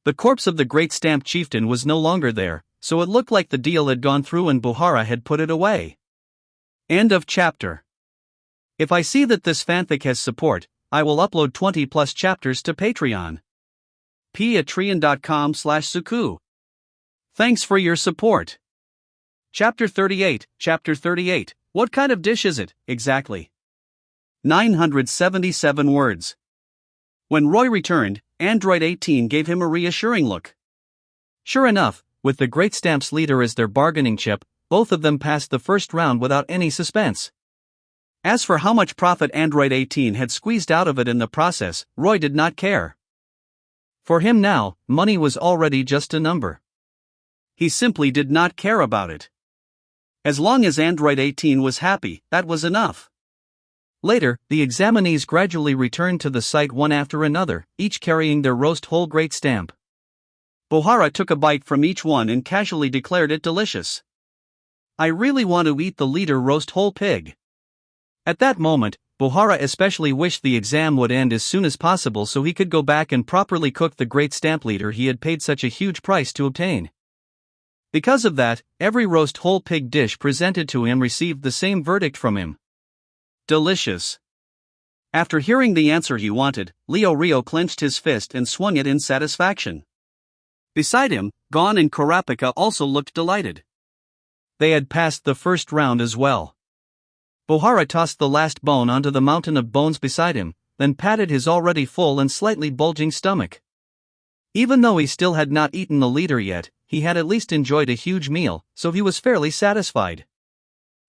The corpse of the great stamp chieftain was no longer there, so it looked like the deal had gone through and Bohara had put it away. End of chapter. If I see that this fanfic has support, I will upload 20+ chapters to Patreon. patreon.com/suku. Thanks for your support. Chapter 38. What kind of dish is it, exactly? 977 words. When Roy returned, Android 18 gave him a reassuring look. Sure enough, with the Great Stamp's leader as their bargaining chip, both of them passed the first round without any suspense. As for how much profit Android 18 had squeezed out of it in the process, Roy did not care. For him now, money was already just a number. He simply did not care about it. As long as Android 18 was happy, that was enough. Later, the examinees gradually returned to the site one after another, each carrying their roast whole Great Stamp. Bohara took a bite from each one and casually declared it delicious. I really want to eat the leader roast whole pig. At that moment, Bohara especially wished the exam would end as soon as possible so he could go back and properly cook the Great Stamp leader he had paid such a huge price to obtain. Because of that, every roast whole pig dish presented to him received the same verdict from him. Delicious. After hearing the answer he wanted, Leo Rio clenched his fist and swung it in satisfaction. Beside him, Gon and Kurapika also looked delighted. They had passed the first round as well. Bohara tossed the last bone onto the mountain of bones beside him, then patted his already full and slightly bulging stomach. Even though he still had not eaten the leader yet, he had at least enjoyed a huge meal, so he was fairly satisfied.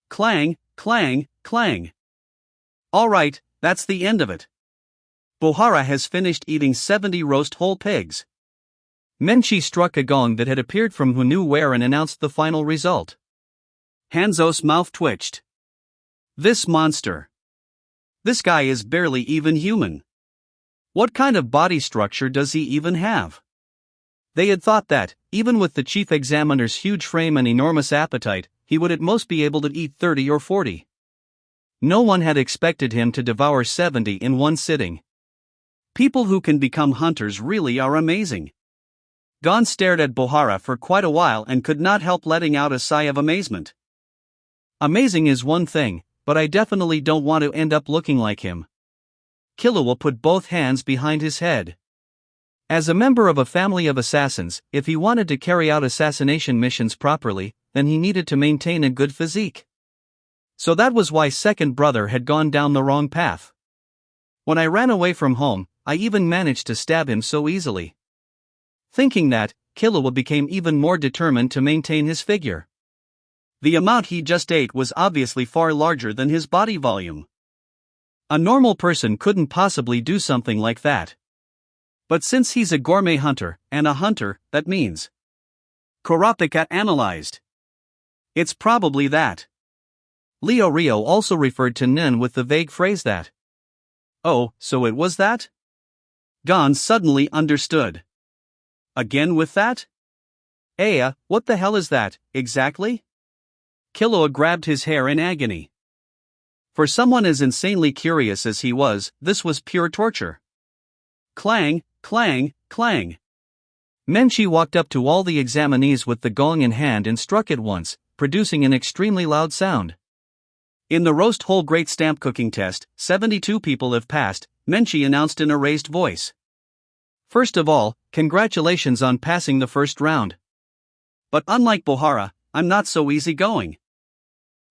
Clang, clang, clang. All right, that's the end of it. Bohara has finished eating 70 roast whole pigs. Menchi struck a gong that had appeared from who knew where and announced the final result. Hanzo's mouth twitched. This monster. This guy is barely even human. What kind of body structure does he even have? They had thought that, even with the chief examiner's huge frame and enormous appetite, he would at most be able to eat 30 or 40. No one had expected him to devour 70 in one sitting. People who can become hunters really are amazing. Gon stared at Bohara for quite a while and could not help letting out a sigh of amazement. Amazing is one thing, but I definitely don't want to end up looking like him. Killua put both hands behind his head. As a member of a family of assassins, if he wanted to carry out assassination missions properly, then he needed to maintain a good physique. So that was why second brother had gone down the wrong path. When I ran away from home, I even managed to stab him so easily. Thinking that, Killua became even more determined to maintain his figure. The amount he just ate was obviously far larger than his body volume. A normal person couldn't possibly do something like that. But since he's a gourmet hunter, and a hunter, that means. Kurapika analyzed. It's probably that. Leo Rio also referred to Nin with the vague phrase that. Oh, so it was that? Gon suddenly understood. Again with that? Aya, what the hell is that, exactly? Killua grabbed his hair in agony. For someone as insanely curious as he was, this was pure torture. Clang, clang, clang. Menchi walked up to all the examinees with the gong in hand and struck it once, producing an extremely loud sound. In the roast whole Great Stamp cooking test, 72 people have passed, Menchi announced in a raised voice. First of all, congratulations on passing the first round. But unlike Bohara, I'm not so easygoing.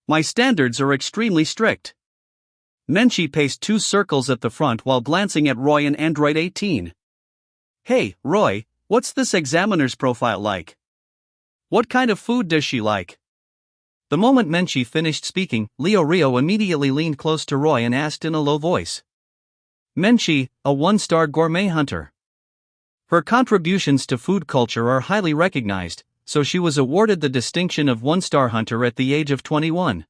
My standards are extremely strict. Menchi paced 2 circles at the front while glancing at Roy and Android 18. Hey, Roy, what's this examiner's profile like? What kind of food does she like? The moment Menchi finished speaking, Leo Rio immediately leaned close to Roy and asked in a low voice. Menchi, a 1-star gourmet hunter. Her contributions to food culture are highly recognized, so she was awarded the distinction of 1-star hunter at the age of 21.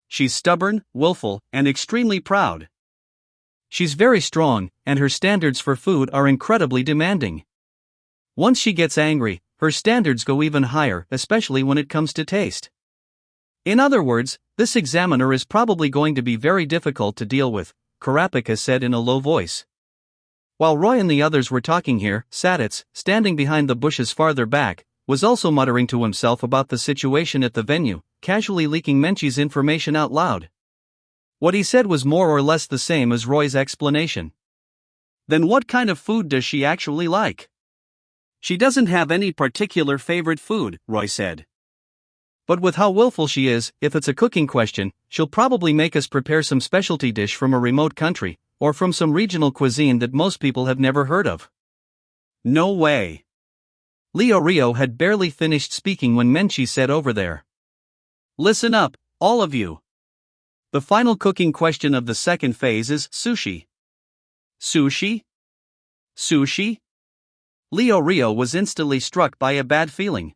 She's stubborn, willful, and extremely proud. She's very strong, and her standards for food are incredibly demanding. Once she gets angry, her standards go even higher, especially when it comes to taste. In other words, this examiner is probably going to be very difficult to deal with, Kurapika said in a low voice. While Roy and the others were talking here, Saditz, standing behind the bushes farther back, was also muttering to himself about the situation at the venue, casually leaking Menchi's information out loud. What he said was more or less the same as Roy's explanation. Then what kind of food does she actually like? She doesn't have any particular favorite food, Roy said. But with how willful she is, if it's a cooking question, she'll probably make us prepare some specialty dish from a remote country, or from some regional cuisine that most people have never heard of. No way. Leo Rio had barely finished speaking when Menchi said over there. Listen up, all of you. The final cooking question of the second phase is sushi. Sushi? Sushi? Leo Rio was instantly struck by a bad feeling.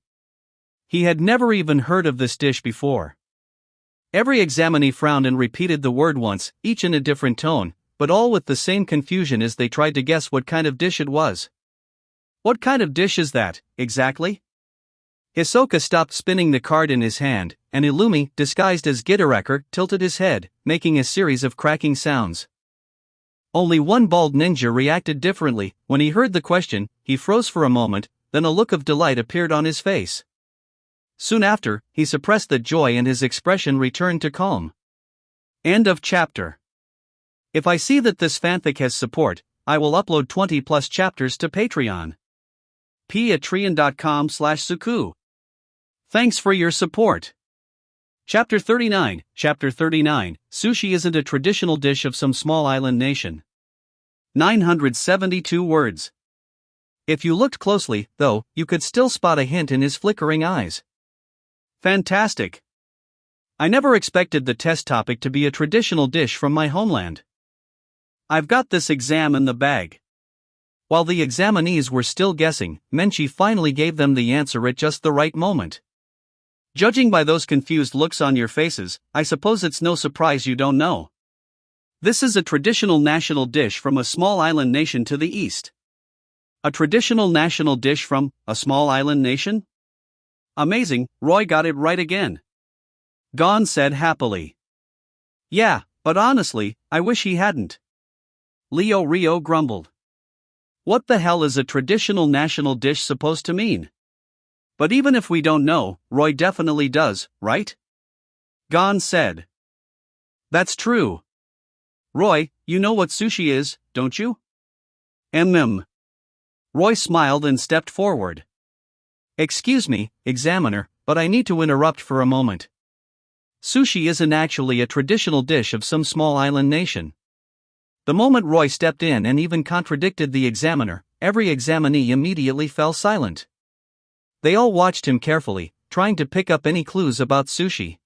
He had never even heard of this dish before. Every examinee frowned and repeated the word once, each in a different tone, but all with the same confusion as they tried to guess what kind of dish it was. What kind of dish is that, exactly? Hisoka stopped spinning the card in his hand, and Illumi, disguised as Gitaraker, tilted his head, making a series of cracking sounds. Only one bald ninja reacted differently. When he heard the question, he froze for a moment, then a look of delight appeared on his face. Soon after, he suppressed the joy and his expression returned to calm. End of chapter. If I see that this fanfic has support, I will upload 20+ chapters to Patreon. patreon.com/suku. Thanks for your support. Chapter 39. Chapter 39. Sushi isn't a traditional dish of some small island nation. 972 words. If you looked closely, though, you could still spot a hint in his flickering eyes. Fantastic. I never expected the test topic to be a traditional dish from my homeland. I've got this exam in the bag. While the examinees were still guessing, Menchi finally gave them the answer at just the right moment. Judging by those confused looks on your faces, I suppose it's no surprise you don't know. This is a traditional national dish from a small island nation to the east. A traditional national dish from a small island nation? Amazing, Roy got it right again. Gon said happily. Yeah, but honestly, I wish he hadn't. Leo Rio grumbled. What the hell is a traditional national dish supposed to mean? But even if we don't know, Roy definitely does, right? Gon said. That's true. Roy, you know what sushi is, don't you? Roy smiled and stepped forward. Excuse me, examiner, but I need to interrupt for a moment. Sushi isn't actually a traditional dish of some small island nation. The moment Roy stepped in and even contradicted the examiner, every examinee immediately fell silent. They all watched him carefully, trying to pick up any clues about sushi.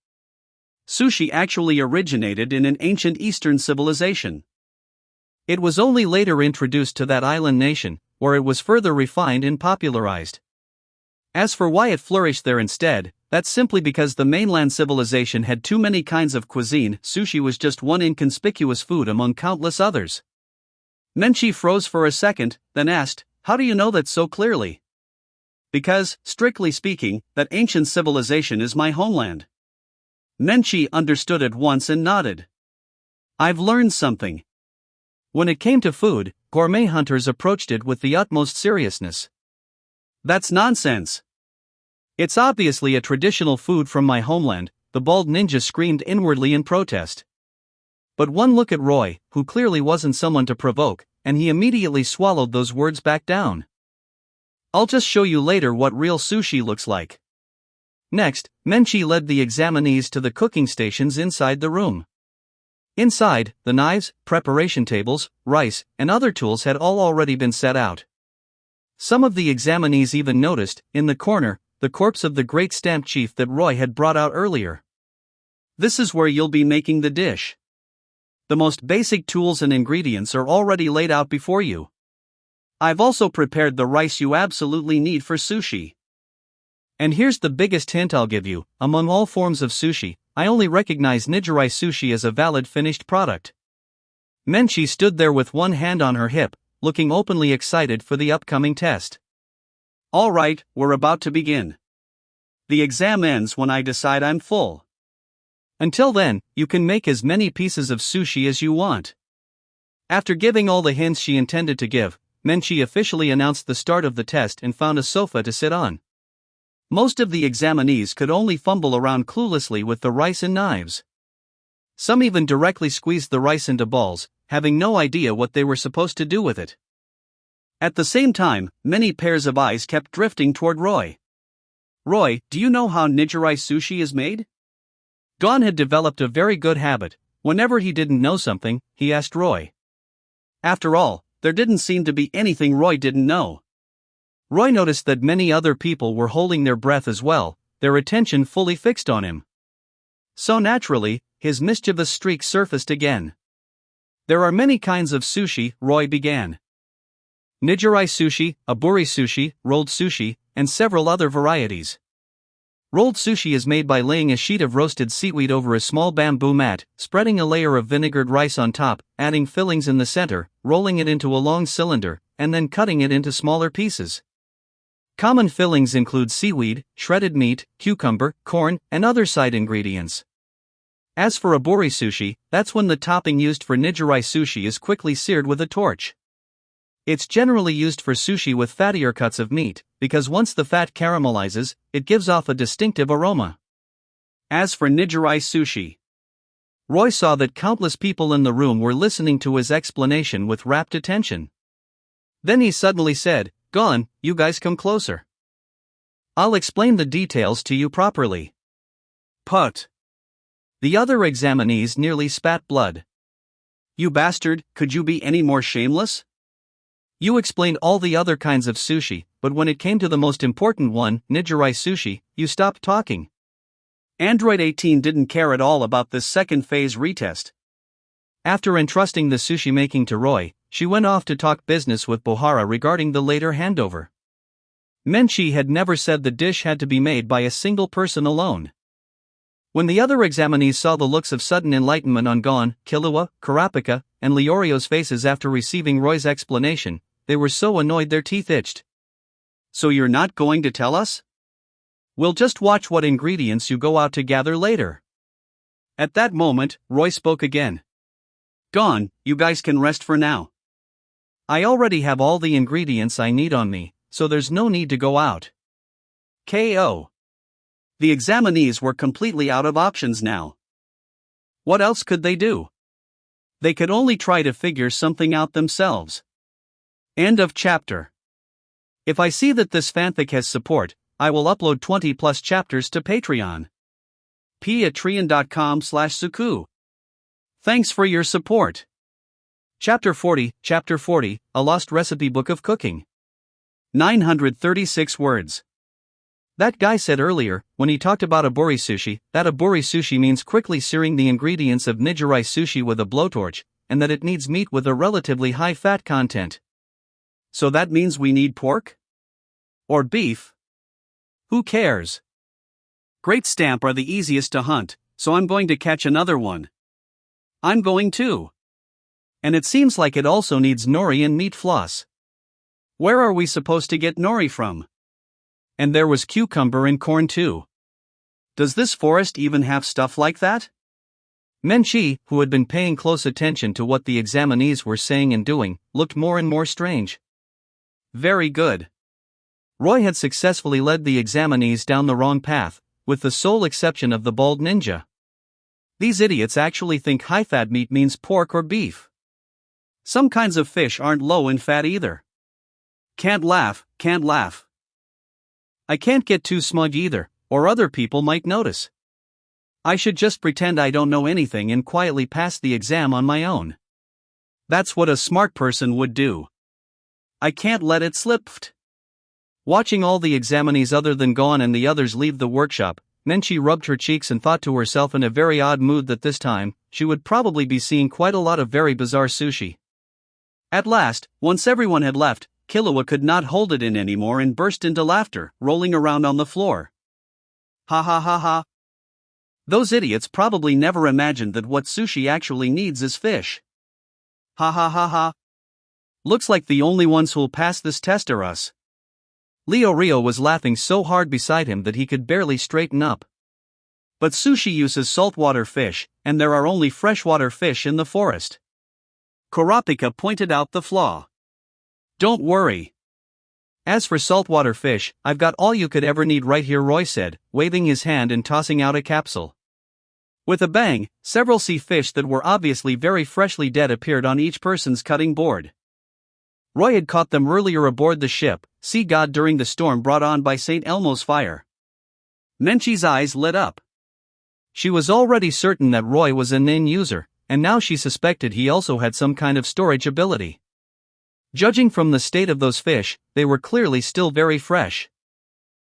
Sushi actually originated in an ancient Eastern civilization. It was only later introduced to that island nation, where it was further refined and popularized. As for why it flourished there instead, that's simply because the mainland civilization had too many kinds of cuisine. Sushi was just one inconspicuous food among countless others. Menchi froze for a second, then asked, "How do you know that so clearly?" Because, strictly speaking, that ancient civilization is my homeland. Menchi understood at once and nodded. I've learned something. When it came to food, gourmet hunters approached it with the utmost seriousness. That's nonsense. It's obviously a traditional food from my homeland, the bald ninja screamed inwardly in protest. But one look at Roy, who clearly wasn't someone to provoke, and he immediately swallowed those words back down. I'll just show you later what real sushi looks like. Next, Menchi led the examinees to the cooking stations inside the room. Inside, the knives, preparation tables, rice, and other tools had all already been set out. Some of the examinees even noticed, in the corner, the corpse of the great stamp chief that Roy had brought out earlier. This is where you'll be making the dish. The most basic tools and ingredients are already laid out before you. I've also prepared the rice you absolutely need for sushi. And here's the biggest hint I'll give you, among all forms of sushi, I only recognize nigiri sushi as a valid finished product. Menchi stood there with one hand on her hip, looking openly excited for the upcoming test. All right, we're about to begin. The exam ends when I decide I'm full. Until then, you can make as many pieces of sushi as you want. After giving all the hints she intended to give, Menchi officially announced the start of the test and found a sofa to sit on. Most of the examinees could only fumble around cluelessly with the rice and knives. Some even directly squeezed the rice into balls, having no idea what they were supposed to do with it. At the same time, many pairs of eyes kept drifting toward Roy. Roy, do you know how nigiri sushi is made? Gon had developed a very good habit. Whenever he didn't know something, he asked Roy. After all, there didn't seem to be anything Roy didn't know. Roy noticed that many other people were holding their breath as well, their attention fully fixed on him. So naturally, his mischievous streak surfaced again. There are many kinds of sushi, Roy began. Nigiri sushi, aburi sushi, rolled sushi, and several other varieties. Rolled sushi is made by laying a sheet of roasted seaweed over a small bamboo mat, spreading a layer of vinegared rice on top, adding fillings in the center, rolling it into a long cylinder, and then cutting it into smaller pieces. Common fillings include seaweed, shredded meat, cucumber, corn, and other side ingredients. As for aburi sushi, that's when the topping used for nigiri sushi is quickly seared with a torch. It's generally used for sushi with fattier cuts of meat, because once the fat caramelizes, it gives off a distinctive aroma. As for nigiri sushi, Roy saw that countless people in the room were listening to his explanation with rapt attention. Then he suddenly said, "Go on, you guys come closer. I'll explain the details to you properly." Put. The other examinees nearly spat blood. "You bastard, could you be any more shameless? You explained all the other kinds of sushi, but when it came to the most important one, nigiri sushi, you stopped talking." Android 18 didn't care at all about this second phase retest. After entrusting the sushi making to Roy, she went off to talk business with Bohara regarding the later handover. Menchie had never said the dish had to be made by a single person alone. When the other examinees saw the looks of sudden enlightenment on Gon, Killua, Kurapika, and Leorio's faces after receiving Roy's explanation, they were so annoyed their teeth itched. "So you're not going to tell us? We'll just watch what ingredients you go out to gather later." At that moment, Roy spoke again. "Gon, you guys can rest for now. I already have all the ingredients I need on me, so there's no need to go out." KO. The examinees were completely out of options now. What else could they do? They could only try to figure something out themselves. End of chapter. If I see that this fanfic has support, I will upload 20 plus chapters to Patreon. patreon.com/suku. Thanks for your support. Chapter 40, A Lost Recipe Book of Cooking. 936 words. That guy said earlier, when he talked about aburi sushi, that aburi sushi means quickly searing the ingredients of nigiri sushi with a blowtorch, and that it needs meat with a relatively high fat content. So that means we need pork? Or beef? Who cares? Great stamp are the easiest to hunt, so I'm going to catch another one. I'm going too. And it seems like it also needs nori and meat floss. Where are we supposed to get nori from? And there was cucumber and corn too. Does this forest even have stuff like that? Menchie, who had been paying close attention to what the examinees were saying and doing, looked more and more strange. Very good. Roy had successfully led the examinees down the wrong path, with the sole exception of the bald ninja. These idiots actually think high-fat meat means pork or beef. Some kinds of fish aren't low in fat either. Can't laugh. I can't get too smug either, or other people might notice. I should just pretend I don't know anything and quietly pass the exam on my own. That's what a smart person would do. I can't let it slip. Watching all the examinees other than Gon and the others leave the workshop, Menchie rubbed her cheeks and thought to herself in a very odd mood that this time, she would probably be seeing quite a lot of very bizarre sushi. At last, once everyone had left, Killua could not hold it in anymore and burst into laughter, rolling around on the floor. Ha ha ha ha. Those idiots probably never imagined that what sushi actually needs is fish. Ha ha ha ha. Looks like the only ones who'll pass this test are us. Leorio was laughing so hard beside him that he could barely straighten up. But sushi uses saltwater fish, and there are only freshwater fish in the forest. Kurapika pointed out the flaw. Don't worry. As for saltwater fish, I've got all you could ever need right here, Roy said, waving his hand and tossing out a capsule. With a bang, several sea fish that were obviously very freshly dead appeared on each person's cutting board. Roy had caught them earlier aboard the ship, sea god during the storm brought on by St. Elmo's fire. Menchie's eyes lit up. She was already certain that Roy was a Nin user, and now she suspected he also had some kind of storage ability. Judging from the state of those fish, they were clearly still very fresh.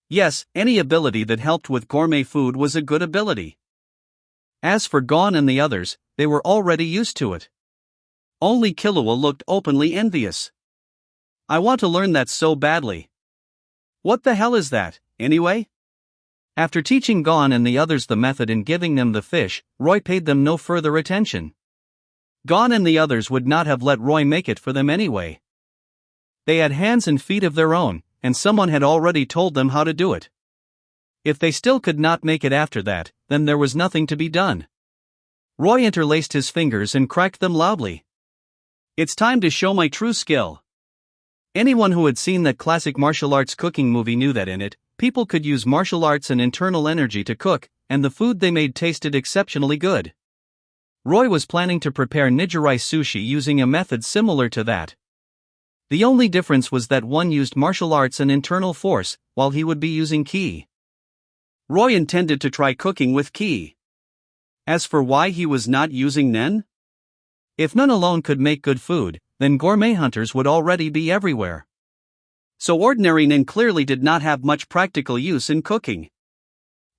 Yes, any ability that helped with gourmet food was a good ability. As for Gon and the others, they were already used to it. Only Killua looked openly envious. I want to learn that so badly. What the hell is that, anyway? After teaching Gon and the others the method and giving them the fish, Roy paid them no further attention. Gon and the others would not have let Roy make it for them anyway. They had hands and feet of their own, and someone had already told them how to do it. If they still could not make it after that, then there was nothing to be done. Roy interlaced his fingers and cracked them loudly. It's time to show my true skill. Anyone who had seen that classic martial arts cooking movie knew that in it, people could use martial arts and internal energy to cook, and the food they made tasted exceptionally good. Roy was planning to prepare nigiri sushi using a method similar to that. The only difference was that one used martial arts and internal force, while he would be using ki. Roy intended to try cooking with ki. As for why he was not using nen? If none alone could make good food, then gourmet hunters would already be everywhere. So ordinary nen clearly did not have much practical use in cooking.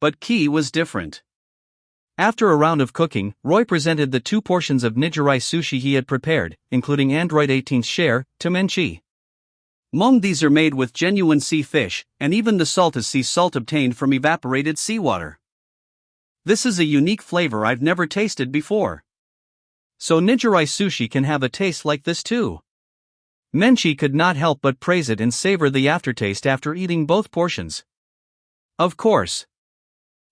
But ki was different. After a round of cooking, Roy presented the 2 portions of nigiri sushi he had prepared, including Android 18's share, to Menchie. These are made with genuine sea fish, and even the salt is sea salt obtained from evaporated seawater. This is a unique flavor I've never tasted before. So nigiri sushi can have a taste like this too. Menchie could not help but praise it and savor the aftertaste after eating both portions. Of course.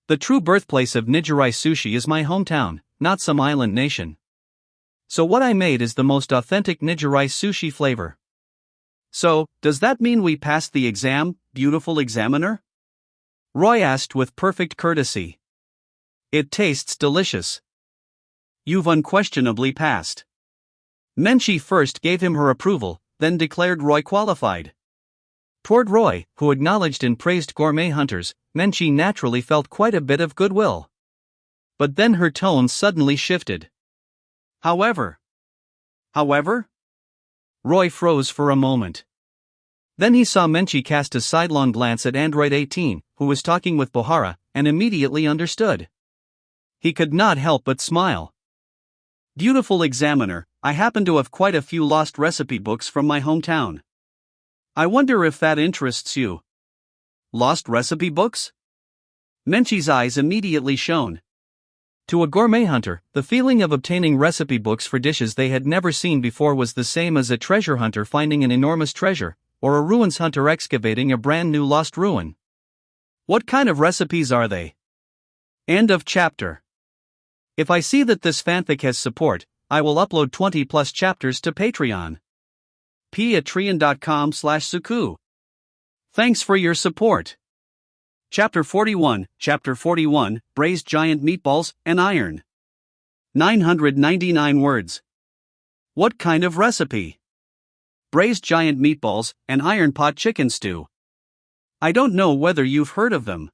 The true birthplace of nigiri sushi is my hometown, not some island nation. So what I made is the most authentic nigiri sushi flavor. So, does that mean we passed the exam, beautiful examiner? Roy asked with perfect courtesy. It tastes delicious. You've unquestionably passed. Menchie first gave him her approval, then declared Roy qualified. Toward Roy, who acknowledged and praised gourmet hunters, Menchie naturally felt quite a bit of goodwill. But then her tone suddenly shifted. However? Roy froze for a moment. Then he saw Menchie cast a sidelong glance at Android 18, who was talking with Bohara, and immediately understood. He could not help but smile. Beautiful examiner, I happen to have quite a few lost recipe books from my hometown. I wonder if that interests you. Lost recipe books? Menchie's eyes immediately shone. To a gourmet hunter, the feeling of obtaining recipe books for dishes they had never seen before was the same as a treasure hunter finding an enormous treasure, or a ruins hunter excavating a brand new lost ruin. What kind of recipes are they? End of chapter. If I see that this fanfic has support, I will upload 20+ chapters to Patreon. patreon.com/suku. Thanks for your support. Chapter 41, Braised Giant Meatballs and Iron. 999 words. What kind of recipe? Braised giant meatballs and iron pot chicken stew. I don't know whether you've heard of them.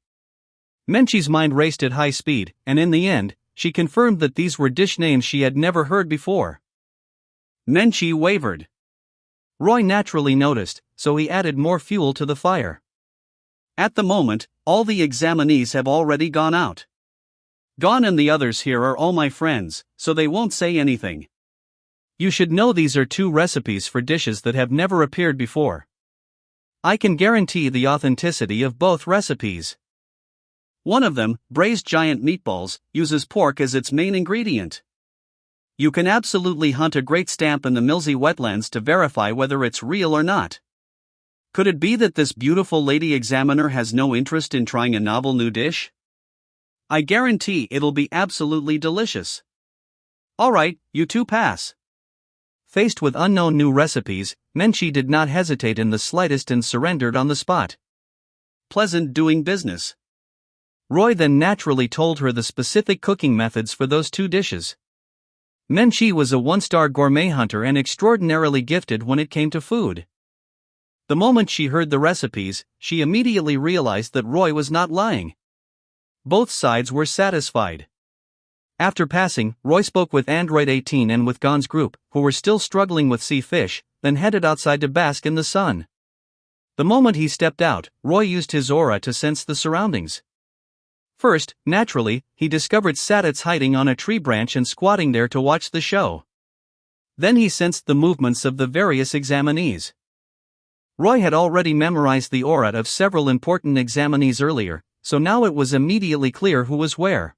Menchie's mind raced at high speed, and in the end, she confirmed that these were dish names she had never heard before. Menchie wavered. Roy naturally noticed, so he added more fuel to the fire. At the moment, all the examinees have already gone out. Gon and the others here are all my friends, so they won't say anything. You should know these are 2 recipes for dishes that have never appeared before. I can guarantee the authenticity of both recipes. One of them, braised giant meatballs, uses pork as its main ingredient. You can absolutely hunt a great stamp in the Milsey wetlands to verify whether it's real or not. Could it be that this beautiful lady examiner has no interest in trying a novel new dish? I guarantee it'll be absolutely delicious. Alright, you 2 pass. Faced with unknown new recipes, Menchie did not hesitate in the slightest and surrendered on the spot. Pleasant doing business. Roy then naturally told her the specific cooking methods for those 2 dishes. Menchie was a 1-star gourmet hunter and extraordinarily gifted when it came to food. The moment she heard the recipes, she immediately realized that Roy was not lying. Both sides were satisfied. After passing, Roy spoke with Android 18 and with Gon's group, who were still struggling with sea fish, then headed outside to bask in the sun. The moment he stepped out, Roy used his aura to sense the surroundings. First, naturally, he discovered Sadits hiding on a tree branch and squatting there to watch the show. Then he sensed the movements of the various examinees. Roy had already memorized the aura of several important examinees earlier, so now it was immediately clear who was where.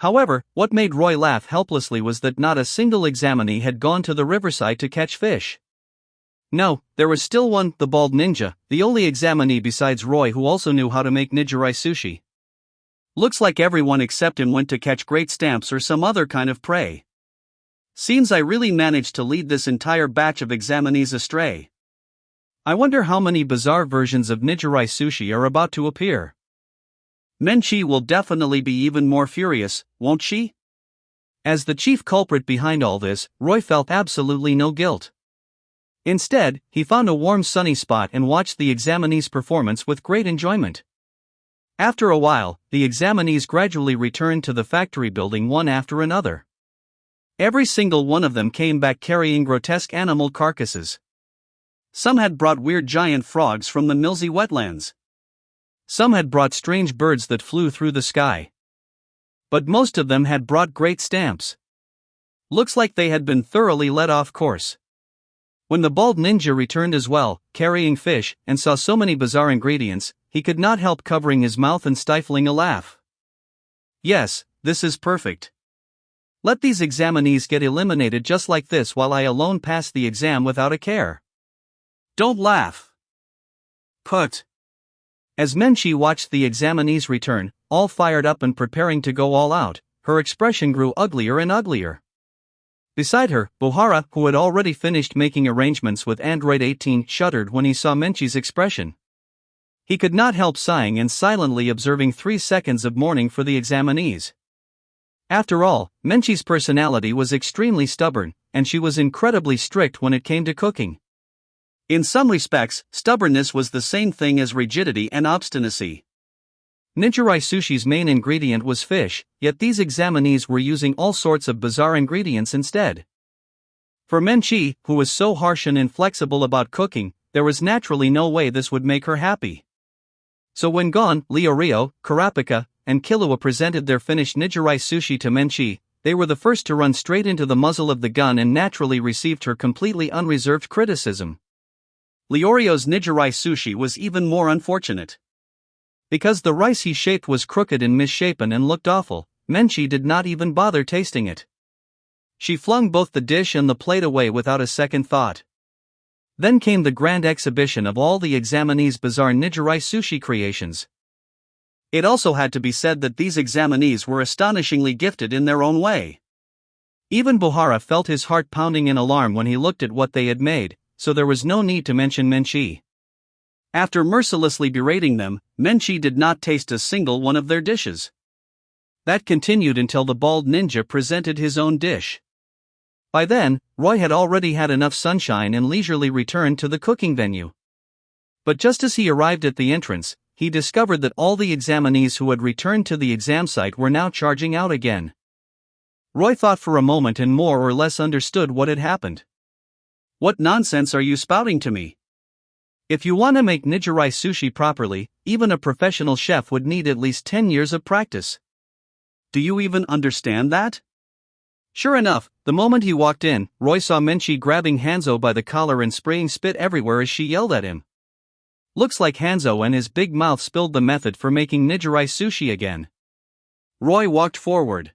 However, what made Roy laugh helplessly was that not a single examinee had gone to the riverside to catch fish. No, there was still one, the bald ninja, the only examinee besides Roy who also knew how to make nijiri sushi. Looks like everyone except him went to catch great stamps or some other kind of prey. Seems I really managed to lead this entire batch of examinees astray. I wonder how many bizarre versions of nijiri sushi are about to appear. Menchi will definitely be even more furious, won't she? As the chief culprit behind all this, Roy felt absolutely no guilt. Instead, he found a warm sunny spot and watched the examinees' performance with great enjoyment. After a while, the examinees gradually returned to the factory building one after another. Every single one of them came back carrying grotesque animal carcasses. Some had brought weird giant frogs from the Milsey wetlands. Some had brought strange birds that flew through the sky. But most of them had brought great stamps. Looks like they had been thoroughly led off course. When the bald ninja returned as well, carrying fish, and saw so many bizarre ingredients, he could not help covering his mouth and stifling a laugh. Yes, this is perfect. Let these examinees get eliminated just like this while I alone pass the exam without a care. Don't laugh. Put. As Menchi watched the examinees return, all fired up and preparing to go all out, her expression grew uglier and uglier. Beside her, Buhara, who had already finished making arrangements with Android 18, shuddered when he saw Menchi's expression. He could not help sighing and silently observing 3 seconds of mourning for the examinees. After all, Menchi's personality was extremely stubborn, and she was incredibly strict when it came to cooking. In some respects, stubbornness was the same thing as rigidity and obstinacy. Nijiri sushi's main ingredient was fish, yet these examinees were using all sorts of bizarre ingredients instead. For Menchi, who was so harsh and inflexible about cooking, there was naturally no way this would make her happy. So when Gon, Leorio, Kurapika, and Killua presented their finished nijiri sushi to Menchi, they were the first to run straight into the muzzle of the gun and naturally received her completely unreserved criticism. Leorio's nijiri sushi was even more unfortunate. Because the rice he shaped was crooked and misshapen and looked awful, Menchi did not even bother tasting it. She flung both the dish and the plate away without a second thought. Then came the grand exhibition of all the examinees' bizarre nijiri sushi creations. It also had to be said that these examinees were astonishingly gifted in their own way. Even Buhara felt his heart pounding in alarm when he looked at what they had made, so there was no need to mention Menchi. After mercilessly berating them, Menchi did not taste a single one of their dishes. That continued until the bald ninja presented his own dish. By then, Roy had already had enough sunshine and leisurely returned to the cooking venue. But just as he arrived at the entrance, he discovered that all the examinees who had returned to the exam site were now charging out again. Roy thought for a moment and more or less understood what had happened. What nonsense are you spouting to me? If you want to make nijiri sushi properly, even a professional chef would need at least 10 years of practice. Do you even understand that? Sure enough, the moment he walked in, Roy saw Menchi grabbing Hanzo by the collar and spraying spit everywhere as she yelled at him. Looks like Hanzo and his big mouth spilled the method for making nijiri sushi again. Roy walked forward.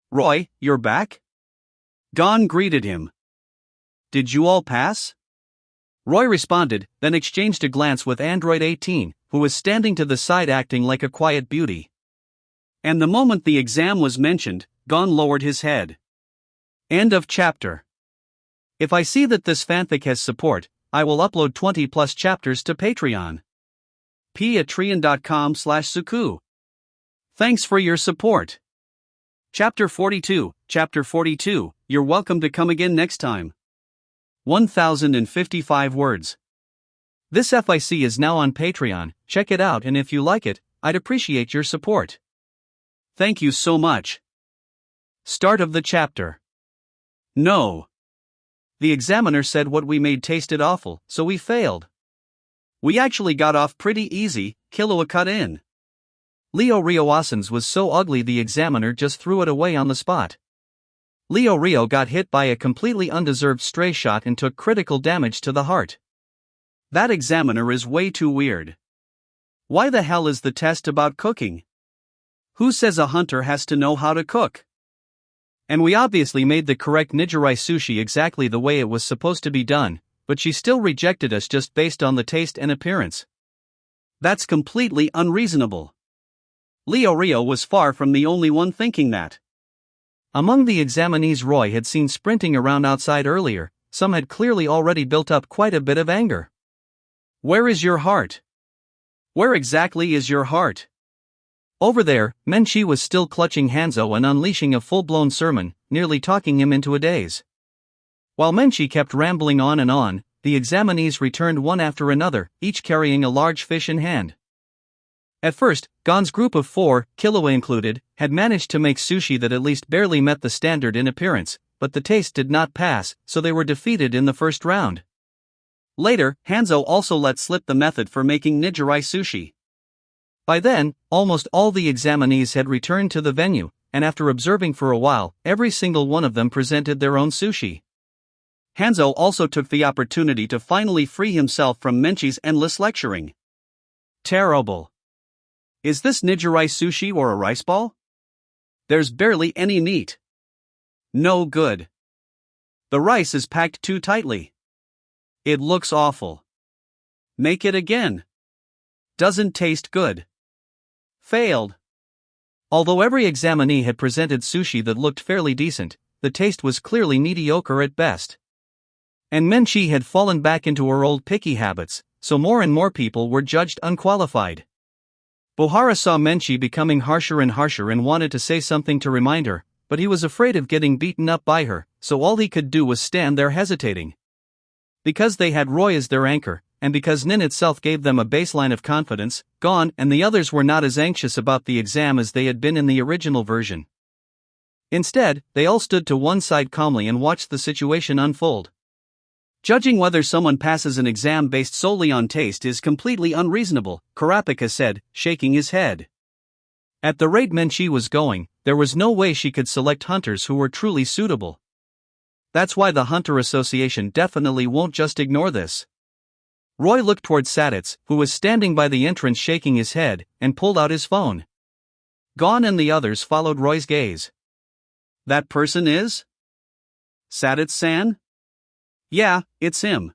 Roy, you're back? Gon greeted him. Did you all pass? Roy responded, then exchanged a glance with Android 18, who was standing to the side acting like a quiet beauty. And the moment the exam was mentioned, Gon lowered his head. End of chapter. If I see that this fanfic has support, I will upload 20+ chapters to Patreon. patreon.com/suku. Thanks for your support. Chapter 42, Chapter 42, you're welcome to come again next time. 1055 words. This FIC is now on Patreon, check it out and if you like it, I'd appreciate your support. Thank you so much. Start of the chapter. No. The examiner said what we made tasted awful, so we failed. We actually got off pretty easy, Killua cut in. Leo Rioasans was so ugly the examiner just threw it away on the spot. Leo Rio got hit by a completely undeserved stray shot and took critical damage to the heart. That examiner is way too weird. Why the hell is the test about cooking? Who says a hunter has to know how to cook? And we obviously made the correct nigiri sushi exactly the way it was supposed to be done, but she still rejected us just based on the taste and appearance. That's completely unreasonable. Leo Rio was far from the only one thinking that. Among the examinees Roy had seen sprinting around outside earlier, some had clearly already built up quite a bit of anger. Where is your heart? Where exactly is your heart? Over there, Menchi was still clutching Hanzo and unleashing a full-blown sermon, nearly talking him into a daze. While Menchi kept rambling on and on, the examinees returned one after another, each carrying a large fish in hand. At first, Gon's group of 4, Killua included, had managed to make sushi that at least barely met the standard in appearance, but the taste did not pass, so they were defeated in the first round. Later, Hanzo also let slip the method for making nigiri sushi. By then, almost all the examinees had returned to the venue, and after observing for a while, every single one of them presented their own sushi. Hanzo also took the opportunity to finally free himself from Menchi's endless lecturing. Terrible. Is this nigiri sushi or a rice ball? There's barely any meat. No good. The rice is packed too tightly. It looks awful. Make it again. Doesn't taste good. Failed. Although every examinee had presented sushi that looked fairly decent, the taste was clearly mediocre at best. And Menchi had fallen back into her old picky habits, so more and more people were judged unqualified. Bohara saw Menchi becoming harsher and wanted to say something to remind her, but he was afraid of getting beaten up by her, so all he could do was stand there hesitating. Because they had Roy as their anchor, and because Nin itself gave them a baseline of confidence, Gon and the others were not as anxious about the exam as they had been in the original version. Instead, they all stood to one side calmly and watched the situation unfold. Judging whether someone passes an exam based solely on taste is completely unreasonable, Kurapika said, shaking his head. At the rate Menchi was going, there was no way she could select hunters who were truly suitable. That's why the Hunter Association definitely won't just ignore this. Roy looked toward Saditz, who was standing by the entrance shaking his head, and pulled out his phone. Gon and the others followed Roy's gaze. That person is? Saditz-san? Yeah, it's him.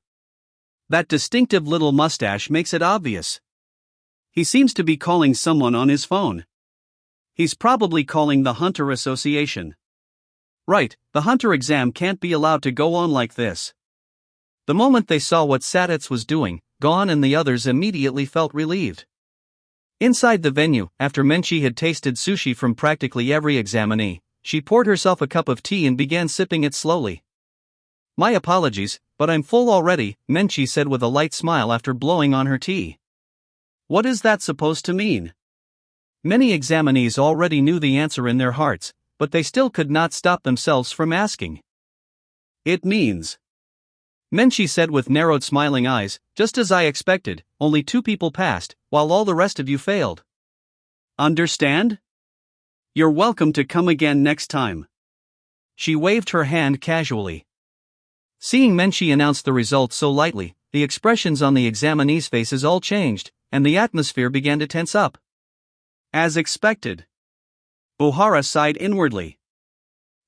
That distinctive little mustache makes it obvious. He seems to be calling someone on his phone. He's probably calling the Hunter Association. Right, the Hunter exam can't be allowed to go on like this. The moment they saw what Saditz was doing, Gon and the others immediately felt relieved. Inside the venue, after Menchi had tasted sushi from practically every examinee, she poured herself a cup of tea and began sipping it slowly. My apologies, but I'm full already, Menchi said with a light smile after blowing on her tea. What is that supposed to mean? Many examinees already knew the answer in their hearts, but they still could not stop themselves from asking. It means. Menchi said with narrowed smiling eyes, just as I expected, only 2 people passed, while all the rest of you failed. Understand? You're welcome to come again next time. She waved her hand casually. Seeing Menchi announce the results so lightly, the expressions on the examinees' faces all changed, and the atmosphere began to tense up. As expected. Bohara sighed inwardly.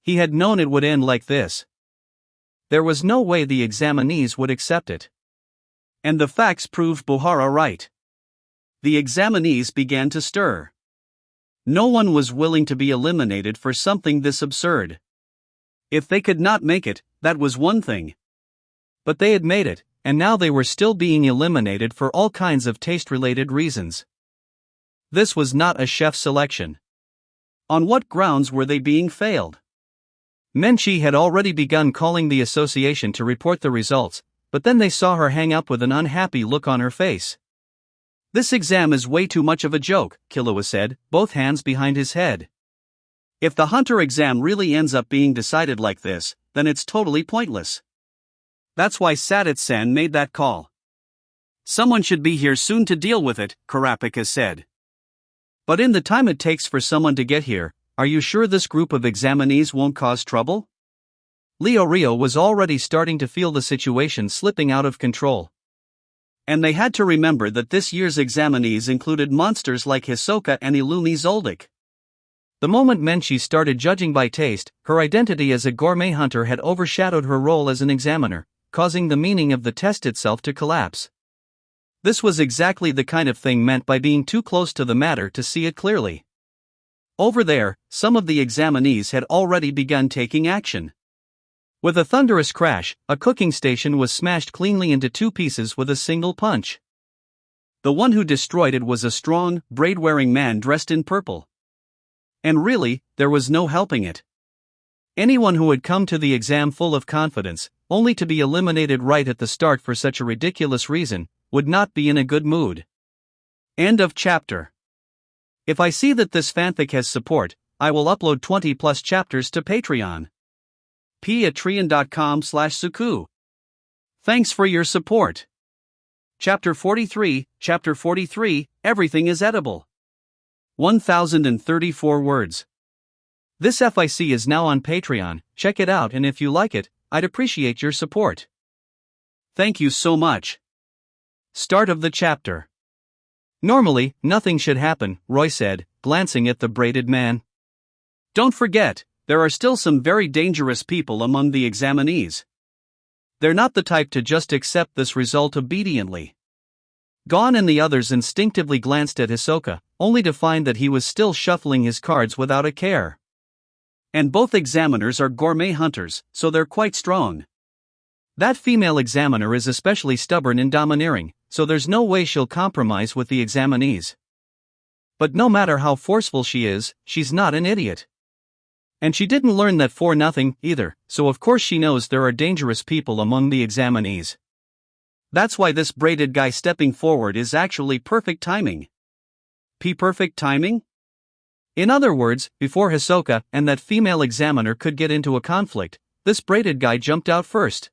He had known it would end like this. There was no way the examinees would accept it. And the facts proved Bohara right. The examinees began to stir. No one was willing to be eliminated for something this absurd. If they could not make it, that was one thing. But they had made it, and now they were still being eliminated for all kinds of taste-related reasons. This was not a chef selection. On what grounds were they being failed? Menchi had already begun calling the association to report the results, but then they saw her hang up with an unhappy look on her face. This exam is way too much of a joke, Killua said, both hands behind his head. If the hunter exam really ends up being decided like this, then it's totally pointless. That's why Sadit-san made that call. Someone should be here soon to deal with it, Kurapika said. But in the time it takes for someone to get here, are you sure this group of examinees won't cause trouble? Rio was already starting to feel the situation slipping out of control. And they had to remember that this year's examinees included monsters like Hisoka and Illumi Zoldyck. The moment Menchi started judging by taste, her identity as a gourmet hunter had overshadowed her role as an examiner, causing the meaning of the test itself to collapse. This was exactly the kind of thing meant by being too close to the matter to see it clearly. Over there, some of the examinees had already begun taking action. With a thunderous crash, a cooking station was smashed cleanly into two pieces with a single punch. The one who destroyed it was a strong, braid-wearing man dressed in purple. And really, there was no helping it. Anyone who had come to the exam full of confidence, only to be eliminated right at the start for such a ridiculous reason, would not be in a good mood. End of chapter. If I see that this fanfic has support, I will upload 20+ chapters to Patreon. patreon.com/suku. Thanks for your support. Chapter 43, Everything is Edible. 1034 words. This FIC is now on Patreon, check it out, and if you like it, I'd appreciate your support. Thank you so much. Start of the chapter. Normally, nothing should happen, Roy said, glancing at the braided man. Don't forget, there are still some very dangerous people among the examinees. They're not the type to just accept this result obediently. Gon and the others instinctively glanced at Hisoka, only to find that he was still shuffling his cards without a care. And both examiners are gourmet hunters, so they're quite strong. That female examiner is especially stubborn and domineering, so there's no way she'll compromise with the examinees. But no matter how forceful she is, she's not an idiot. And she didn't learn that for nothing, either, so of course she knows there are dangerous people among the examinees. That's why this braided guy stepping forward is actually perfect timing. Perfect timing? In other words, before Hisoka and that female examiner could get into a conflict, this braided guy jumped out first.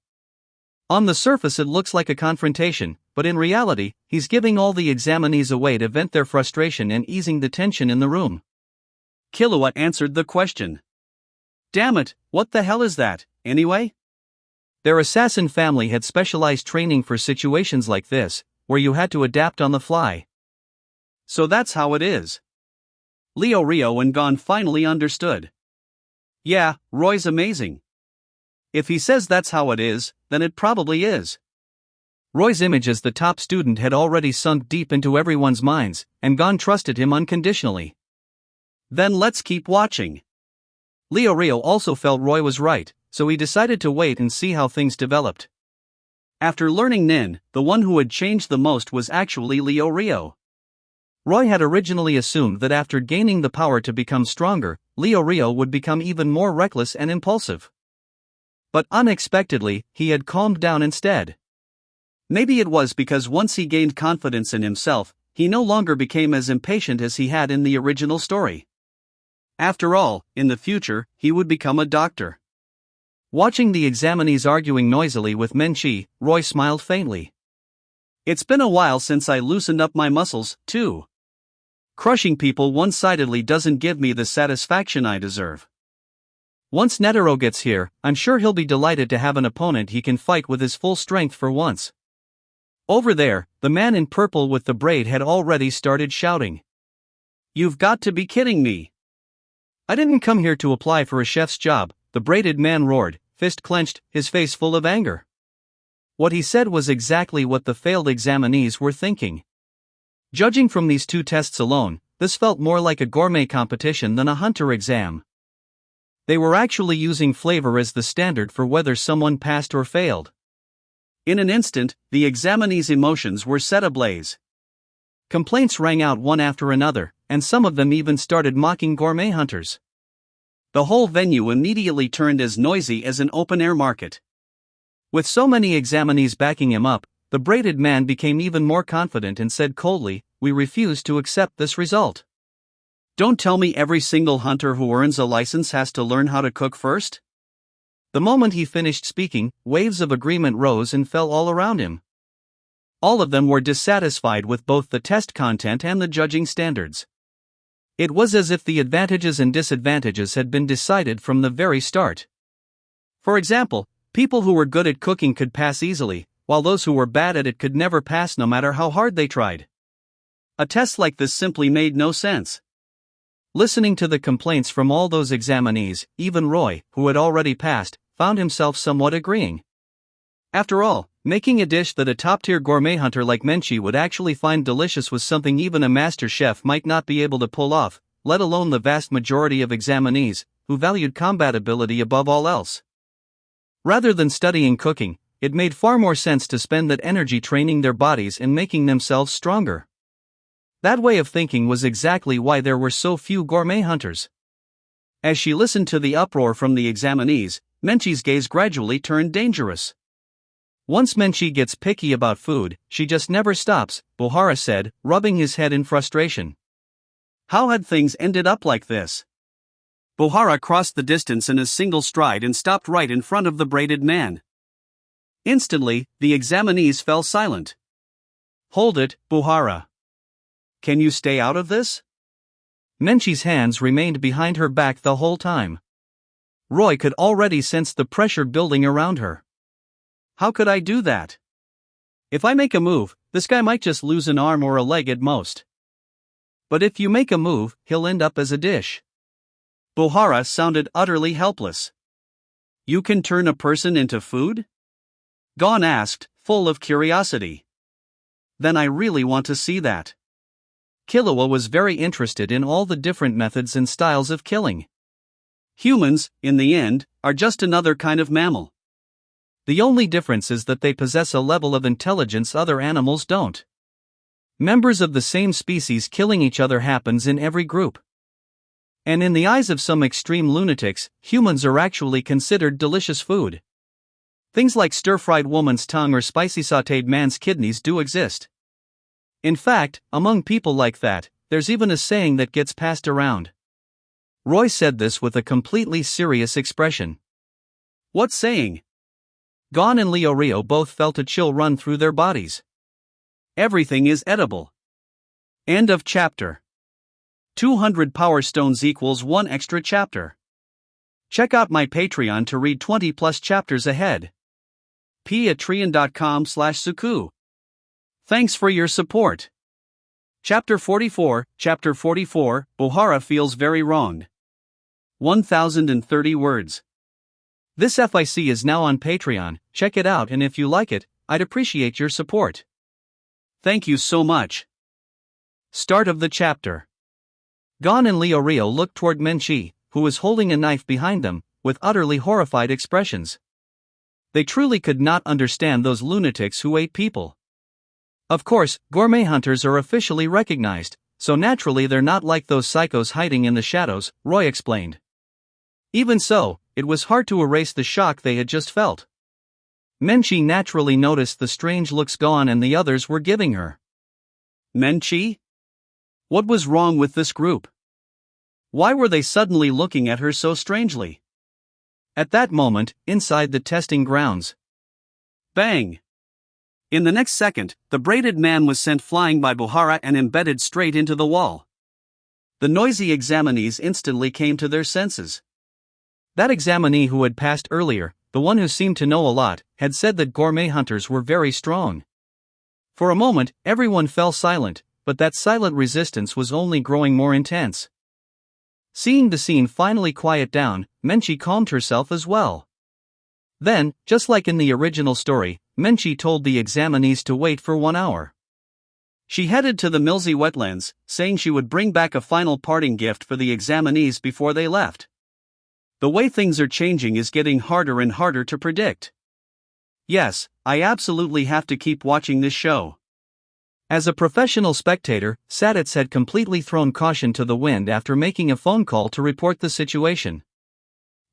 On the surface it looks like a confrontation, but in reality, he's giving all the examinees a way to vent their frustration and easing the tension in the room. Killua answered the question. Damn it, what the hell is that, anyway? Their assassin family had specialized training for situations like this, where you had to adapt on the fly. So that's how it is. Rio and Gon finally understood. Yeah, Roy's amazing. If he says that's how it is, then it probably is. Roy's image as the top student had already sunk deep into everyone's minds, and Gon trusted him unconditionally. Then let's keep watching. Rio also felt Roy was right, so he decided to wait and see how things developed. After learning Nin, the one who had changed the most was actually Rio. Roy had originally assumed that after gaining the power to become stronger, Rio would become even more reckless and impulsive. But unexpectedly, he had calmed down instead. Maybe it was because once he gained confidence in himself, he no longer became as impatient as he had in the original story. After all, in the future, he would become a doctor. Watching the examinees arguing noisily with Menchi, Roy smiled faintly. It's been a while since I loosened up my muscles, too. Crushing people one-sidedly doesn't give me the satisfaction I deserve. Once Netero gets here, I'm sure he'll be delighted to have an opponent he can fight with his full strength for once. Over there, the man in purple with the braid had already started shouting. You've got to be kidding me. I didn't come here to apply for a chef's job, the braided man roared, fist clenched, his face full of anger. What he said was exactly what the failed examinees were thinking. Judging from these two tests alone, this felt more like a gourmet competition than a hunter exam. They were actually using flavor as the standard for whether someone passed or failed. In an instant, the examinees' emotions were set ablaze. Complaints rang out one after another, and some of them even started mocking gourmet hunters. The whole venue immediately turned as noisy as an open-air market. With so many examinees backing him up, the braided man became even more confident and said coldly, "We refuse to accept this result." Don't tell me every single hunter who earns a license has to learn how to cook first? The moment he finished speaking, waves of agreement rose and fell all around him. All of them were dissatisfied with both the test content and the judging standards. It was as if the advantages and disadvantages had been decided from the very start. For example, people who were good at cooking could pass easily, while those who were bad at it could never pass no matter how hard they tried. A test like this simply made no sense. Listening to the complaints from all those examinees, even Roy, who had already passed, found himself somewhat agreeing. After all, making a dish that a top-tier gourmet hunter like Menchie would actually find delicious was something even a master chef might not be able to pull off, let alone the vast majority of examinees, who valued combat ability above all else. Rather than studying cooking, it made far more sense to spend that energy training their bodies and making themselves stronger. That way of thinking was exactly why there were so few gourmet hunters. As she listened to the uproar from the examinees, Menchie's gaze gradually turned dangerous. Once Menchie gets picky about food, she just never stops, Bohara said, rubbing his head in frustration. How had things ended up like this? Bohara crossed the distance in a single stride and stopped right in front of the braided man. Instantly, the examinees fell silent. Hold it, Bohara. Can you stay out of this? Menchie's hands remained behind her back the whole time. Roy could already sense the pressure building around her. How could I do that? If I make a move, this guy might just lose an arm or a leg at most. But if you make a move, he'll end up as a dish. Bohara sounded utterly helpless. You can turn a person into food? Gon asked, full of curiosity. Then I really want to see that. Killua was very interested in all the different methods and styles of killing. Humans, in the end, are just another kind of mammal. The only difference is that they possess a level of intelligence other animals don't. Members of the same species killing each other happens in every group. And in the eyes of some extreme lunatics, humans are actually considered delicious food. Things like stir-fried woman's tongue or spicy sautéed man's kidneys do exist. In fact, among people like that, there's even a saying that gets passed around. Roy said this with a completely serious expression. What saying? Gon and Leorio both felt a chill run through their bodies. Everything is edible. End of chapter. 200 Power Stones equals 1 extra chapter. Check out my Patreon to read 20 plus chapters ahead. patreon.com/suku. Thanks for your support. Chapter 44, Bohara feels very wronged. 1030 words. This FIC is now on Patreon, check it out, and if you like it, I'd appreciate your support. Thank you so much. Start of the chapter. Gon and Leorio looked toward Menchie, who was holding a knife behind them, with utterly horrified expressions. They truly could not understand those lunatics who ate people. Of course, gourmet hunters are officially recognized, so naturally they're not like those psychos hiding in the shadows, Roy explained. Even so, it was hard to erase the shock they had just felt. Menchie naturally noticed the strange looks Gon and the others were giving her. Menchie? What was wrong with this group? Why were they suddenly looking at her so strangely? At that moment, inside the testing grounds. Bang! In the next second, the braided man was sent flying by Bohara and embedded straight into the wall. The noisy examinees instantly came to their senses. That examinee who had passed earlier, the one who seemed to know a lot, had said that gourmet hunters were very strong. For a moment, everyone fell silent, but that silent resistance was only growing more intense. Seeing the scene finally quiet down, Menchie calmed herself as well. Then, just like in the original story, Menchie told the examinees to wait for 1 hour. She headed to the Milsey wetlands, saying she would bring back a final parting gift for the examinees before they left. The way things are changing is getting harder and harder to predict. Yes, I absolutely have to keep watching this show. As a professional spectator, Saditz had completely thrown caution to the wind after making a phone call to report the situation.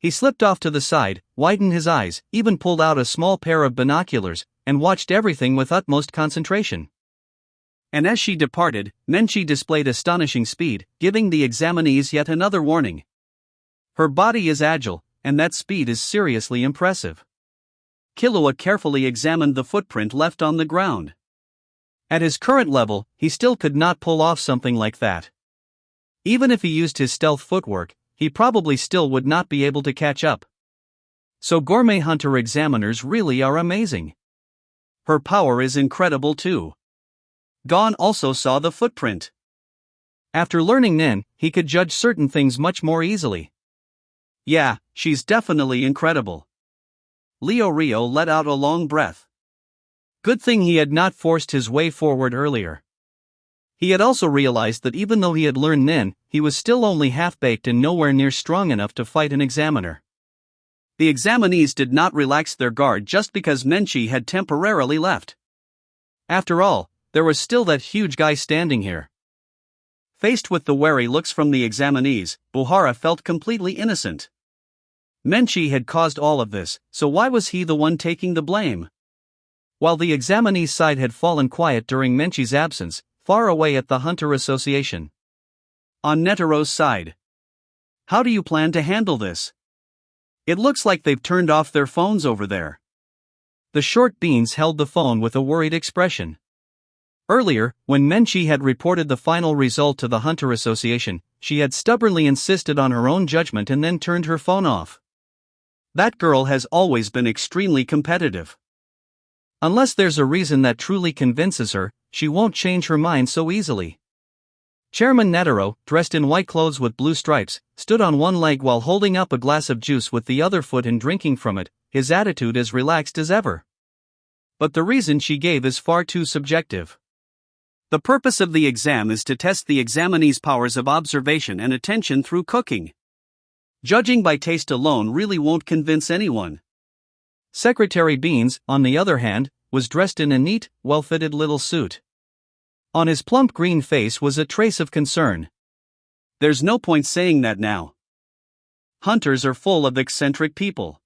He slipped off to the side, widened his eyes, even pulled out a small pair of binoculars, and watched everything with utmost concentration. And as she departed, Menchi displayed astonishing speed, giving the examinees yet another warning. Her body is agile, and that speed is seriously impressive. Killua carefully examined the footprint left on the ground. At his current level, he still could not pull off something like that. Even if he used his stealth footwork, he probably still would not be able to catch up. So gourmet hunter examiners really are amazing. Her power is incredible too. Gon also saw the footprint. After learning Nin, he could judge certain things much more easily. Yeah, she's definitely incredible. Rio let out a long breath. Good thing he had not forced his way forward earlier. He had also realized that even though he had learned Nin, he was still only half-baked and nowhere near strong enough to fight an examiner. The examinees did not relax their guard just because Menchi had temporarily left. After all, there was still that huge guy standing here. Faced with the wary looks from the examinees, Buhara felt completely innocent. Menchi had caused all of this, so why was he the one taking the blame? While the examinees' side had fallen quiet during Menchi's absence, far away at the Hunter Association. On Netaro's side. How do you plan to handle this? It looks like they've turned off their phones over there. The short beans held the phone with a worried expression. Earlier, when Menchi had reported the final result to the Hunter Association, she had stubbornly insisted on her own judgment and then turned her phone off. That girl has always been extremely competitive. Unless there's a reason that truly convinces her, she won't change her mind so easily. Chairman Netaro, dressed in white clothes with blue stripes, stood on one leg while holding up a glass of juice with the other foot and drinking from it, his attitude as relaxed as ever. But the reason she gave is far too subjective. The purpose of the exam is to test the examinee's powers of observation and attention through cooking. Judging by taste alone really won't convince anyone. Secretary Beans, on the other hand, was dressed in a neat, well-fitted little suit. On his plump green face was a trace of concern. There's no point saying that now. Hunters are full of eccentric people.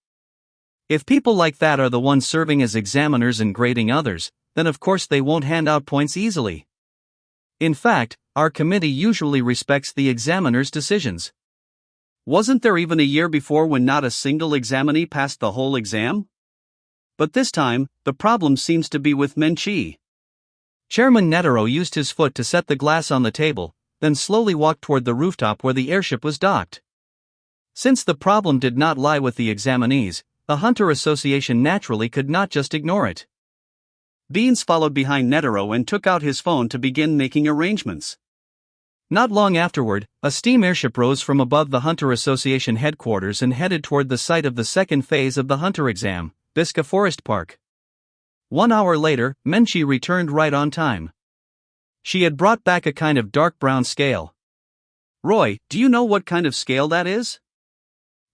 If people like that are the ones serving as examiners and grading others, then of course they won't hand out points easily. In fact, our committee usually respects the examiner's decisions. Wasn't there even a year before when not a single examinee passed the whole exam? But this time, the problem seems to be with Menchi. Chairman Netaro used his foot to set the glass on the table, then slowly walked toward the rooftop where the airship was docked. Since the problem did not lie with the examinees, the Hunter Association naturally could not just ignore it. Beans followed behind Netaro and took out his phone to begin making arrangements. Not long afterward, a steam airship rose from above the Hunter Association headquarters and headed toward the site of the second phase of the Hunter exam, Bisca Forest Park. 1 hour later, Menchi returned right on time. She had brought back a kind of dark brown scale. Roy, do you know what kind of scale that is?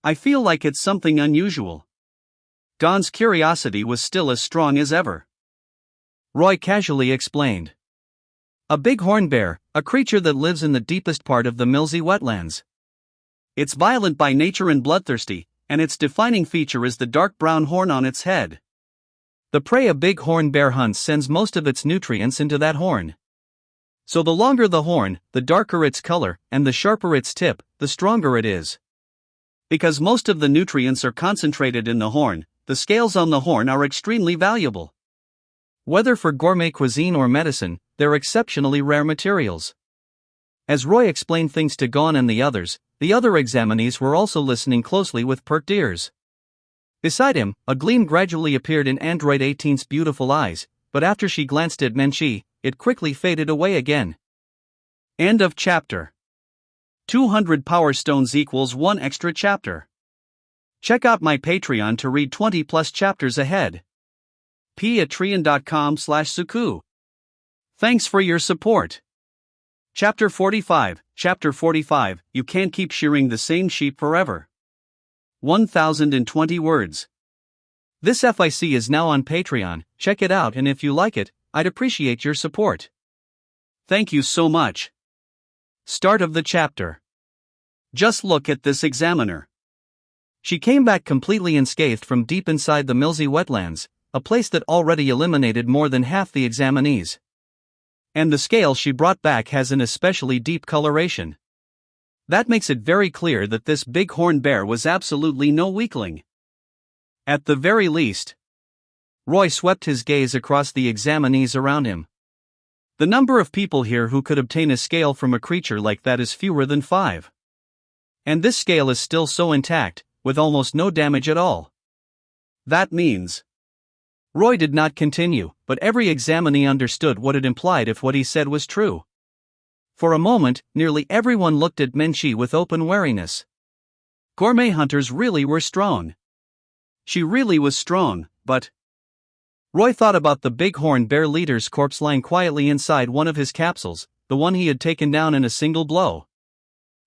I feel like it's something unusual. Gon's curiosity was still as strong as ever. Roy casually explained. A big horned bear, a creature that lives in the deepest part of the Milsey wetlands. It's violent by nature and bloodthirsty, and its defining feature is the dark brown horn on its head. The prey a big horned bear hunts sends most of its nutrients into that horn. So the longer the horn, the darker its color, and the sharper its tip, the stronger it is. Because most of the nutrients are concentrated in the horn, the scales on the horn are extremely valuable. Whether for gourmet cuisine or medicine, they're exceptionally rare materials. As Roy explained things to Gon and the other examinees were also listening closely with perked ears. Beside him, a gleam gradually appeared in Android 18's beautiful eyes, but after she glanced at Menchi, it quickly faded away again. End of chapter. 200 Power Stones equals 1 extra chapter. Check out my Patreon to read 20 plus chapters ahead. patreon.com/suku. Thanks for your support. Chapter 45. Chapter 45. You can't keep shearing the same sheep forever. 1020 words. This FIC is now on Patreon, check it out, and if you like it, I'd appreciate your support. Thank you so much. Start of the chapter. Just look at this examiner. She came back completely unscathed from deep inside the Milsey wetlands, a place that already eliminated more than half the examinees. And the scale she brought back has an especially deep coloration. That makes it very clear that this bighorn bear was absolutely no weakling. At the very least. Roy swept his gaze across the examinees around him. The number of people here who could obtain a scale from a creature like that is fewer than 5. And this scale is still so intact, with almost no damage at all. That means. Roy did not continue, but every examinee understood what it implied if what he said was true. For a moment, nearly everyone looked at Menchie with open wariness. Gourmet hunters really were strong. She really was strong, but. Roy thought about the bighorn bear leader's corpse lying quietly inside one of his capsules, the one he had taken down in a single blow.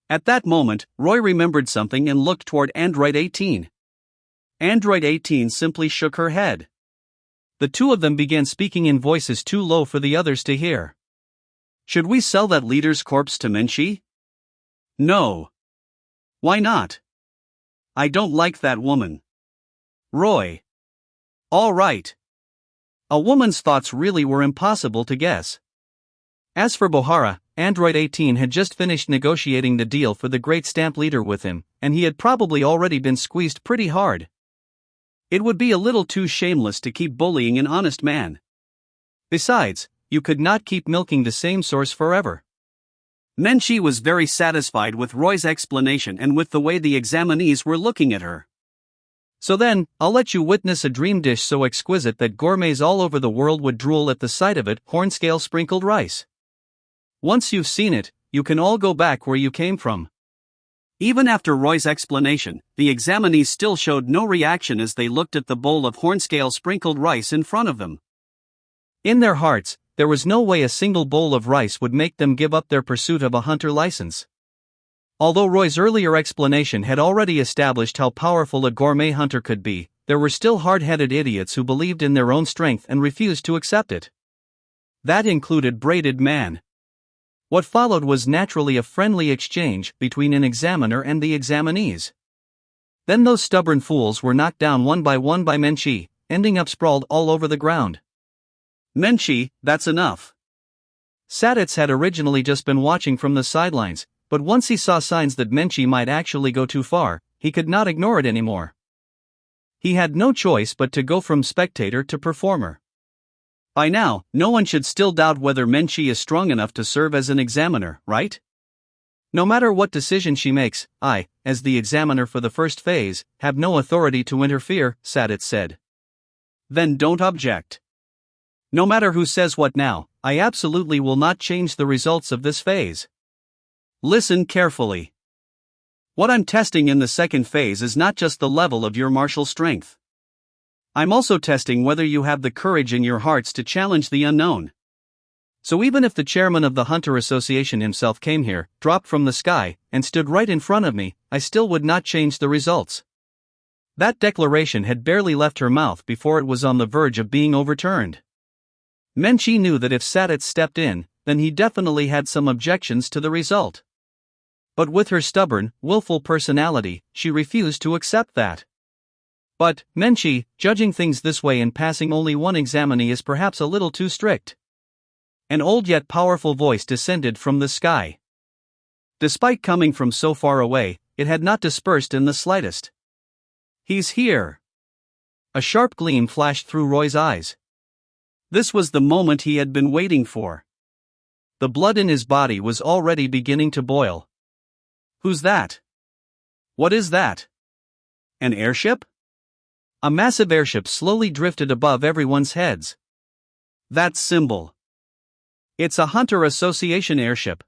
At that moment, Roy remembered something and looked toward Android 18. Android 18 simply shook her head. The two of them began speaking in voices too low for the others to hear. Should we sell that leader's corpse to Menchie? No. Why not? I don't like that woman. Roy. All right. A woman's thoughts really were impossible to guess. As for Bohara, Android 18 had just finished negotiating the deal for the great stamp leader with him, and he had probably already been squeezed pretty hard. It would be a little too shameless to keep bullying an honest man. Besides, you could not keep milking the same source forever. Menchie was very satisfied with Roy's explanation and with the way the examinees were looking at her. So then, I'll let you witness a dream dish so exquisite that gourmets all over the world would drool at the sight of it, hornscale sprinkled rice. Once you've seen it, you can all go back where you came from. Even after Roy's explanation, the examinees still showed no reaction as they looked at the bowl of hornscale sprinkled rice in front of them. In their hearts, there was no way a single bowl of rice would make them give up their pursuit of a hunter license. Although Roy's earlier explanation had already established how powerful a gourmet hunter could be, there were still hard-headed idiots who believed in their own strength and refused to accept it. That included Braided Man. What followed was naturally a friendly exchange between an examiner and the examinees. Then those stubborn fools were knocked down one by Menchie, ending up sprawled all over the ground. Menchie, that's enough. Saditz had originally just been watching from the sidelines, but once he saw signs that Menchie might actually go too far, he could not ignore it anymore. He had no choice but to go from spectator to performer. By now, no one should still doubt whether Menchie is strong enough to serve as an examiner, right? No matter what decision she makes, I, as the examiner for the first phase, have no authority to interfere, Saditz said. Then don't object. No matter who says what now, I absolutely will not change the results of this phase. Listen carefully. What I'm testing in the second phase is not just the level of your martial strength. I'm also testing whether you have the courage in your hearts to challenge the unknown. So even if the chairman of the Hunter Association himself came here, dropped from the sky, and stood right in front of me, I still would not change the results. That declaration had barely left her mouth before it was on the verge of being overturned. Menchie knew that if Saditz stepped in, then he definitely had some objections to the result. But with her stubborn, willful personality, she refused to accept that. But, Menchie, judging things this way and passing only one examinee is perhaps a little too strict. An old yet powerful voice descended from the sky. Despite coming from so far away, it had not dispersed in the slightest. He's here. A sharp gleam flashed through Roy's eyes. This was the moment he had been waiting for. The blood in his body was already beginning to boil. Who's that? What is that? An airship? A massive airship slowly drifted above everyone's heads. That symbol. It's a Hunter Association airship.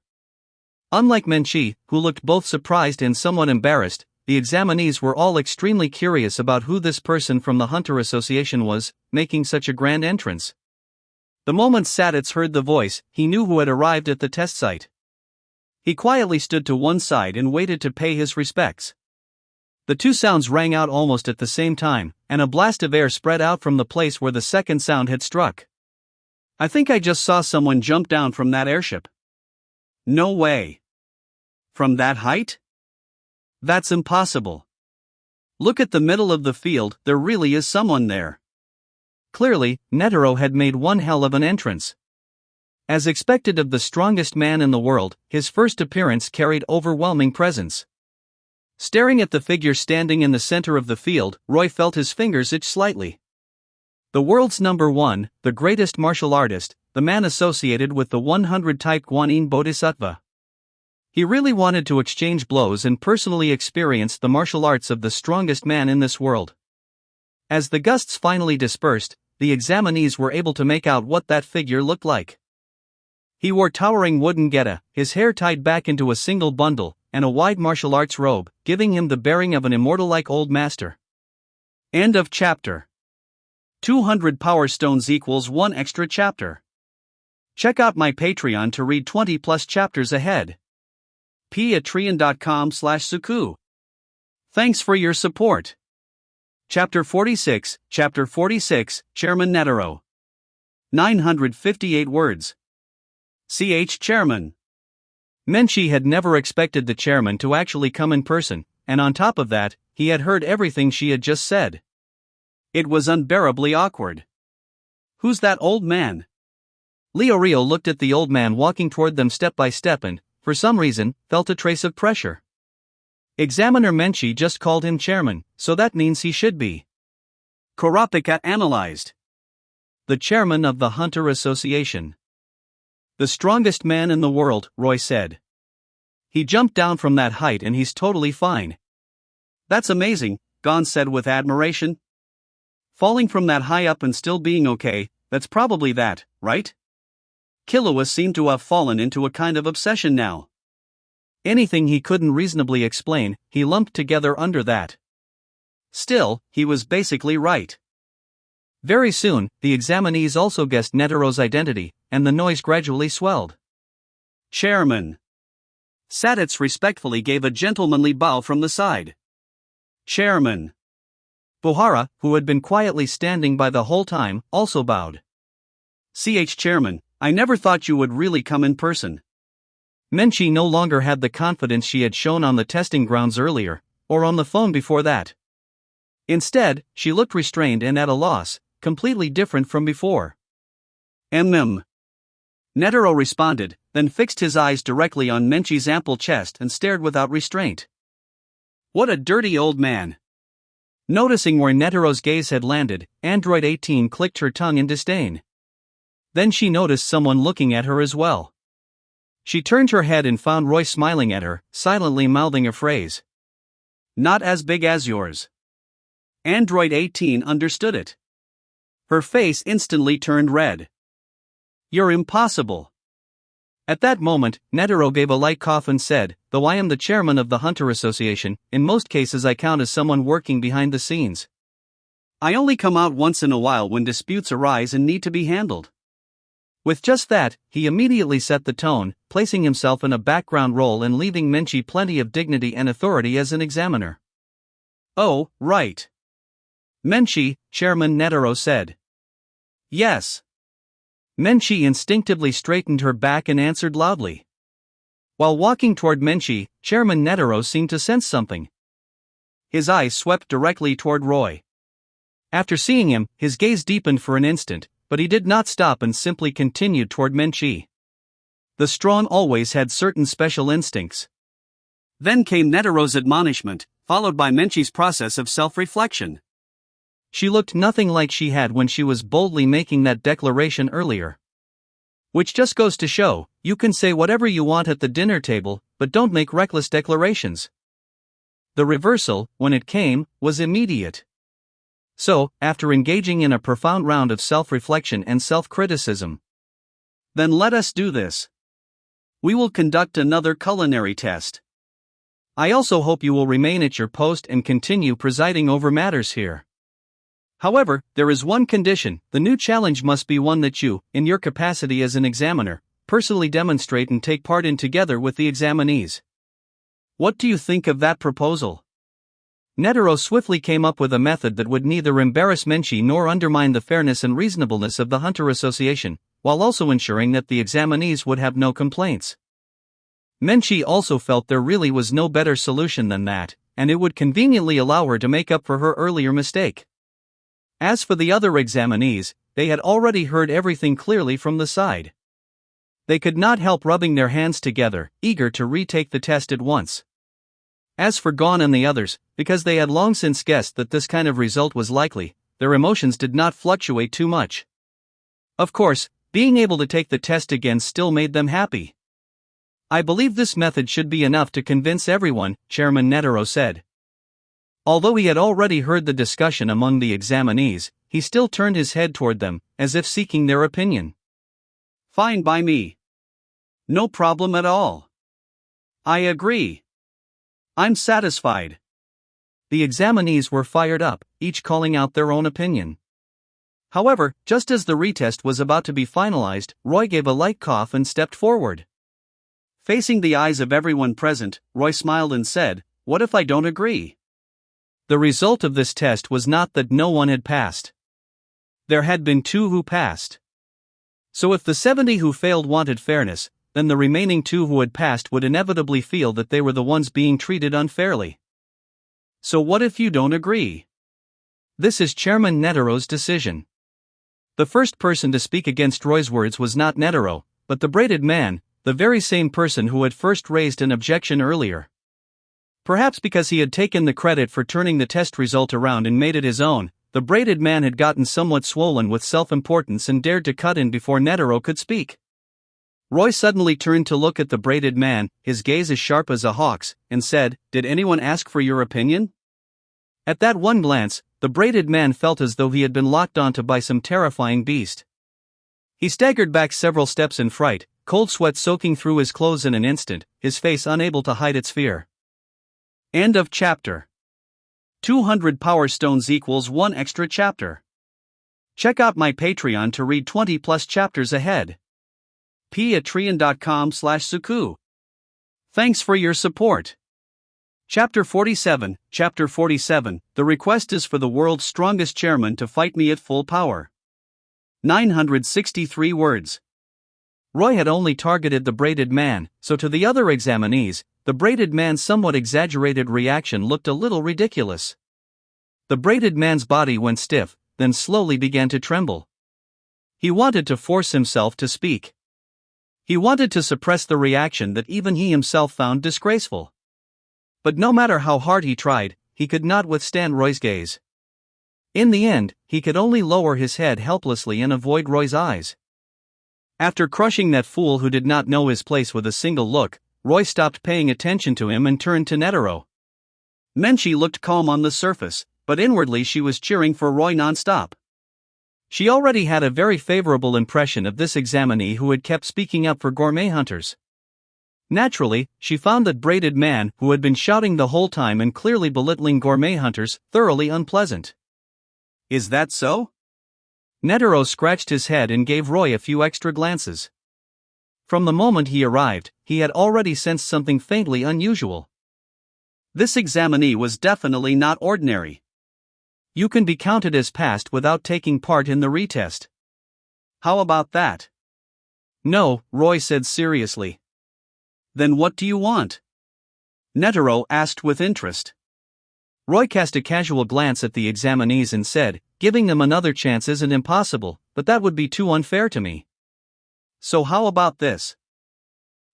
Unlike Menchie, who looked both surprised and somewhat embarrassed, the examinees were all extremely curious about who this person from the Hunter Association was, making such a grand entrance. The moment Saditz heard the voice, he knew who had arrived at the test site. He quietly stood to one side and waited to pay his respects. The two sounds rang out almost at the same time, and a blast of air spread out from the place where the second sound had struck. I think I just saw someone jump down from that airship. No way. From that height? That's impossible. Look at the middle of the field, there really is someone there. Clearly, Netero had made one hell of an entrance. As expected of the strongest man in the world, his first appearance carried overwhelming presence. Staring at the figure standing in the center of the field, Roy felt his fingers itch slightly. The world's number one, the greatest martial artist, the man associated with the 100-type Guanyin Bodhisattva. He really wanted to exchange blows and personally experience the martial arts of the strongest man in this world. As the gusts finally dispersed, the examinees were able to make out what that figure looked like. He wore towering wooden geta, his hair tied back into a single bundle, and a wide martial arts robe, giving him the bearing of an immortal-like old master. End of chapter. 200 Power Stones equals 1 extra chapter. Check out my Patreon to read 20+ chapters ahead. patreon.com/suku. Thanks for your support. Chapter 46, Chairman Netero. 958 words. Chairman. Menchi had never expected the chairman to actually come in person, and on top of that, he had heard everything she had just said. It was unbearably awkward. Who's that old man? Rio looked at the old man walking toward them step by step and, for some reason, felt a trace of pressure. Examiner Menchi just called him chairman, so that means he should be. Kurapika analyzed. The chairman of the Hunter Association. The strongest man in the world, Roy said. He jumped down from that height and he's totally fine. That's amazing, Gon said with admiration. Falling from that high up and still being okay, that's probably that, right? Killua seemed to have fallen into a kind of obsession now. Anything he couldn't reasonably explain, he lumped together under that. Still, he was basically right. Very soon, the examinees also guessed Netero's identity, and the noise gradually swelled. Chairman. Saditz respectfully gave a gentlemanly bow from the side. Chairman. Buhara, who had been quietly standing by the whole time, also bowed. Chairman, I never thought you would really come in person. Menchi no longer had the confidence she had shown on the testing grounds earlier, or on the phone before that. Instead, she looked restrained and at a loss, completely different from before. Netero responded, then fixed his eyes directly on Menchi's ample chest and stared without restraint. What a dirty old man. Noticing where Netero's gaze had landed, Android 18 clicked her tongue in disdain. Then she noticed someone looking at her as well. She turned her head and found Roy smiling at her, silently mouthing a phrase. Not as big as yours. Android 18 understood it. Her face instantly turned red. You're impossible. At that moment, Netero gave a light cough and said, though I am the chairman of the Hunter Association, in most cases I count as someone working behind the scenes. I only come out once in a while when disputes arise and need to be handled. With just that, he immediately set the tone, placing himself in a background role and leaving Menchi plenty of dignity and authority as an examiner. Oh, right. Menchi, Chairman Netero said. Yes. Menchi instinctively straightened her back and answered loudly. While walking toward Menchi, Chairman Netero seemed to sense something. His eyes swept directly toward Roy. After seeing him, his gaze deepened for an instant, but he did not stop and simply continued toward Menchi. The strong always had certain special instincts. Then came Netero's admonishment, followed by Menchi's process of self-reflection. She looked nothing like she had when she was boldly making that declaration earlier. Which just goes to show, you can say whatever you want at the dinner table, but don't make reckless declarations. The reversal, when it came, was immediate. So, after engaging in a profound round of self-reflection and self-criticism, then let us do this. We will conduct another culinary test. I also hope you will remain at your post and continue presiding over matters here. However, there is one condition: the new challenge must be one that you, in your capacity as an examiner, personally demonstrate and take part in together with the examinees. What do you think of that proposal? Netero swiftly came up with a method that would neither embarrass Menchi nor undermine the fairness and reasonableness of the Hunter Association, while also ensuring that the examinees would have no complaints. Menchi also felt there really was no better solution than that, and it would conveniently allow her to make up for her earlier mistake. As for the other examinees, they had already heard everything clearly from the side. They could not help rubbing their hands together, eager to retake the test at once. As for Gon and the others, because they had long since guessed that this kind of result was likely, their emotions did not fluctuate too much. Of course, being able to take the test again still made them happy. I believe this method should be enough to convince everyone, Chairman Netero said. Although he had already heard the discussion among the examinees, he still turned his head toward them, as if seeking their opinion. Fine by me. No problem at all. I agree. I'm satisfied. The examinees were fired up, each calling out their own opinion. However, just as the retest was about to be finalized, Roy gave a light cough and stepped forward. Facing the eyes of everyone present, Roy smiled and said, "What if I don't agree?" The result of this test was not that no one had passed. There had been 2 who passed. So if the 70 who failed wanted fairness, then the remaining 2 who had passed would inevitably feel that they were the ones being treated unfairly. So what if you don't agree? This is Chairman Netero's decision. The first person to speak against Roy's words was not Netero, but the braided man, the very same person who had first raised an objection earlier. Perhaps because he had taken the credit for turning the test result around and made it his own, the braided man had gotten somewhat swollen with self-importance and dared to cut in before Netero could speak. Roy suddenly turned to look at the braided man, his gaze as sharp as a hawk's, and said, "Did anyone ask for your opinion?" At that one glance, the braided man felt as though he had been locked onto by some terrifying beast. He staggered back several steps in fright, cold sweat soaking through his clothes in an instant, his face unable to hide its fear. End of chapter. 200 Power Stones equals 1 extra chapter. Check out my Patreon to read 20 plus chapters ahead. patreon.com/suku. Thanks for your support. Chapter 47. Chapter 47. The request is for the world's strongest chairman to fight me at full power. 963 words. Roy had only targeted the braided man, so to the other examinees, the braided man's somewhat exaggerated reaction looked a little ridiculous. The braided man's body went stiff, then slowly began to tremble. He wanted to force himself to speak. He wanted to suppress the reaction that even he himself found disgraceful. But no matter how hard he tried, he could not withstand Roy's gaze. In the end, he could only lower his head helplessly and avoid Roy's eyes. After crushing that fool who did not know his place with a single look, Roy stopped paying attention to him and turned to Netero. Menchi looked calm on the surface, but inwardly she was cheering for Roy non-stop. She already had a very favorable impression of this examinee who had kept speaking up for gourmet hunters. Naturally, she found that braided man who had been shouting the whole time and clearly belittling gourmet hunters thoroughly unpleasant. Is that so? Netero scratched his head and gave Roy a few extra glances. From the moment he arrived, he had already sensed something faintly unusual. This examinee was definitely not ordinary. You can be counted as passed without taking part in the retest. How about that? No, Roy said seriously. Then what do you want? Netero asked with interest. Roy cast a casual glance at the examinees and said, "Giving them another chance isn't impossible, but that would be too unfair to me. So how about this?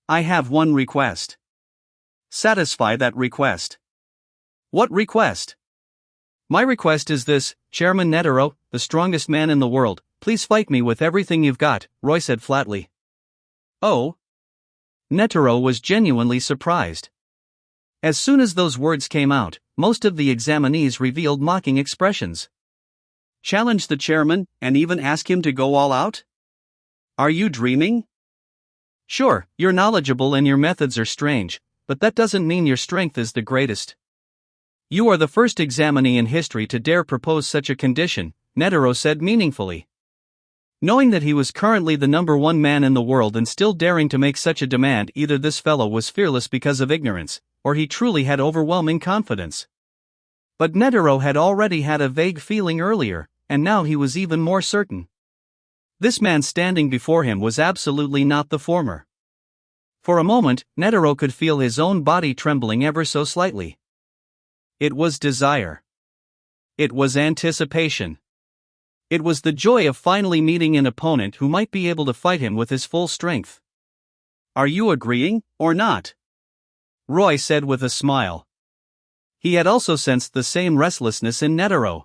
I have one request. Satisfy that request." What request? My request is this, Chairman Netero, the strongest man in the world, please fight me with everything you've got, Roy said flatly. Oh? Netero was genuinely surprised. As soon as those words came out, most of the examinees revealed mocking expressions. Challenge the chairman, and even ask him to go all out? Are you dreaming? Sure, you're knowledgeable and your methods are strange, but that doesn't mean your strength is the greatest. You are the first examinee in history to dare propose such a condition, Netero said meaningfully. Knowing that he was currently the #1 man in the world and still daring to make such a demand, either this fellow was fearless because of ignorance, or he truly had overwhelming confidence. But Netero had already had a vague feeling earlier, and now he was even more certain. This man standing before him was absolutely not the former. For a moment, Netero could feel his own body trembling ever so slightly. It was desire. It was anticipation. It was the joy of finally meeting an opponent who might be able to fight him with his full strength. Are you agreeing, or not? Roy said with a smile. He had also sensed the same restlessness in Netero.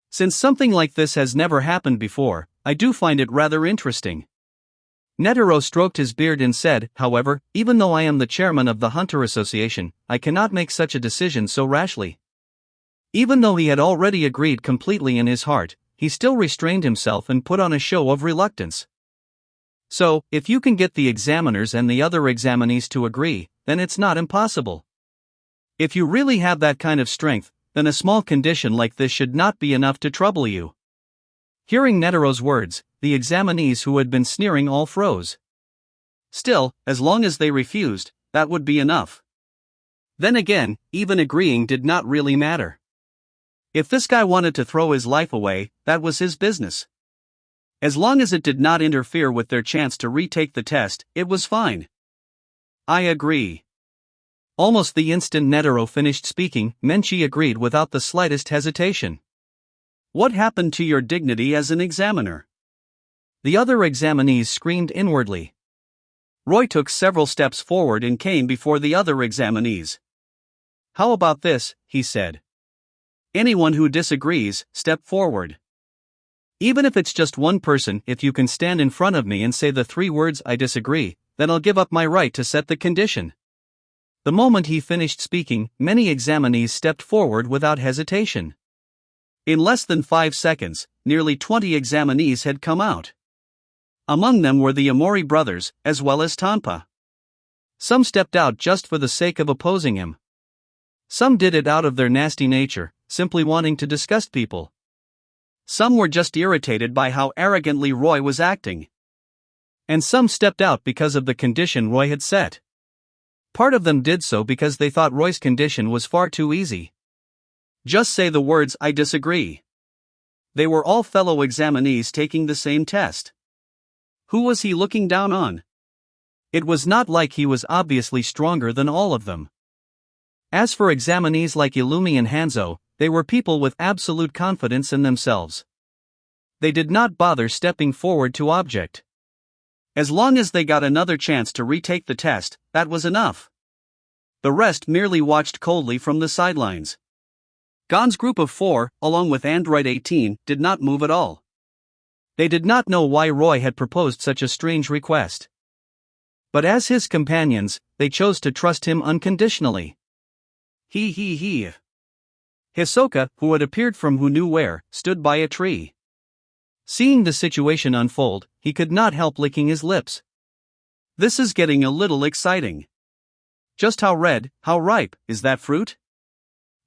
Since something like this has never happened before, I do find it rather interesting. Netero stroked his beard and said, however, even though I am the chairman of the Hunter Association, I cannot make such a decision so rashly. Even though he had already agreed completely in his heart, he still restrained himself and put on a show of reluctance. So, if you can get the examiners and the other examinees to agree, then it's not impossible. If you really have that kind of strength, then a small condition like this should not be enough to trouble you. Hearing Netero's words, the examinees who had been sneering all froze. Still, as long as they refused, that would be enough. Then again, even agreeing did not really matter. If this guy wanted to throw his life away, that was his business. As long as it did not interfere with their chance to retake the test, it was fine. I agree. Almost the instant Netero finished speaking, Menchi agreed without the slightest hesitation. What happened to your dignity as an examiner? The other examinees screamed inwardly. Roy took several steps forward and came before the other examinees. How about this, he said. Anyone who disagrees, step forward. Even if it's just one person, if you can stand in front of me and say the 3 words I disagree, then I'll give up my right to set the condition. The moment he finished speaking, many examinees stepped forward without hesitation. In less than 5 seconds, nearly 20 examinees had come out. Among them were the Amori brothers, as well as Tanpa. Some stepped out just for the sake of opposing him. Some did it out of their nasty nature, simply wanting to disgust people. Some were just irritated by how arrogantly Roy was acting. And some stepped out because of the condition Roy had set. Part of them did so because they thought Roy's condition was far too easy. Just say the words I disagree. They were all fellow examinees taking the same test. Who was he looking down on? It was not like he was obviously stronger than all of them. As for examinees like Illumi and Hanzo, they were people with absolute confidence in themselves. They did not bother stepping forward to object. As long as they got another chance to retake the test, that was enough. The rest merely watched coldly from the sidelines. Gon's group of 4, along with Android 18, did not move at all. They did not know why Roy had proposed such a strange request. But as his companions, they chose to trust him unconditionally. He. Hisoka, who had appeared from who knew where, stood by a tree. Seeing the situation unfold, he could not help licking his lips. This is getting a little exciting. Just how ripe, is that fruit?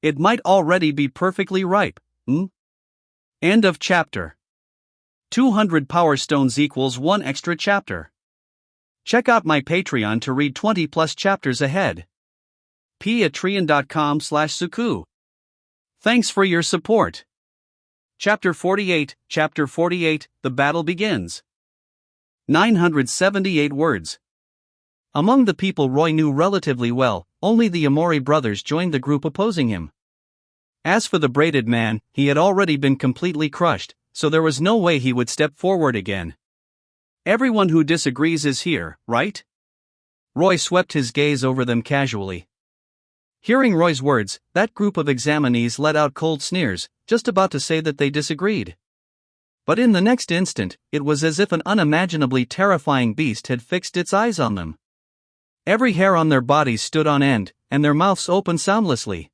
It might already be perfectly ripe, End of chapter. 200 Power Stones equals 1 extra chapter. Check out my Patreon to read 20 plus chapters ahead. patreon.com/suku. Thanks for your support. Chapter 48, The Battle Begins. 978 words. Among the people Roy knew relatively well, only the Amori brothers joined the group opposing him. As for the braided man, he had already been completely crushed, so there was no way he would step forward again. Everyone who disagrees is here, right? Roy swept his gaze over them casually. Hearing Roy's words, that group of examinees let out cold sneers, just about to say that they disagreed. But in the next instant, it was as if an unimaginably terrifying beast had fixed its eyes on them. Every hair on their bodies stood on end, and their mouths opened soundlessly.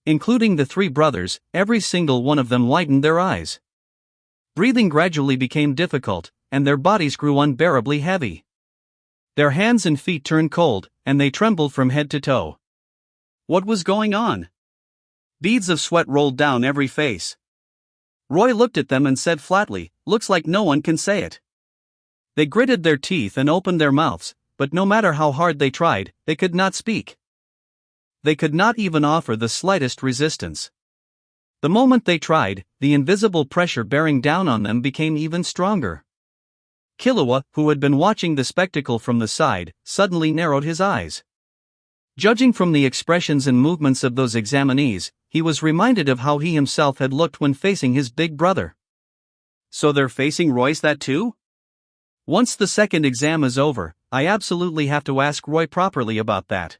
Including the 3 brothers, every single one of them widened their eyes. Breathing gradually became difficult, and their bodies grew unbearably heavy. Their hands and feet turned cold, and they trembled from head to toe. What was going on? Beads of sweat rolled down every face. Roy looked at them and said flatly, "Looks like no one can say it." They gritted their teeth and opened their mouths, but no matter how hard they tried, they could not speak. They could not even offer the slightest resistance. The moment they tried, the invisible pressure bearing down on them became even stronger. Killua, who had been watching the spectacle from the side, suddenly narrowed his eyes. Judging from the expressions and movements of those examinees, he was reminded of how he himself had looked when facing his big brother. So they're facing Roy's that too? Once the second exam is over, I absolutely have to ask Roy properly about that.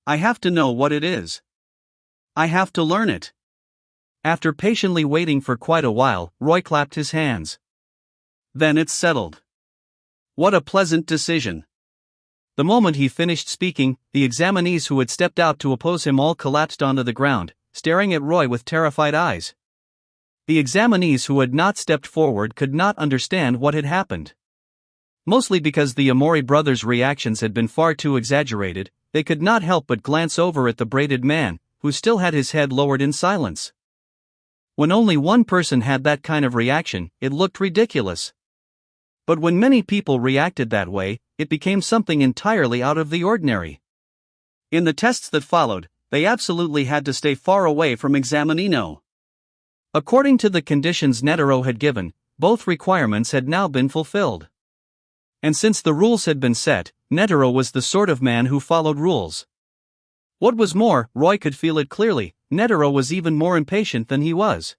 I have to know what it is. I have to learn it. After patiently waiting for quite a while, Roy clapped his hands. Then it's settled. What a pleasant decision. The moment he finished speaking, the examinees who had stepped out to oppose him all collapsed onto the ground, staring at Roy with terrified eyes. The examinees who had not stepped forward could not understand what had happened. Mostly because the Amori brothers' reactions had been far too exaggerated, they could not help but glance over at the braided man, who still had his head lowered in silence. When only one person had that kind of reaction, it looked ridiculous. But when many people reacted that way, it became something entirely out of the ordinary. In the tests that followed, they absolutely had to stay far away from Examinino. According to the conditions Netero had given, both requirements had now been fulfilled. And since the rules had been set, Netero was the sort of man who followed rules. What was more, Roy could feel it clearly, Netero was even more impatient than he was.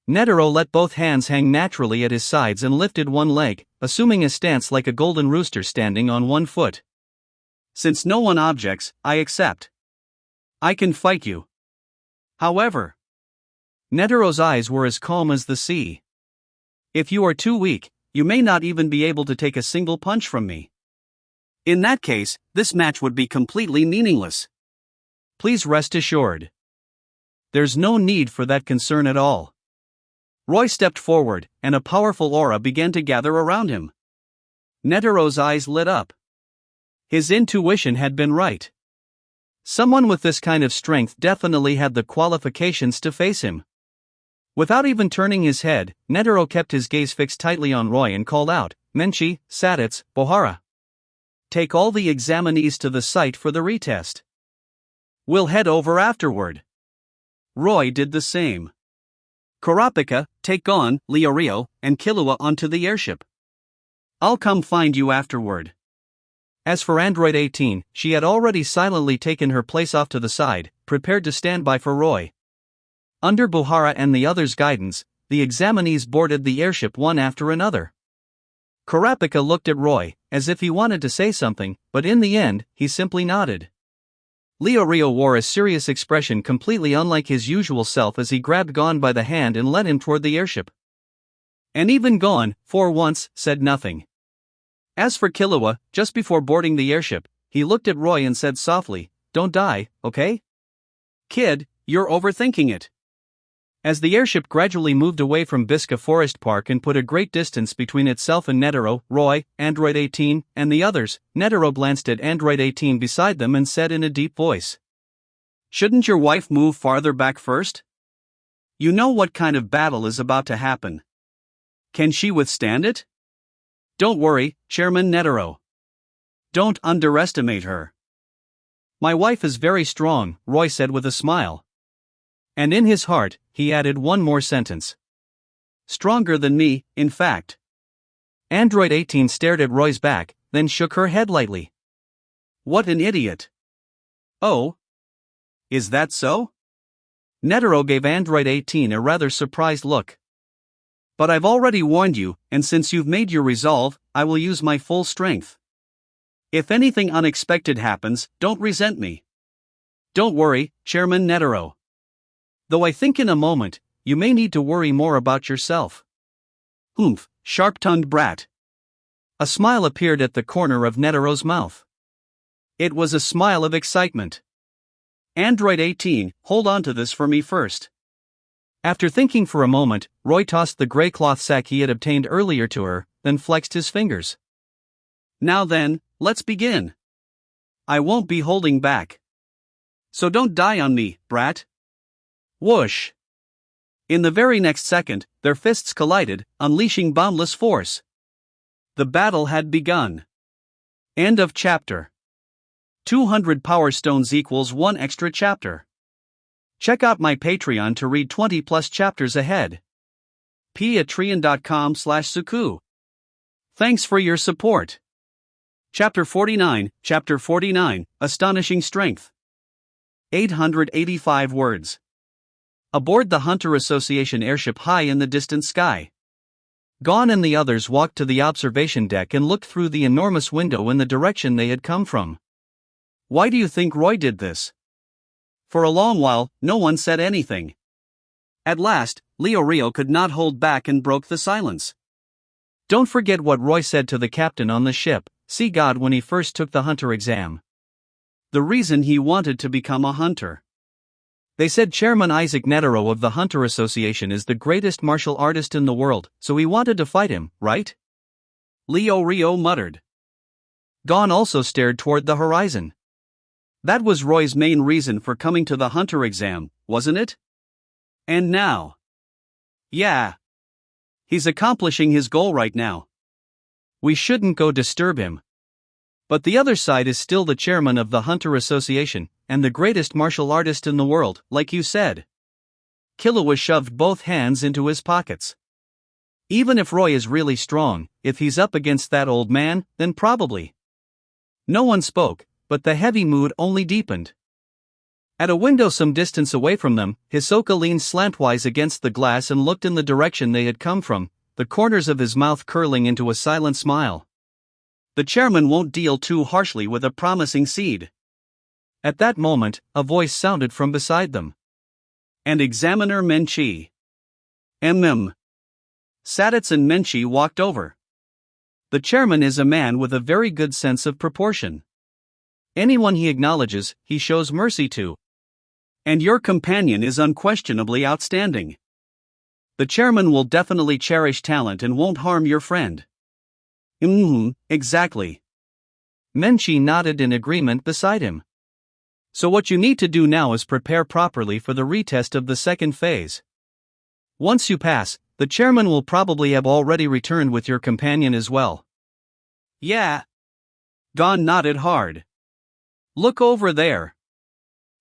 Netero let both hands hang naturally at his sides and lifted one leg, assuming a stance like a golden rooster standing on one foot. Since no one objects, I accept. I can fight you. However, Netero's eyes were as calm as the sea. If you are too weak, you may not even be able to take a single punch from me. In that case, this match would be completely meaningless. Please rest assured. There's no need for that concern at all. Roy stepped forward, and a powerful aura began to gather around him. Netero's eyes lit up. His intuition had been right. Someone with this kind of strength definitely had the qualifications to face him. Without even turning his head, Netero kept his gaze fixed tightly on Roy and called out, Menchi, Sadits, Bohara. Take all the examinees to the site for the retest. We'll head over afterward. Roy did the same. Kurapika, take Gon, Leorio, and Killua onto the airship. I'll come find you afterward. As for Android 18, she had already silently taken her place off to the side, prepared to stand by for Roy. Under Bohara and the others' guidance, the examinees boarded the airship one after another. Kurapika looked at Roy, as if he wanted to say something, but in the end, he simply nodded. Leorio wore a serious expression completely unlike his usual self as he grabbed Gon by the hand and led him toward the airship. And even Gon, for once, said nothing. As for Killua, just before boarding the airship, he looked at Roy and said softly, Don't die, okay? Kid, you're overthinking it. As the airship gradually moved away from Bisca Forest Park and put a great distance between itself and Netero, Roy, Android 18, and the others, Netero glanced at Android 18 beside them and said in a deep voice, Shouldn't your wife move farther back first? You know what kind of battle is about to happen. Can she withstand it? Don't worry, Chairman Netero. Don't underestimate her. My wife is very strong, Roy said with a smile. And in his heart, he added one more sentence. Stronger than me, in fact. Android 18 stared at Roy's back, then shook her head lightly. What an idiot. Oh? Is that so? Netero gave Android 18 a rather surprised look. But I've already warned you, and since you've made your resolve, I will use my full strength. If anything unexpected happens, don't resent me. Don't worry, Chairman Netero. Though I think in a moment, you may need to worry more about yourself. Humph, sharp-tongued brat. A smile appeared at the corner of Netero's mouth. It was a smile of excitement. Android 18, hold on to this for me first. After thinking for a moment, Roy tossed the gray cloth sack he had obtained earlier to her, then flexed his fingers. Now then, let's begin. I won't be holding back. So don't die on me, brat. Whoosh! In the very next second, their fists collided, unleashing boundless force. The battle had begun. End of chapter. 200 Power Stones equals 1 extra chapter. Check out my Patreon to read 20 plus chapters ahead. patreon.com/suku. Thanks for your support. Chapter 49, Astonishing Strength. 885 words. Aboard the Hunter Association airship high in the distant sky. Gon and the others walked to the observation deck and looked through the enormous window in the direction they had come from. Why do you think Roy did this? For a long while, no one said anything. At last, Leo Rio could not hold back and broke the silence. Don't forget what Roy said to the captain on the ship, Sea God, when he first took the hunter exam. The reason he wanted to become a hunter. They said Chairman Isaac Netero of the Hunter Association is the greatest martial artist in the world, so he wanted to fight him, right? Leo Rio muttered. Gon also stared toward the horizon. That was Roy's main reason for coming to the hunter exam, wasn't it? And now? Yeah. He's accomplishing his goal right now. We shouldn't go disturb him. But the other side is still the chairman of the Hunter Association, and the greatest martial artist in the world, like you said. Killua shoved both hands into his pockets. Even if Roy is really strong, if he's up against that old man, then probably. No one spoke, but the heavy mood only deepened. At a window some distance away from them, Hisoka leaned slantwise against the glass and looked in the direction they had come from, the corners of his mouth curling into a silent smile. The chairman won't deal too harshly with a promising seed. At that moment, a voice sounded from beside them. And Examiner Menchi. Saditz and Menchi walked over. The chairman is a man with a very good sense of proportion. Anyone he acknowledges, he shows mercy to. And your companion is unquestionably outstanding. The chairman will definitely cherish talent and won't harm your friend. Exactly. Menchi nodded in agreement beside him. So what you need to do now is prepare properly for the retest of the second phase. Once you pass, the chairman will probably have already returned with your companion as well. Yeah. Gon nodded hard. Look over there.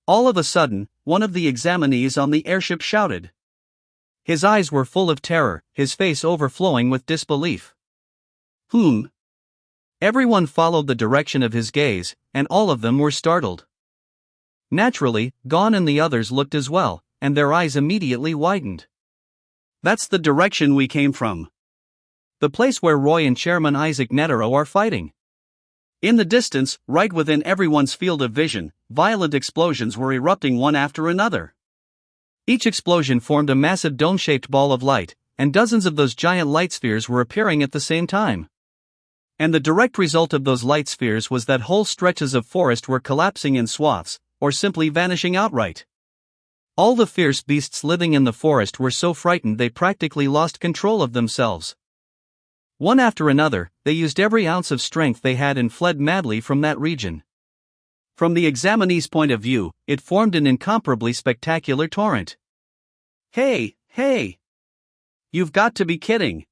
All of a sudden, one of the examinees on the airship shouted. His eyes were full of terror, his face overflowing with disbelief. Everyone followed the direction of his gaze, and all of them were startled. Naturally, Gon and the others looked as well, and their eyes immediately widened. That's the direction we came from. The place where Roy and Chairman Isaac Netero are fighting. In the distance, right within everyone's field of vision, violent explosions were erupting one after another. Each explosion formed a massive dome-shaped ball of light, and dozens of those giant light spheres were appearing at the same time. And the direct result of those light spheres was that whole stretches of forest were collapsing in swaths, or simply vanishing outright. All the fierce beasts living in the forest were so frightened they practically lost control of themselves. One after another, they used every ounce of strength they had and fled madly from that region. From the examinee's point of view, it formed an incomparably spectacular torrent. Hey! You've got to be kidding!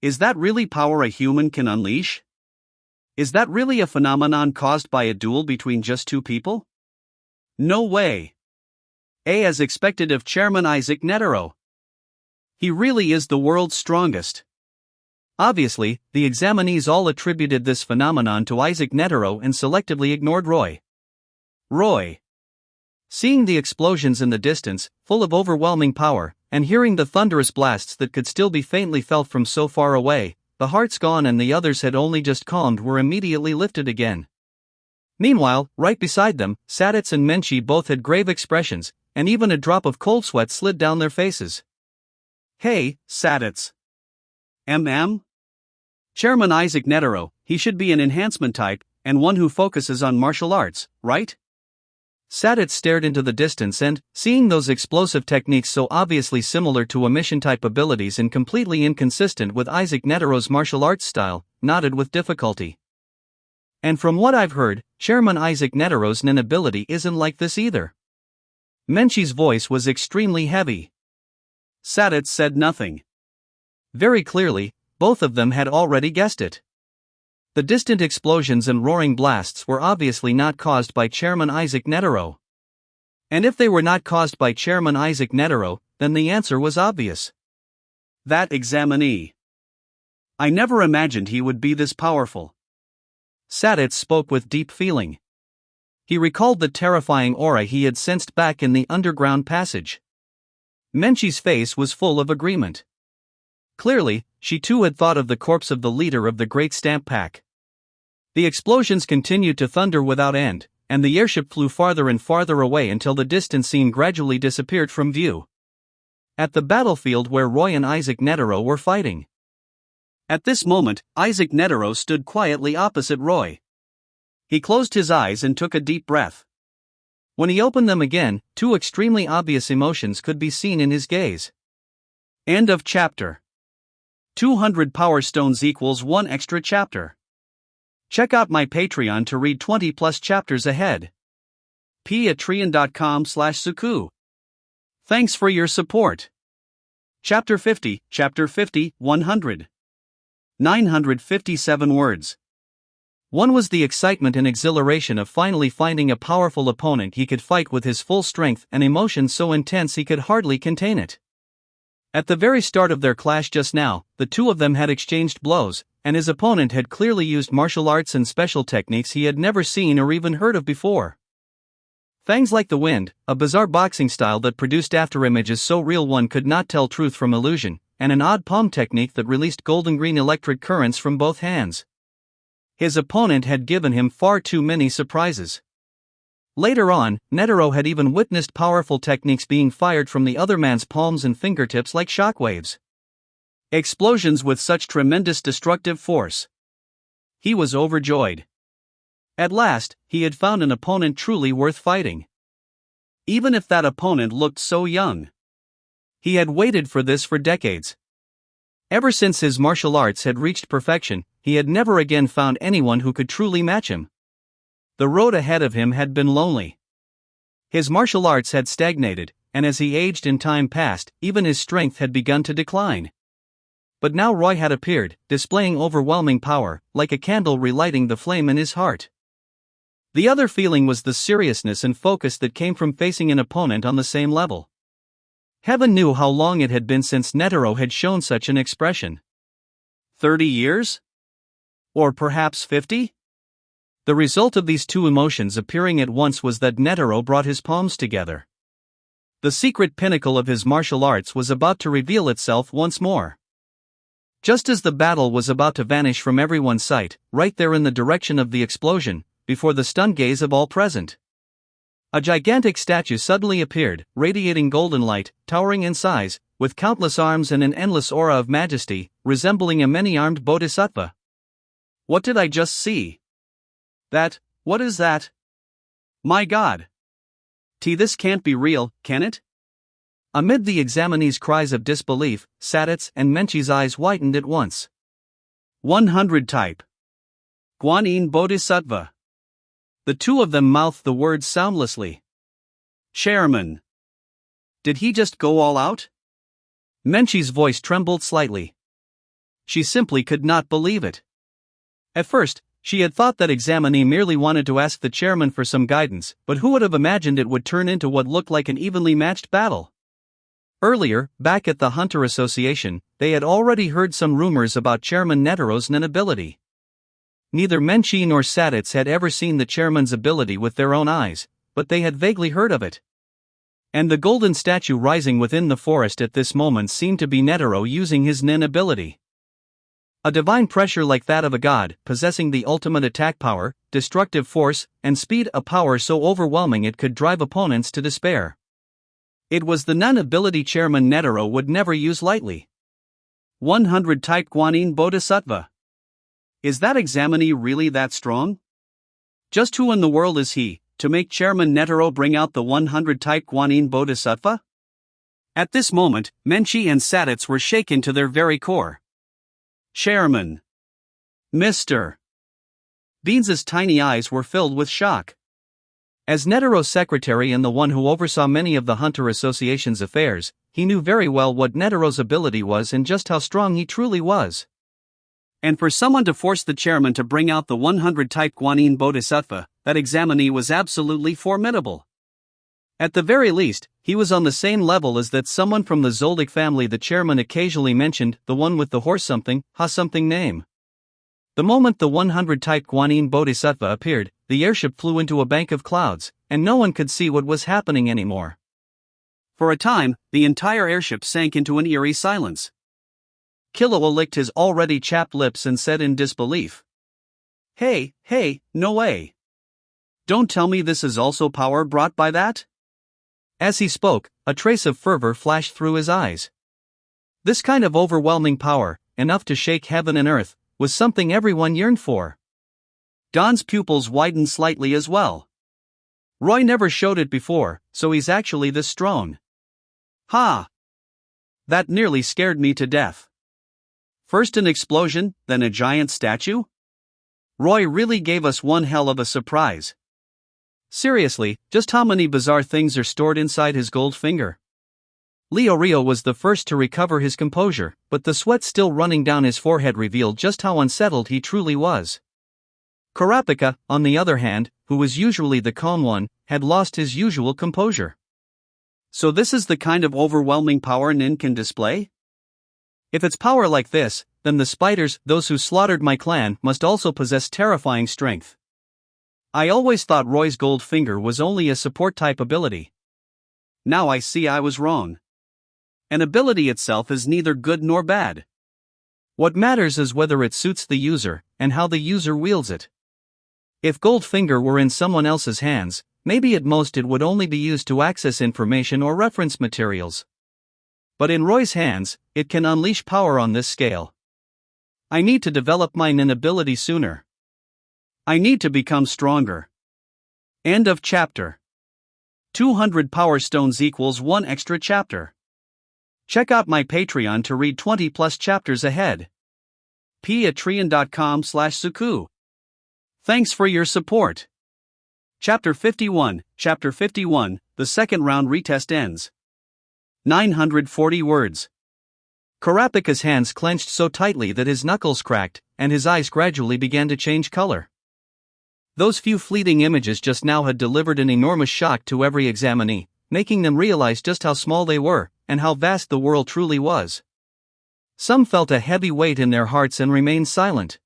Is that really power a human can unleash? Is that really a phenomenon caused by a duel between just two people? No way! As expected of Chairman Isaac Netero. He really is the world's strongest. Obviously, the examinees all attributed this phenomenon to Isaac Netero and selectively ignored Roy. Seeing the explosions in the distance, full of overwhelming power, and hearing the thunderous blasts that could still be faintly felt from so far away, the hearts Gon and the others had only just calmed were immediately lifted again. Meanwhile, right beside them, Saditz and Menchi both had grave expressions, and even a drop of cold sweat slid down their faces. Hey, Saditz. Chairman Isaac Netero, he should be an enhancement type, and one who focuses on martial arts, right? Saditz stared into the distance and, seeing those explosive techniques so obviously similar to emission-type abilities and completely inconsistent with Isaac Netero's martial arts style, nodded with difficulty. And from what I've heard, Chairman Isaac Netero's nin ability isn't like this either. Menchi's voice was extremely heavy. Saditz said nothing. Very clearly, both of them had already guessed it. The distant explosions and roaring blasts were obviously not caused by Chairman Isaac Netero. And if they were not caused by Chairman Isaac Netero, then the answer was obvious. That examinee. I never imagined he would be this powerful. Saditz spoke with deep feeling. He recalled the terrifying aura he had sensed back in the underground passage. Menchi's face was full of agreement. Clearly, she too had thought of the corpse of the leader of the Great Stamp Pack. The explosions continued to thunder without end, and the airship flew farther and farther away until the distant scene gradually disappeared from view. At the battlefield where Roy and Isaac Netero were fighting. At this moment, Isaac Netero stood quietly opposite Roy. He closed his eyes and took a deep breath. When he opened them again, two extremely obvious emotions could be seen in his gaze. End of chapter. 200 Power Stones equals 1 extra chapter. Check out my Patreon to read 20 plus chapters ahead. patreon.com/suku. Thanks for your support. Chapter 50, 100. 957 words. One was the excitement and exhilaration of finally finding a powerful opponent he could fight with his full strength, and emotion so intense he could hardly contain it. At the very start of their clash just now, the two of them had exchanged blows, and his opponent had clearly used martial arts and special techniques he had never seen or even heard of before. Fangs like the wind, a bizarre boxing style that produced afterimages so real one could not tell truth from illusion, and an odd palm technique that released golden-green electric currents from both hands. His opponent had given him far too many surprises. Later on, Netero had even witnessed powerful techniques being fired from the other man's palms and fingertips like shockwaves. Explosions with such tremendous destructive force. He was overjoyed. At last, he had found an opponent truly worth fighting. Even if that opponent looked so young. He had waited for this for decades. Ever since his martial arts had reached perfection, he had never again found anyone who could truly match him. The road ahead of him had been lonely. His martial arts had stagnated, and as he aged and time passed, even his strength had begun to decline. But now Roy had appeared, displaying overwhelming power, like a candle relighting the flame in his heart. The other feeling was the seriousness and focus that came from facing an opponent on the same level. Heaven knew how long it had been since Netero had shown such an expression. 30 years? Or perhaps 50? The result of these two emotions appearing at once was that Netero brought his palms together. The secret pinnacle of his martial arts was about to reveal itself once more. Just as the battle was about to vanish from everyone's sight, right there in the direction of the explosion, before the stunned gaze of all present. A gigantic statue suddenly appeared, radiating golden light, towering in size, with countless arms and an endless aura of majesty, resembling a many-armed bodhisattva. What did I just see? What is that? My God! This can't be real, can it? Amid the examinee's cries of disbelief, Sadet's and Menchie's eyes widened at once. 100 type. Guanyin Bodhisattva. The two of them mouthed the words soundlessly. Chairman. Did he just go all out? Menchie's voice trembled slightly. She simply could not believe it. At first, she had thought that examinee merely wanted to ask the chairman for some guidance, but who would have imagined it would turn into what looked like an evenly matched battle? Earlier, back at the Hunter Association, they had already heard some rumors about Chairman Netero's ability. Neither Menchie nor Sadet's had ever seen the chairman's ability with their own eyes, but they had vaguely heard of it. And the golden statue rising within the forest at this moment seemed to be Netero using his nin ability. A divine pressure like that of a god, possessing the ultimate attack power, destructive force, and speed, a power so overwhelming it could drive opponents to despair. It was the nin ability Chairman Netero would never use lightly. 100 type Guanyin Bodhisattva. Is that examinee really that strong? Just who in the world is he, to make Chairman Netero bring out the 100 type Guanyin Bodhisattva? At this moment, Menchie and Sadet's were shaken to their very core. Chairman. Mr. Beans's tiny eyes were filled with shock. As Netero's secretary and the one who oversaw many of the Hunter Association's affairs, he knew very well what Netero's ability was and just how strong he truly was. And for someone to force the chairman to bring out the 100 type Guanyin Bodhisattva, that examinee was absolutely formidable. At the very least, he was on the same level as that someone from the Zoldyck family the chairman occasionally mentioned, the one with the horse something, ha something name. The moment the 100 type Guanyin Bodhisattva appeared, the airship flew into a bank of clouds, and no one could see what was happening anymore. For a time, the entire airship sank into an eerie silence. Killua licked his already chapped lips and said in disbelief. Hey, no way. Don't tell me this is also power brought by that? As he spoke, a trace of fervor flashed through his eyes. This kind of overwhelming power, enough to shake heaven and earth, was something everyone yearned for. Don's pupils widened slightly as well. Roy never showed it before, so he's actually this strong. Ha! That nearly scared me to death. First an explosion, then a giant statue? Roy really gave us one hell of a surprise. Seriously, just how many bizarre things are stored inside his gold finger? Rio was the first to recover his composure, but the sweat still running down his forehead revealed just how unsettled he truly was. Kurapika, on the other hand, who was usually the calm one, had lost his usual composure. So this is the kind of overwhelming power Nin can display? If it's power like this, then the spiders, those who slaughtered my clan, must also possess terrifying strength. I always thought Roy's gold finger was only a support-type ability. Now I see I was wrong. An ability itself is neither good nor bad. What matters is whether it suits the user, and how the user wields it. If Goldfinger were in someone else's hands, maybe at most it would only be used to access information or reference materials. But in Roy's hands, it can unleash power on this scale. I need to develop my Nin ability sooner. I need to become stronger. End of chapter. 200 Power Stones equals 1 extra chapter. Check out my Patreon to read 20 plus chapters ahead. patreon.com/suku. Thanks for your support. Chapter 51, the second round retest ends. 940 words. Kurapika's hands clenched so tightly that his knuckles cracked, and his eyes gradually began to change color. Those few fleeting images just now had delivered an enormous shock to every examinee, making them realize just how small they were, and how vast the world truly was. Some felt a heavy weight in their hearts and remained silent.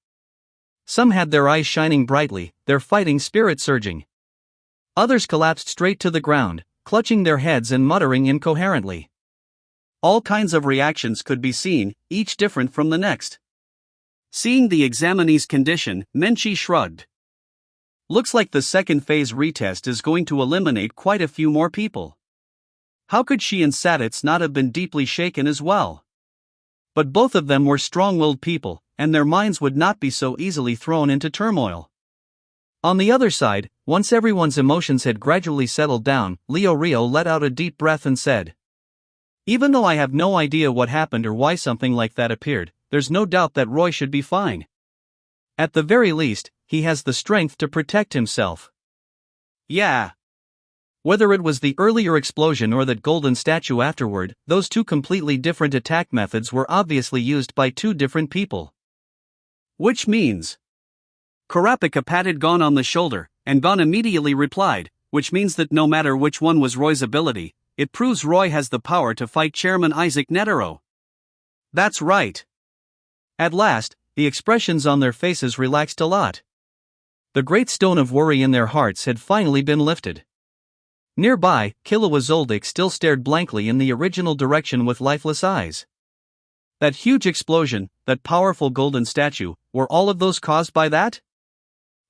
Some had their eyes shining brightly, their fighting spirit surging. Others collapsed straight to the ground, clutching their heads and muttering incoherently. All kinds of reactions could be seen, each different from the next. Seeing the examinee's condition, Menchi shrugged. Looks like the second phase retest is going to eliminate quite a few more people. How could she and Saditz not have been deeply shaken as well? But both of them were strong-willed people, and their minds would not be so easily thrown into turmoil. On the other side, once everyone's emotions had gradually settled down, Rio let out a deep breath and said, "Even though I have no idea what happened or why something like that appeared, there's no doubt that Roy should be fine. At the very least, he has the strength to protect himself." Yeah. Whether it was the earlier explosion or that golden statue afterward, those two completely different attack methods were obviously used by two different people. Which means... Kurapika patted Gon on the shoulder, and Gon immediately replied, which means that no matter which one was Roy's ability, it proves Roy has the power to fight Chairman Isaac Netero. That's right. At last, the expressions on their faces relaxed a lot. The great stone of worry in their hearts had finally been lifted. Nearby, Killua Zoldyck still stared blankly in the original direction with lifeless eyes. That huge explosion, that powerful golden statue, were all of those caused by that?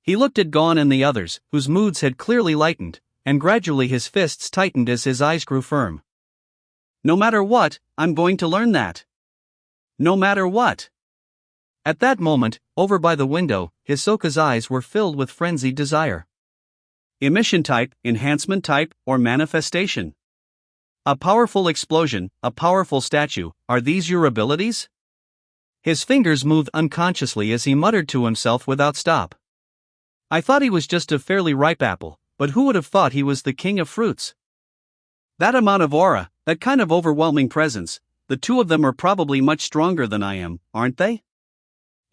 He looked at Gon and the others, whose moods had clearly lightened, and gradually his fists tightened as his eyes grew firm. No matter what, I'm going to learn that. No matter what. At that moment, over by the window, Hisoka's eyes were filled with frenzied desire. Emission type, enhancement type, or manifestation. A powerful explosion, a powerful statue, are these your abilities? His fingers moved unconsciously as he muttered to himself without stop. I thought he was just a fairly ripe apple, but who would have thought he was the king of fruits? That amount of aura, that kind of overwhelming presence, the two of them are probably much stronger than I am, aren't they?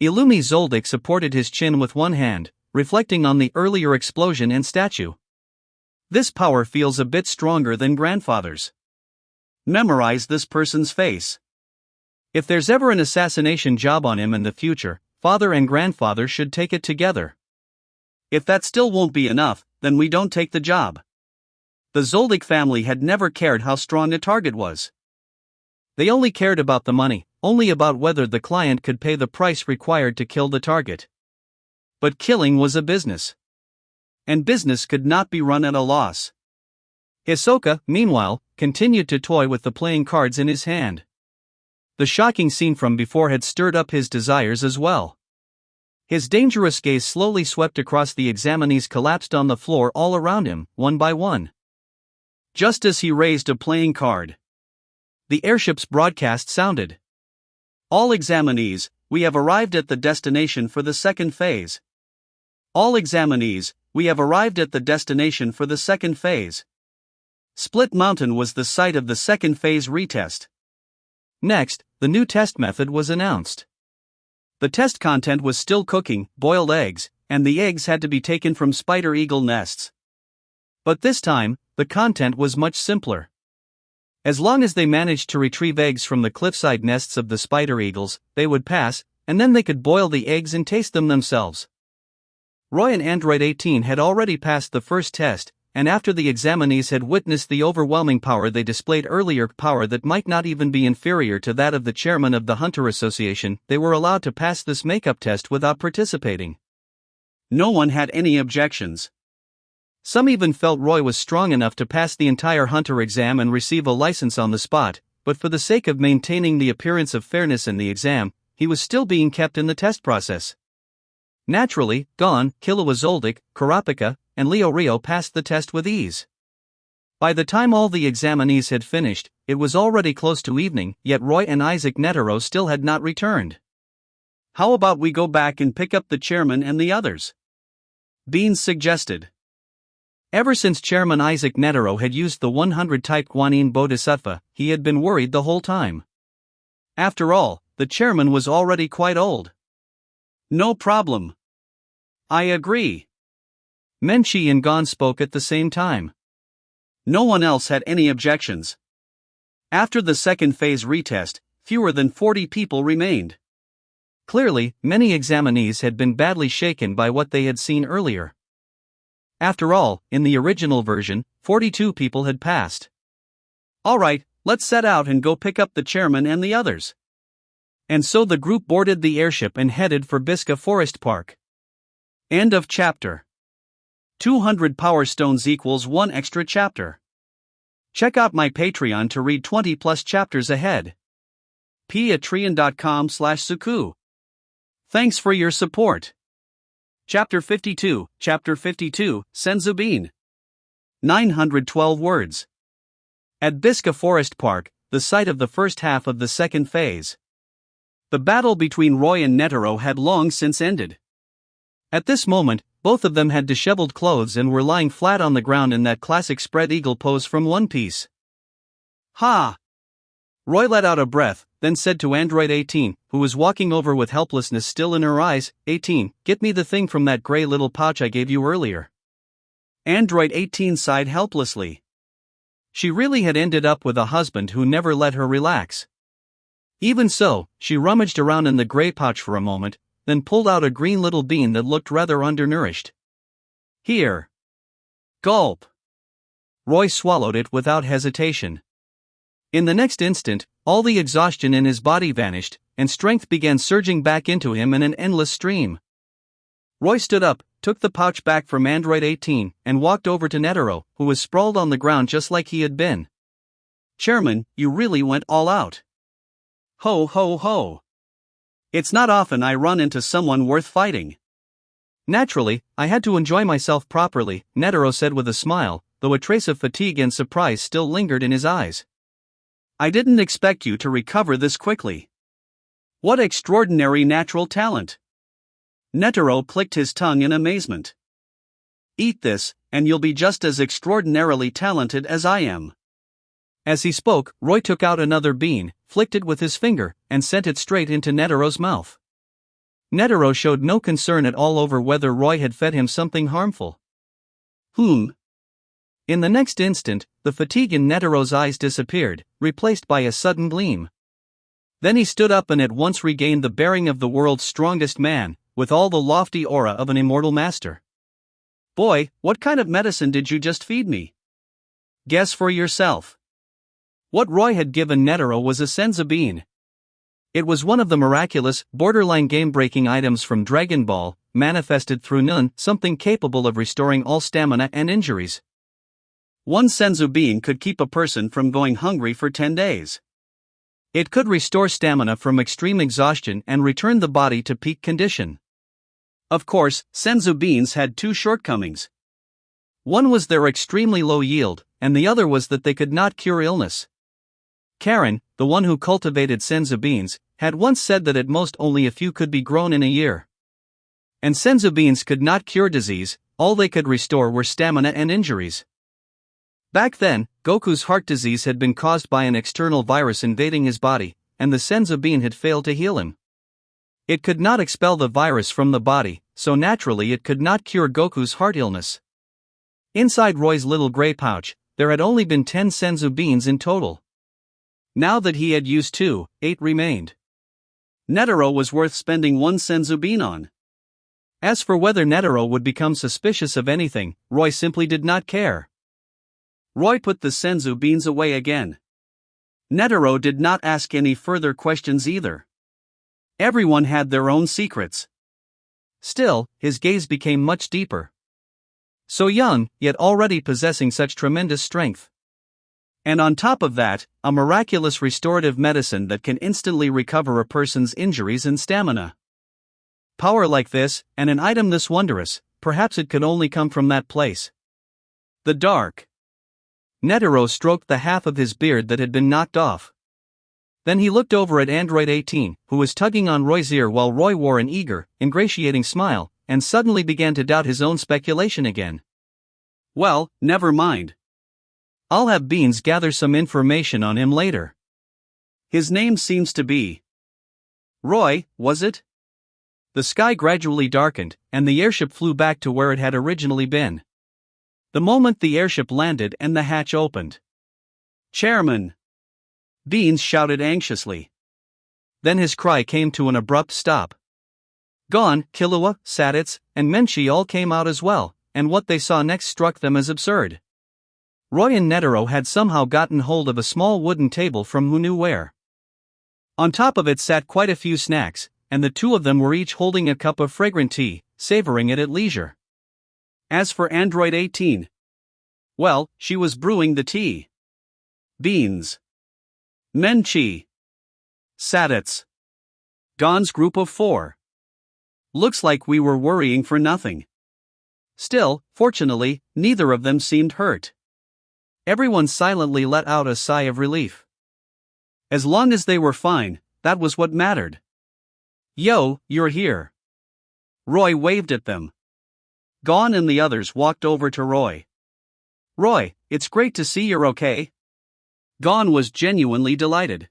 Illumi Zoldyck supported his chin with one hand, reflecting on the earlier explosion and statue. This power feels a bit stronger than grandfather's. Memorize this person's face. If there's ever an assassination job on him in the future, father and grandfather should take it together. If that still won't be enough, then we don't take the job. The Zoldyck family had never cared how strong a target was. They only cared about the money, only about whether the client could pay the price required to kill the target. But killing was a business. And business could not be run at a loss. Hisoka, meanwhile, continued to toy with the playing cards in his hand. The shocking scene from before had stirred up his desires as well. His dangerous gaze slowly swept across the examinees collapsed on the floor all around him, one by one. Just as he raised a playing card, the airship's broadcast sounded. All examinees, we have arrived at the destination for the second phase. All examinees, we have arrived at the destination for the second phase. Split Mountain was the site of the second phase retest. Next, the new test method was announced. The test content was still cooking, boiled eggs, and the eggs had to be taken from spider eagle nests. But this time, the content was much simpler. As long as they managed to retrieve eggs from the cliffside nests of the spider eagles, they would pass, and then they could boil the eggs and taste them themselves. Roy and Android 18 had already passed the first test, and after the examinees had witnessed the overwhelming power they displayed earlier, power that might not even be inferior to that of the chairman of the Hunter Association, they were allowed to pass this makeup test without participating. No one had any objections. Some even felt Roy was strong enough to pass the entire Hunter exam and receive a license on the spot, but for the sake of maintaining the appearance of fairness in the exam, he was still being kept in the test process. Naturally, Gon, Killua Zoldyck, Kurapika, and Leo Rio passed the test with ease. By the time all the examinees had finished, it was already close to evening, yet Roy and Isaac Netero still had not returned. How about we go back and pick up the chairman and the others? Beans suggested. Ever since Chairman Isaac Netero had used the 100-type Guanyin Bodhisattva, he had been worried the whole time. After all, the chairman was already quite old. No problem. I agree. Menchie and Gon spoke at the same time. No one else had any objections. After the second phase retest, fewer than 40 people remained. Clearly, many examinees had been badly shaken by what they had seen earlier. After all, in the original version, 42 people had passed. Alright, let's set out and go pick up the chairman and the others. And so the group boarded the airship and headed for Bisca Forest Park. End of chapter. 200 Power Stones equals 1 extra chapter. Check out my Patreon to read 20 plus chapters ahead. patreon.com/Suku. Thanks for your support. Chapter 52, Senzubin. 912 words. At Bisca Forest Park, the site of the first half of the second phase. The battle between Roy and Netero had long since ended. At this moment, both of them had disheveled clothes and were lying flat on the ground in that classic spread eagle pose from One Piece. Ha! Roy let out a breath, then said to Android 18, who was walking over with helplessness still in her eyes, 18, get me the thing from that gray little pouch I gave you earlier. Android 18 sighed helplessly. She really had ended up with a husband who never let her relax. Even so, she rummaged around in the gray pouch for a moment, then pulled out a green little bean that looked rather undernourished. Here. Gulp. Roy swallowed it without hesitation. In the next instant, all the exhaustion in his body vanished, and strength began surging back into him in an endless stream. Roy stood up, took the pouch back from Android 18, and walked over to Netero, who was sprawled on the ground just like he had been. Chairman, you really went all out. Ho ho ho. It's not often I run into someone worth fighting. Naturally, I had to enjoy myself properly, Netero said with a smile, though a trace of fatigue and surprise still lingered in his eyes. I didn't expect you to recover this quickly. What extraordinary natural talent. Netero clicked his tongue in amazement. Eat this, and you'll be just as extraordinarily talented as I am. As he spoke, Roy took out another bean, flicked it with his finger, and sent it straight into Netero's mouth. Netero showed no concern at all over whether Roy had fed him something harmful. In the next instant, the fatigue in Netero's eyes disappeared, replaced by a sudden gleam. Then he stood up and at once regained the bearing of the world's strongest man, with all the lofty aura of an immortal master. Boy, what kind of medicine did you just feed me? Guess for yourself. What Roy had given Netero was a senzu bean. It was one of the miraculous, borderline game-breaking items from Dragon Ball, manifested through Nun, something capable of restoring all stamina and injuries. One Senzu bean could keep a person from going hungry for 10 days. It could restore stamina from extreme exhaustion and return the body to peak condition. Of course, Senzu beans had two shortcomings. One was their extremely low yield, and the other was that they could not cure illness. Karen, the one who cultivated Senzu beans, had once said that at most only a few could be grown in a year. And Senzu beans could not cure disease, all they could restore were stamina and injuries. Back then, Goku's heart disease had been caused by an external virus invading his body, and the Senzu bean had failed to heal him. It could not expel the virus from the body, so naturally it could not cure Goku's heart illness. Inside Roy's little gray pouch, there had only been 10 Senzu beans in total. Now that he had used 2, 8 remained. Netero was worth spending 1 Senzu bean on. As for whether Netero would become suspicious of anything, Roy simply did not care. Roy put the Senzu beans away again. Netero did not ask any further questions either. Everyone had their own secrets. Still, his gaze became much deeper. So young, yet already possessing such tremendous strength. And on top of that, a miraculous restorative medicine that can instantly recover a person's injuries and stamina. Power like this, and an item this wondrous, perhaps it could only come from that place. The dark. Netero stroked the half of his beard that had been knocked off. Then he looked over at Android 18, who was tugging on Roy's ear while Roy wore an eager, ingratiating smile, and suddenly began to doubt his own speculation again. Well, never mind. I'll have Beans gather some information on him later. His name seems to be Roy, was it? The sky gradually darkened, and the airship flew back to where it had originally been. The moment the airship landed and the hatch opened. Chairman! Beans shouted anxiously. Then his cry came to an abrupt stop. Gon, Killua, Saditz, and Menchi all came out as well, and what they saw next struck them as absurd. Roy and Netero had somehow gotten hold of a small wooden table from who knew where. On top of it sat quite a few snacks, and the two of them were each holding a cup of fragrant tea, savoring it at leisure. As for Android 18, well, she was brewing the tea. Beans. Menchi. Saditz. Gon's group of 4. Looks like we were worrying for nothing. Still, fortunately, neither of them seemed hurt. Everyone silently let out a sigh of relief. As long as they were fine, that was what mattered. Yo, you're here. Roy waved at them. Gon and the others walked over to Roy. Roy, it's great to see you're okay. Gon was genuinely delighted.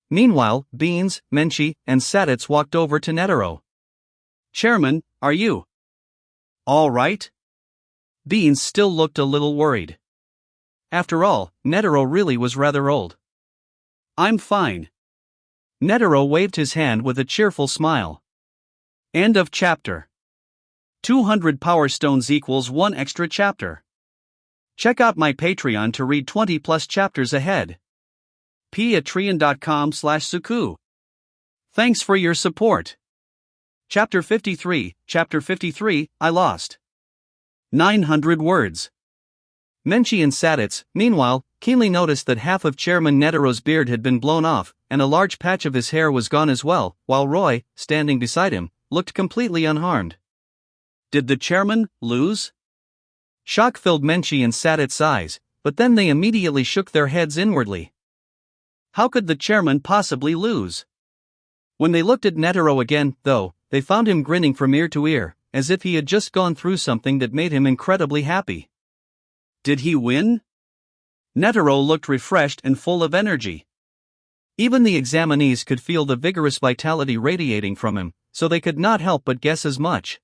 Meanwhile, Beans, Menchi, and Saditz walked over to Netero. Chairman, are you all right? Beans still looked a little worried. After all, Netero really was rather old. I'm fine. Netero waved his hand with a cheerful smile. End of chapter. 200 Power Stones equals 1 extra chapter. Check out my Patreon to read 20 plus chapters ahead. patreon.com/suku. Thanks for your support. Chapter 53, I lost 900 words. Menchi and Saditz, meanwhile, keenly noticed that half of Chairman Netero's beard had been blown off, and a large patch of his hair was gone as well, while Roy, standing beside him, looked completely unharmed. Did the chairman lose? Shock filled Menchi and Saditz's eyes, but then they immediately shook their heads inwardly. How could the chairman possibly lose? When they looked at Netero again, though, they found him grinning from ear to ear, as if he had just gone through something that made him incredibly happy. Did he win? Netero looked refreshed and full of energy. Even the examinees could feel the vigorous vitality radiating from him, so they could not help but guess as much.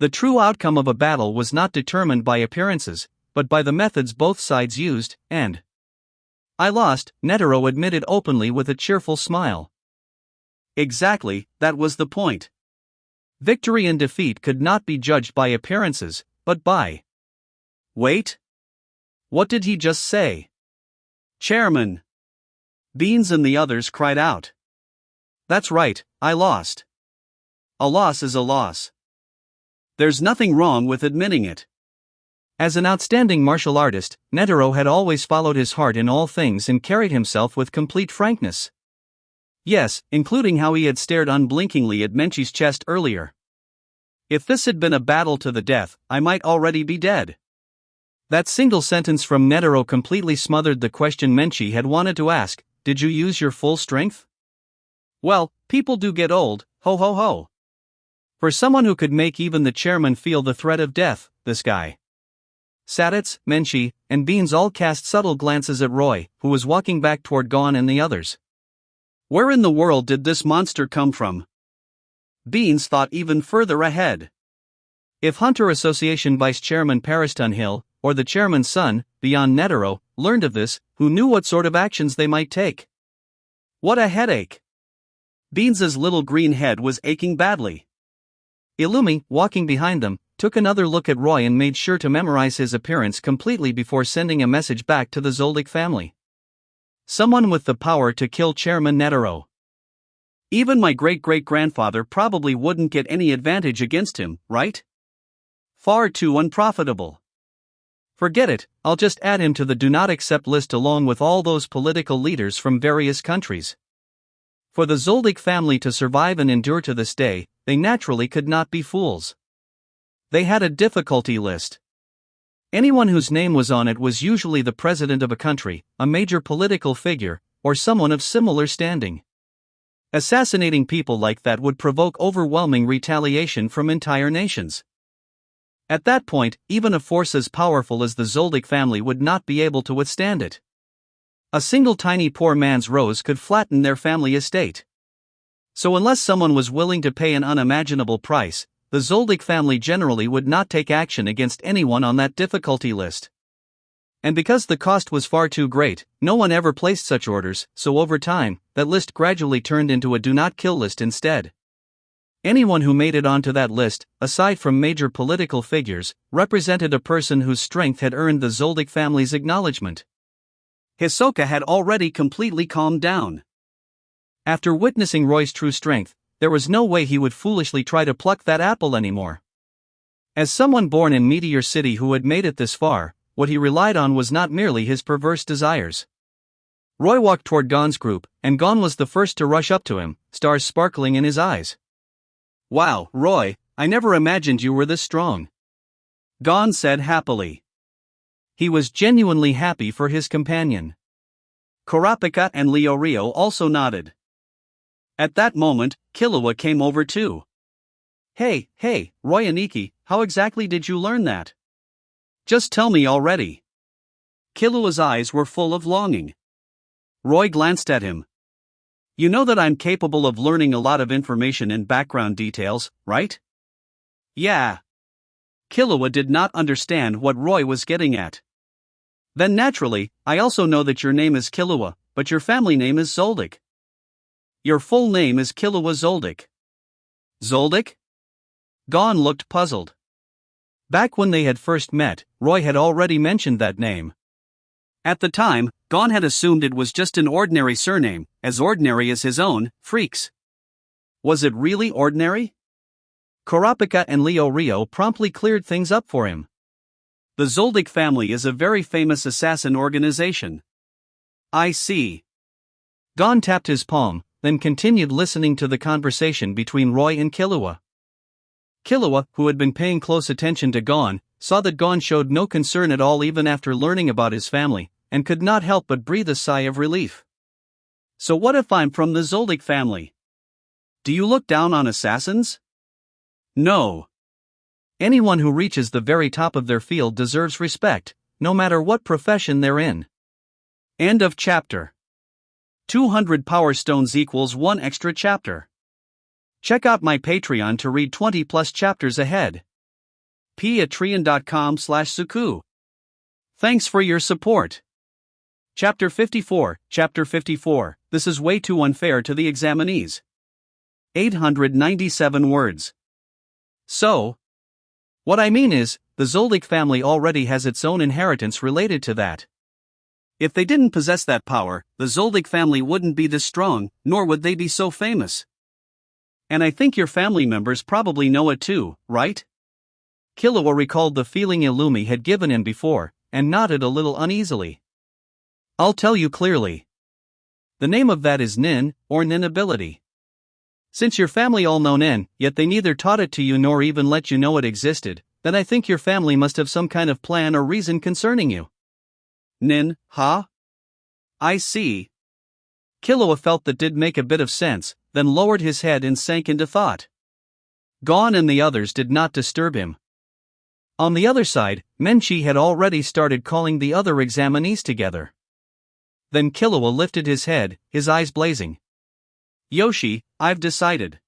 The true outcome of a battle was not determined by appearances, but by the methods both sides used, and I lost, Netero admitted openly with a cheerful smile. Exactly, that was the point. Victory and defeat could not be judged by appearances, but by... Wait? What did he just say? Chairman! Beans and the others cried out. That's right, I lost. A loss is a loss. There's nothing wrong with admitting it. As an outstanding martial artist, Netero had always followed his heart in all things and carried himself with complete frankness. Yes, including how he had stared unblinkingly at Menchie's chest earlier. If this had been a battle to the death, I might already be dead. That single sentence from Netero completely smothered the question Menchie had wanted to ask: did you use your full strength? Well, people do get old, ho ho ho. For someone who could make even the chairman feel the threat of death, this guy. Saditz, Menchie, and Beans all cast subtle glances at Roy, who was walking back toward Gon and the others. Where in the world did this monster come from? Beans thought even further ahead. If Hunter Association Vice Chairman Paris Tunhill, or the chairman's son, beyond Netero, learned of this, who knew what sort of actions they might take? What a headache! Beans's little green head was aching badly. Illumi, walking behind them, took another look at Roy and made sure to memorize his appearance completely before sending a message back to the Zoldyck family. Someone with the power to kill Chairman Netero. Even my great-great-grandfather probably wouldn't get any advantage against him, right? Far too unprofitable. Forget it, I'll just add him to the do not accept list along with all those political leaders from various countries. For the Zoldyck family to survive and endure to this day, they naturally could not be fools. They had a difficulty list. Anyone whose name was on it was usually the president of a country, a major political figure, or someone of similar standing. Assassinating people like that would provoke overwhelming retaliation from entire nations. At that point, even a force as powerful as the Zoldyck family would not be able to withstand it. A single tiny poor man's rose could flatten their family estate. So unless someone was willing to pay an unimaginable price, the Zoldyck family generally would not take action against anyone on that difficulty list. And because the cost was far too great, no one ever placed such orders, so over time, that list gradually turned into a do not kill list instead. Anyone who made it onto that list, aside from major political figures, represented a person whose strength had earned the Zoldyck family's acknowledgement. Hisoka had already completely calmed down. After witnessing Roy's true strength, there was no way he would foolishly try to pluck that apple anymore. As someone born in Meteor City who had made it this far, what he relied on was not merely his perverse desires. Roy walked toward Gon's group, and Gon was the first to rush up to him, stars sparkling in his eyes. Wow, Roy, I never imagined you were this strong. Gon said happily. He was genuinely happy for his companion. Kurapika and Leorio also nodded. At that moment, Killua came over too. Hey, Roy and Ikki, how exactly did you learn that? Just tell me already. Killua's eyes were full of longing. Roy glanced at him. You know that I'm capable of learning a lot of information and background details, right? Yeah. Killua did not understand what Roy was getting at. Then naturally, I also know that your name is Killua, but your family name is Zoldyck. Your full name is Killua Zoldyck. Zoldyck? Gon looked puzzled. Back when they had first met, Roy had already mentioned that name. At the time, Gon had assumed it was just an ordinary surname, as ordinary as his own, Freaks. Was it really ordinary? Kurapika and Leorio promptly cleared things up for him. The Zoldyck family is a very famous assassin organization. I see. Gon tapped his palm, then continued listening to the conversation between Roy and Killua. Killua, who had been paying close attention to Gon, saw that Gon showed no concern at all even after learning about his family, and could not help but breathe a sigh of relief. So what if I'm from the Zoldyck family? Do you look down on assassins? No. Anyone who reaches the very top of their field deserves respect, no matter what profession they're in. End of chapter. 200 Power Stones equals 1 extra chapter. Check out my Patreon to read 20 plus chapters ahead. patreon.com/suku. Thanks for your support. Chapter 54, Chapter 54, this is way too unfair to the examinees. 897 words. So, what I mean is, the Zoldyck family already has its own inheritance related to that. If they didn't possess that power, the Zoldyck family wouldn't be this strong, nor would they be so famous. And I think your family members probably know it too, right? Killua recalled the feeling Illumi had given him before, and nodded a little uneasily. I'll tell you clearly. The name of that is Nin, or Nin ability. Since your family all know Nin, yet they neither taught it to you nor even let you know it existed, then I think your family must have some kind of plan or reason concerning you. Nin, huh? I see. Killua felt that did make a bit of sense, then lowered his head and sank into thought. Gon and the others did not disturb him. On the other side, Menchi had already started calling the other examinees together. Then Killua lifted his head, his eyes blazing. Yoshi, I've decided.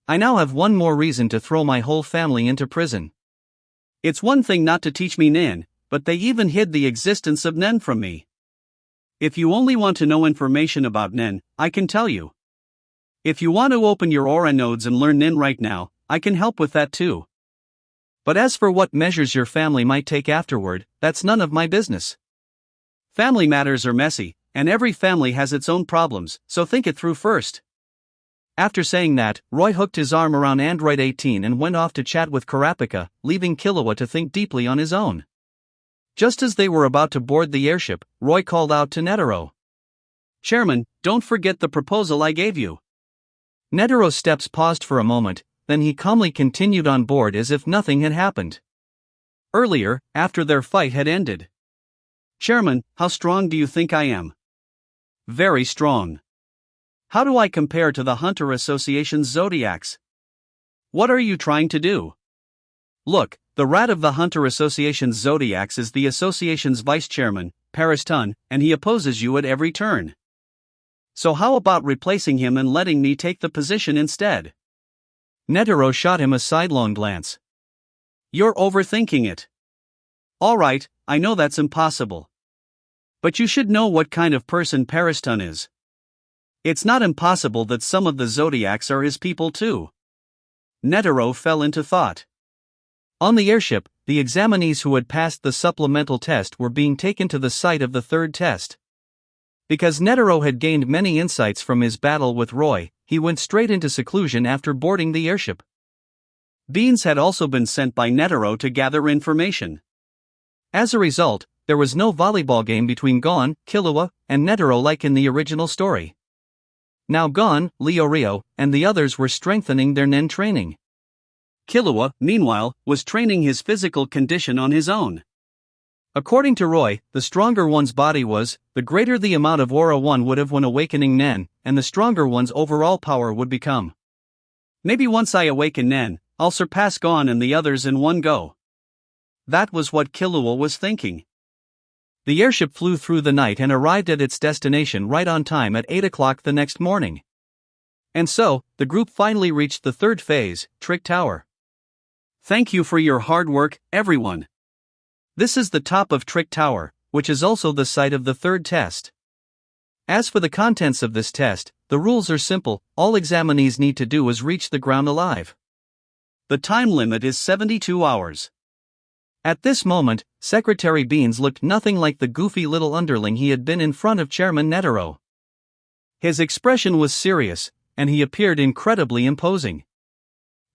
I now have one more reason to throw my whole family into prison. It's one thing not to teach me Nin, but they even hid the existence of Nen from me. If you only want to know information about Nen, I can tell you. If you want to open your aura nodes and learn Nin right now, I can help with that too. But as for what measures your family might take afterward, that's none of my business. Family matters are messy, and every family has its own problems, so think it through first. After saying that, Roy hooked his arm around Android 18 and went off to chat with Kurapika, leaving Killua to think deeply on his own. Just as they were about to board the airship, Roy called out to Netero. Chairman, don't forget the proposal I gave you. Netero's steps paused for a moment, then he calmly continued on board as if nothing had happened. Earlier, after their fight had ended. Chairman, how strong do you think I am? Very strong. How do I compare to the Hunter Association's Zodiacs? What are you trying to do? Look, the rat of the Hunter Association's Zodiacs is the association's vice-chairman, Paris-tun, and he opposes you at every turn. So how about replacing him and letting me take the position instead? Netero shot him a sidelong glance. You're overthinking it. Alright, I know that's impossible. But you should know what kind of person Paris-tun is. It's not impossible that some of the Zodiacs are his people too. Netero fell into thought. On the airship, the examinees who had passed the supplemental test were being taken to the site of the third test. Because Netero had gained many insights from his battle with Roy, he went straight into seclusion after boarding the airship. Beans had also been sent by Netero to gather information. As a result, there was no volleyball game between Gon, Killua, and Netero like in the original story. Now Gon, Leorio, and the others were strengthening their Nen training. Killua, meanwhile, was training his physical condition on his own. According to Roy, the stronger one's body was, the greater the amount of aura one would have when awakening Nen, and the stronger one's overall power would become. Maybe once I awaken Nen, I'll surpass Gon and the others in one go. That was what Killua was thinking. The airship flew through the night and arrived at its destination right on time at 8 o'clock the next morning. And so, the group finally reached the third phase, Trick Tower. Thank you for your hard work, everyone. This is the top of Trick Tower, which is also the site of the third test. As for the contents of this test, the rules are simple. All examinees need to do is reach the ground alive. The time limit is 72 hours. At this moment, Secretary Beans looked nothing like the goofy little underling he had been in front of Chairman Netero. His expression was serious, and he appeared incredibly imposing.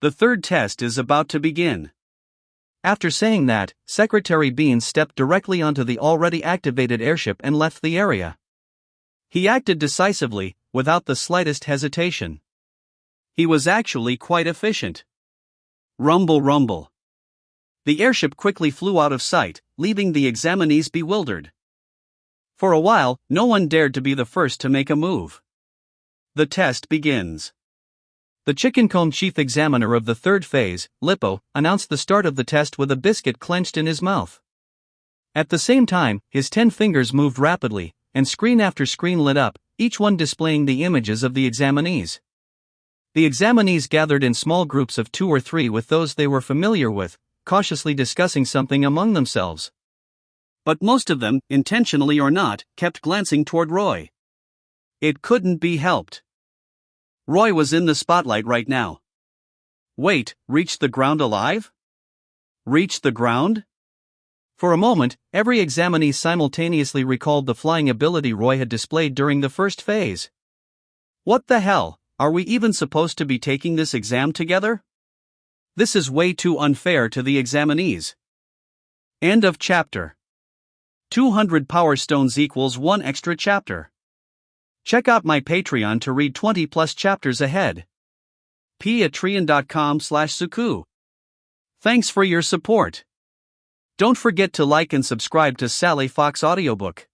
The third test is about to begin. After saying that, Secretary Beans stepped directly onto the already activated airship and left the area. He acted decisively, without the slightest hesitation. He was actually quite efficient. Rumble rumble. The airship quickly flew out of sight, leaving the examinees bewildered. For a while, no one dared to be the first to make a move. The test begins. The Chickencomb chief examiner of the third phase, Lippo, announced the start of the test with a biscuit clenched in his mouth. At the same time, his 10 fingers moved rapidly, and screen after screen lit up, each one displaying the images of the examinees. The examinees gathered in small groups of 2 or 3 with those they were familiar with, cautiously discussing something among themselves. But most of them, intentionally or not, kept glancing toward Roy. It couldn't be helped. Roy was in the spotlight right now. Wait, reach the ground alive? Reach the ground? For a moment, every examinee simultaneously recalled the flying ability Roy had displayed during the first phase. What the hell, are we even supposed to be taking this exam together? This is way too unfair to the examinees. End of chapter. 200 Power Stones equals 1 extra chapter. Check out my Patreon to read 20 plus chapters ahead. patreon.com/suku. Thanks for your support. Don't forget to like and subscribe to Sally Fox Audiobook.